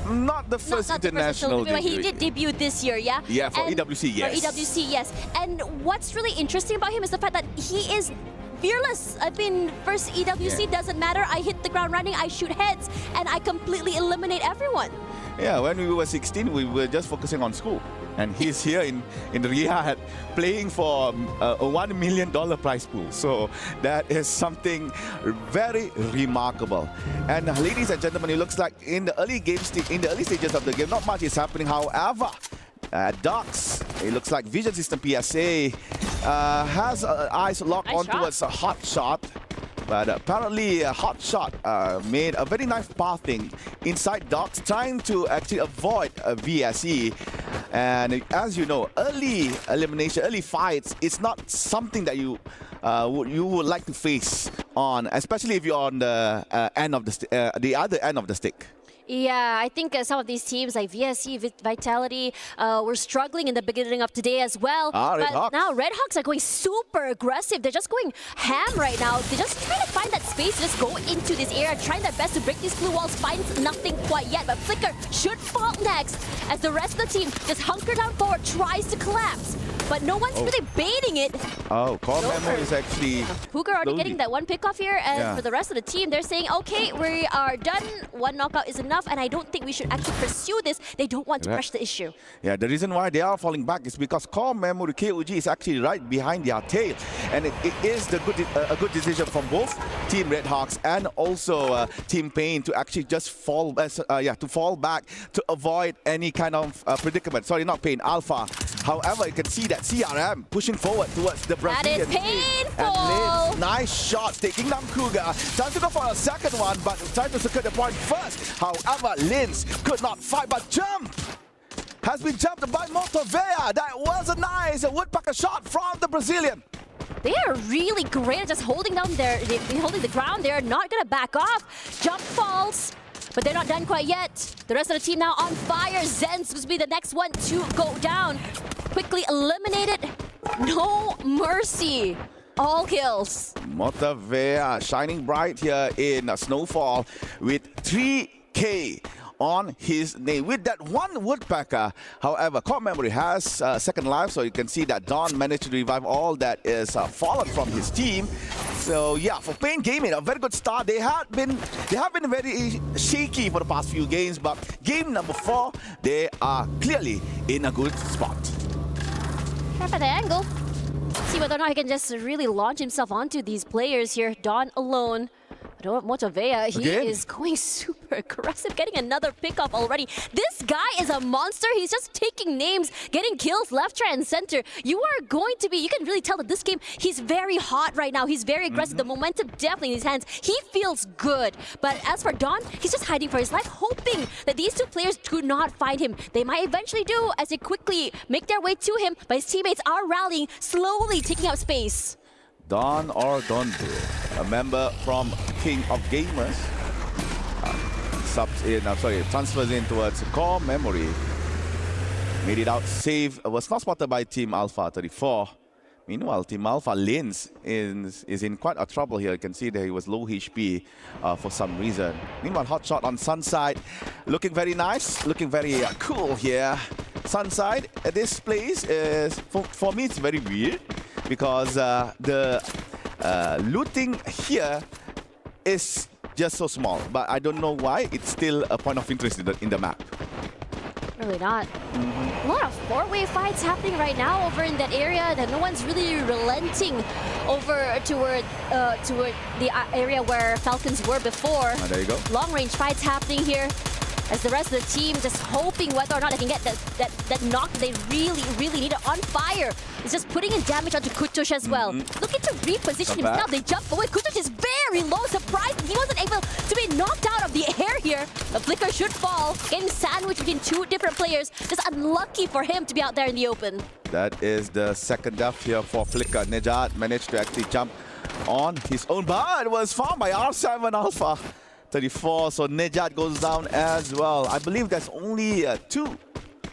Not the first international debut. He did debut this year, yeah? Yeah, for EWC, yes. For EWC, yes. And what's really interesting about him is the fact that he is fearless. I mean, first EWC doesn't matter. I hit the ground running, I shoot heads, and I completely eliminate everyone. Yeah, when we were 16, we were just focusing on school. And he's here in Riyadh playing for a $1 million prize pool. So that is something very remarkable. And ladies and gentlemen, it looks like in the early stages of the game, not much is happening. However, Docs, it looks like Vision System PSA has eyes locked on towards a hot shot. But apparently, Hot Shot made a very nice pathing inside Docs, trying to actually avoid a VSE. And as you know, early elimination, early fights, it's not something that you would like to face on, especially if you're on the the other end of the stick. Yeah, I think some of these teams like VSC, Vitality, were struggling in the beginning of today as well. But now Red Hawks are going super aggressive. They're just going ham right now. They're just trying to find that space, just go into this area, trying their best to break these blue walls, finds nothing quite yet. But Flicker should fall next as the rest of the team just hunker down forward, tries to collapse. But no one's really baiting it. Oh, Core Memo is actually Puka already getting that one pick off here, and for the rest of the team, they're saying, okay, we are done. One knockout is enough, and I don't think we should actually pursue this. They don't want to press the issue. Yeah, the reason why they are falling back is because Core Memo, the KOG, is actually right behind their tail. And it is a good decision from both Team Red Hawks and also Team Pain to actually just fall back to avoid any kind of predicament. Sorry, not Pain, Alpha. However, you can see that CRM pushing forward towards the Brazilian. That is painful. And Lins, nice shots, taking down Cougar. Time to go for a second one, but trying to secure the point first. However, Lins could not fight, but jump has been jumped by Motovea. That was a nice woodpecker shot from the Brazilian. They are really great at just holding down holding the ground. They're not going to back off. Jump falls. But they're not done quite yet. The rest of the team now on fire. Zen's going to be the next one to go down. Quickly eliminated. No mercy. All kills. Motovea shining bright here in Snowfall with 3K on his name with that one woodpecker. However, Core Memory has second life, so you can see that Don managed to revive all that is fallen from his team. So yeah, for Pain Gaming, a very good start. They have been very shaky for the past few games, but game number 4, they are clearly in a good spot. Try for the angle. See whether or not he can just really launch himself onto these players here. Don alone. Motovea, he is going super aggressive, getting another pickoff already. This guy is a monster. He's just taking names, getting kills left, right, and center. You can really tell that this game, he's very hot right now. He's very aggressive. The momentum definitely in his hands. He feels good. But as for Don, he's just hiding for his life, hoping that these two players do not find him. They might eventually do as they quickly make their way to him, but his teammates are rallying, slowly taking up space. Don or Dondu, a member from King of Gamers, transfers in towards core memory. Made it out safe, was not spotted by Team Alpha 34. Meanwhile, Team Alpha Lins is in quite a trouble here. You can see that he was low HP for some reason. Meanwhile, hot shot on Sunside, looking very nice, looking very cool here. Sunside, this place is, for me, it's very weird. Because the looting here is just so small, but I don't know why it's still a point of interest in the map. Really not. A lot of four-way fights happening right now over in that area, that no one's really relenting over toward the area where Falcons were before. There you go. Long-range fights happening here, as the rest of the team just hoping whether or not they can get that knock they really need it on fire. It's just putting in damage onto Kutush as well. Looking to reposition himself. They jump away. Kutush is very low. Surprised he wasn't able to be knocked out of the air here. The flicker should fall. Getting sandwiched between two different players. Just unlucky for him to be out there in the open. That is the second death here for Flicker. Nejad managed to actually jump on his own, but it was found by R7 Alpha 34. So Nejad goes down as well. I believe there's only two.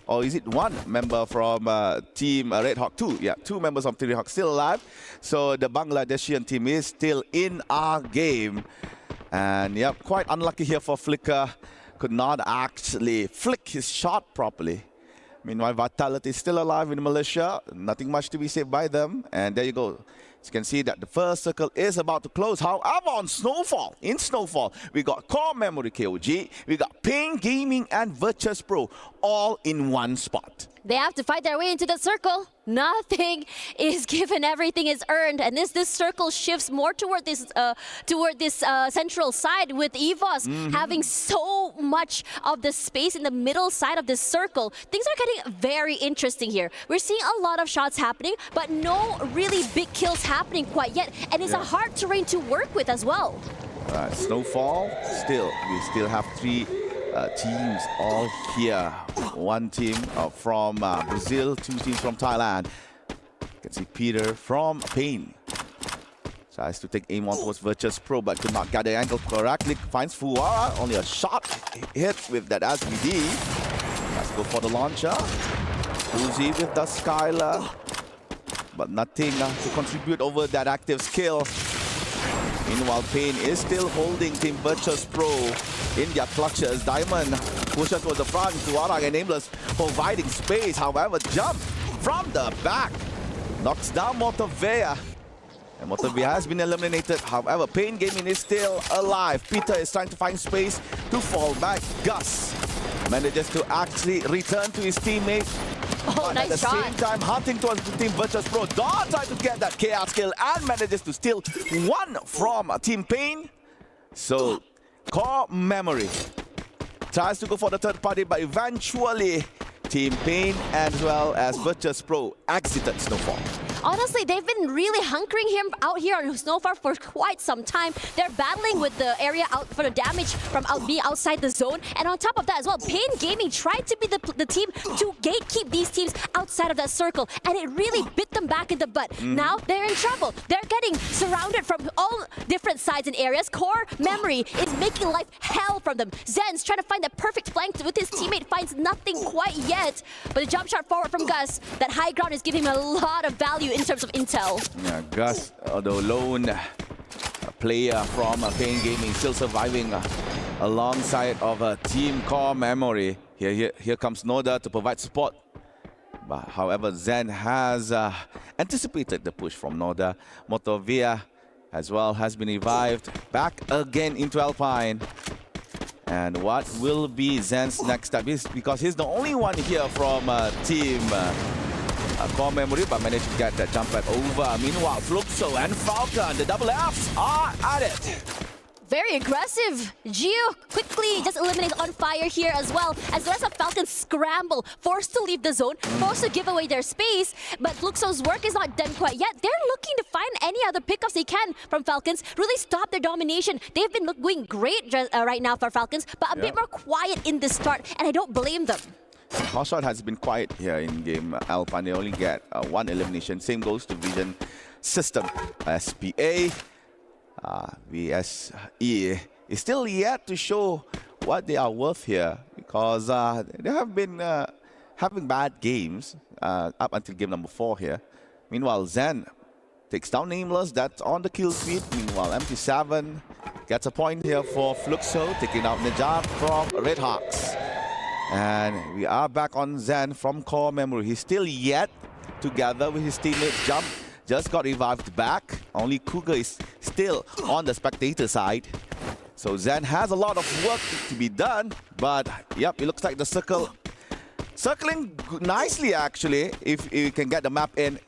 Or is it one member from Team Red Hawk 2? Yeah, two members of Team Red Hawk still alive. So the Bangladeshian team is still in our game. And yeah, quite unlucky here for Flicker. Could not actually flick his shot properly. Meanwhile, Vitality is still alive in Malaysia. Nothing much to be said by them. And there you go. As you can see that the first circle is about to close. However, on Snowfall, we got Core Memory KOG, we got Pain Gaming and Virtus Pro all in one spot. They have to fight their way into the circle. Nothing is given, everything is earned, and this circle shifts more toward this central side with EVOS having so much of the space in the middle side of this circle. Things are getting very interesting here. We're seeing a lot of shots happening, but no really big kills happening quite yet, and it's a hard terrain to work with as well. Right, Snowfall, we still have three teams all here. One team from Brazil, two teams from Thailand. You can see Peter from Pain. Tries to take aim on towards Virtus Pro, but could not get the angle correctly. Finds Fuara, only a shot hits with that SVD. Let's go for the launcher. Uzi with the Skylar, but nothing to contribute over that active skill. Meanwhile, Pain is still holding Team Virtus Pro in their clutches. Diamond pushes towards the front. Fuara and Nameless providing space. However, jump from the back knocks down Motovea. And Motovea has been eliminated. However, Pain Gaming is still alive. Peter is trying to find space to fall back. Gus manages to actually return to his teammate. But nice at the shot. same time, hunting towards the Team Virtus Pro. Dawn tries to get that KR skill and manages to steal one from Team Pain. So, Core Memory tries to go for the third party, but eventually Team Pain as well as Virtus Pro exited Snowfall. Honestly, they've been really hunkering him out here on Snowfall for quite some time. They're battling with the area out for the damage from being outside the zone. And on top of that as well, Pain Gaming tried to be the team to gatekeep these teams outside of that circle. And it really bit them back in the butt. Now they're in trouble. They're getting surrounded from all different sides and areas. Core Memory is making life hell from them. Zen's trying to find that perfect flank with his teammate, finds nothing quite yet. But the jump shot forward from Gus, that high ground is giving him a lot of value in terms of intel. Yeah, Gus, the lone player from Pain Gaming, still surviving alongside of Team Core Memory. Here comes Noda to provide support. But however, Zen has anticipated the push from Noda. Motovea as well has been revived back again into Alpine. And what will be Zen's next step? Because he's the only one here from Team core memory, but managed to get that jump pad over. Meanwhile, Fluxo and Falcon, the double Fs are at it. Very aggressive. Gio quickly just eliminates on fire here as well, as the rest of Falcons scramble, forced to leave the zone, forced to give away their space, but Fluxo's work is not done quite yet. They're looking to find any other pickups they can from Falcons, really stop their domination. They've been doing great right now for Falcons, but a bit more quiet in the start, and I don't blame them. Hotshot has been quiet here in game Alpine. They only get one elimination. Same goes to Vision System. SPA. VSE is still yet to show what they are worth here, because they have been having bad games up until game number 4 here. Meanwhile, Zen takes down Nameless, that's on the kill feed. Meanwhile, MT7 gets a point here for Fluxo, taking out Najab from Red Hawks. And we are back on Zen from core memory. He's still yet to gather with his teammates. Jump just got revived back. Only Cougar is still on the spectator side. So Zen has a lot of work to be done, but yep, it looks like the circling nicely actually. If you can get the map in,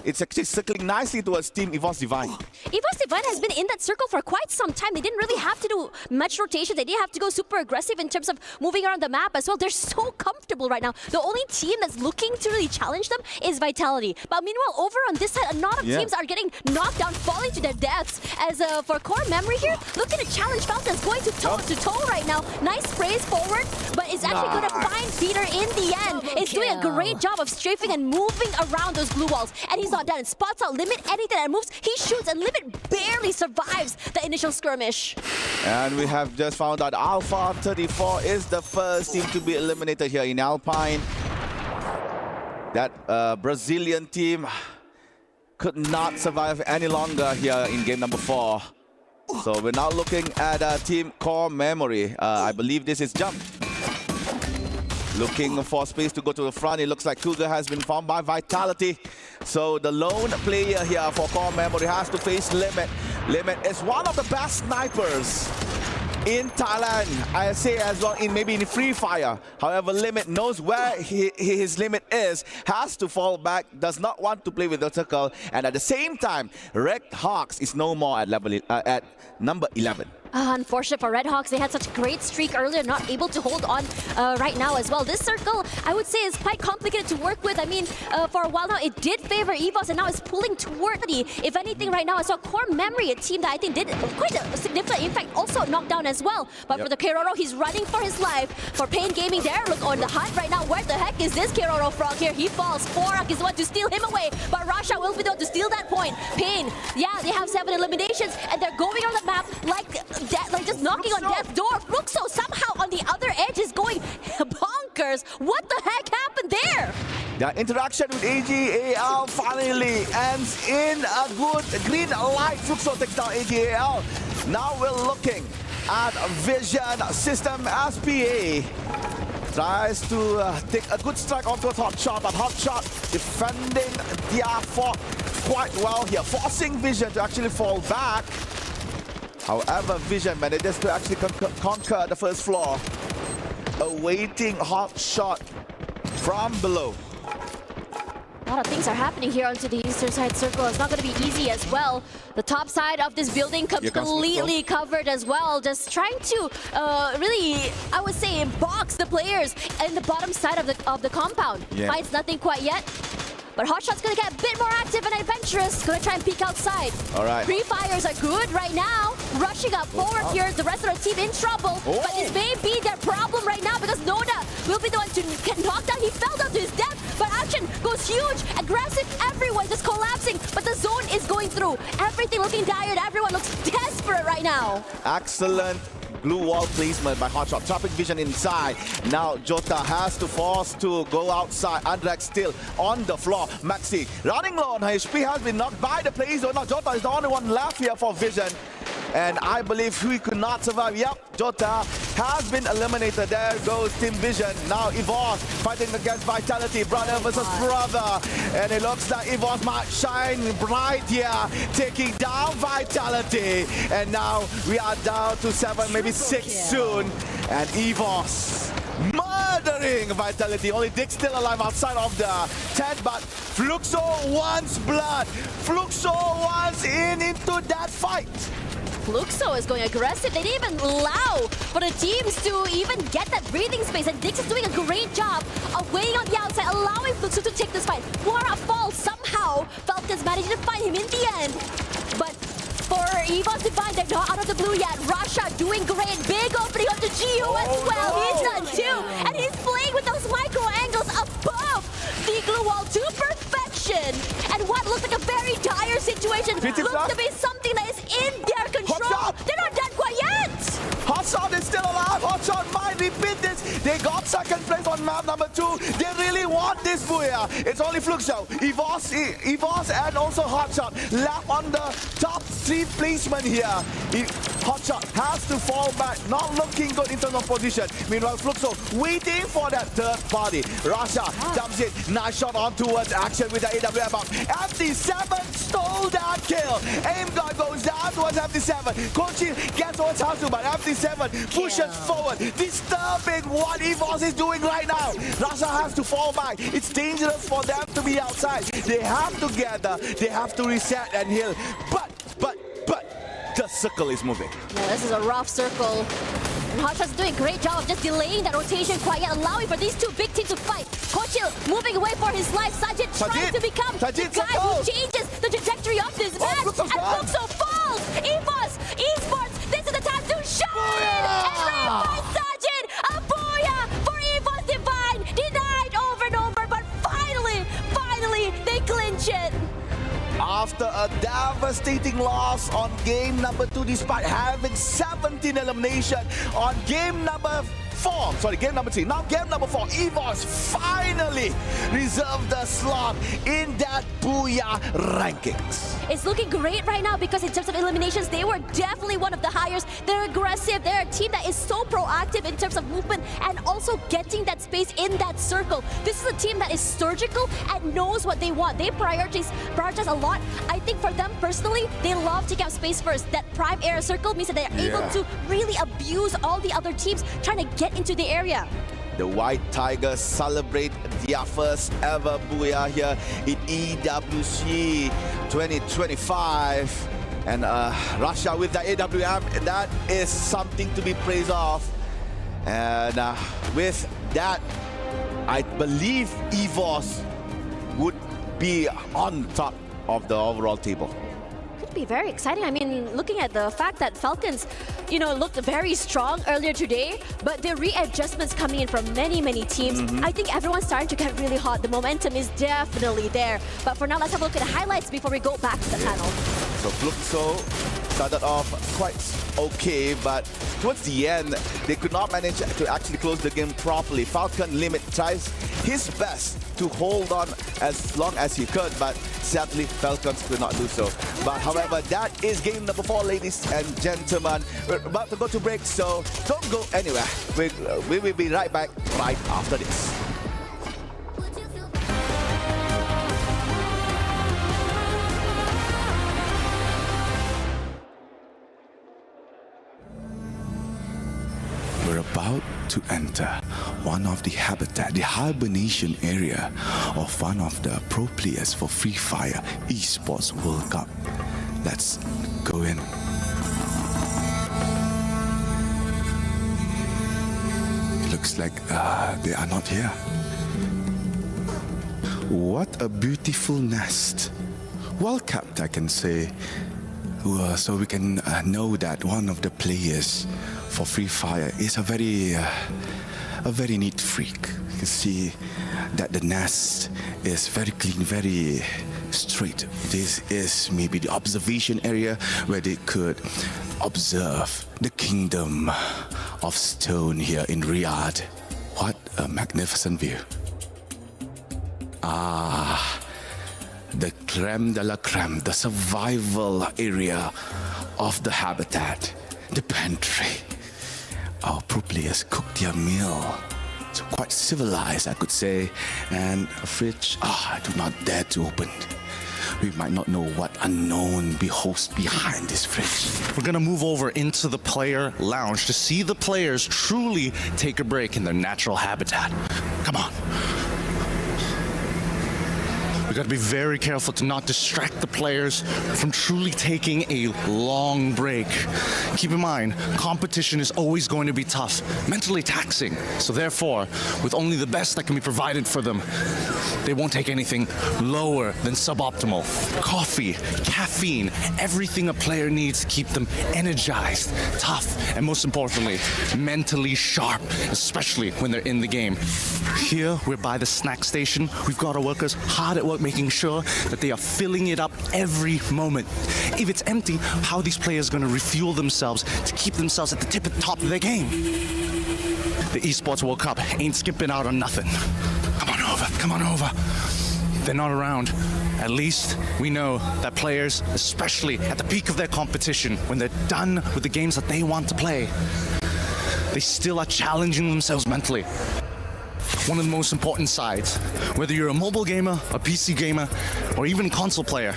it's actually circling nicely towards Team EVOS Divine. EVOS Divine has been in that circle for quite some time. They didn't really have to do much rotation. They didn't have to go super aggressive in terms of moving around the map as well. They're so comfortable right now. The only team that's looking to really challenge them is Vitality. But meanwhile, over on this side, a lot of teams are getting knocked down, falling to their deaths. As for core memory here, looking to challenge Falcons, going to toe right now. Nice sprays forward, but it's actually going to find Peter in the end. It's doing a great job of strafing and moving around those blue walls. And he's not done. Spots out Limit, anything that moves, he shoots, and Limit barely survives the initial skirmish. And we have just found out Alpha 34 is the first team to be eliminated here in Alpine. That Brazilian team could not survive any longer here in game number 4. So we're now looking at team core memory. I believe this is Jump. Looking for space to go to the front. It looks like Cougar has been found by Vitality. So the lone player here for core memory has to face Limit. Limit is one of the best snipers in Thailand, I say, as well maybe in Free Fire. However, Limit knows where his limit is, has to fall back, does not want to play with the circle, and at the same time, Red Hawks is no more at number 11. Unfortunate for Red Hawks. They had such a great streak earlier, not able to hold on right now as well. This circle, I would say, is quite complicated to work with. I mean, for a while now, it did favor EVOS, and now it's pulling toward the, if anything, right now, I saw Core Memory, a team that I think did quite a significant impact, also knocked down as well. But for the Keroro, he's running for his life. For Pain Gaming, they're on the hunt right now. Where the heck is this Keroro frog here? He falls. Forak is the one to steal him away, but Rasha will be the one to steal that point. Pain, yeah, they have 7 eliminations, and they're going on the map like just knocking on death's door. Fluxo somehow on the other edge is going bonkers. What the heck happened there? The interaction with AGAL finally ends in a good green light. Fluxo takes down AGAL. Now we're looking at Vision System SPA. Tries to take a good strike onto Hotshot, but Hotshot defending their fort quite well here, forcing Vision to actually fall back. However, Vision manages to actually conquer the first floor, awaiting Hotshot from below. A lot of things are happening here onto the eastern side circle. It's not going to be easy as well. The top side of this building completely covered as well. Just trying to really, I would say, box the players in the bottom side of the compound. Finds nothing quite yet. But Hotshot's going to get a bit more active and adventurous. Going to try and peek outside. All right. Pre-fires are good right now. Rushing up forward here. The rest of the team in trouble. But this may be their problem right now because Noda will be the one to get knocked down. He fell down to his death. But action goes huge. Aggressive. Everyone just collapsing. But the zone is going through. Everything looking dire. Everyone looks desperate right now. Excellent blue wall placement by Hotshot, trapping Vision inside. Now Jota has to force to go outside. Andrex still on the floor. Maxi running low on HP, has been knocked by the play zone. Now Jota is the only one left here for Vision. And I believe he could not survive. Yep, Jota has been eliminated. There goes Team Vision. Now EVOS fighting against Vitality. Brother versus brother. And it looks like EVOS might shine bright here, taking down Vitality. And now we are down to 7, maybe 6 soon. And EVOS murdering Vitality. Only Dick still alive outside of the tent, but Fluxo wants blood. Fluxo wants into that fight. Fluxo is going aggressive. They didn't even allow for the teams to even get that breathing space. And Dix is doing a great job of waiting on the outside, allowing Fluxo to take this fight. Wara falls somehow. Falcons managed to fight him in the end. But for Evo's Divine, they're not out of the blue yet. Rasha doing great. Big opening onto Gio as well. no. He's done too. And he's playing with those micro angles above the glue wall to perfection. And what looks like a very dire situation looks to be something that is in their control. They're not dead quite yet. Hotshot is still alive. Hotshot might repeat this. They got second place on map number 2. They really want this booyah. It's only Fluxo, Evos and also Hotshot left on the top 3 placement here. Hotshot has to fall back, not looking good in terms of position. Meanwhile, Fluxo waiting for that third party. Rasha jumps in, nice shot on towards action with the AWM up. FD7 stole that kill. Aim guard goes down towards FD7. Kochi gets towards Hasu, but FD7 pushes forward, disturbing what Evos is doing right now. Rasha has to fall back. It's dangerous for them to be outside. They have to gather, they have to reset and heal. But the circle is moving. Yeah, this is a rough circle. And Hotshot's doing a great job of just delaying that rotation quite yet, allowing for these two big teams to fight. Kochil moving away for his life. Sajid trying to become the guy who changes the trajectory of this match. And Fluxo falls. Evos, Esports, this is the time to shine! And live by Sajid! A booyah for Evos Divine! Denied over and over, but finally, they clinch it. After a devastating loss on game number 2, despite having 17 elimination on game number 3. Now game number 4, Evos finally reserved the slot in that Booyah rankings. It's looking great right now because in terms of eliminations, they were definitely one of the highest. They're aggressive. They're a team that is so proactive in terms of movement and also getting that space in that circle. This is a team that is surgical and knows what they want. They prioritize a lot. I think for them personally, they love taking up space first. That prime area circle means that they are able to really abuse all the other teams trying to get into the area. The White Tigers celebrate their first ever Booyah here in EWC 2025. And Russia with the AWM, that is something to be praised of. And with that, I believe Evos would be on top of the overall table. Could be very exciting. I mean, looking at the fact that Falcons, looked very strong earlier today, but the readjustments coming in from many teams, I think everyone's starting to get really hot. The momentum is definitely there. But for now, let's have a look at the highlights before we go back to the panel. So Fluxo started off quite okay, but towards the end, they could not manage to actually close the game properly. Falcon Limit tries his best to hold on as long as he could, but sadly, Falcons could not do so. But however, that is game number 4, ladies and gentlemen. We're about to go to break, so don't go anywhere. We will be right back right after this. We're about to enter one of the habitat, the hibernation area of one of the pro players for Free Fire Esports World Cup. Let's go in. It looks like they are not here. What a beautiful nest. Well kept, I can say. So we can know that one of the players for Free Fire is a very neat freak. You can see that the nest is very clean, very straight. This is maybe the observation area where they could observe the kingdom of stone here in Riyadh. What a magnificent view. The creme de la creme, the survival area of the habitat, the pantry. Our pro players cook their meal. So quite civilized, I could say. And a fridge, I do not dare to open. we might not know what unknown hosts behind this fridge. We're gonna move over into the player lounge to see the players truly take a break in their natural habitat. Come on. We gotta be very careful to not distract the players from truly taking a long break. Keep in mind, competition is always going to be tough, mentally taxing. So therefore, with only the best that can be provided for them, they won't take anything lower than suboptimal. Coffee, caffeine, everything a player needs to keep them energized, tough, and most importantly, mentally sharp, especially when they're in the game. Here, we're by the snack station. We've got our workers hard at work making sure that they are filling it up every moment. If it's empty, how are these players going to refuel themselves to keep themselves at the top of their game? The Esports World Cup ain't skipping out on nothing. Come on over, come on over. They're not around. At least we know that players, especially at the peak of their competition, when they're done with the games that they want to play, they still are challenging themselves mentally. One of the most important sides, whether you're a mobile gamer, a PC gamer, or even console player,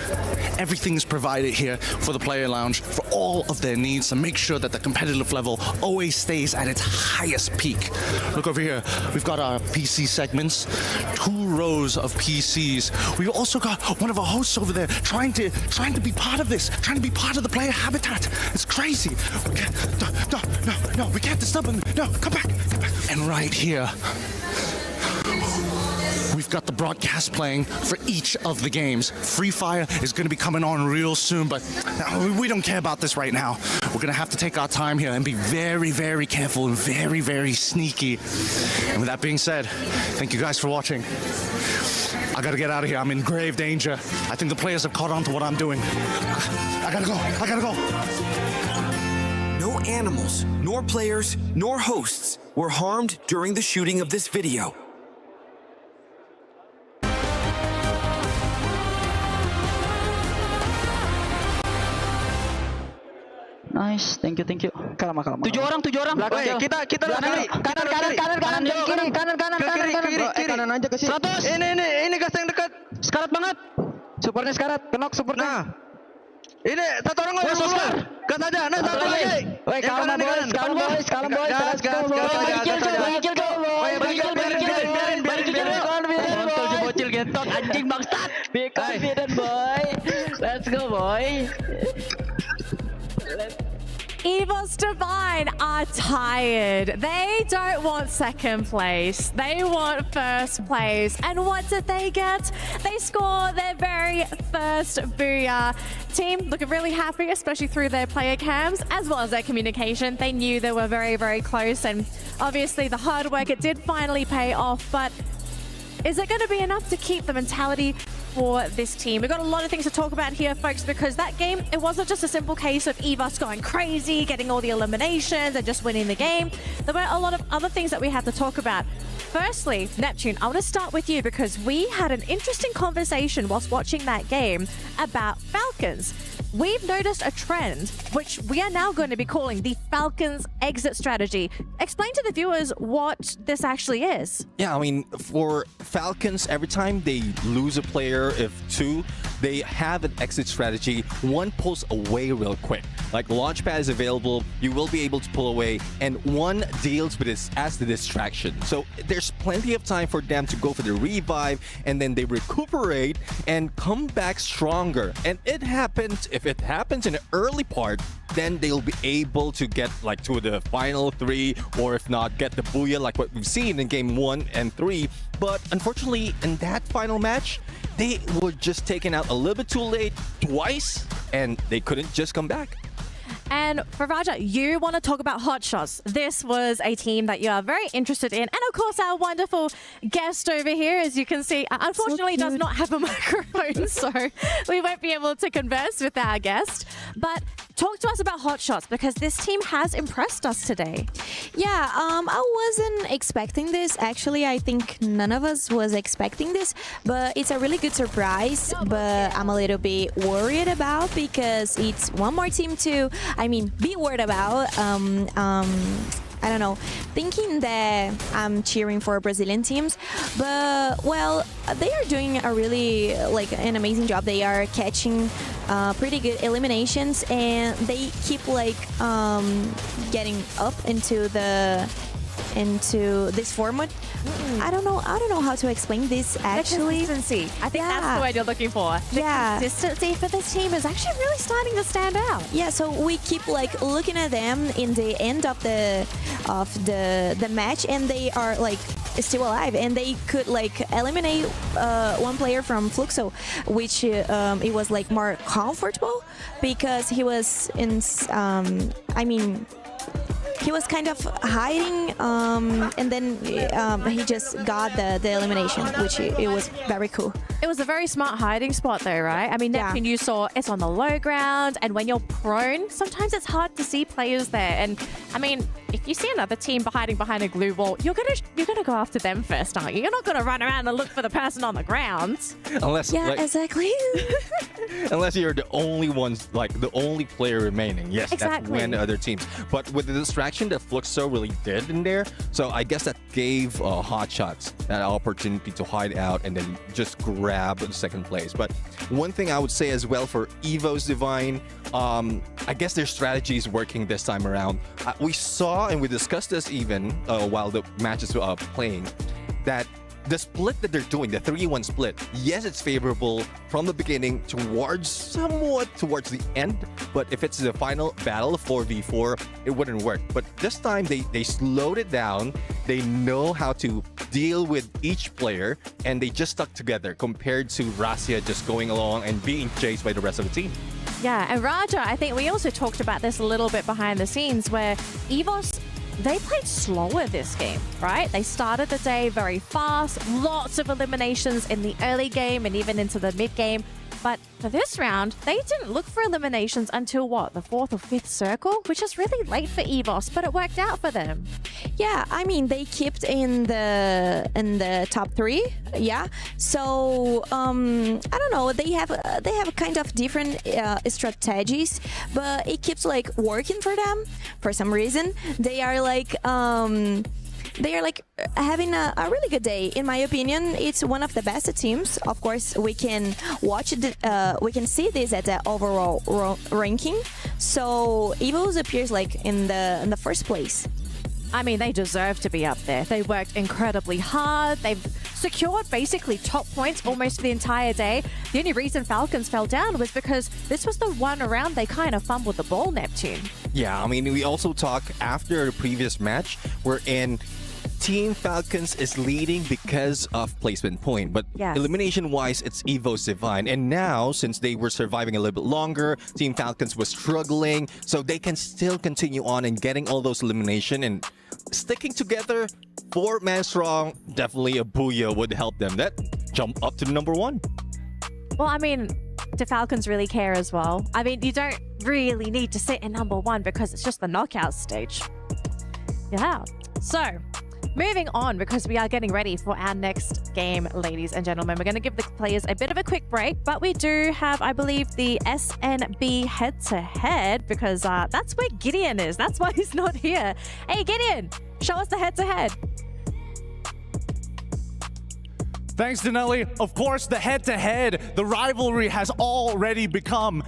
everything is provided here for the player lounge for all of their needs to make sure that the competitive level always stays at its highest peak. Look over here, we've got our PC segments, 2 rows of PCs. We've also got one of our hosts over there trying to be part of this, trying to be part of the player habitat. It's crazy. We can't, no, we can't disturb them. No, come back. And right here, we've got the broadcast playing for each of the games. Free Fire is going to be coming on real soon, but we don't care about this right now. We're going to have to take our time here and be very, very careful and very, very sneaky. And with that being said, thank you guys for watching. I got to get out of here. I'm in grave danger. I think the players have caught on to what I'm doing. I got to go. No animals, nor players, nor hosts were harmed during the shooting of this video. Nice, thank you. Kalma. 7 orang. Belakang. Kita kanan kiri. Kanan aja ke sini. 100. Ini gas yang dekat. Sekarat banget. Supernya sekarat, kenok supernya. Nah. Ini satu orang lagi. Gas aja. Nah, satu lagi. Woi, kalem boys. Gas. Bagi bocil gentot anjing bangsat. Be confident boy. Let's go boy. Evos Divine are tired. They don't want second place. They want first place. And what did they get? They score their very first booyah. Team looking really happy, especially through their player cams, as well as their communication. They knew they were very, very close. And obviously the hard work, it did finally pay off. But is it going to be enough to keep the mentality for this team? We've got a lot of things to talk about here, folks, because that game, it wasn't just a simple case of Evos going crazy, getting all the eliminations and just winning the game. There were a lot of other things that we had to talk about. Firstly, Neptune, I want to start with you because we had an interesting conversation whilst watching that game about Falcons. We've noticed a trend, which we are now going to be calling the Falcons exit strategy. Explain to the viewers what this actually is. Yeah, I mean, for Falcons, every time they lose a player, if 2, they have an exit strategy. 1 pulls away real quick. Like Launchpad is available, you will be able to pull away, and 1 deals with this as the distraction. So there's plenty of time for them to go for the revive, and then they recuperate and come back stronger. And it happens, if it happens in the early part, then they'll be able to get like to the final 3, or if not, get the booyah like what we've seen in game 1 and 3. But unfortunately, in that final match, they were just taken out a little bit too late twice, and they couldn't just come back. And for Raja, you want to talk about Hot Shots. This was a team that you are very interested in. And of course, our wonderful guest over here, as you can see, unfortunately does not have a microphone, so we won't be able to converse with our guest. But talk to us about Hot Shots, because this team has impressed us today. Yeah, I wasn't expecting this. Actually, I think none of us was expecting this, but it's a really good surprise. But I'm a little bit worried about, because it's one more team to, be worried about. I don't know, thinking that I'm cheering for Brazilian teams, but well, they are doing a really like an amazing job. They are catching pretty good eliminations, and they keep like getting up into this format. I don't know how to explain this actually. The consistency. I think that's the word you're looking for. The consistency for this team is actually really starting to stand out. Yeah, so we keep like looking at them in the end of the match, and they are like still alive, and they could like eliminate one player from Fluxo, which it was like more comfortable because he was in he was kind of hiding, and then he just got the elimination, which it was very cool. It was a very smart hiding spot though, right? I mean, Neptune, you saw it's on the low ground, and when you're prone, sometimes it's hard to see players there. And I mean, if you see another team hiding behind a glue wall, you're gonna go after them first, aren't you? You're not gonna run around and look for the person on the ground. Unless, exactly. unless you're the only ones, like the only player remaining. Yes, that's when other teams. But with the distraction that Fluxo really did in there, so I guess that gave Hotshots that opportunity to hide out and then just grab the second place. But one thing I would say as well for Evo's Divine, I guess their strategy is working this time around. We saw and we discussed this even while the matches were playing, that the split that they're doing, the 3-1 split, yes, it's favorable from the beginning somewhat towards the end, but if it's the final battle 4v4, it wouldn't work. But this time they slowed it down. They know how to deal with each player, and they just stuck together compared to Rasia just going along and being chased by the rest of the team. Yeah, and Raja, I think we also talked about this a little bit behind the scenes, where EVOS, they played slower this game, right? They started the day very fast, lots of eliminations in the early game and even into the mid game. But for this round, they didn't look for eliminations until what, the 4th or 5th circle, which is really late for EVOS, but it worked out for them. Yeah, I mean, they kept in the top 3. Yeah, so I don't know. They have a kind of different strategies, but it keeps like working for them for some reason. They are like having a really good day. In my opinion, it's one of the best teams. Of course, we can watch we can see this at the overall ranking. So EVOS appears like in the first place. I mean, they deserve to be up there. They worked incredibly hard. They've secured basically top points almost the entire day. The only reason Falcons fell down was because this was the one round they kind of fumbled the ball, Neptune. Yeah, I mean, we also talked after the previous match wherein Team Falcons is leading because of placement point, but elimination-wise, it's EVO's Divine. And now, since they were surviving a little bit longer, Team Falcons was struggling, so they can still continue on and getting all those elimination and sticking together. 4-man strong, definitely a Booyah would help them. That jump up to the #1. Well, I mean, do Falcons really care as well? I mean, you don't really need to sit in #1 because it's just the knockout stage. Yeah. So, moving on, because we are getting ready for our next game, ladies and gentlemen. We're going to give the players a bit of a quick break, but we do have, I believe, the SNB head-to-head, because that's where Gideon is. That's why he's not here. Hey, Gideon, show us the head-to-head. Thanks, Denali. Of course, the head-to-head, the rivalry has already become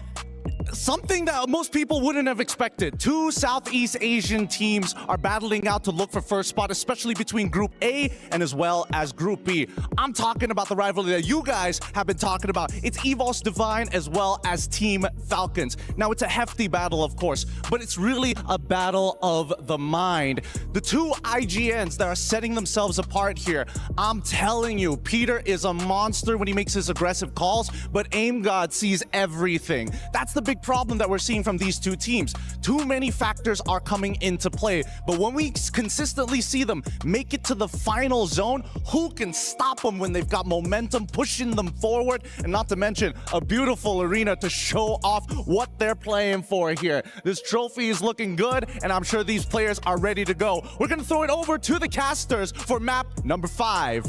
something that most people wouldn't have expected. 2 Southeast Asian teams are battling out to look for first spot, especially between Group A and as well as Group B. I'm talking about the rivalry that you guys have been talking about. It's EVOS Divine as well as Team Falcons. Now, it's a hefty battle, of course, but it's really a battle of the mind. The 2 IGNs that are setting themselves apart here, I'm telling you, Peter is a monster when he makes his aggressive calls, but Aim God sees everything. That's the big problem that we're seeing from these 2 teams. Too many factors are coming into play, but when we consistently see them make it to the final zone, who can stop them when they've got momentum pushing them forward? And not to mention a beautiful arena to show off what they're playing for here. This trophy is looking good, and I'm sure these players are ready to go. We're gonna throw it over to the casters for map number 5.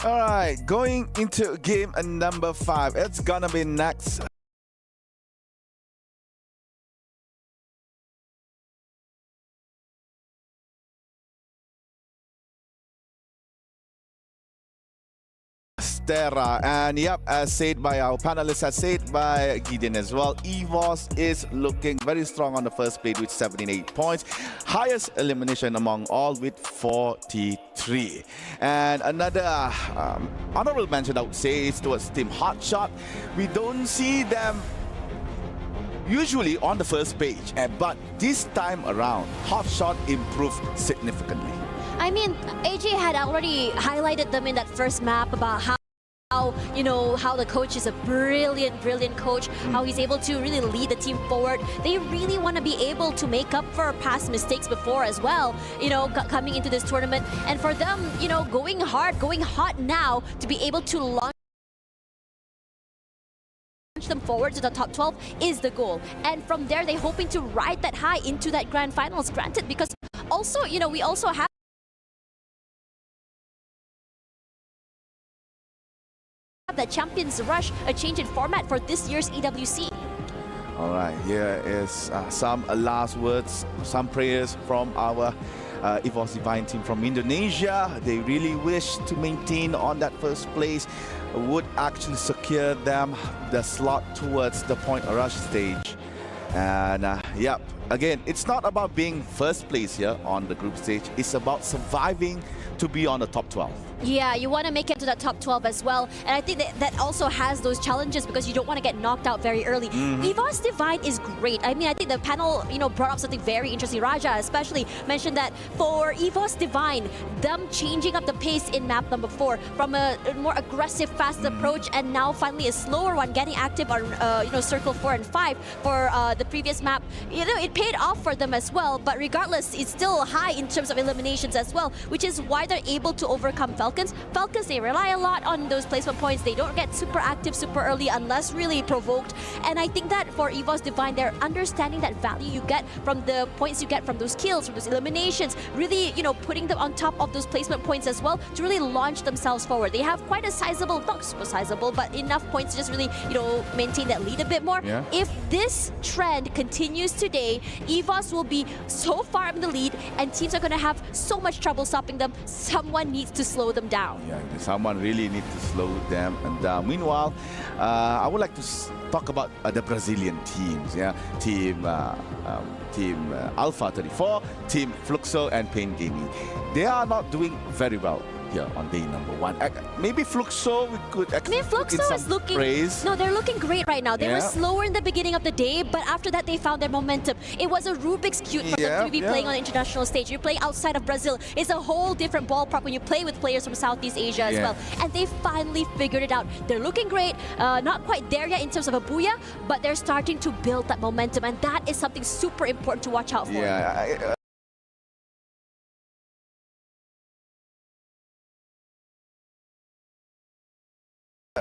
All right, going into game number 5. It's gonna be next. Terra. And yep, as said by our panelists, as said by Gideon as well, EVOS is looking very strong on the first plate with 78 points. Highest elimination among all with 43. And another honorable mention I would say is towards Team Hotshot. We don't see them usually on the first page, but this time around, Hotshot improved significantly. I mean, AJ had already highlighted them in that first map about how the coach is a brilliant coach, how he's able to really lead the team forward. They really want to be able to make up for past mistakes before as well, coming into this tournament. And for them, going hard, going hot now to be able to launch them forward to the top 12 is the goal. And from there, they're hoping to ride that high into that grand finals, granted, because also, we also have the Champions Rush, a change in format for this year's EWC. All right, here is some last words, some prayers from our EVOS Divine team from Indonesia. They really wish to maintain on that first place, would actually secure them the slot towards the point rush stage. And yep, again, it's not about being first place here on the group stage. It's about surviving to be on the top 12. Yeah, you want to make it to that top 12 as well. And I think that also has those challenges because you don't want to get knocked out very early. EVOS Divine is great. I mean, I think the panel, brought up something very interesting. Raja especially mentioned that for EVOS Divine, them changing up the pace in map number 4 from a more aggressive, fast approach and now finally a slower one, getting active on, circle 4 and 5 for the previous map. It paid off for them as well, but regardless, it's still high in terms of eliminations as well, which is why they're able to overcome Falcons. Falcons, they rely a lot on those placement points. They don't get super active super early unless really provoked. And I think that for EVOS Divine, they're understanding that value you get from the points you get from those kills, from those eliminations, really, putting them on top of those placement points as well to really launch themselves forward. They have quite a sizable, not super sizable, but enough points to just really, maintain that lead a bit more. Yeah. If this trend continues today, EVOS will be so far in the lead and teams are going to have so much trouble stopping them. Someone needs to slow them down. Yeah, someone really needs to slow them down. Meanwhile, I would like to talk about the Brazilian teams. Yeah, Team Alpha 34, Team Fluxo, and Pain Gaming. They are not doing very well here on day number 1. Maybe Fluxo, we could Fluxo is looking praise. No, they're looking great right now. They were slower in the beginning of the day, but after that they found their momentum. It was a Rubik's Cube for them to be playing on the international stage. You're playing outside of Brazil. It's a whole different ballpark when you play with players from Southeast Asia as well. And they finally figured it out. They're looking great. Not quite there yet in terms of a booyah, but they're starting to build that momentum, and that is something super important to watch out for. Yeah.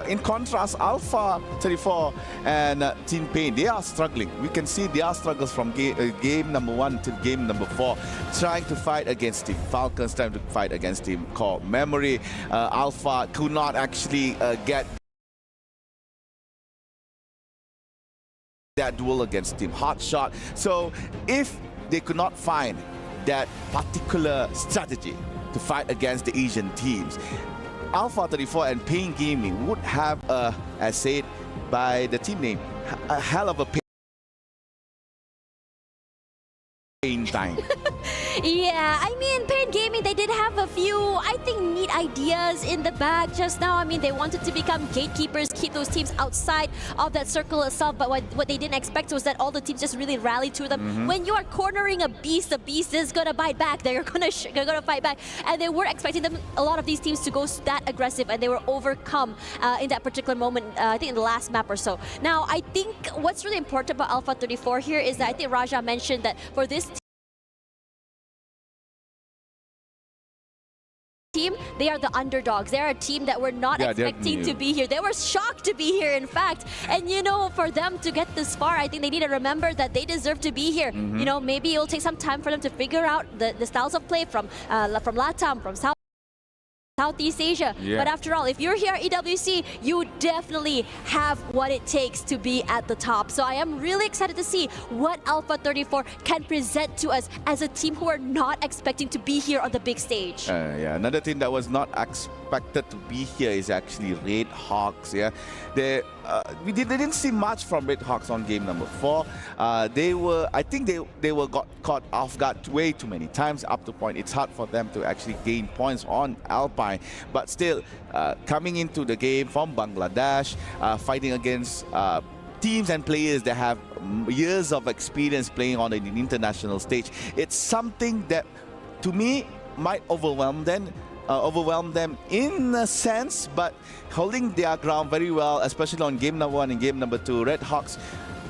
In contrast, Alpha 34 and Team Pain, they are struggling. We can see their struggles from game number 1 to game number 4, trying to fight against Team Falcons, trying to fight against Team Core Memory. Alpha could not actually get that duel against Team Hotshot. So if they could not find that particular strategy to fight against the Asian teams, Alpha 34 and Pain Gaming would have, as said by the team name, a hell of a pain time. Yeah, I mean, Pain Gaming, they did have a few, I think, neat ideas in the bag just now. I mean, they wanted to become gatekeepers, keep those teams outside of that circle itself, but what they didn't expect was that all the teams just really rallied to them. When you are cornering a beast, the beast is going to bite back. They're going to fight back. And they were expecting them, a lot of these teams to go that aggressive, and they were overcome in that particular moment, I think in the last map or so. Now, I think what's really important about Alpha 34 here is that I think Raja mentioned that for this team, they are the underdogs. They're a team that were not expecting to be here. They were shocked to be here, in fact. And for them to get this far, I think they need to remember that they deserve to be here. Maybe it'll take some time for them to figure out the styles of play from LATAM, from South Southeast Asia. Yeah. But after all, if you're here at EWC, you definitely have what it takes to be at the top. So I am really excited to see what Alpha 34 can present to us as a team who are not expecting to be here on the big stage. Yeah, another team that was not expected to be here is actually Red Hawks. Yeah, we didn't see much from Red Hawks on game number 4. I think they were got caught off guard way too many times up to point. It's hard for them to actually gain points on Alpine, but still coming into the game from Bangladesh, fighting against teams and players that have years of experience playing on an international stage. It's something that, to me, might overwhelm them in a sense, but holding their ground very well, especially on game number 1 and game number 2. Red Hawks,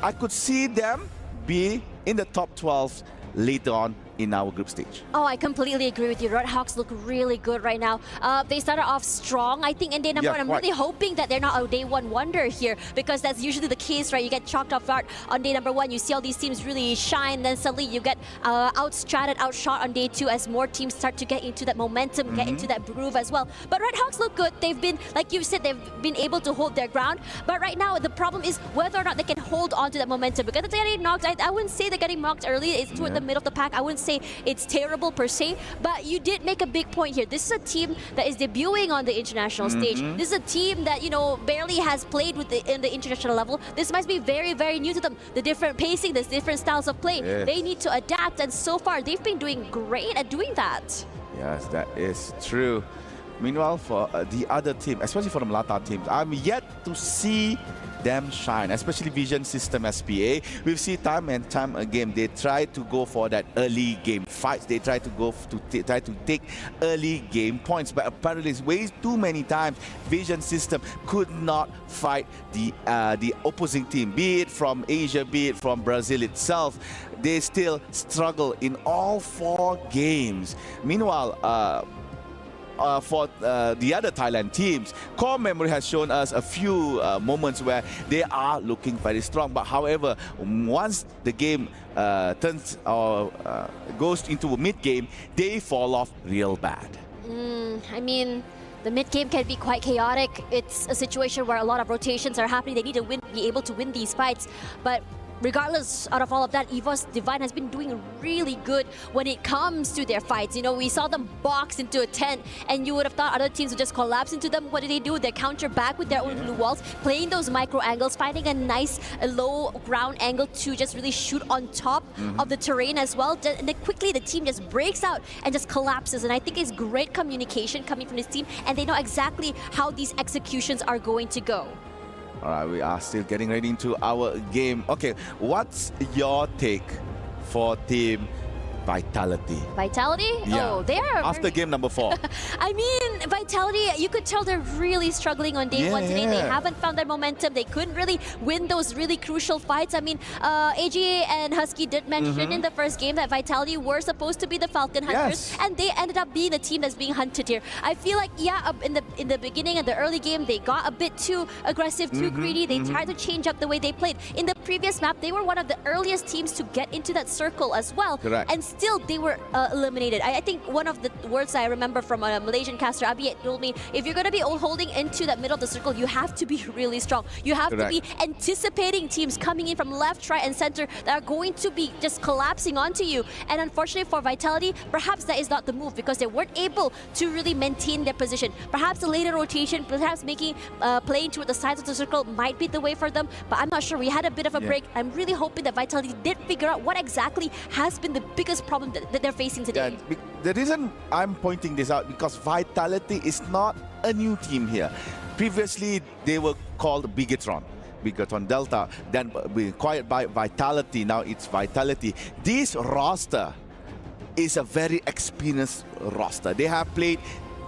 I could see them be in the top 12 later on in our group stage. Oh, I completely agree with you. Red Hawks look really good right now. They started off strong, I think, in day number 1. I'm really hoping that they're not a day 1 wonder here, because that's usually the case, right? You get chalked off guard on day number 1. You see all these teams really shine, then suddenly you get outstratted, outshot on day 2 as more teams start to get into that momentum, get into that groove as well. But Red Hawks look good. They've been, like you said, they've been able to hold their ground. But right now, the problem is whether or not they can hold on to that momentum, because they're getting knocked. I wouldn't say they're getting knocked early. It's toward the middle of the pack. I wouldn't say it's terrible per se, but you did make a big point here. This is a team that is debuting on the international stage. This is a team that, you know, barely has played with in the international level. This must be very, very new to them. The different pacing, the different styles of play. Yes. They need to adapt, and so far they've been doing great at doing that. Yes, that is true. Meanwhile, for the other team, especially for the Melata teams, I'm yet to see them shine, especially Vision System SPA. We've seen time and time again, they try to go for that early game fights. They try to go to try to take early game points, but apparently it's way too many times Vision System could not fight the opposing team, be it from Asia, be it from Brazil itself. They still struggle in all 4 games. Meanwhile, for the other Thailand teams, Core Memory has shown us a few moments where they are looking very strong. But however, once the game turns or goes into a mid-game, they fall off real bad. I mean, the mid-game can be quite chaotic. It's a situation where a lot of rotations are happening. They need to be able to win these fights. But regardless out of all of that, EVOS Divine has been doing really good when it comes to their fights. You know, we saw them box into a tent, and you would have thought other teams would just collapse into them. What do? They counter back with their own blue walls, playing those micro angles, finding a nice low ground angle to just really shoot on top of the terrain as well. And then quickly the team just breaks out and just collapses. And I think it's great communication coming from this team, and they know exactly how these executions are going to go. All right, we are still getting ready into our game. Okay, what's your take for Team Vitality? Vitality? Yeah. Oh, they are after game number 4. I mean, Vitality, you could tell they're really struggling on day 1 today. They haven't found their momentum. They couldn't really win those really crucial fights. I mean, AGA and Husky did mention in the first game that Vitality were supposed to be the Falcon Hunters, and they ended up being the team that's being hunted here. I feel like, in the beginning of the early game, they got a bit too aggressive, too greedy. They tried to change up the way they played. In the previous map, they were one of the earliest teams to get into that circle as well. Correct. And still, they were eliminated. I think one of the words I remember from a Malaysian caster, Abi, told me, if you're going to be holding into that middle of the circle, you have to be really strong. You have to be anticipating teams coming in from left, right, and center that are going to be just collapsing onto you. And unfortunately for Vitality, perhaps that is not the move, because they weren't able to really maintain their position. Perhaps the later rotation, perhaps making playing toward the sides of the circle might be the way for them, but I'm not sure. We had a bit of a break. I'm really hoping that Vitality did figure out what exactly has been the biggest problem that they're facing today. Yeah, the reason I'm pointing this out, because Vitality is not a new team here. Previously, they were called Bigatron Delta, then acquired by Vitality. Now it's Vitality. This roster is a very experienced roster. They have played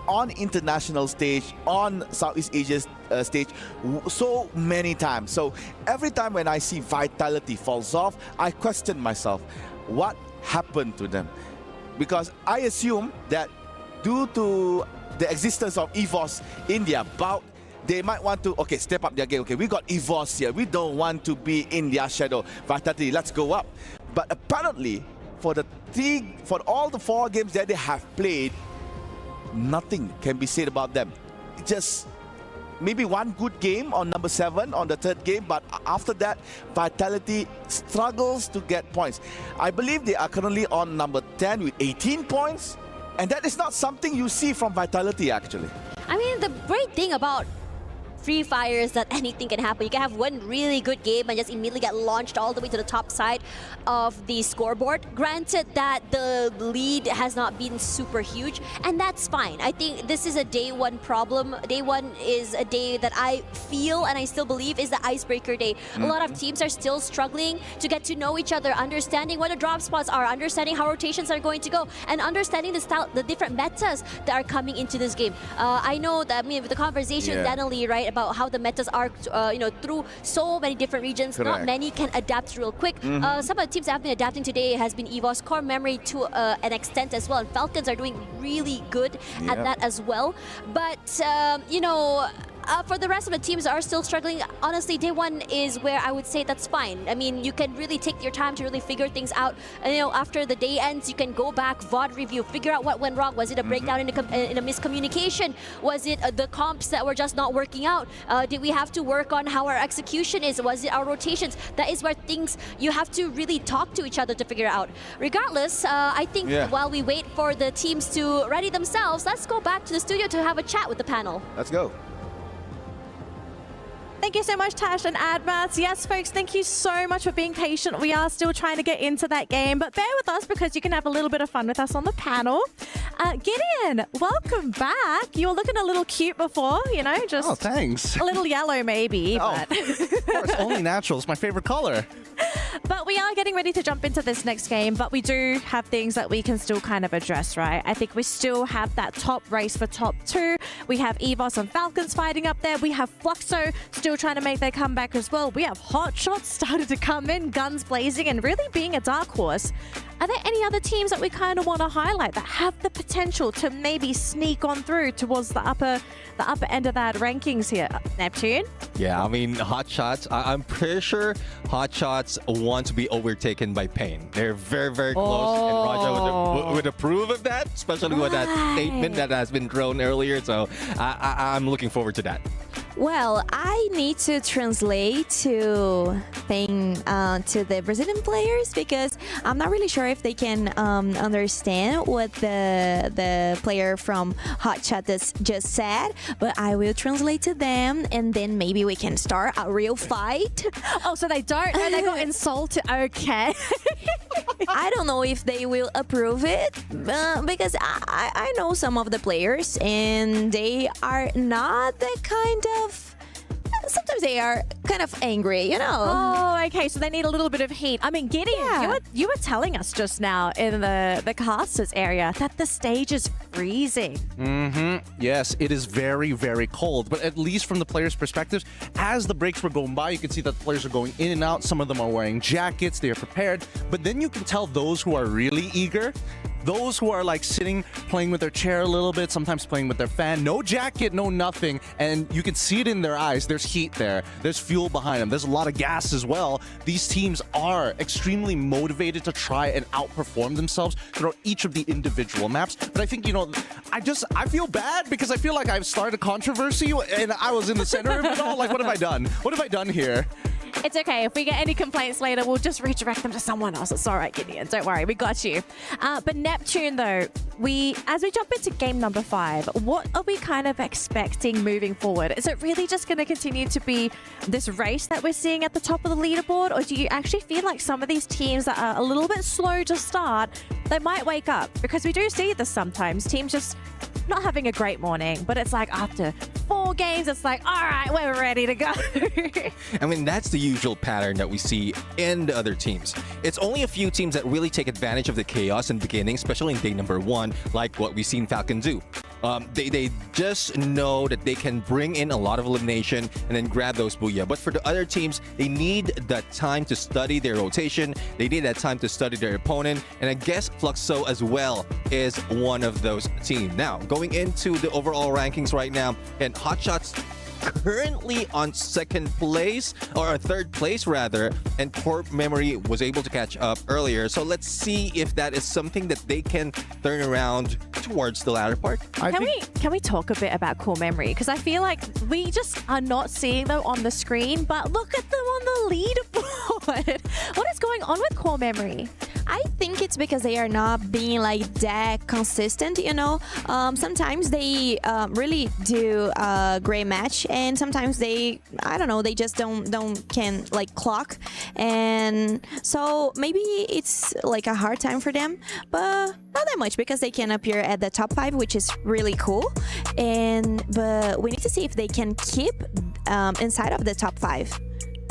on international stage, on Southeast Asia's stage so many times. So every time when I see Vitality falls off, I question myself, what happened to them? Because I assume that due to the existence of EVOS in their bout, they might want to, step up their game. Okay, we got EVOS here. We don't want to be in their shadow. Vitality, let's go up. But apparently, for all the 4 games that they have played, nothing can be said about them. Just maybe one good game on number 7 on the third game, but after that, Vitality struggles to get points. I believe they are currently on number 10 with 18 points, and that is not something you see from Vitality actually. I mean, the great thing about Free Fire is that anything can happen. You can have one really good game and just immediately get launched all the way to the top side of the scoreboard. Granted that the lead has not been super huge, and that's fine. I think this is a day one problem. Day one is a day that I feel and I still believe is the icebreaker day. A lot of teams are still struggling to get to know each other, understanding what the drop spots are, understanding how rotations are going to go, and understanding the different metas that are coming into this game. I know that, I mean, with the conversation with Daniel, right, about how the metas are, through so many different regions. Correct. Not many can adapt real quick. Some of the teams that have been adapting today has been EVOS, Core Memory to an extent as well, and Falcons are doing really good at that as well. But, for the rest of the teams that are still struggling, honestly, day one is where I would say that's fine. I mean, you can really take your time to really figure things out. And, after the day ends, you can go back, VOD review, figure out what went wrong. Was it a breakdown in a miscommunication? Was it the comps that were just not working out? Did we have to work on how our execution is? Was it our rotations? That is where things, you have to really talk to each other to figure out. Regardless, I think while we wait for the teams to ready themselves, let's go back to the studio to have a chat with the panel. Let's go. Thank you so much, Tash and Admas. Yes, folks, thank you so much for being patient. We are still trying to get into that game, but bear with us because you can have a little bit of fun with us on the panel. Gideon, welcome back. You were looking a little cute before, just... Oh, thanks. A little yellow maybe, but... Of course, only natural is my favorite color. But we are getting ready to jump into this next game, but we do have things that we can still kind of address, right? I think we still have that top race for top 2. We have EVOS and Falcons fighting up there. We have Fluxo still trying to make their comeback as well. We have Hot Shots started to come in, guns blazing, and really being a dark horse. Are there any other teams that we kind of want to highlight that have the potential to maybe sneak on through towards the upper end of that rankings here? Neptune? Yeah, I mean, Hot Shots, I'm pretty sure Hot Shots want to be overtaken by Pain. They're very, very close, and Raja would approve of that, especially with that statement that has been thrown earlier. So I'm looking forward to that. Well, I need to translate to the Brazilian players because I'm not really sure if they can understand what the player from Hot Shot just said, but I will translate to them and then maybe we can start a real fight. Oh, so they don't know they got insulted. Okay. I don't know if they will approve it because I know some of the players and they are not the kind of... Sometimes they are kind of angry, Oh, okay. So they need a little bit of heat. I mean, Gideon, you were telling us just now in the casters area that the stage is freezing. Yes, it is very, very cold. But at least from the players' perspectives, as the breaks were going by, you can see that the players are going in and out. Some of them are wearing jackets. They are prepared. But then you can tell those who are really eager, those who are like sitting, playing with their chair a little bit, sometimes playing with their fan, no jacket, no nothing, and you can see it in their eyes. There's heat there. There's fuel behind them. There's a lot of gas as well. These teams are extremely motivated to try and outperform themselves throughout each of the individual maps. But I think, I feel bad because I feel like I've started a controversy and I was in the center of it all. Like, what have I done? What have I done here? It's okay. If we get any complaints later, we'll just redirect them to someone else. It's all right, Gideon. Don't worry. We got you. But Neptune, though, as we jump into game number 5, what are we kind of expecting moving forward? Is it really just going to continue to be this race that we're seeing at the top of the leaderboard? Or do you actually feel like some of these teams that are a little bit slow to start, they might wake up? Because we do see this sometimes. Teams just not having a great morning, but it's like after 4 games, it's like, all right, we're ready to go. I mean, that's the usual pattern that we see in the other teams. It's only a few teams that really take advantage of the chaos in the beginning, especially in day number 1, like what we've seen Falcon do. They just know that they can bring in a lot of elimination and then grab those booyah. But for the other teams, they need that time to study their rotation. They need that time to study their opponent. And I guess Fluxo as well is one of those teams. Now, going into the overall rankings right now, and Hot Shots currently on 2nd place, or 3rd place rather, and Core Memory was able to catch up earlier. So let's see if that is something that they can turn around towards the latter part. Can we talk a bit about Core Memory? Because I feel like we just are not seeing them on the screen, but look at them on the leaderboard. What is going on with Core Memory? I think it's because they are not being like that consistent, you know. Sometimes they really do a great match, and sometimes they, I don't know, they just can like clock, and so maybe it's like a hard time for them, but not that much because they can appear at the top 5, which is really cool. But we need to see if they can keep inside of the top 5.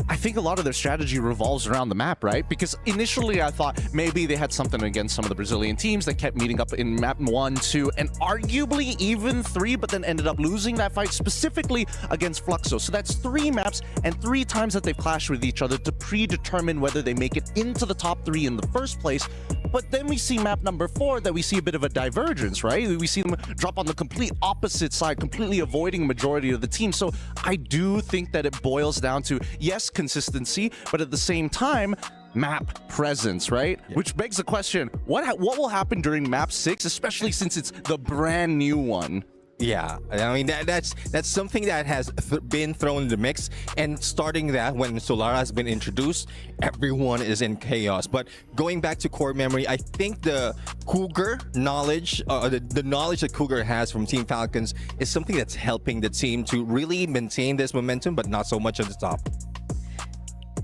I think a lot of their strategy revolves around the map, right? Because initially I thought maybe they had something against some of the Brazilian teams that kept meeting up in map 1, 2, and arguably even 3, but then ended up losing that fight specifically against Fluxo. So that's 3 maps and 3 times that they've clashed with each other to predetermine whether they make it into the top 3 in the first place. But then we see map number 4 that we see a bit of a divergence, right? We see them drop on the complete opposite side, completely avoiding majority of the team. So I do think that it boils down to, yes, consistency, but at the same time, map presence, right? Yeah. Which begs the question, what will happen during map 6, especially since it's the brand new one? Yeah, I mean that's something that has been thrown in the mix, and starting that when Solara has been introduced, everyone is in chaos. But going back to Core Memory, I think the Cougar knowledge, the knowledge that Cougar has from Team Falcons is something that's helping the team to really maintain this momentum, but not so much at the top.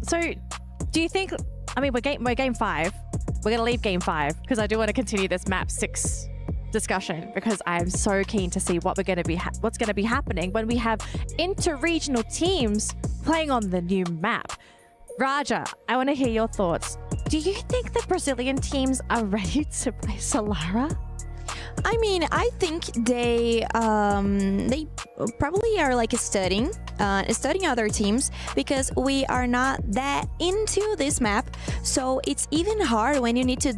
So, do you think? I mean, we're game 5. We're gonna leave game 5 because I do want to continue this map 6 discussion because I'm so keen to see what's going to be happening when we have inter-regional teams playing on the new map. Raja, I want to hear your thoughts. Do you think the Brazilian teams are ready to play Solara? I mean, I think they probably are like studying other teams because we are not that into this map. So it's even hard when you need to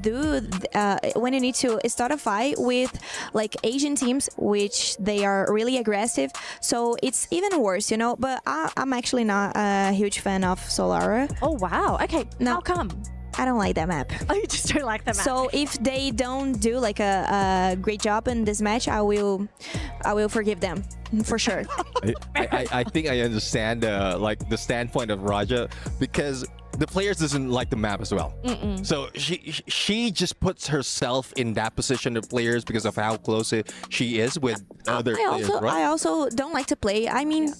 start a fight with like Asian teams, which they are really aggressive. So it's even worse, you know. But I'm actually not a huge fan of Solara. Oh wow! Okay, no. How come? I don't like that map. Oh, you just don't like the map. So if they don't do like a great job in this match, I will forgive them for sure. I think I understand like the standpoint of Raja, because the players doesn't like the map as well. So she just puts herself in that position of players because of how close she is with other players. Right? I also don't like to play. I mean,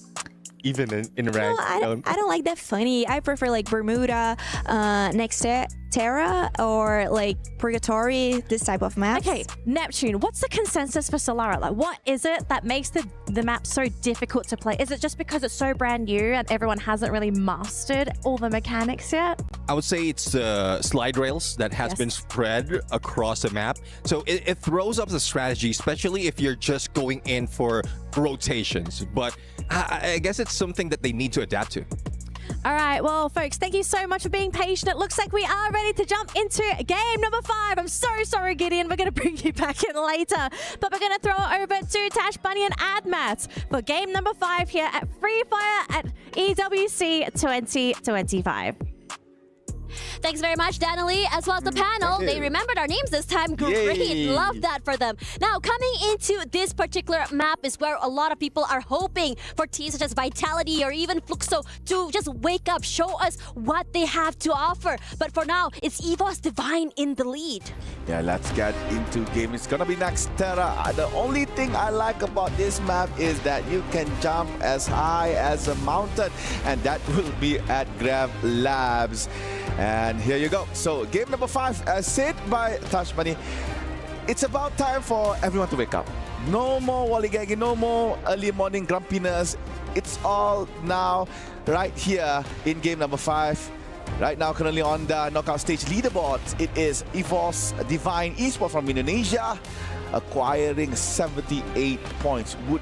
even in rank. No, I don't like that funny. I prefer like Bermuda, Terra, or like Purgatory, this type of maps. Okay, Neptune, what's the consensus for Solara? Like, what is it that makes the map so difficult to play? Is it just because it's so brand new and everyone hasn't really mastered all the mechanics yet? I would say it's the slide rails that has been spread across the map. So it throws up the strategy, especially if you're just going in for rotations. But I guess it's something that they need to adapt to. All right, well, folks, thank you so much for being patient. It looks like we are ready to jump into game number 5. I'm so sorry, Gideon. We're going to bring you back in later. But we're going to throw it over to Tash Bunny and Admat for game number 5 here at Free Fire at EWC 2025. Thanks very much, Danilee, as well as the panel. They remembered our names this time. Great. Yay. Love that for them. Now, coming into this particular map is where a lot of people are hoping for teams such as Vitality or even Fluxo to just wake up, show us what they have to offer. But for now, it's EVOS Divine in the lead. Yeah, let's get into game. It's gonna be Nextera. The only thing I like about this map is that you can jump as high as a mountain, and that will be at Grav Labs. And here you go. So game number 5, as said by Tash Bunny, it's about time for everyone to wake up. No more wallygagging, no more early morning grumpiness. It's all now right here in game number 5. Right now, currently on the knockout stage leaderboard, it is EVOS Divine Esports from Indonesia, acquiring 78 points. Would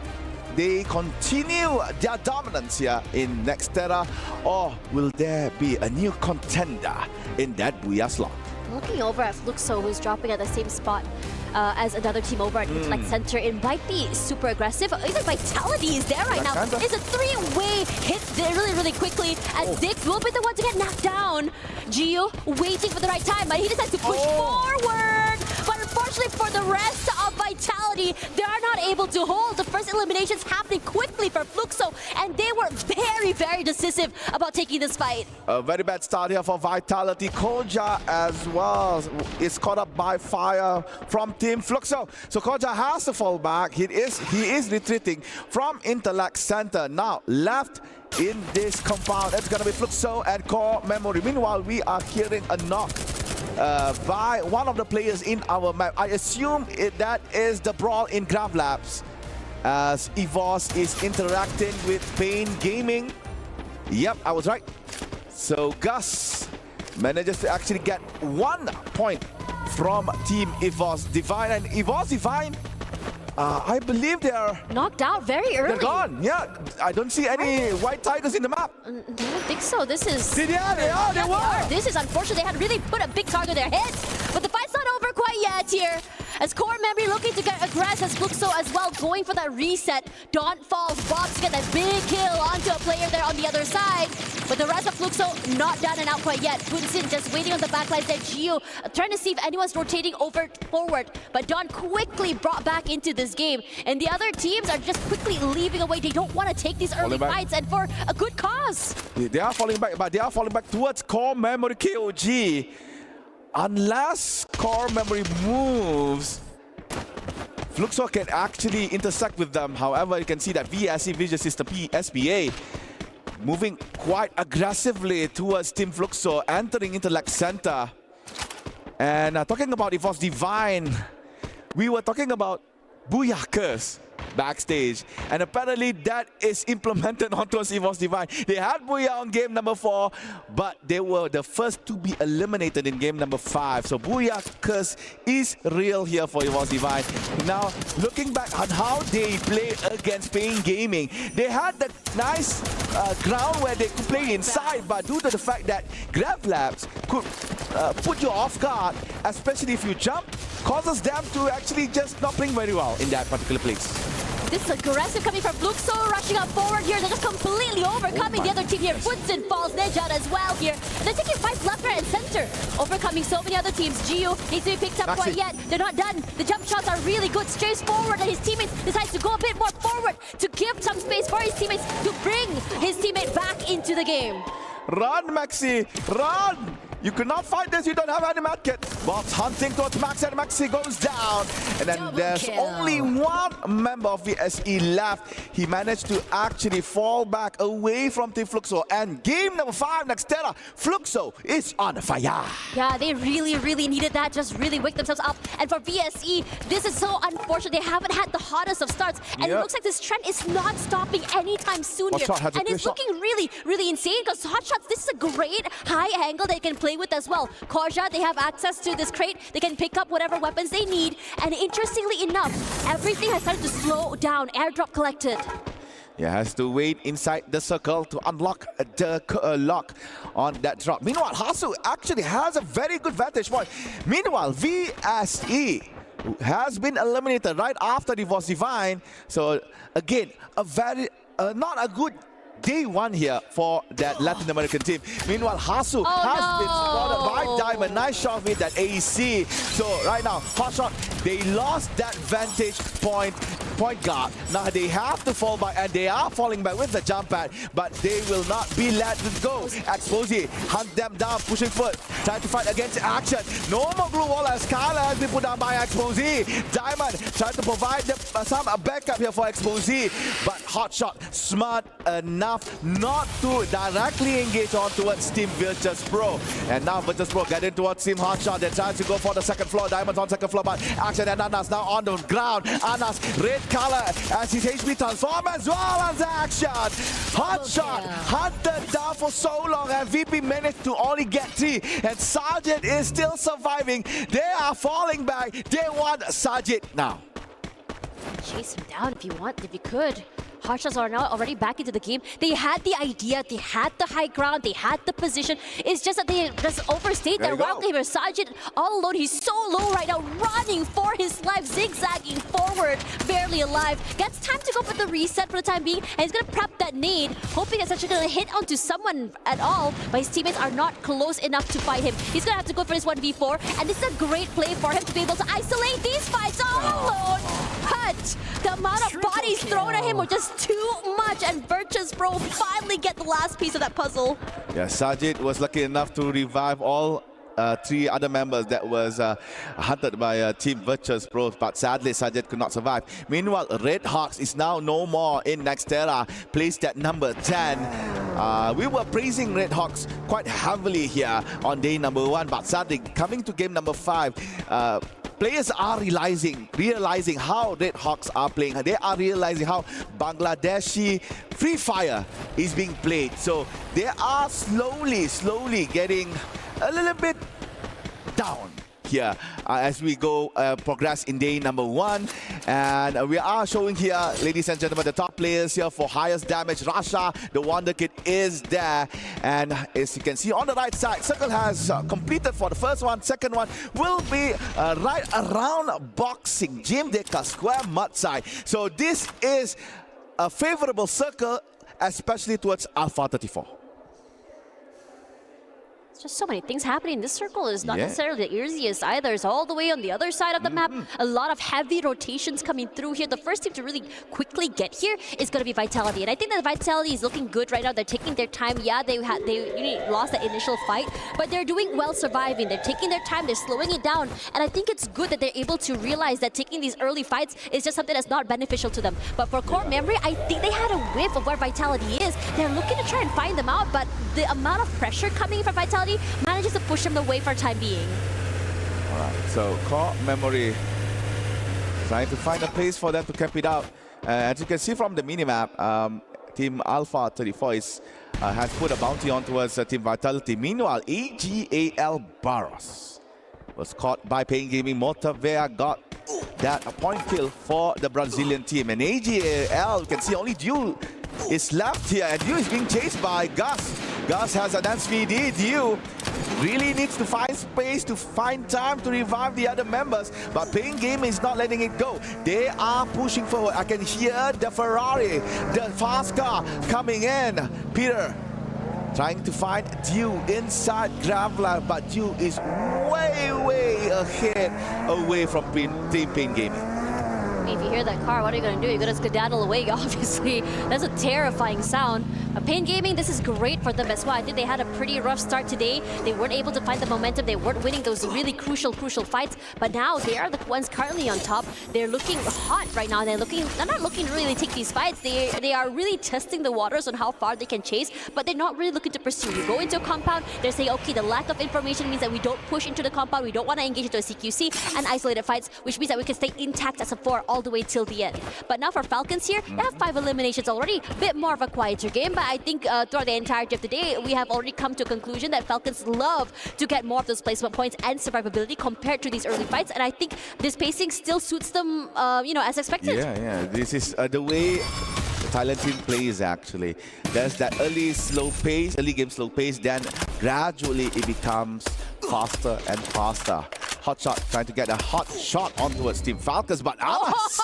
they continue their dominance here in Nextera, or will there be a new contender in that Booyah slot? Looking over at Fluxo, who's dropping at the same spot as another team over at Intellect Center, it might be super aggressive. Even Vitality is there right now. It's a 3-way hit there really quickly, as Dix will be the one to get knocked down. Gio waiting for the right time, but he decides to push forward. But unfortunately, unfortunately for the rest of Vitality, they are not able to hold. The first eliminations happening quickly for Fluxo, and they were very, very decisive about taking this fight. A very bad start here for Vitality. Koja as well is caught up by fire from Team Fluxo. So Koja has to fall back. He is retreating from Intellect Center. Now left in this compound, it's going to be Fluxo and Core Memory. Meanwhile, we are hearing a knock by one of the players in our map. I assume that is the brawl in Grab Labs, as EVOS is interacting with Pain Gaming. Yep, I was right. So Gus manages to actually get 1 point from Team EVOS Divine. And EVOS Divine, I believe they are knocked out very early. They're gone. Yeah, I don't see any white tigers in the map. I don't think so. This is... They were. This is unfortunate. They had really put a big target on their heads. But the fight's not over quite yet here. As Core Memory looking to get aggressive, as Fluxo as well going for that reset. Don't falls. Bobs get that big kill onto a player there on the other side. But the rest of Fluxo not down and out quite yet. Twinsin just waiting on the backlines there. Gio trying to see if anyone's rotating over forward. But Don quickly brought back into this game. And the other teams are just quickly leaving away. They don't want to take these early fights, and for a good cause. They are falling back, but they are falling back towards Core Memory KOG. Unless Core Memory moves, Fluxo can actually intersect with them. However, you can see that VSC Vision System SPA moving quite aggressively towards Team Fluxo, entering Intellect Center. And talking about EVOS Divine, we were talking about Booyah Curse backstage, and apparently that is implemented onto EVOS Divine. They had Booyah on game number 4, but they were the first to be eliminated in game number 5. So Booyah Curse is real here for EVOS Divine. Now, looking back on how they play against Pain Gaming, they had that nice ground where they could play inside, but due to the fact that Grab Labs could put you off guard, especially if you jump, causes them to actually just not playing very well in that particular place. This is aggressive coming from Fluxo, rushing up forward here. They're just completely overcoming the other team here. Footsin falls Nejad as well here. And they're taking fights left, right, and center. Overcoming so many other teams. Gio needs to be picked up quite yet. They're not done. The jump shots are really good. Strays forward, and his teammates decides to go a bit more forward to give some space for his teammates to bring his teammate back into the game. Run, Maxi! Run! You cannot fight this, you don't have any medkit. Bob's hunting towards Maxi, and Maxi goes down. And then there's only one member of VSE left. He managed to actually fall back away from Team Fluxo. And game number 5, Nextera, Fluxo is on fire. Yeah, they really, really needed that. Just really wake themselves up. And for VSE, this is so unfortunate. They haven't had the hottest of starts. And it looks like this trend is not stopping anytime soon here. And it's looking really, really insane, because Hotshots, this is a great high angle they can play with as well. Koja, they have access to this crate. They can pick up whatever weapons they need. And interestingly enough, everything has started to slow down. Airdrop collected. Yeah, has to wait inside the circle to unlock the lock on that drop. Meanwhile, Hasu actually has a very good vantage point. Meanwhile, VSE has been eliminated right after EVOS Divine. So again, a very not a good day 1 here for that Latin American team. Meanwhile, Hasu has been spotted by Diamond. Nice shot with that AEC. So right now, Hotshot, they lost that vantage point guard. Now they have to fall back, and they are falling back with the jump pad, but they will not be let go. Exposy hunt them down, pushing foot, trying to fight against action. No more glue wall as Skylar has been put down by Exposy. Diamond trying to provide them some backup here for Exposy, but Hotshot smart enough not to directly engage on towards Team Virtus Pro. And now Virtus Pro getting towards Team Hotshot. They're trying to go for the second floor. Diamond's on second floor, but Action and Anas now on the ground. Anas, red color as his HP transform as well as Action. Hotshot hunted down for so long, and VP managed to only get 3. And Sergeant is still surviving. They are falling back. They want Sergeant now. Chase him down if you want, if you could. Hot Shots are now already back into the game. They had the idea, they had the high ground, they had the position. It's just that they just overstayed their welcome here. Sajid all alone, he's so low right now, running for his life, zigzagging forward, barely alive. Gets time to go for the reset for the time being, and he's gonna prep that nade, hoping it's actually gonna hit onto someone at all, but his teammates are not close enough to fight him. He's gonna have to go for this 1v4, and this is a great play for him to be able to isolate these fights all alone. But the amount of bodies thrown at him were just too much, and Virtus Pro finally get the last piece of that puzzle. Yeah, Sajid was lucky enough to revive all 3 other members that was hunted by Team Virtus Pro, but sadly Sajid could not survive. Meanwhile, Red Hawks is now no more in Nextera, placed at number 10. We were praising Red Hawks quite heavily here on day number 1, but sadly, coming to game number 5, players are realizing how Red Hawks are playing. They are realizing how Bangladeshi Free Fire is being played. So they are slowly getting a little bit down here as we go progress in day number 1. And we are showing here, ladies and gentlemen, the top players here for highest damage. Rasha, the Wonder Kid, is there. And as you can see on the right side, Circle has completed for the first one. Second one will be right around boxing, Jim Deka Square mud side. So this is a favorable Circle, especially towards Alpha 34. Just so many things happening. This circle is not necessarily the easiest either. It's all the way on the other side of the map. A lot of heavy rotations coming through here. The first team to really quickly get here is going to be Vitality. And I think that Vitality is looking good right now. They're taking their time. Yeah, they lost the initial fight, but they're doing well surviving. They're taking their time. They're slowing it down. And I think it's good that they're able to realize that taking these early fights is just something that's not beneficial to them. But for Core Memory, I think they had a whiff of where Vitality is. They're looking to try and find them out, but the amount of pressure coming from Vitality manages to push them away for the time being. Alright, so Core Memory trying to find a place for them to cap it out. As you can see from the minimap, Team Alpha 34 has put a bounty on towards Team Vitality. Meanwhile, AGAL Barros was caught by Pain Gaming. Motavea got that point kill for the Brazilian team. And AGAL, you can see only Dew is left here, and Dew is being chased by Gus. Gus has an SVD. Dew really needs to find space, to find time to revive the other members, but Pain Gaming is not letting it go. They are pushing forward. I can hear the Ferrari, the fast car coming in. Peter trying to find Dew inside Graveland, but Dew is way ahead away from Team Pain Gaming. If you hear that car, what are you going to do? You're going to skedaddle away, obviously. That's a terrifying sound. Pain Gaming, this is great for them as well. I think they had a pretty rough start today. They weren't able to find the momentum. They weren't winning those really crucial fights. But now they are the ones currently on top. They're looking hot right now. They're not looking to really take these fights. They are really testing the waters on how far they can chase, but they're not really looking to pursue. You go into a compound, they're saying, okay, the lack of information means that we don't push into the compound. We don't want to engage into a CQC and isolated fights, which means that we can stay intact as a 4 all the way till the end. But now for Falcons here, they have 5 eliminations already. A bit more of a quieter game, but I think throughout the entirety of the day, we have already come to a conclusion that Falcons love to get more of those placement points and survivability compared to these early fights. And I think this pacing still suits them, as expected. Yeah. This is the way the Thailand team plays, actually. There's that early game slow pace, then gradually it becomes faster and faster. Hot shot trying to get a hot shot on towards Team Falcons, but Alas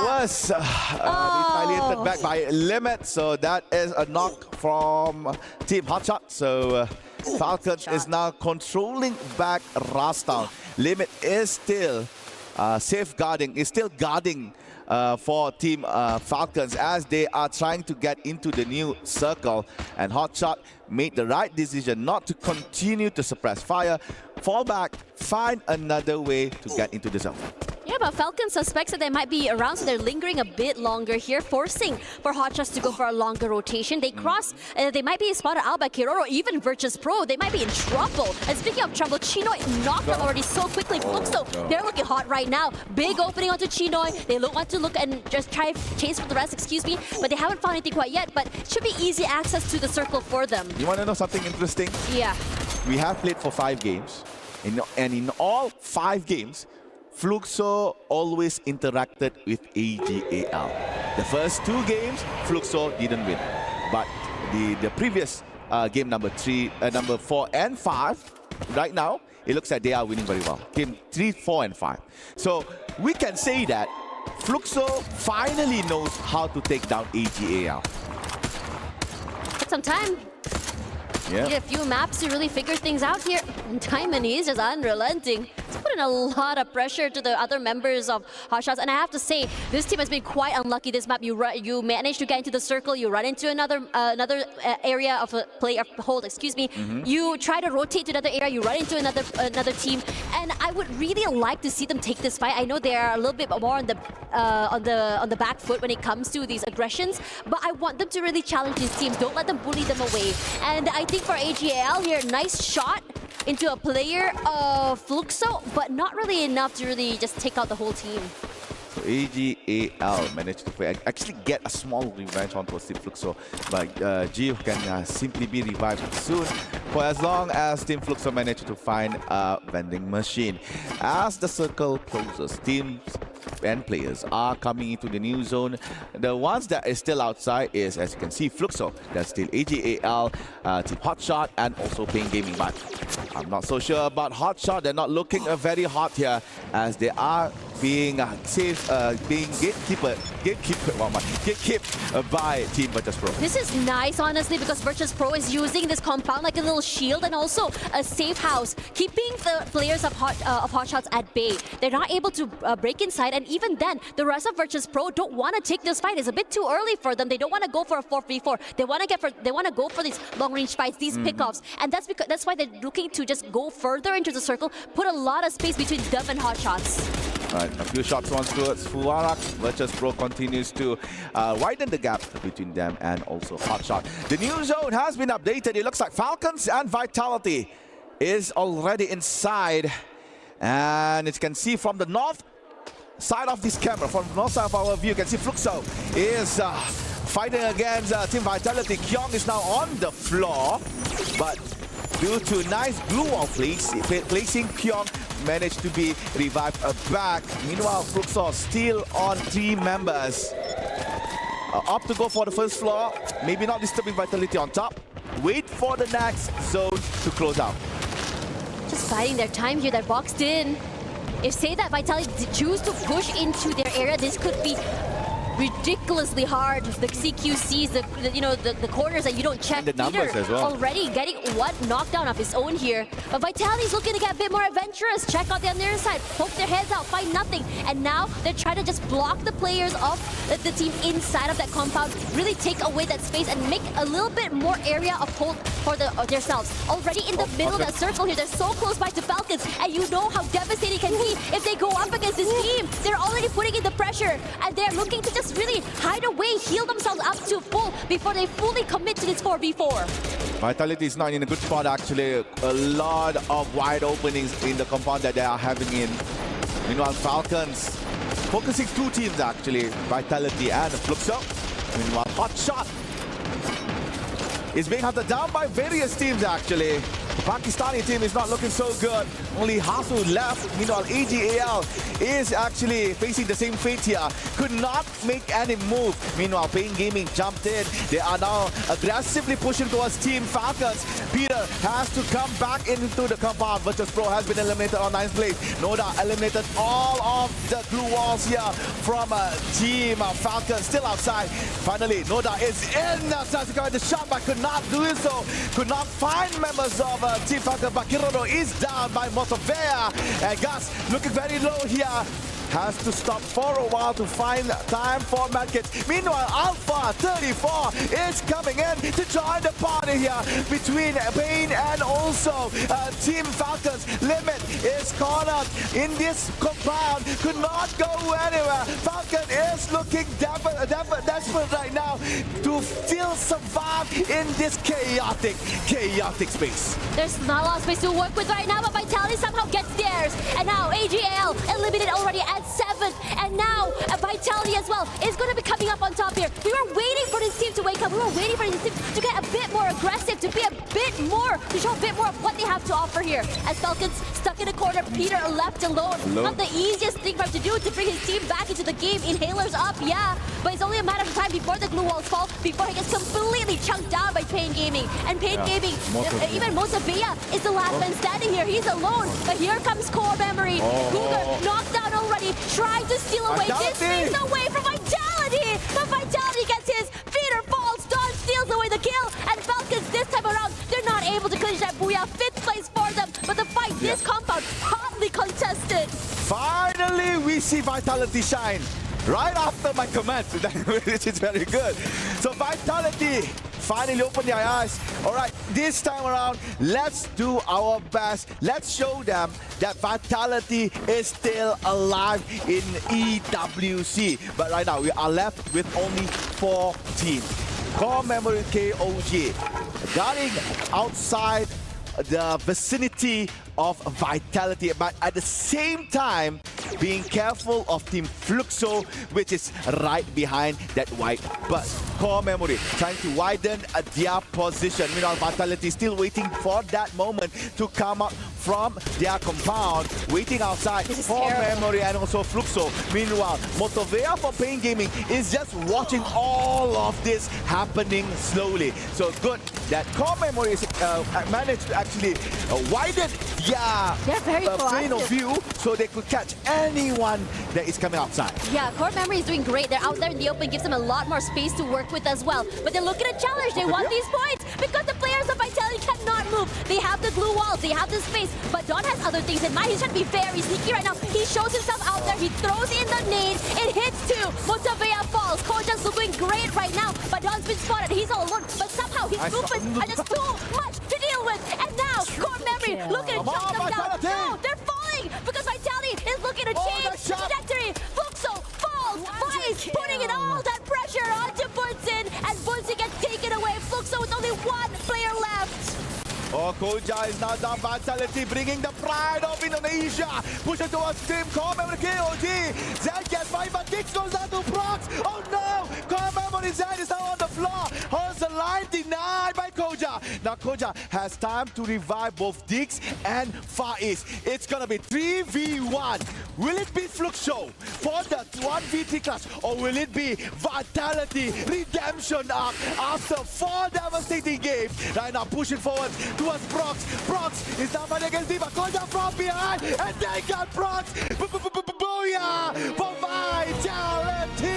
was retaliated back by Limit. So that is a knock from Team Hotshot. So Falcons is now controlling back Rastown. Limit is still safeguarding, is still guarding for Team Falcons as they are trying to get into the new circle. And Hotshot made the right decision not to continue to suppress fire, fall back, find another way to get into the zone. Yeah, but Falcon suspects that they might be around, so they're lingering a bit longer here, forcing for Hotshots to go for a longer rotation. They cross, they might be spotted out by Kiroro, even Virtus Pro. They might be in trouble. And speaking of trouble, Chinoy knocked them already so quickly. They're looking hot right now. Big opening onto Chinoy. They want to look and just try chase for the rest, but they haven't found anything quite yet. But it should be easy access to the circle for them. You want to know something interesting? Yeah. We have played for 5 games, and in all 5 games, Fluxo always interacted with AGAL. The first 2 games, Fluxo didn't win. But the previous game number 4 and 5, right now, it looks like they are winning very well. Game 3, 4, and 5. So we can say that Fluxo finally knows how to take down AGAL. Took some time. Yeah. Need a few maps to really figure things out here. Diamond is just unrelenting. It's putting a lot of pressure to the other members of Hotshots, and I have to say, this team has been quite unlucky this map. You manage to get into the circle, you run into another area of a hold, excuse me. You try to rotate to another area, you run into another team, and I would really like to see them take this fight. I know they are a little bit more on the back foot when it comes to these aggressions, but I want them to really challenge these teams. Don't let them bully them away. And I think for AGAL here, nice shot into a player of Fluxo, but not really enough to really just take out the whole team. So AGAL managed to actually get a small revenge onto Team Fluxo, but Gio can simply be revived soon for as long as Team Fluxo managed to find a vending machine. As the circle closes, teams and players are coming into the new zone. The ones that is still outside is, as you can see, Fluxo. That's still AGAL, Team Hotshot, and also Pain Gaming. But I'm not so sure about Hotshot. They're not looking very hot here, as they are being gatekept by Team Virtus Pro. This is nice, honestly, because Virtus Pro is using this compound like a little shield and also a safe house, keeping the players of Hotshots at bay. They're not able to break inside, and even then, the rest of Virtus Pro don't want to take this fight. It's a bit too early for them. They don't want to go for a 4v4. They want to go for these long-range fights, these pickoffs, and that's why they're looking to just go further into the circle, put a lot of space between them and Hotshots. Right, a few shots once towards Fuarak. Virtus Pro continues to widen the gap between them and also Hotshot. The new zone has been updated. It looks like Falcons and Vitality is already inside. And as you can see from the north side of this camera, from the north side of our view, you can see Fluxo is fighting against Team Vitality. Kyong is now on the floor, but due to nice glue wall placing, Kyong managed to be revived back. Meanwhile, Fluxo still on 3 members. Up to go for the first floor. Maybe not disturbing Vitality on top. Wait for the next zone to close out. Just biding their time here. They're boxed in. If say that Vitality choose to push into their area, this could be ridiculously hard. The CQCs, the corners that you don't check. And the numbers as well. Already getting one knockdown of his own here. But Vitality's looking to get a bit more adventurous. Check out the other side, poke their heads out, find nothing. And now they're trying to just block the players of the team inside of that compound, really take away that space and make a little bit more area of hold for themselves. Already in the middle of that circle here, they're so close by to Falcons, and you know how devastating it can be if they go up against this team. They're already putting in the pressure, and they're looking to just really hide away, heal themselves up to full before they fully commit to this 4v4. Vitality is not in a good spot, actually. A lot of wide openings in the compound that they are having in. Meanwhile, Falcons focusing 2 teams, actually. Vitality and Fluxo. Meanwhile, Hotshot is being hunted down by various teams, actually. The Pakistani team is not looking so good. Only Hasu left. Meanwhile, AGAL is actually facing the same fate here. Could not make any move. Meanwhile, Pain Gaming jumped in. They are now aggressively pushing towards Team Falcons. Peter has to come back into the compound. Virtus Pro has been eliminated on 9th place. Noda eliminated all of the glue walls here from Team Falcons. Still outside. Finally, Noda is in. Sasuke the shot, but could not do so. Could not find members of Team Falcon. But Kirono is down by Motovea. And Gus looking very low here. Has to stop for a while to find time for medkits. Meanwhile, Alpha 34 is coming in to join the party here between Pain and also Team Falcons. Limit is cornered in this compound. Could not go anywhere. Falcon is looking desperate right now to still survive in this chaotic space. There's not a lot of space to work with right now, but Vitality somehow gets theirs. And now AGAL eliminated already at 7th, and now Vitality as well is going to be coming up on top here. We were waiting for this team to wake up. We were waiting for this team to get a bit bit more aggressive, to be a bit more, to show a bit more of what they have to offer here. As Falcons stuck in a corner, Peter left alone. Not the easiest thing for him to do to bring his team back into the game. Inhalers up, yeah, but it's only a matter of time before the glue walls fall, before he gets completely chunked down by Pain Gaming. And Pain Gaming, even Mozavia is the last man standing here. He's alone, but here comes Core Memory. Cougar knocked down already, trying to steal away this space away from Vitality. But Vitality gets his, Peter falls, Dawn steals away the kill, and Falcons this time around, they're not able to clinch that booyah. 5th place for them, but the fight, this compound, hotly contested. Finally, we see Vitality shine right after my comments, which is very good. So Vitality finally open their eyes. All right, this time around, let's do our best. Let's show them that Vitality is still alive in EWC. But right now, we are left with only 4 teams. Core Memory KOG guarding outside the vicinity of Vitality, but at the same time being careful of Team Fluxo, which is right behind that white bus. Core Memory trying to widen their position. Meanwhile, Vitality still waiting for that moment to come up from their compound, waiting outside for Memory and also Fluxo. Meanwhile, Motovea for Pain Gaming is just watching all of this happening slowly. So good that Core Memory is managed to actually widen their plane of view so they could catch anyone that is coming outside. Yeah, Core Memory is doing great. They're out there in the open, gives them a lot more space to work with as well. But they're looking at challenge. They want these points because the players of Vitality cannot move. They have the glue walls, they have the space, but Don has other things in mind. He's trying to be very sneaky right now. He shows himself out there. He throws in the nade. It hits 2. Motavea falls. Koja's doing great right now, but Don's been spotted. He's all alone, but somehow his movements are just too much to deal with. And now Core Memory looking to chop them down. No, they're falling because Vitality is looking to change trajectory. Fluxo falls. Vice putting in all that pressure onto Bunsen, and Bunsen gets taken away. Fluxo with only 1 player left. Oh, Koja is now down. Vitality bringing the pride of Indonesia. Push it towards Team Core Memory KOG. Zed gets by, but Dix goes down to Prox. Oh no! Core Memory Zed is now on the floor. Holds the line, denied by Koja. Now Koja has time to revive both Dix and Far East. It's gonna be 3v1. Will it be Fluxo for the 1v3 clash, or will it be Vitality redemption arc after 4 devastating games? Right now, pushing forward towards Prox. Prox is now fighting against Diva. Koja from behind, and they got Prox. Booyah for Vitality!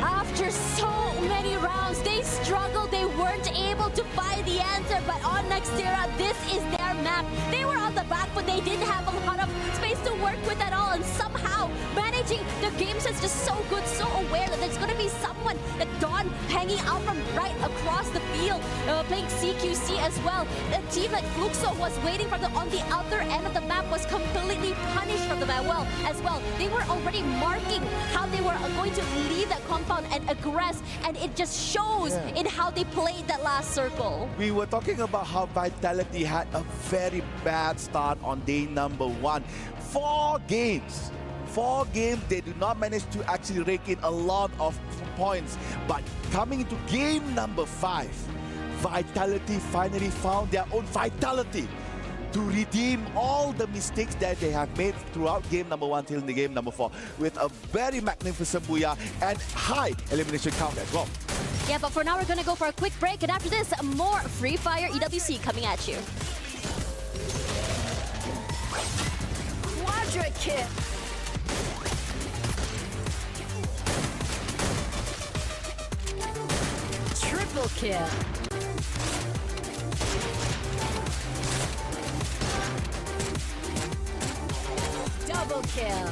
After so many rounds, they struggled. They weren't able to find the answer, but on Nextera, this is their map. They were on the back, but they didn't have a lot of space to work with at all, and somehow managing the game sense just so good, so aware that there's going to be someone that Dawn hanging out from right across the field, playing CQC as well. A team like Fluxo was waiting for them on the other end of the map, was completely punished from the map as well. They were already marking how they were going to leave that compound and aggress, and it just shows in how they played that last circle. We were talking about how Vitality had a very bad start on day number 1. 4 games. 4 games, they do not manage to actually rake in a lot of points. But coming into game number 5, Vitality finally found their own vitality to redeem all the mistakes that they have made throughout game number 1 till the game number 4 with a very magnificent booyah and high elimination count as well. Yeah, but for now we're gonna go for a quick break, and after this, more Free Fire EWC coming at you. Quadra kick. Triple kill. Double kill.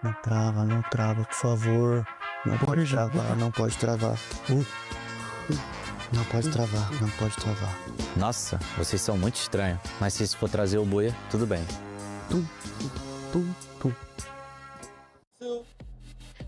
Não trava, por favor. Não pode travar, não pode travar. Não pode travar, não pode travar. Nossa, vocês são muito estranhos. Mas se for trazer o buia, tudo bem.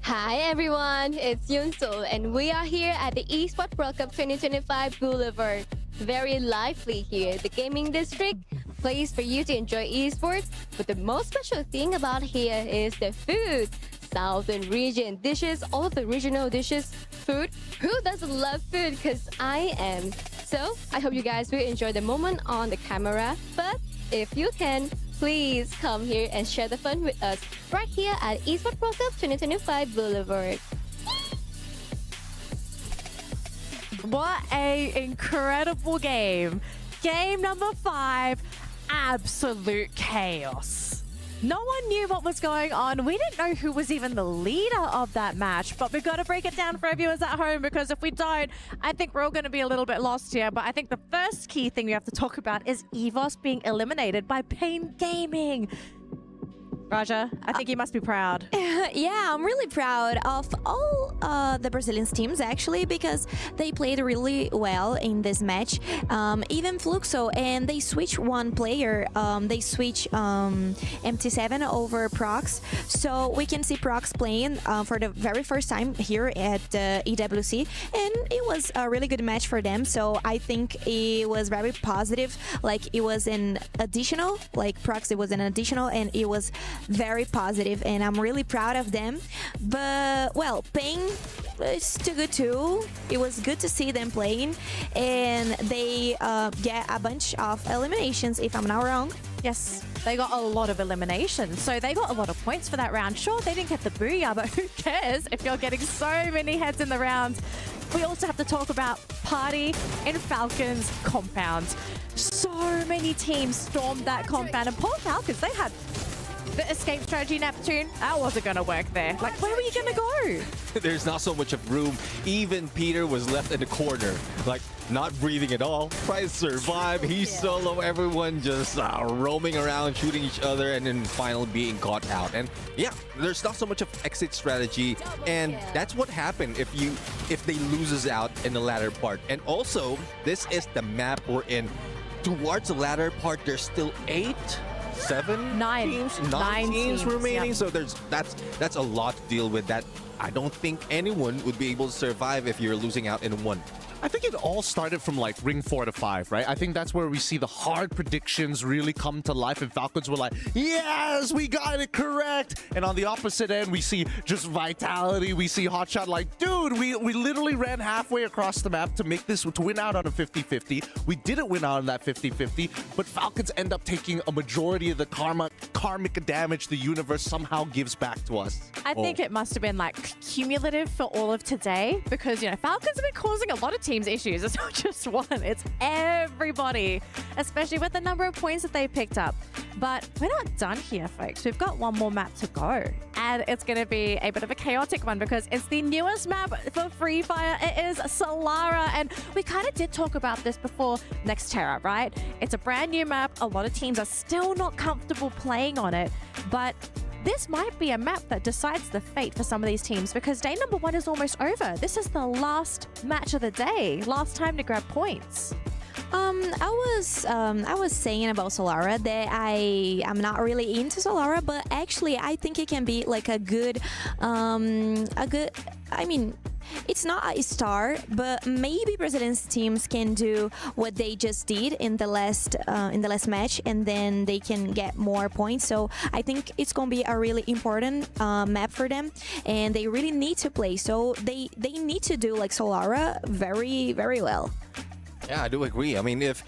Hi everyone, it's Yunsul and we are here at the Esports World Cup 2025 Boulevard. Very lively here, the gaming district, place for you to enjoy esports. But the most special thing about here is the food. Southern region dishes, all of the regional dishes, food. Who doesn't love food? Because I am. So I hope you guys will enjoy the moment on the camera. But if you can, please come here and share the fun with us right here at Esports World Cup 2025 Boulevard. What a incredible game. Game number 5, absolute chaos. No one knew what was going on. We didn't know who was even the leader of that match, but we've got to break it down for our viewers at home, because if we don't, I think we're all going to be a little bit lost here. But I think the first key thing we have to talk about is EVOS being eliminated by Pain Gaming. Raja, I think you must be proud. Yeah, I'm really proud of all the Brazilian teams, actually, because they played really well in this match. Even Fluxo, and they switched one player. They switched MT7 over Prox. So we can see Prox playing for the very first time here at EWC. And it was a really good match for them. So I think it was very positive. Like, it was an additional, like Prox, it was an additional, and it was very positive, and I'm really proud of them. But well, Pain is too good too. It was good to see them playing, and they get a bunch of eliminations, if I'm not wrong. Yes, they got a lot of eliminations, so they got a lot of points for that round. Sure, they didn't get the booyah, but who cares if you're getting so many heads in the round? We also have to talk about Party and Falcons compound. So many teams stormed that compound, and poor Falcons, they had the escape strategy, Neptune, that wasn't going to work there. Like, where were you going to go? There's not so much of room. Even Peter was left in the corner, like not breathing at all. Try to survive. He's solo. Everyone just roaming around, shooting each other, and then finally being caught out. And yeah, there's not so much of exit strategy, and that's what happened if they loses out in the latter part. And also, this is the map we're in. Towards the latter part, there's still 9 teams remaining. Yep. So that's a lot to deal with. That I don't think anyone would be able to survive if you're losing out in one. I think it all started from like ring 4 to 5, right? I think that's where we see the hard predictions really come to life, and Falcons were like, yes, we got it correct. And on the opposite end, we see just Vitality. We see Hotshot like, dude, we literally ran halfway across the map to make this, to win out on a 50-50. We didn't win out on that 50-50, but Falcons end up taking a majority of the karmic damage the universe somehow gives back to us. I think it must have been like cumulative for all of today, because, you know, Falcons have been causing a lot of teams issues. It's not just one, it's everybody, especially with the number of points that they picked up. But we're not done here, folks. We've got one more map to go, and it's going to be a bit of a chaotic one, because it's the newest map for Free Fire. It is Solara, and we kind of did talk about this before. Nextera, right? It's a brand new map. A lot of teams are still not comfortable playing on it, but this might be a map that decides the fate for some of these teams, because day number 1 is almost over. This is the last match of the day, last time to grab points. I was saying about Solara that I'm not really into Solara, but actually I think it can be like a good, I mean, it's not a star, but maybe Brazilian teams can do what they just did in the last match, and then they can get more points. So I think it's gonna be a really important map for them, and they really need to play. So they need to do like Solara very, very well. Yeah, I do agree. I mean, if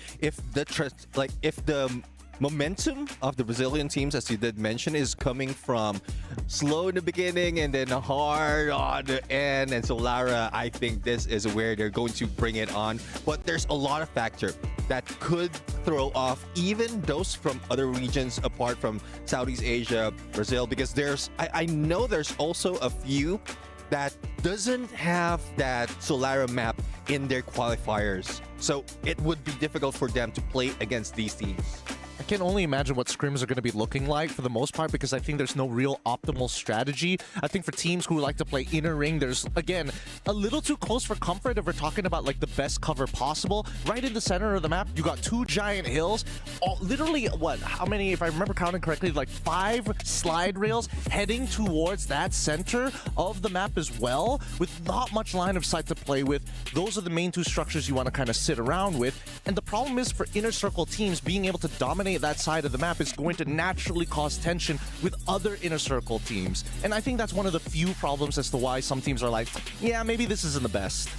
the momentum of the Brazilian teams, as you did mention, is coming from slow in the beginning and then hard on the end, and Solara, I think this is where they're going to bring it on. But there's a lot of factors that could throw off even those from other regions apart from Southeast Asia, Brazil, because I know there's also a few that doesn't have that Solara map in their qualifiers. So it would be difficult for them to play against these teams. can only imagine what scrims are going to be looking like for the most part, because I think there's no real optimal strategy. I think for teams who like to play inner ring, there's, again, a little too close for comfort if we're talking about like the best cover possible. Right in the center of the map, you got 2 giant hills, literally, what, how many, if I remember counting correctly, like 5 slide rails heading towards that center of the map as well, with not much line of sight to play with. Those are the main 2 structures you want to kind of sit around with. And the problem is, for inner circle teams, being able to dominate that side of the map is going to naturally cause tension with other inner circle teams. And I think that's one of the few problems as to why some teams are like, yeah, maybe this isn't the best.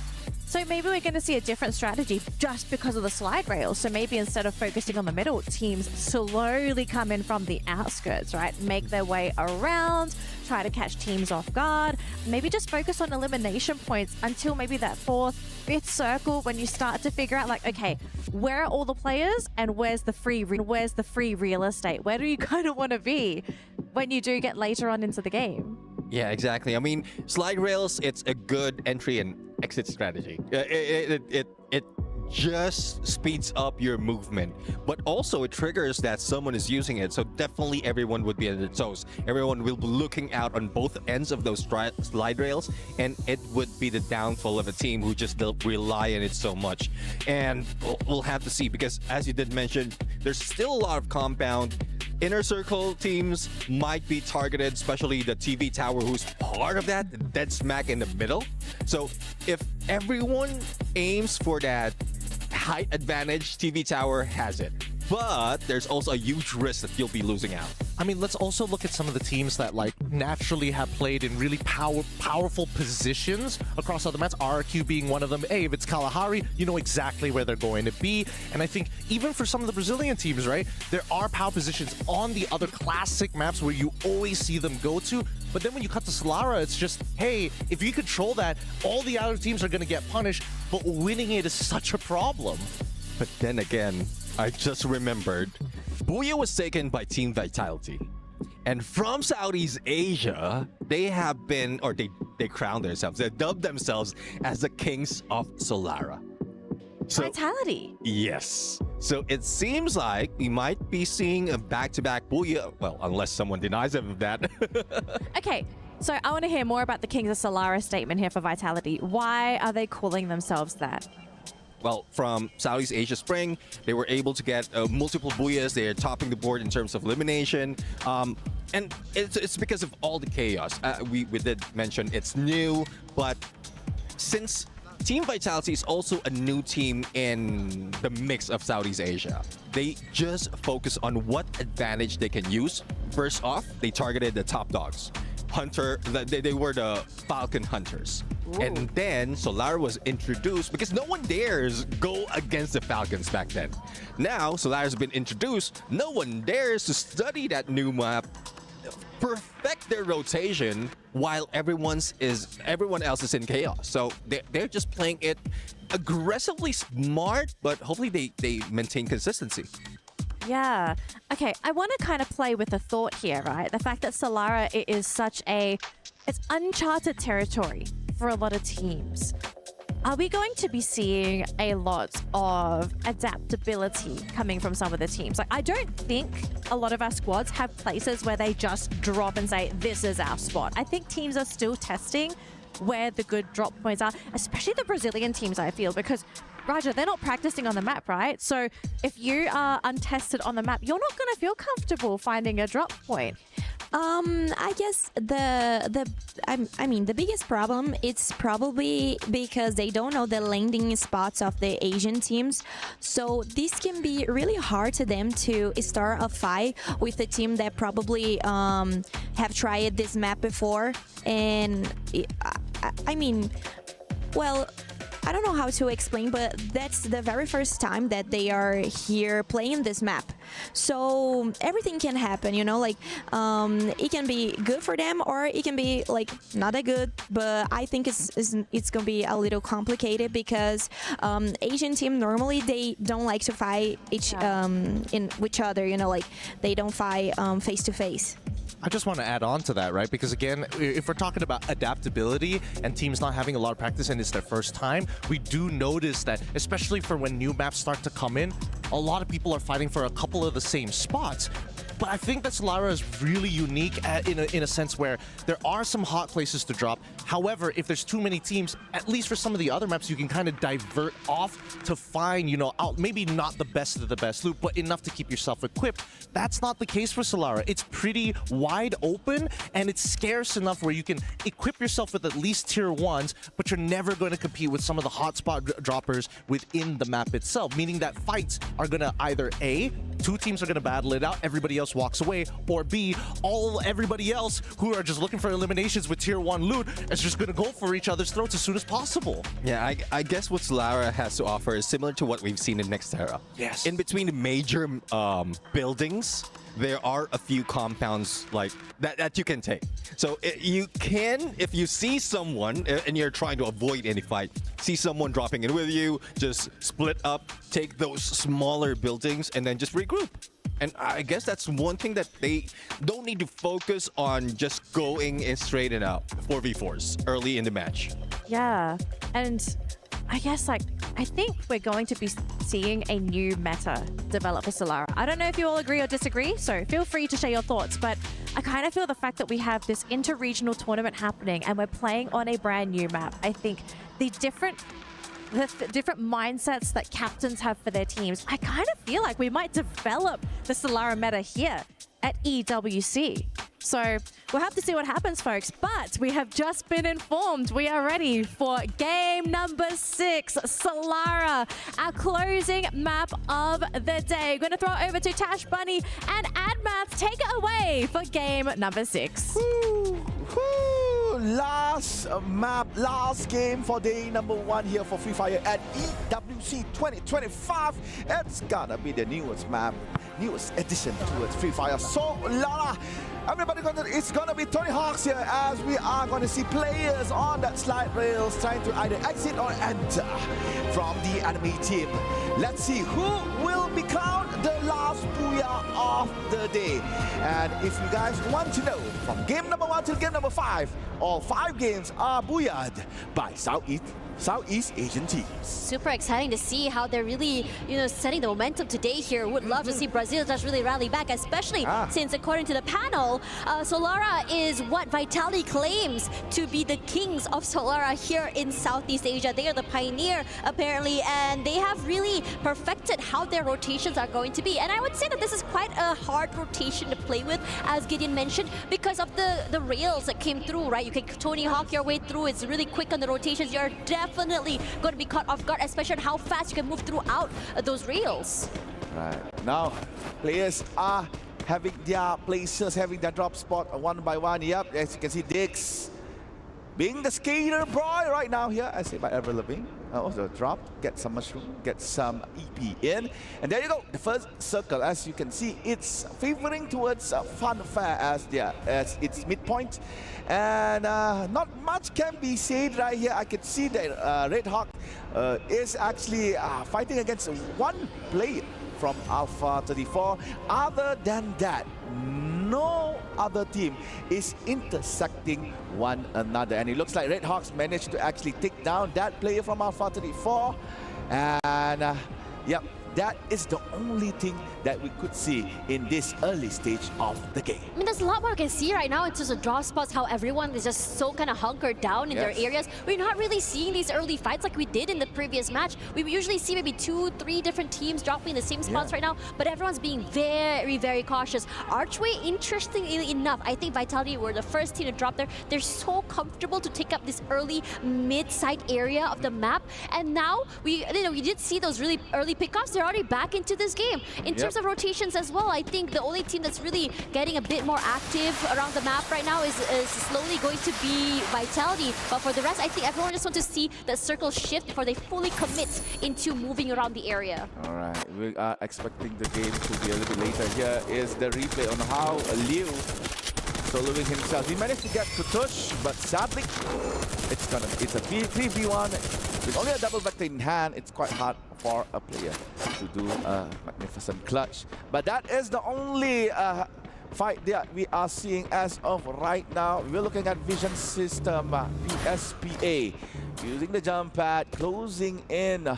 So maybe we're going to see a different strategy just because of the slide rails. So maybe instead of focusing on the middle, teams slowly come in from the outskirts, right? Make their way around, try to catch teams off guard. Maybe just focus on elimination points until maybe that 4th, 5th circle, when you start to figure out, like, okay, where are all the players and where's the free real estate? Where do you kind of want to be when you do get later on into the game? Yeah, exactly. I mean, slide rails, it's a good entry and exit strategy. It just speeds up your movement, but also it triggers that someone is using it. So definitely everyone would be at their toes. Everyone will be looking out on both ends of those slide rails, and it would be the downfall of a team who just don't rely on it so much. And we'll have to see, because as you did mention, there's still a lot of compound. Inner circle teams might be targeted, especially the TV tower, who's part of that, dead smack in the middle. So if everyone aims for that height advantage, TV tower has it. But there's also a huge risk that you'll be losing out. I mean, let's also look at some of the teams that like naturally have played in really powerful positions across other maps, RRQ being one of them. Hey, if it's Kalahari, you know exactly where they're going to be. And I think even for some of the Brazilian teams, right, there are power positions on the other classic maps where you always see them go to. But then when you cut to Solara, it's just, hey, if you control that, all the other teams are going to get punished, but winning it is such a problem. But then again, I just remembered, Bouya was taken by Team Vitality. And from Southeast Asia, they have been, or they crowned themselves, they dubbed themselves as the Kings of Solara. So, Vitality? Yes. So it seems like we might be seeing a back-to-back Bouya, well, unless someone denies them of that. Okay, so I want to hear more about the Kings of Solara statement here for Vitality. Why are they calling themselves that? Well, from Southeast Asia Spring, they were able to get multiple Bouyas. They're topping the board in terms of elimination. And it's because of all the chaos. We did mention it's new, but since Team Vitality is also a new team in the mix of Southeast Asia, they just focus on what advantage they can use. First off, they targeted the top dogs. Hunter, they were the Falcon Hunters. Ooh. And then Solara was introduced because no one dares go against the Falcons back then. Now Solara's been introduced, no one dares to study that new map, perfect their rotation while everyone else is in chaos. So they're just playing it aggressively smart, but hopefully they maintain consistency. Yeah. Okay, I want to kind of play with the thought here, right? The fact that Solara is it's uncharted territory for a lot of teams. Are we going to be seeing a lot of adaptability coming from some of the teams? Like, I don't think a lot of our squads have places where they just drop and say, this is our spot. I think teams are still testing where the good drop points are, especially the Brazilian teams, I feel, because Raja, they're not practicing on the map, right? So if you are untested on the map, you're not going to feel comfortable finding a drop point. I guess I mean the biggest problem, it's probably because they don't know the landing spots of the Asian teams. So this can be really hard to them to start a fight with a team that probably have tried this map before. And I mean, well, I don't know how to explain, but that's the very first time that they are here playing this map. So everything can happen, you know, like it can be good for them or it can be like not that good, but I think it's gonna be a little complicated because Asian team normally they don't like to fight each other, you know, like they don't fight face to face. I just want to add on to that, right? Because again, if we're talking about adaptability and teams not having a lot of practice and it's their first time, we do notice that, especially for when new maps start to come in, a lot of people are fighting for a couple of the same spots. But I think that Solara is really unique in a sense where there are some hot places to drop. However, if there's too many teams, at least for some of the other maps, you can kind of divert off to find, you know, out maybe not the best of the best loot, but enough to keep yourself equipped. That's not the case for Solara. It's pretty wide open and it's scarce enough where you can equip yourself with at least tier 1s, but you're never going to compete with some of the hotspot droppers within the map itself, meaning that fights are going to either A, two teams are going to battle it out, everybody else walks away, or B, everybody else who are just looking for eliminations with tier 1 loot is just going to go for each other's throats as soon as possible. Yeah, I guess what Solara has to offer is similar to what we've seen in Nextera. Yes. In between the major buildings, there are a few compounds like that you can take. So you can, if you see someone and you're trying to avoid any fight, see someone dropping in with you, just split up, take those smaller buildings, and then just regroup. And I guess that's one thing that they don't need to focus on, just going in straight and out 4v4s early in the match. Yeah, and I guess I think we're going to be seeing a new meta develop for Solara. I don't know if you all agree or disagree, so feel free to share your thoughts, but I kind of feel the fact that we have this inter-regional tournament happening and we're playing on a brand new map. I think the different mindsets that captains have for their teams, I kind of feel like we might develop the Solara meta here at EWC. So we'll have to see what happens, folks. But we have just been informed we are ready for game number 6, Solara, our closing map of the day. Going to throw it over to Tash Bunny and AdMath. Take it away for game number 6. Last map, last game for day number 1 here for Free Fire at EWC 2025. It's gonna be the newest map, newest addition towards Free Fire. Solara. Everybody, it's gonna be Tony Hawks here, as we are going to see players on that slide rails trying to either exit or enter from the enemy team. Let's see who will become the last Booyah of the day. And if you guys want to know, from game number 1 till game number 5, all 5 games are booyah'd by Southeast Asian teams. Super exciting to see how they're really, setting the momentum today here. Would love to see Brazil just really rally back, especially since, according to the panel, Solara is what Vitality claims to be the kings of Solara here in Southeast Asia. They are the pioneer, apparently, and they have really perfected how their rotations are going to be. And I would say that this is quite a hard rotation to play with, as Gideon mentioned, because of the rails that came through, right? You can Tony Hawk your way through. It's really quick on the rotations. You're definitely going to be caught off guard, especially on how fast you can move throughout those rails. Right. Now, players are having their places, having their drop spot one by one. Yep, as you can see, Dix being the skater boy right now here, I say by Ever Living. Also drop, get some mushroom, get some EP in. And there you go, the first circle. As you can see, it's favoring towards Funfair as its midpoint. And not much can be said right here. I can see that Red Hawk is actually fighting against one player from Alpha 34. Other than that, no other team is intersecting one another. And it looks like Red Hawks managed to actually take down that player from Alpha 34. And yep, that is the only thing that we could see in this early stage of the game. I mean, there's a lot more I can see right now in terms of draw spots, how everyone is just so kind of hunkered down in their areas. We're not really seeing these early fights like we did in the previous match. We usually see maybe 2-3 different teams dropping the same spots right now, but everyone's being very, very cautious. Archway, interestingly enough, I think Vitality were the first team to drop there. They're so comfortable to take up this early mid-side area of the map, and now we did see those really early pickoffs. They're already back into this game. In terms of rotations as well, I think the only team that's really getting a bit more active around the map right now is slowly going to be Vitality. But for the rest, I think everyone just wants to see the circle shift before they fully commit into moving around the area. All right, we are expecting the game to be a little bit later. Here is the replay on how Liu soloing himself. He managed to get to Tush, but sadly, it's a 3v1 with only a double vector in hand. It's quite hard for a player to do a magnificent clutch. But that is the only fight that we are seeing as of right now. We're looking at Vision System, PSPA, using the jump pad, closing in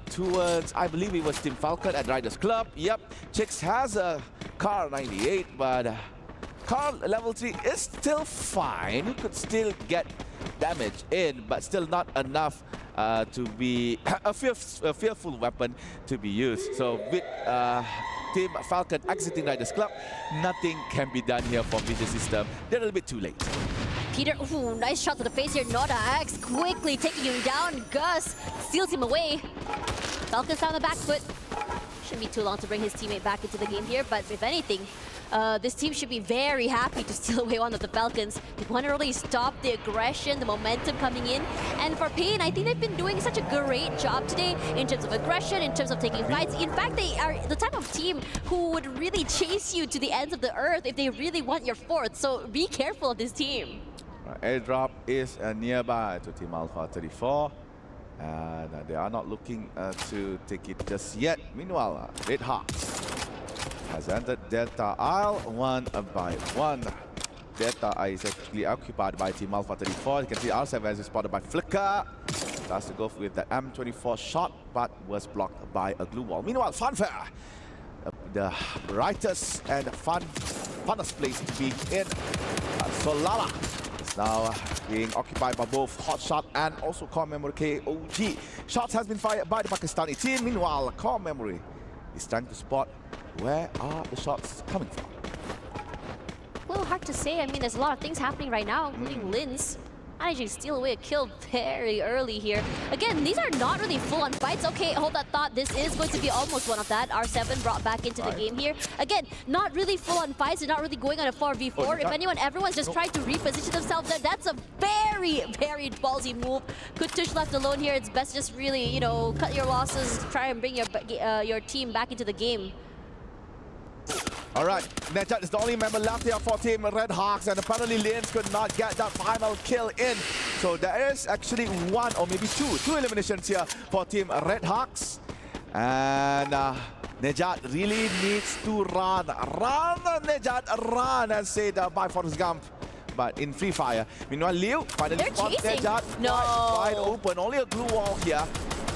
towards, I believe it was Team Falcon at Riders Club. Yep, Chicks has a car 98, but car level 3 is still fine. You could still get damage in, but still not enough to be a fearful weapon to be used. So with Team Falcon exiting Riders Club, nothing can be done here for Vision System. They're a little bit too late. Peter, ooh, nice shot to the face here. Noda X quickly taking him down. Gus steals him away. Falcons on the back foot. Shouldn't be too long to bring his teammate back into the game here, but if anything, this team should be very happy to steal away one of the Falcons. They want to really stop the aggression, the momentum coming in. And for Pain, I think they've been doing such a great job today in terms of aggression, in terms of taking fights. In fact, they are the type of team who would really chase you to the ends of the earth if they really want your fourth. So be careful of this team. Airdrop is nearby to Team Alpha 34. And they are not looking to take it just yet. Meanwhile, Red Hawks has entered Delta Isle 1 by 1. Delta Isle is actually occupied by Team Alpha 34. You can see R7 is spotted by Flicker. Tries to go with the M24 shot, but was blocked by a glue wall. Meanwhile, Funfair, the brightest and funnest place to be in, Solana, is now being occupied by both Hotshot and also Core Memory KOG. Shots has been fired by the Pakistani team. Meanwhile, Core Memory is trying to spot where are the shots coming from. A little hard to say. I mean, there's a lot of things happening right now, including Linz managing to steal away a kill very early here. Again, these are not really full-on fights. Okay, hold that thought. This is going to be almost one of that. R7 brought back into the game here. Again, not really full-on fights. They're not really going on a 4v4. If anyone, everyone's just trying to reposition themselves there. That's a very, very ballsy move. Kutush left alone here. It's best just really, you know, cut your losses, try and bring your team back into the game. All right, Nejat is the only member left here for Team Red Hawks, and apparently Linz could not get that final kill in. So there is actually one or maybe two eliminations here for Team Red Hawks. And Nejat really needs to run. Run, Nejat, run, as said by Forrest Gump. But in Free Fire. Meanwhile, Liu finally spot Nejat wide open. Only a glue wall here.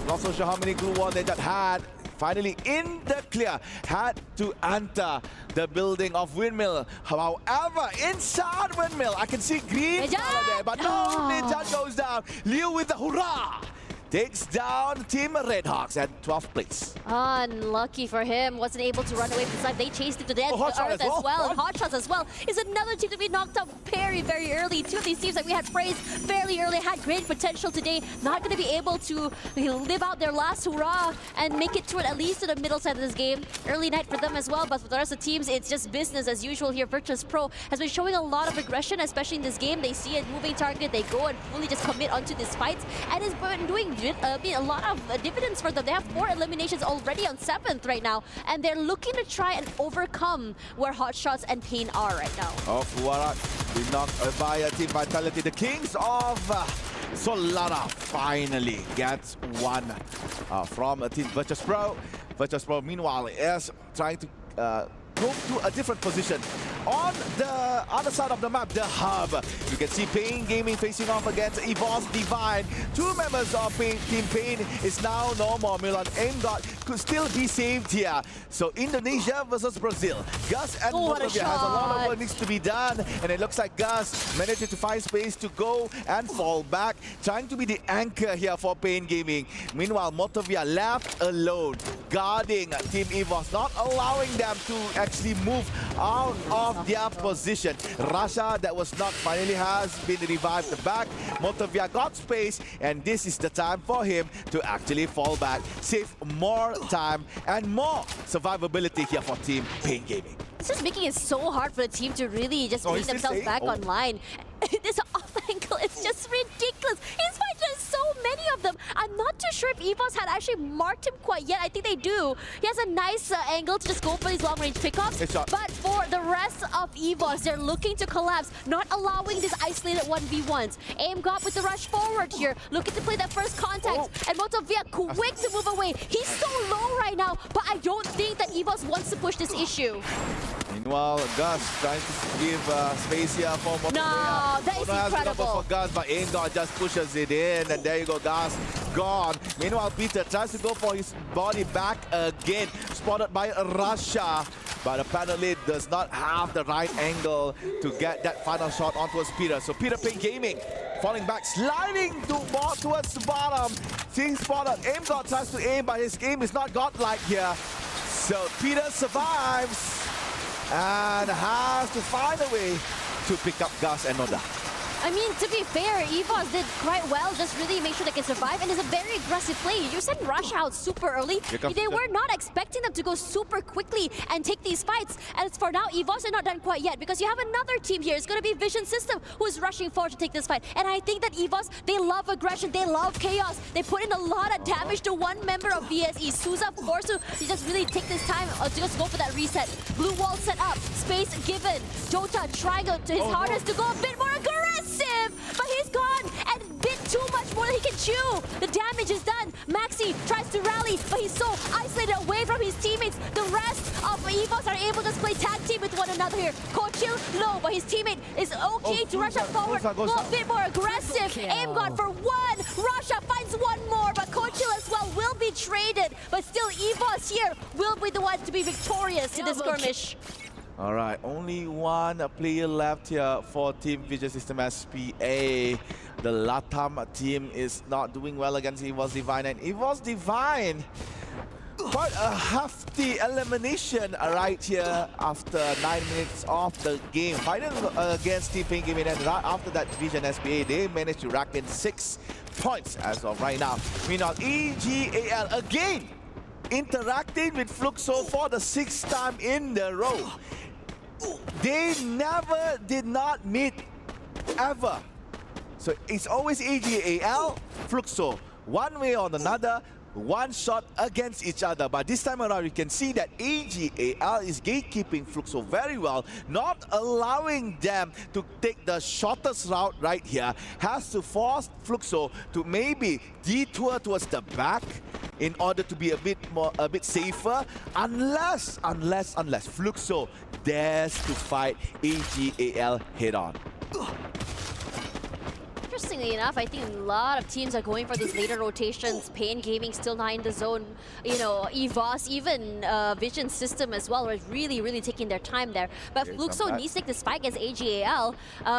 Not so sure how many glue walls Nejat had. Finally in the clear, had to enter the building of Windmill. However, inside Windmill, I can see green color there, but no, Nejat goes down. Liu with the hurrah takes down Team Red Hawks at 12th place. Unlucky for him, wasn't able to run away from the side. They chased him to the end of the earth as well. And Hotshots as well is another team to be knocked out very, very early. Two of these teams that we had praised fairly early had great potential today. Not going to be able to live out their last hurrah and make it to it at least to the middle side of this game. Early night for them as well, but for the rest of the teams, it's just business as usual here. Virtus Pro has been showing a lot of aggression, especially in this game. They see a moving target, they go and fully just commit onto this fight, and it's been doing a lot of dividends for them. They have 4 eliminations already on 7th right now, and they're looking to try and overcome where Hotshots and Pain are right now. Fuwarat be knocked by Team Vitality. The Kings of Solana finally gets one from Team Virtus Pro. Virtus Pro, meanwhile, is trying to go to a different position. On the other side of the map, the hub. You can see Pain Gaming facing off against EVOS Divine. 2 members of Team Pain is now no more. Milan Aimgot could still be saved here. So Indonesia versus Brazil. Gus and Motovia has a lot of work needs to be done. And it looks like Gus managed to find space to go and fall back. Trying to be the anchor here for Pain Gaming. Meanwhile, Motovia left alone, guarding Team EVOS, not allowing them to actually move out of their position. Rasha, that was knocked, finally has been revived back. Motovia got space, and this is the time for him to actually fall back, save more time and more survivability here for Team Pain Gaming. This is making it so hard for the team to really just bring themselves back online. This off angle is just ridiculous. He's fighting so many of them. I'm not too sure if EVOS had actually marked him quite yet. I think they do. He has a nice angle to just go for these long-range pickups. But for the rest of EVOS, they're looking to collapse, not allowing these isolated 1v1s. Aimgot with the rush forward here, looking to play that first contact. And Motovia quick to move away. He's so low right now, but I don't think that EVOS wants to push this issue. Meanwhile, Gus trying to give space here for Mono. No, that is incredible. For Gus, but Aingot just pushes it in, and there you go, Gus gone. Meanwhile, Peter tries to go for his body back again, spotted by Russia, but apparently does not have the right angle to get that final shot onto Peter. So Peter Payne Gaming falling back, sliding more towards the bottom. Seeing spotted, Aingot tries to aim, but his aim is not godlike here. So Peter survives and has to find a way to pick up Gus and Noda. I mean, to be fair, EVOS did quite well, just really make sure they can survive, and it's a very aggressive play. You sent Russia out super early. They were not expecting them to go super quickly and take these fights. And for now, EVOS are not done quite yet, because you have another team here. It's going to be Vision System who's rushing forward to take this fight. And I think that EVOS, they love aggression, they love chaos. They put in a lot of damage to one member of VSE. Souza forced to just really take this time to just go for that reset. Blue wall set up, space given. Jota trying his hardest to go a bit more aggressive, but he's gone and bit too much more than he can chew. The damage is done. Maxi tries to rally, but he's so isolated away from his teammates. The rest of EVOS are able to just play tag team with one another here. Kochil low, but his teammate is okay to rush up forward. Go a bit more aggressive. Aim got for one. Russia finds one more, but Kochil as well will be traded. But still, EVOS here will be the one to be victorious in this skirmish. All right, only one player left here for Team Vision System SPA. The Latam team is not doing well against EVOS Divine, and EVOS Divine, quite a hefty elimination right here after 9 minutes of the game. Fighting against Team Payne Gaming, and right after that Vision SPA, they managed to rack in 6 points as of right now. Meanwhile, EGAL again interacting with Fluxo for the 6th time in a row. They never did not meet ever. So it's always EGAL, Fluxo, one way or another, one shot against each other. But this time around, you can see that EGAL is gatekeeping Fluxo very well, not allowing them to take the shortest route right here. Has to force Fluxo to maybe detour towards the back in order to be a bit safer, unless Fluxo dares to fight EGAL head on. Interestingly enough, I think a lot of teams are going for these later rotations. Payne Gaming still not in the zone. You know, EVOS, even Vision System as well, are really taking their time there. But Fluxo needs to take this fight against AGAL.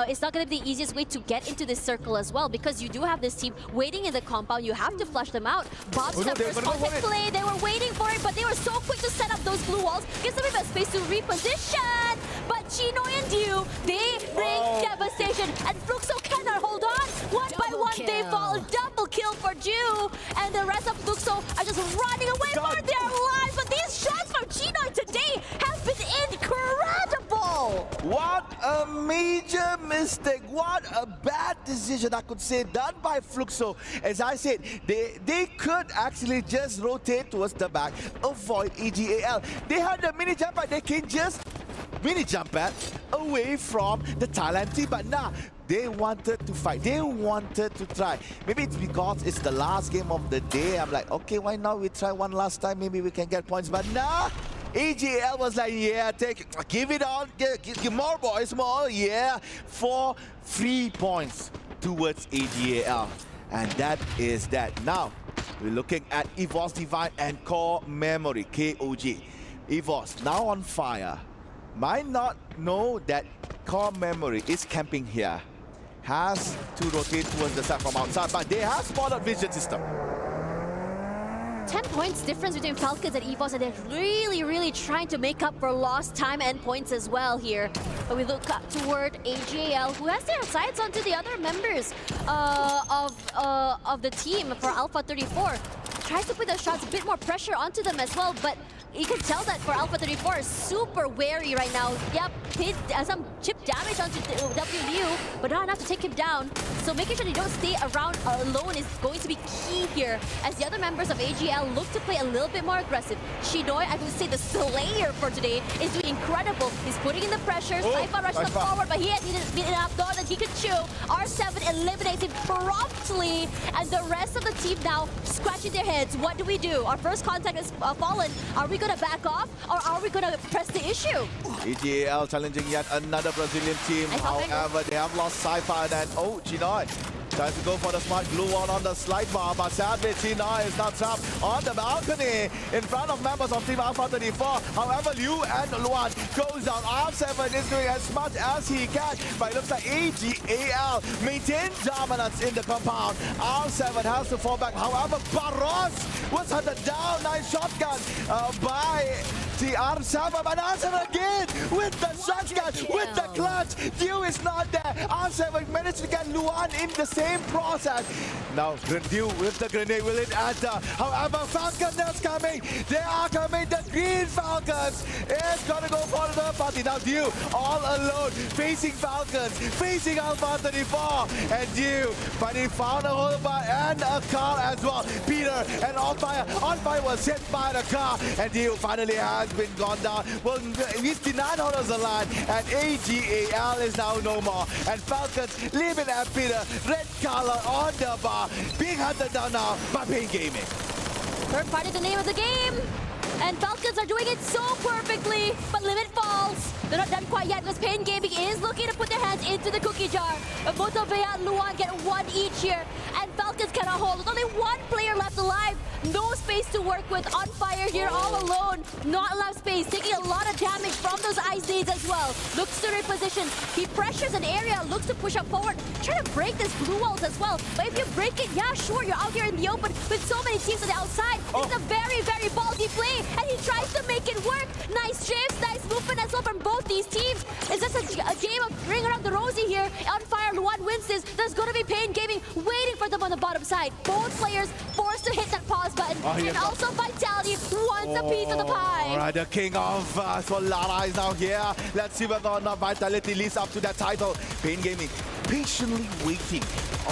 It's not going to be the easiest way to get into this circle as well, because you do have this team waiting in the compound. You have to flush them out. Bob's in the first contact play. They were waiting for it, but they were so quick to set up those blue walls. Gives them a bit of space to reposition. But Chino and Dew, they bring devastation, and Fluxo cannot hold on. One by one, they fall. Double kill for Dew, and the rest of Fluxo are just running away for their lives. But these shots from Chino today have been incredible. What a major mistake. What a bad decision, I could say, done by Fluxo. As I said, they could actually just rotate towards the back, avoid EGAL. They had the mini jump pad. They can just mini jump pad away from the Thailand team. But nah, they wanted to fight. They wanted to try. Maybe it's because it's the last game of the day. I'm like, okay, why not we try one last time? Maybe we can get points. But nah, EGL was like, yeah, give it on. Give more, boys, more. Yeah, 4 free points towards EGL. And that is that. Now, we're looking at EVOS Divine and Core Memory, KOG. EVOS now on fire. Might not know that Core Memory is camping here. Has to rotate towards the side from outside, but they have spotted Vision System. 10 points difference between Falcons and EVOS, and they're really trying to make up for lost time and points as well here. But we look up toward AGAL, who has their sights onto the other members of the team for Alpha 34. Tries to put the shots, a bit more pressure onto them as well, but you can tell that for Alpha 34 is super wary right now. Yep, hit some chip damage onto WU, but not enough to take him down. So making sure they don't stay around alone is going to be key here, as the other members of AGL look to play a little bit more aggressive. Shinoy, I would say the Slayer for today, is doing incredible. He's putting in the pressure. Saifa rushes forward, but he has enough. that he could chew. R7 eliminates him promptly, and the rest of the team now scratching their heads. What do we do? Our first contact is fallen. Are we gonna back off, or are we gonna press the issue? EGAL challenging yet another Brazilian team. However, they have lost Saifa and oh, Chinoy tries to go for the smart glue wall on the slide bar, but sadly Chinoy is not trapped on the balcony in front of members of Team Alpha 34. However, Liu and Luan goes down. R7 is doing as much as he can, but it looks like EGAL maintain dominance in the compound. R7 has to fall back. However, Barros was hunted down. Nice shotgun by R7, but R7 again with the shotgun, with the clutch. Liu is not there. R7 managed to get Luan in the same process. Now, Liu with the grenade, will it enter? However, Falcon is coming. They are coming. The Green Falcons is gonna go for the party. Now, Liu all alone, facing Falcons, facing Alpha 34. And Liu finally found a whole bar and a car as well. Peter and On Fire was hit by the car, and Liu finally has been gone down. Well, he's denied honors the line, and AGAL is now no more. And Falcons leaving at Peter, red color on the bar, being hunted down now by Pain Gaming. Third party, the name of the game. And Falcons are doing it so perfectly, but Limit falls. They're not done quite yet because Pain Gaming is looking to put their hands into the cookie jar. But both of Bea and Luan get one each here, and Falcons cannot hold. With only one player left alive, no space to work with. On Fire here all alone, not enough space, taking a lot of damage from those ice nades as well. Looks to reposition. He pressures an area, looks to push up forward, trying to break this blue walls as well. But if you break it, yeah, sure, you're out here in the open with so many teams on the outside. It's a very, very ballsy play, and he tries to make it work. Nice shifts, nice movement as well from both these teams. It's just a game of ring around the rosy here. On Fire, Luan wins this. There's going to be Pain Gaming waiting for them on the bottom side. Both players forced to hit that pause button. And also Vitality wants a piece of the pie. All right, the king of Solara is now here. Let's see whether or not Vitality leads up to that title. Pain Gaming patiently waiting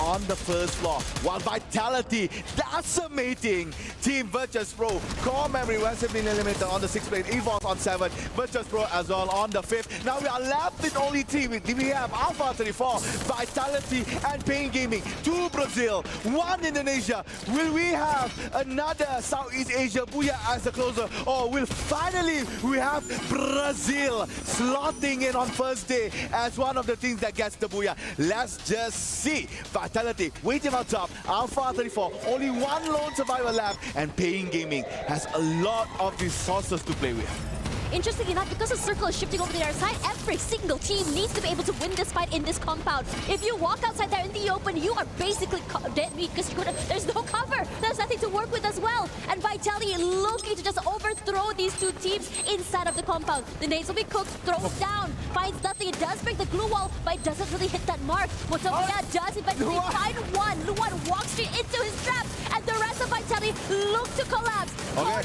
on the first floor, while Vitality decimating Team Virtus Pro. Core Memory has been eliminated on the 6th plane, Evos on 7, Virtus Pro as well on the 5th. Now we are left with only 3. We have Alpha 34, Vitality and Pain Gaming. 2 Brazil, 1 Indonesia. Will we have another Southeast Asia Booyah as the closer, or will finally we have Brazil slotting in on first day as one of the teams that gets the Booyah? Let's just see. Vitality waiting on top. Alpha 34, only 1 lone survivor left, and Pain Gaming has a lot of resources to play with. Interesting enough, because the circle is shifting over to the other side, every single team needs to be able to win this fight in this compound. If you walk outside there in the open, you are basically dead meat because there's no cover. There's nothing to work with as well. And Vitality looking to just overthrow these 2 teams inside of the compound. The nades will be cooked, throws down, finds nothing. It does break the glue wall, but it doesn't really hit that mark. What Sophia does eventually find one. Luan walks straight into his trap, and the rest of Vitality look to collapse.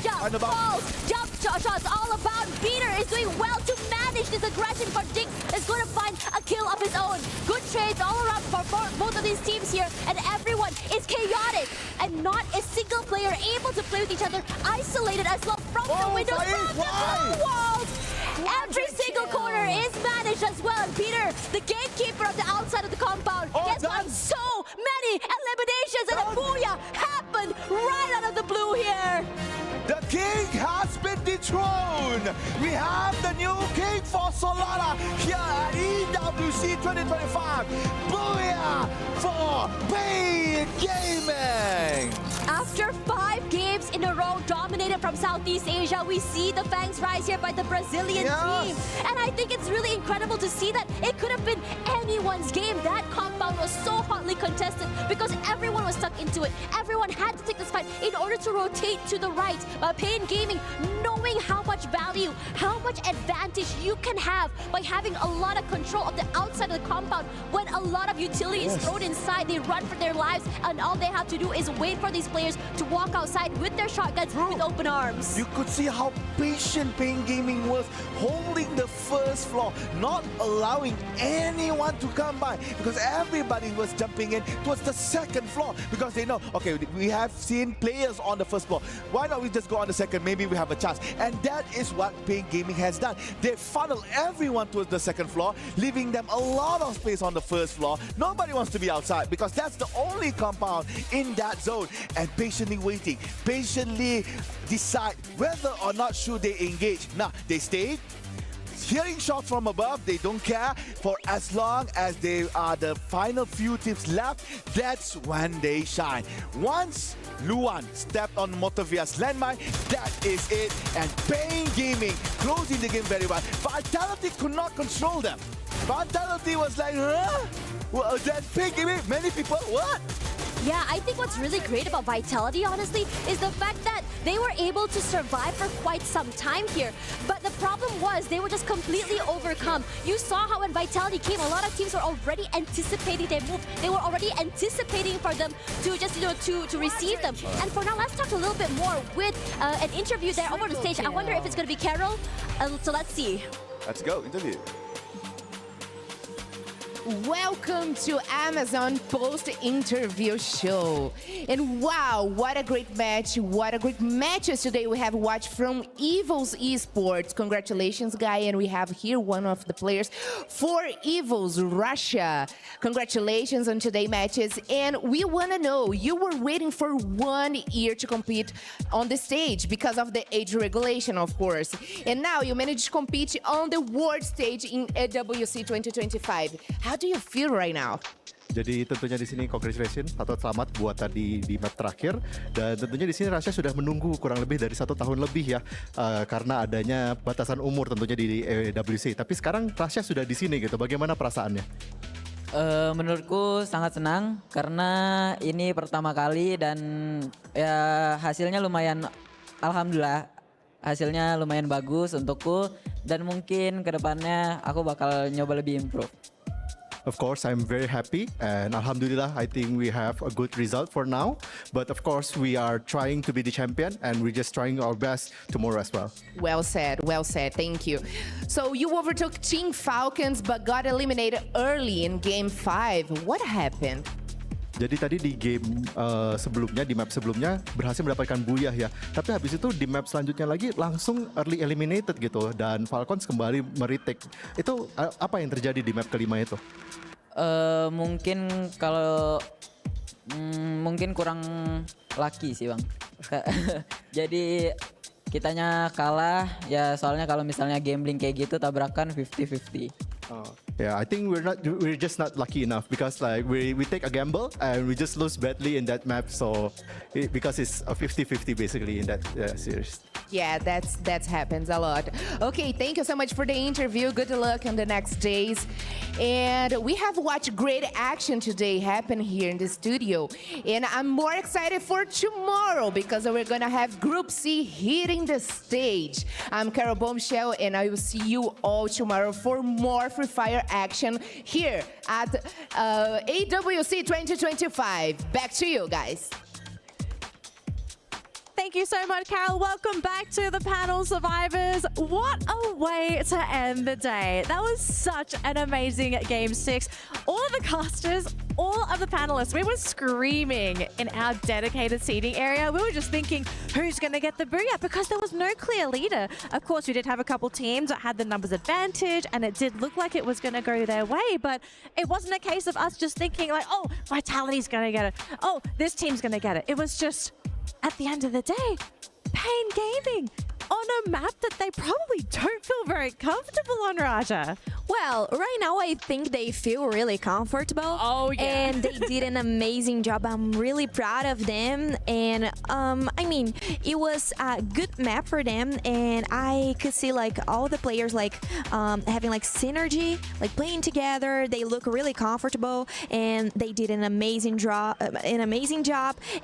Jump, falls, jump shots all about. Peter is doing well to manage this aggression, but Dix is going to find a kill of his own. Good trades all around for both of these teams here, and everyone is chaotic, and not a single player able to play with each other, isolated as well from the windows, from the blue walls. Every single corner is managed as well, and Peter, the gatekeeper of the outside of the compound, gets won so many eliminations, and a Booyah happened right out of the blue here. The king has been dethroned. We have the new king for Solara here at EWC 2025. Booyah for Pain Gaming. After 5 games in a row dominated from Southeast Asia, we see the fangs rise here by the Brazilian team. And I think it's really incredible to see that it could have been anyone's game. That compound was so hotly contested because everyone was stuck into it. Everyone had to take this fight in order to rotate to the right. But Pain Gaming, knowing how much value, how much advantage you can have by having a lot of control of the outside of the compound. When a lot of utility is thrown inside, they run for their lives, and all they have to do is wait for these players to walk outside with their shotguns with open arms. You could see how patient Pain Gaming was, holding the first floor, not allowing anyone to come by, because everybody was jumping in towards the second floor because they know, okay, we have seen players on the first floor. Why not we just go on the second? Maybe we have a chance. And that is what Pain Gaming has done. They funnel everyone towards the second floor, leaving them a lot of space on the first floor. Nobody wants to be outside because that's the only compound in that zone. And patiently waiting, patiently decide whether or not should they engage. Now, they stayed. Hearing shots from above, they don't care for as long as they are the final few tips left. That's when they shine. Once Luan stepped on Motovia's landmine, that is it. And Pain Gaming closing the game very well. Vitality could not control them. Vitality was like, huh? Well, that Pain Gaming, many people, what? Yeah, I think what's really great about Vitality, honestly, is the fact that they were able to survive for quite some time here. But the problem was they were just completely overcome. You saw how when Vitality came, a lot of teams were already anticipating their move. They were already anticipating for them to just, to receive them. And for now, let's talk a little bit more with an interview there over the stage. I wonder if it's going to be Carol. So let's see. Let's go, interview. Welcome to Amazon post-interview show. And wow, what a great match. What a great matches today we have watched from Evil's Esports. Congratulations, Guy. And we have here one of the players for Evil's Russia. Congratulations on today's matches. And we want to know, you were waiting for 1 year to compete on the stage because of the age regulation, of course. And now you managed to compete on the world stage in AWC 2025. How do you feel right now? Jadi tentunya di sini congratulations atau selamat buat tadi di map terakhir, dan tentunya di sini Russia sudah menunggu kurang lebih dari 1 tahun lebih ya, karena adanya batasan umur tentunya di AWC. Tapi sekarang Russia sudah di sini gitu. Bagaimana perasaannya? Menurutku sangat senang karena ini pertama kali dan ya hasilnya lumayan, alhamdulillah hasilnya lumayan bagus untukku, dan mungkin kedepannya aku bakal nyoba lebih improve. Of course, I'm very happy, and alhamdulillah, I think we have a good result for now. But of course, we are trying to be the champion, and we're just trying our best tomorrow as well. Well said, thank you. So you overtook Team Falcons, but got eliminated early in Game 5. What happened? Jadi tadi di game sebelumnya, di map sebelumnya berhasil mendapatkan buyah ya. Tapi habis itu di map selanjutnya lagi langsung early eliminated gitu, dan Falcons kembali meretake. Itu apa yang terjadi di map kelima itu? Mungkin kalau mungkin kurang lucky sih Bang. Jadi kitanya kalah ya, soalnya kalau misalnya gambling kayak gitu tabrakan 50-50. Yeah, I think we're just not lucky enough because like we take a gamble and we just lose badly in that map, so because it's a 50-50 basically in that series. Yeah, that happens a lot. Okay, thank you so much for the interview. Good luck on the next days. And we have watched great action today happen here in the studio. And I'm more excited for tomorrow because we're gonna have Group C hitting the stage. I'm Carol Bombshell, and I will see you all tomorrow for more Free Fire action here at AWC 2025. Back to you guys. Thank you so much, Carol. Welcome back to the panel, survivors. What a way to end the day. That was such an amazing Game 6. All of the casters, all of the panelists, we were screaming in our dedicated seating area. We were just thinking, who's going to get the booyah? Because there was no clear leader. Of course, we did have a couple teams that had the numbers advantage, and it did look like it was going to go their way, but it wasn't a case of us just thinking like, oh, Vitality's going to get it. Oh, this team's going to get it. It was just, at the end of the day, Pain Gaming on a map that they probably don't feel very comfortable on, Raja. Well, right now I think they feel really comfortable. Oh, yeah. And they did an amazing job. I'm really proud of them. And I mean, it was a good map for them. And I could see like all the players like having like synergy, like playing together. They look really comfortable, and they did an amazing job.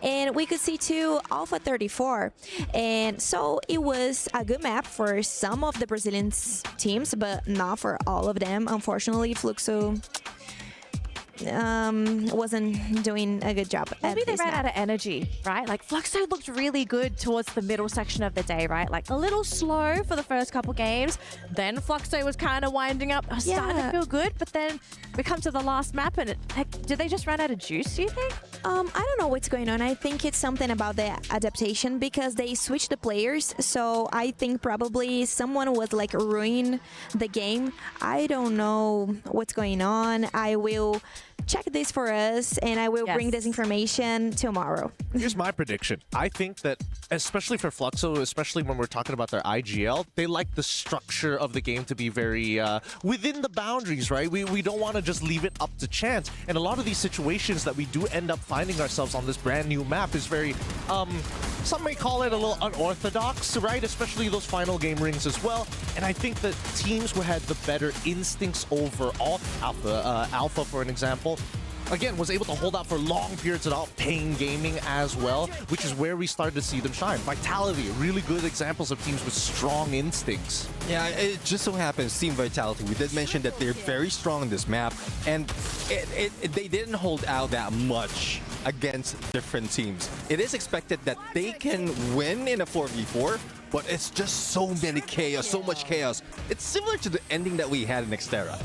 And we could see too Alpha 34. And so it was a good map for some of the Brazilian teams, but not for all of them. Unfortunately, Fluxo wasn't doing a good job. Maybe they ran out of energy, right? Like Fluxo looked really good towards the middle section of the day, right? Like a little slow for the first couple games. Then Fluxo was kind of winding up, starting to feel good, but then we come to the last map and did they just run out of juice, do you think? I don't know what's going on. I think it's something about the adaptation because they switched the players. So I think probably someone was like ruining the game. I don't know what's going on. I will check this for us and I will bring this information tomorrow. Here's my prediction. I think that, especially for Fluxo, especially when we're talking about their IGL, they like the structure of the game to be very within the boundaries, right? We don't want to just leave it up to chance. And a lot of these situations that we do end up finding ourselves on this brand new map is very, some may call it a little unorthodox, right? Especially those final game rings as well. And I think that teams who had the better instincts overall, Alpha for an example, again, was able to hold out for long periods without Pain Gaming as well, which is where we started to see them shine. Vitality, really good examples of teams with strong instincts. Yeah, it just so happens, Team Vitality, we did mention that they're very strong on this map, and they didn't hold out that much against different teams. It is expected that they can win in a 4v4, but it's just so many chaos, so much chaos. It's similar to the ending that we had in Xterra.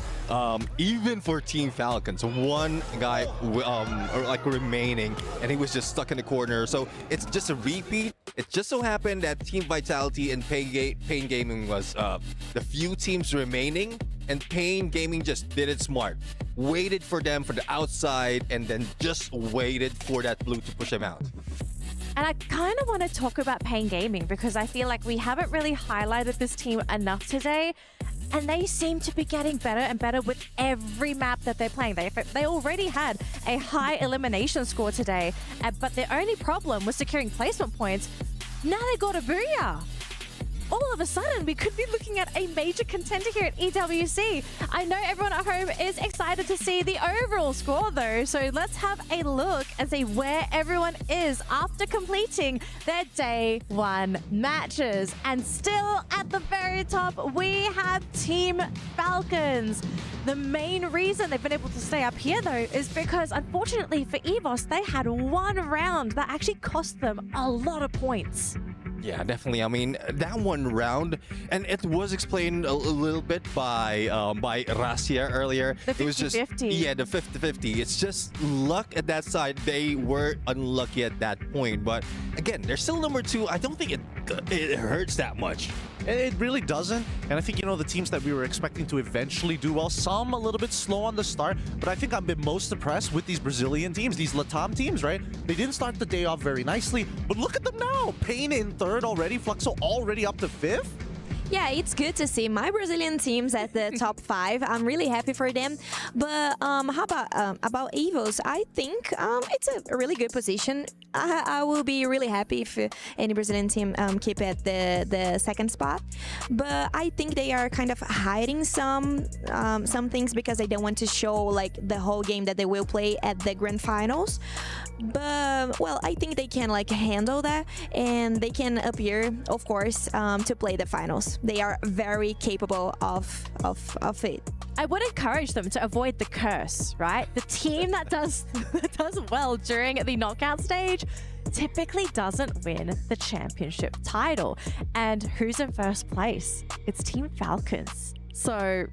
Even for Team Falcons, one guy like remaining, and he was just stuck in the corner. So it's just a repeat. It just so happened that Team Vitality and Pain Gaming was the few teams remaining, and Pain Gaming just did it smart. Waited for them for the outside, and then just waited for that blue to push them out. And I kind of want to talk about Pain Gaming because I feel like we haven't really highlighted this team enough today. And they seem to be getting better and better with every map that they're playing. They already had a high elimination score today, but their only problem was securing placement points. Now they got a Booyah. All of a sudden, we could be looking at a major contender here at EWC. I know everyone at home is excited to see the overall score, though. So let's have a look and see where everyone is after completing their day one matches. And still at the very top, we have Team Falcons. The main reason they've been able to stay up here, though, is because, unfortunately for EVOS, they had one round that actually cost them a lot of points. Yeah, definitely. I mean, that one round, and it was explained a little bit by Rasia earlier. The 50-50. It was just, yeah, the 50-50. It's just luck at that side. They were unlucky at that point. But again, they're still number 2. I don't think it hurts that much. It really doesn't. And I think, you know, the teams that we were expecting to eventually do well, some a little bit slow on the start, but I think I've been most impressed with these Brazilian teams, these Latam teams, right? They didn't start the day off very nicely, but look at them now. Pain in 3rd already, Fluxo already up to 5th. Yeah, it's good to see my Brazilian teams at the top 5. I'm really happy for them. But how about EVOS? I think it's a really good position. I will be really happy if any Brazilian team keep at the 2nd spot. But I think they are kind of hiding some things because they don't want to show like the whole game that they will play at the grand finals. But well, I think they can like handle that, and they can appear, of course, to play the finals. They are very capable of it. I would encourage them to avoid the curse, right? The team that does well during the knockout stage typically doesn't win the championship title. And who's in 1st place? It's Team Falcons. So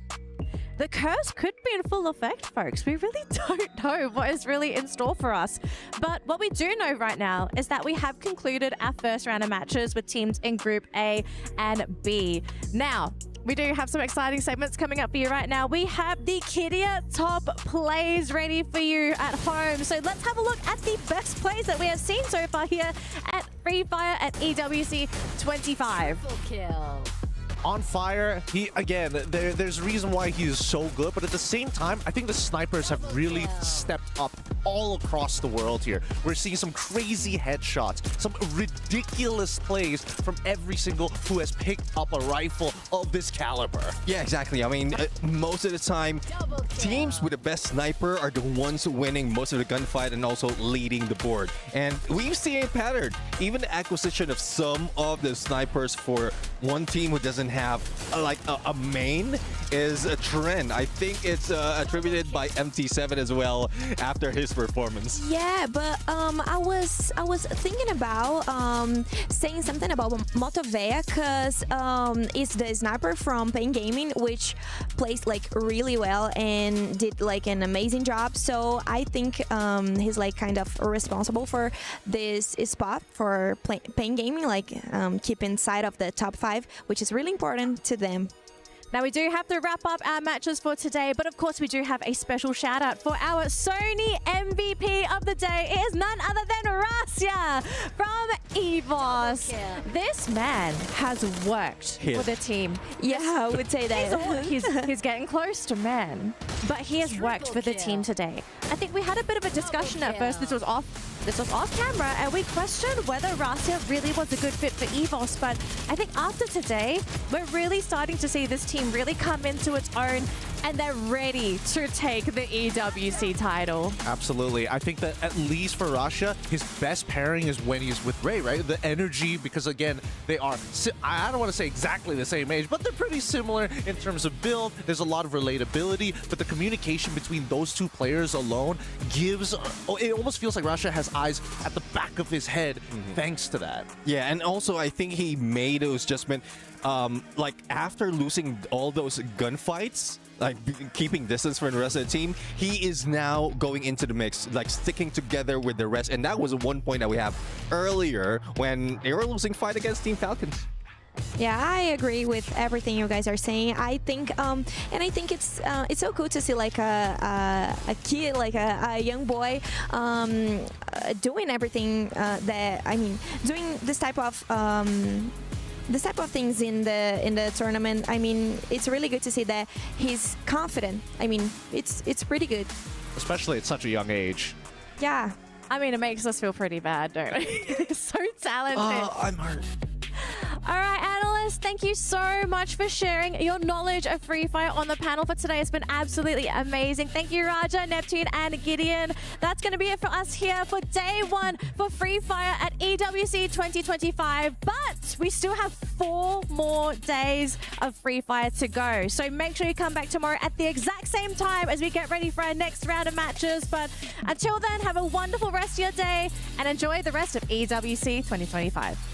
the curse could be in full effect, folks. We really don't know what is really in store for us. But what we do know right now is that we have concluded our 1st round of matches with teams in Group A and B. Now, we do have some exciting segments coming up for you right now. We have the Kidia top plays ready for you at home. So let's have a look at the best plays that we have seen so far here at Free Fire at EWC 25. Kill. On fire, there's a reason why he is so good, but at the same time, I think the snipers have really stepped up all across the world here. We're seeing some crazy headshots, some ridiculous plays from every single who has picked up a rifle of this caliber. Yeah, exactly. I mean, most of the time, teams with the best sniper are the ones winning most of the gunfight and also leading the board. And we've seen a pattern. Even the acquisition of some of the snipers for one team who doesn't have a main is a trend. I think it's attributed by MT7 as well after his performance. Yeah, but I was thinking about saying something about Motovea because it's the sniper from Pain Gaming, which plays like really well and did like an amazing job. So I think he's like kind of responsible for this spot for Pain Gaming, like keeping side of the top 5, which is really important to them. Now we do have to wrap up our matches for today, but of course we do have a special shout out for our Sony MVP of the day. It is none other than Rasya from EVOS. This man has worked for the team. Yeah, I would say that. He's getting close to man, but he has worked for the team today. I think we had a bit of a discussion at first. This was off camera, and we questioned whether Rasya really was a good fit for EVOS, but I think after today, we're really starting to see this team really come into its own, and they're ready to take the EWC title. Absolutely. I think that at least for Rasha, his best pairing is when he's with Ray, right? The energy, because again, they are, I don't want to say exactly the same age, but they're pretty similar in terms of build. There's a lot of relatability, but the communication between those two players alone gives, it almost feels like Rasha has eyes at the back of his head thanks to that. Yeah, and also I think he made those adjustments like after losing all those gunfights, like keeping distance from the rest of the team, he is now going into the mix, like sticking together with the rest. And that was one point that we have earlier when they were losing fight against Team Falcons. Yeah, I agree with everything you guys are saying. I think, and I think it's so cool to see like a kid, like a young boy, doing everything that, I mean, doing this type of things in the tournament. I mean, it's really good to see that he's confident. I mean, it's pretty good, especially at such a young age. Yeah, I mean, it makes us feel pretty bad, don't we? So talented. Oh, I'm hurt. All right, analysts, thank you so much for sharing your knowledge of Free Fire on the panel for today. It's been absolutely amazing. Thank you, Raja, Neptune, and Gideon. That's going to be it for us here for day 1 for Free Fire at EWC 2025. But we still have 4 more days of Free Fire to go. So make sure you come back tomorrow at the exact same time as we get ready for our next round of matches. But until then, have a wonderful rest of your day and enjoy the rest of EWC 2025.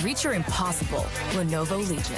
Reach your impossible. Lenovo Legion.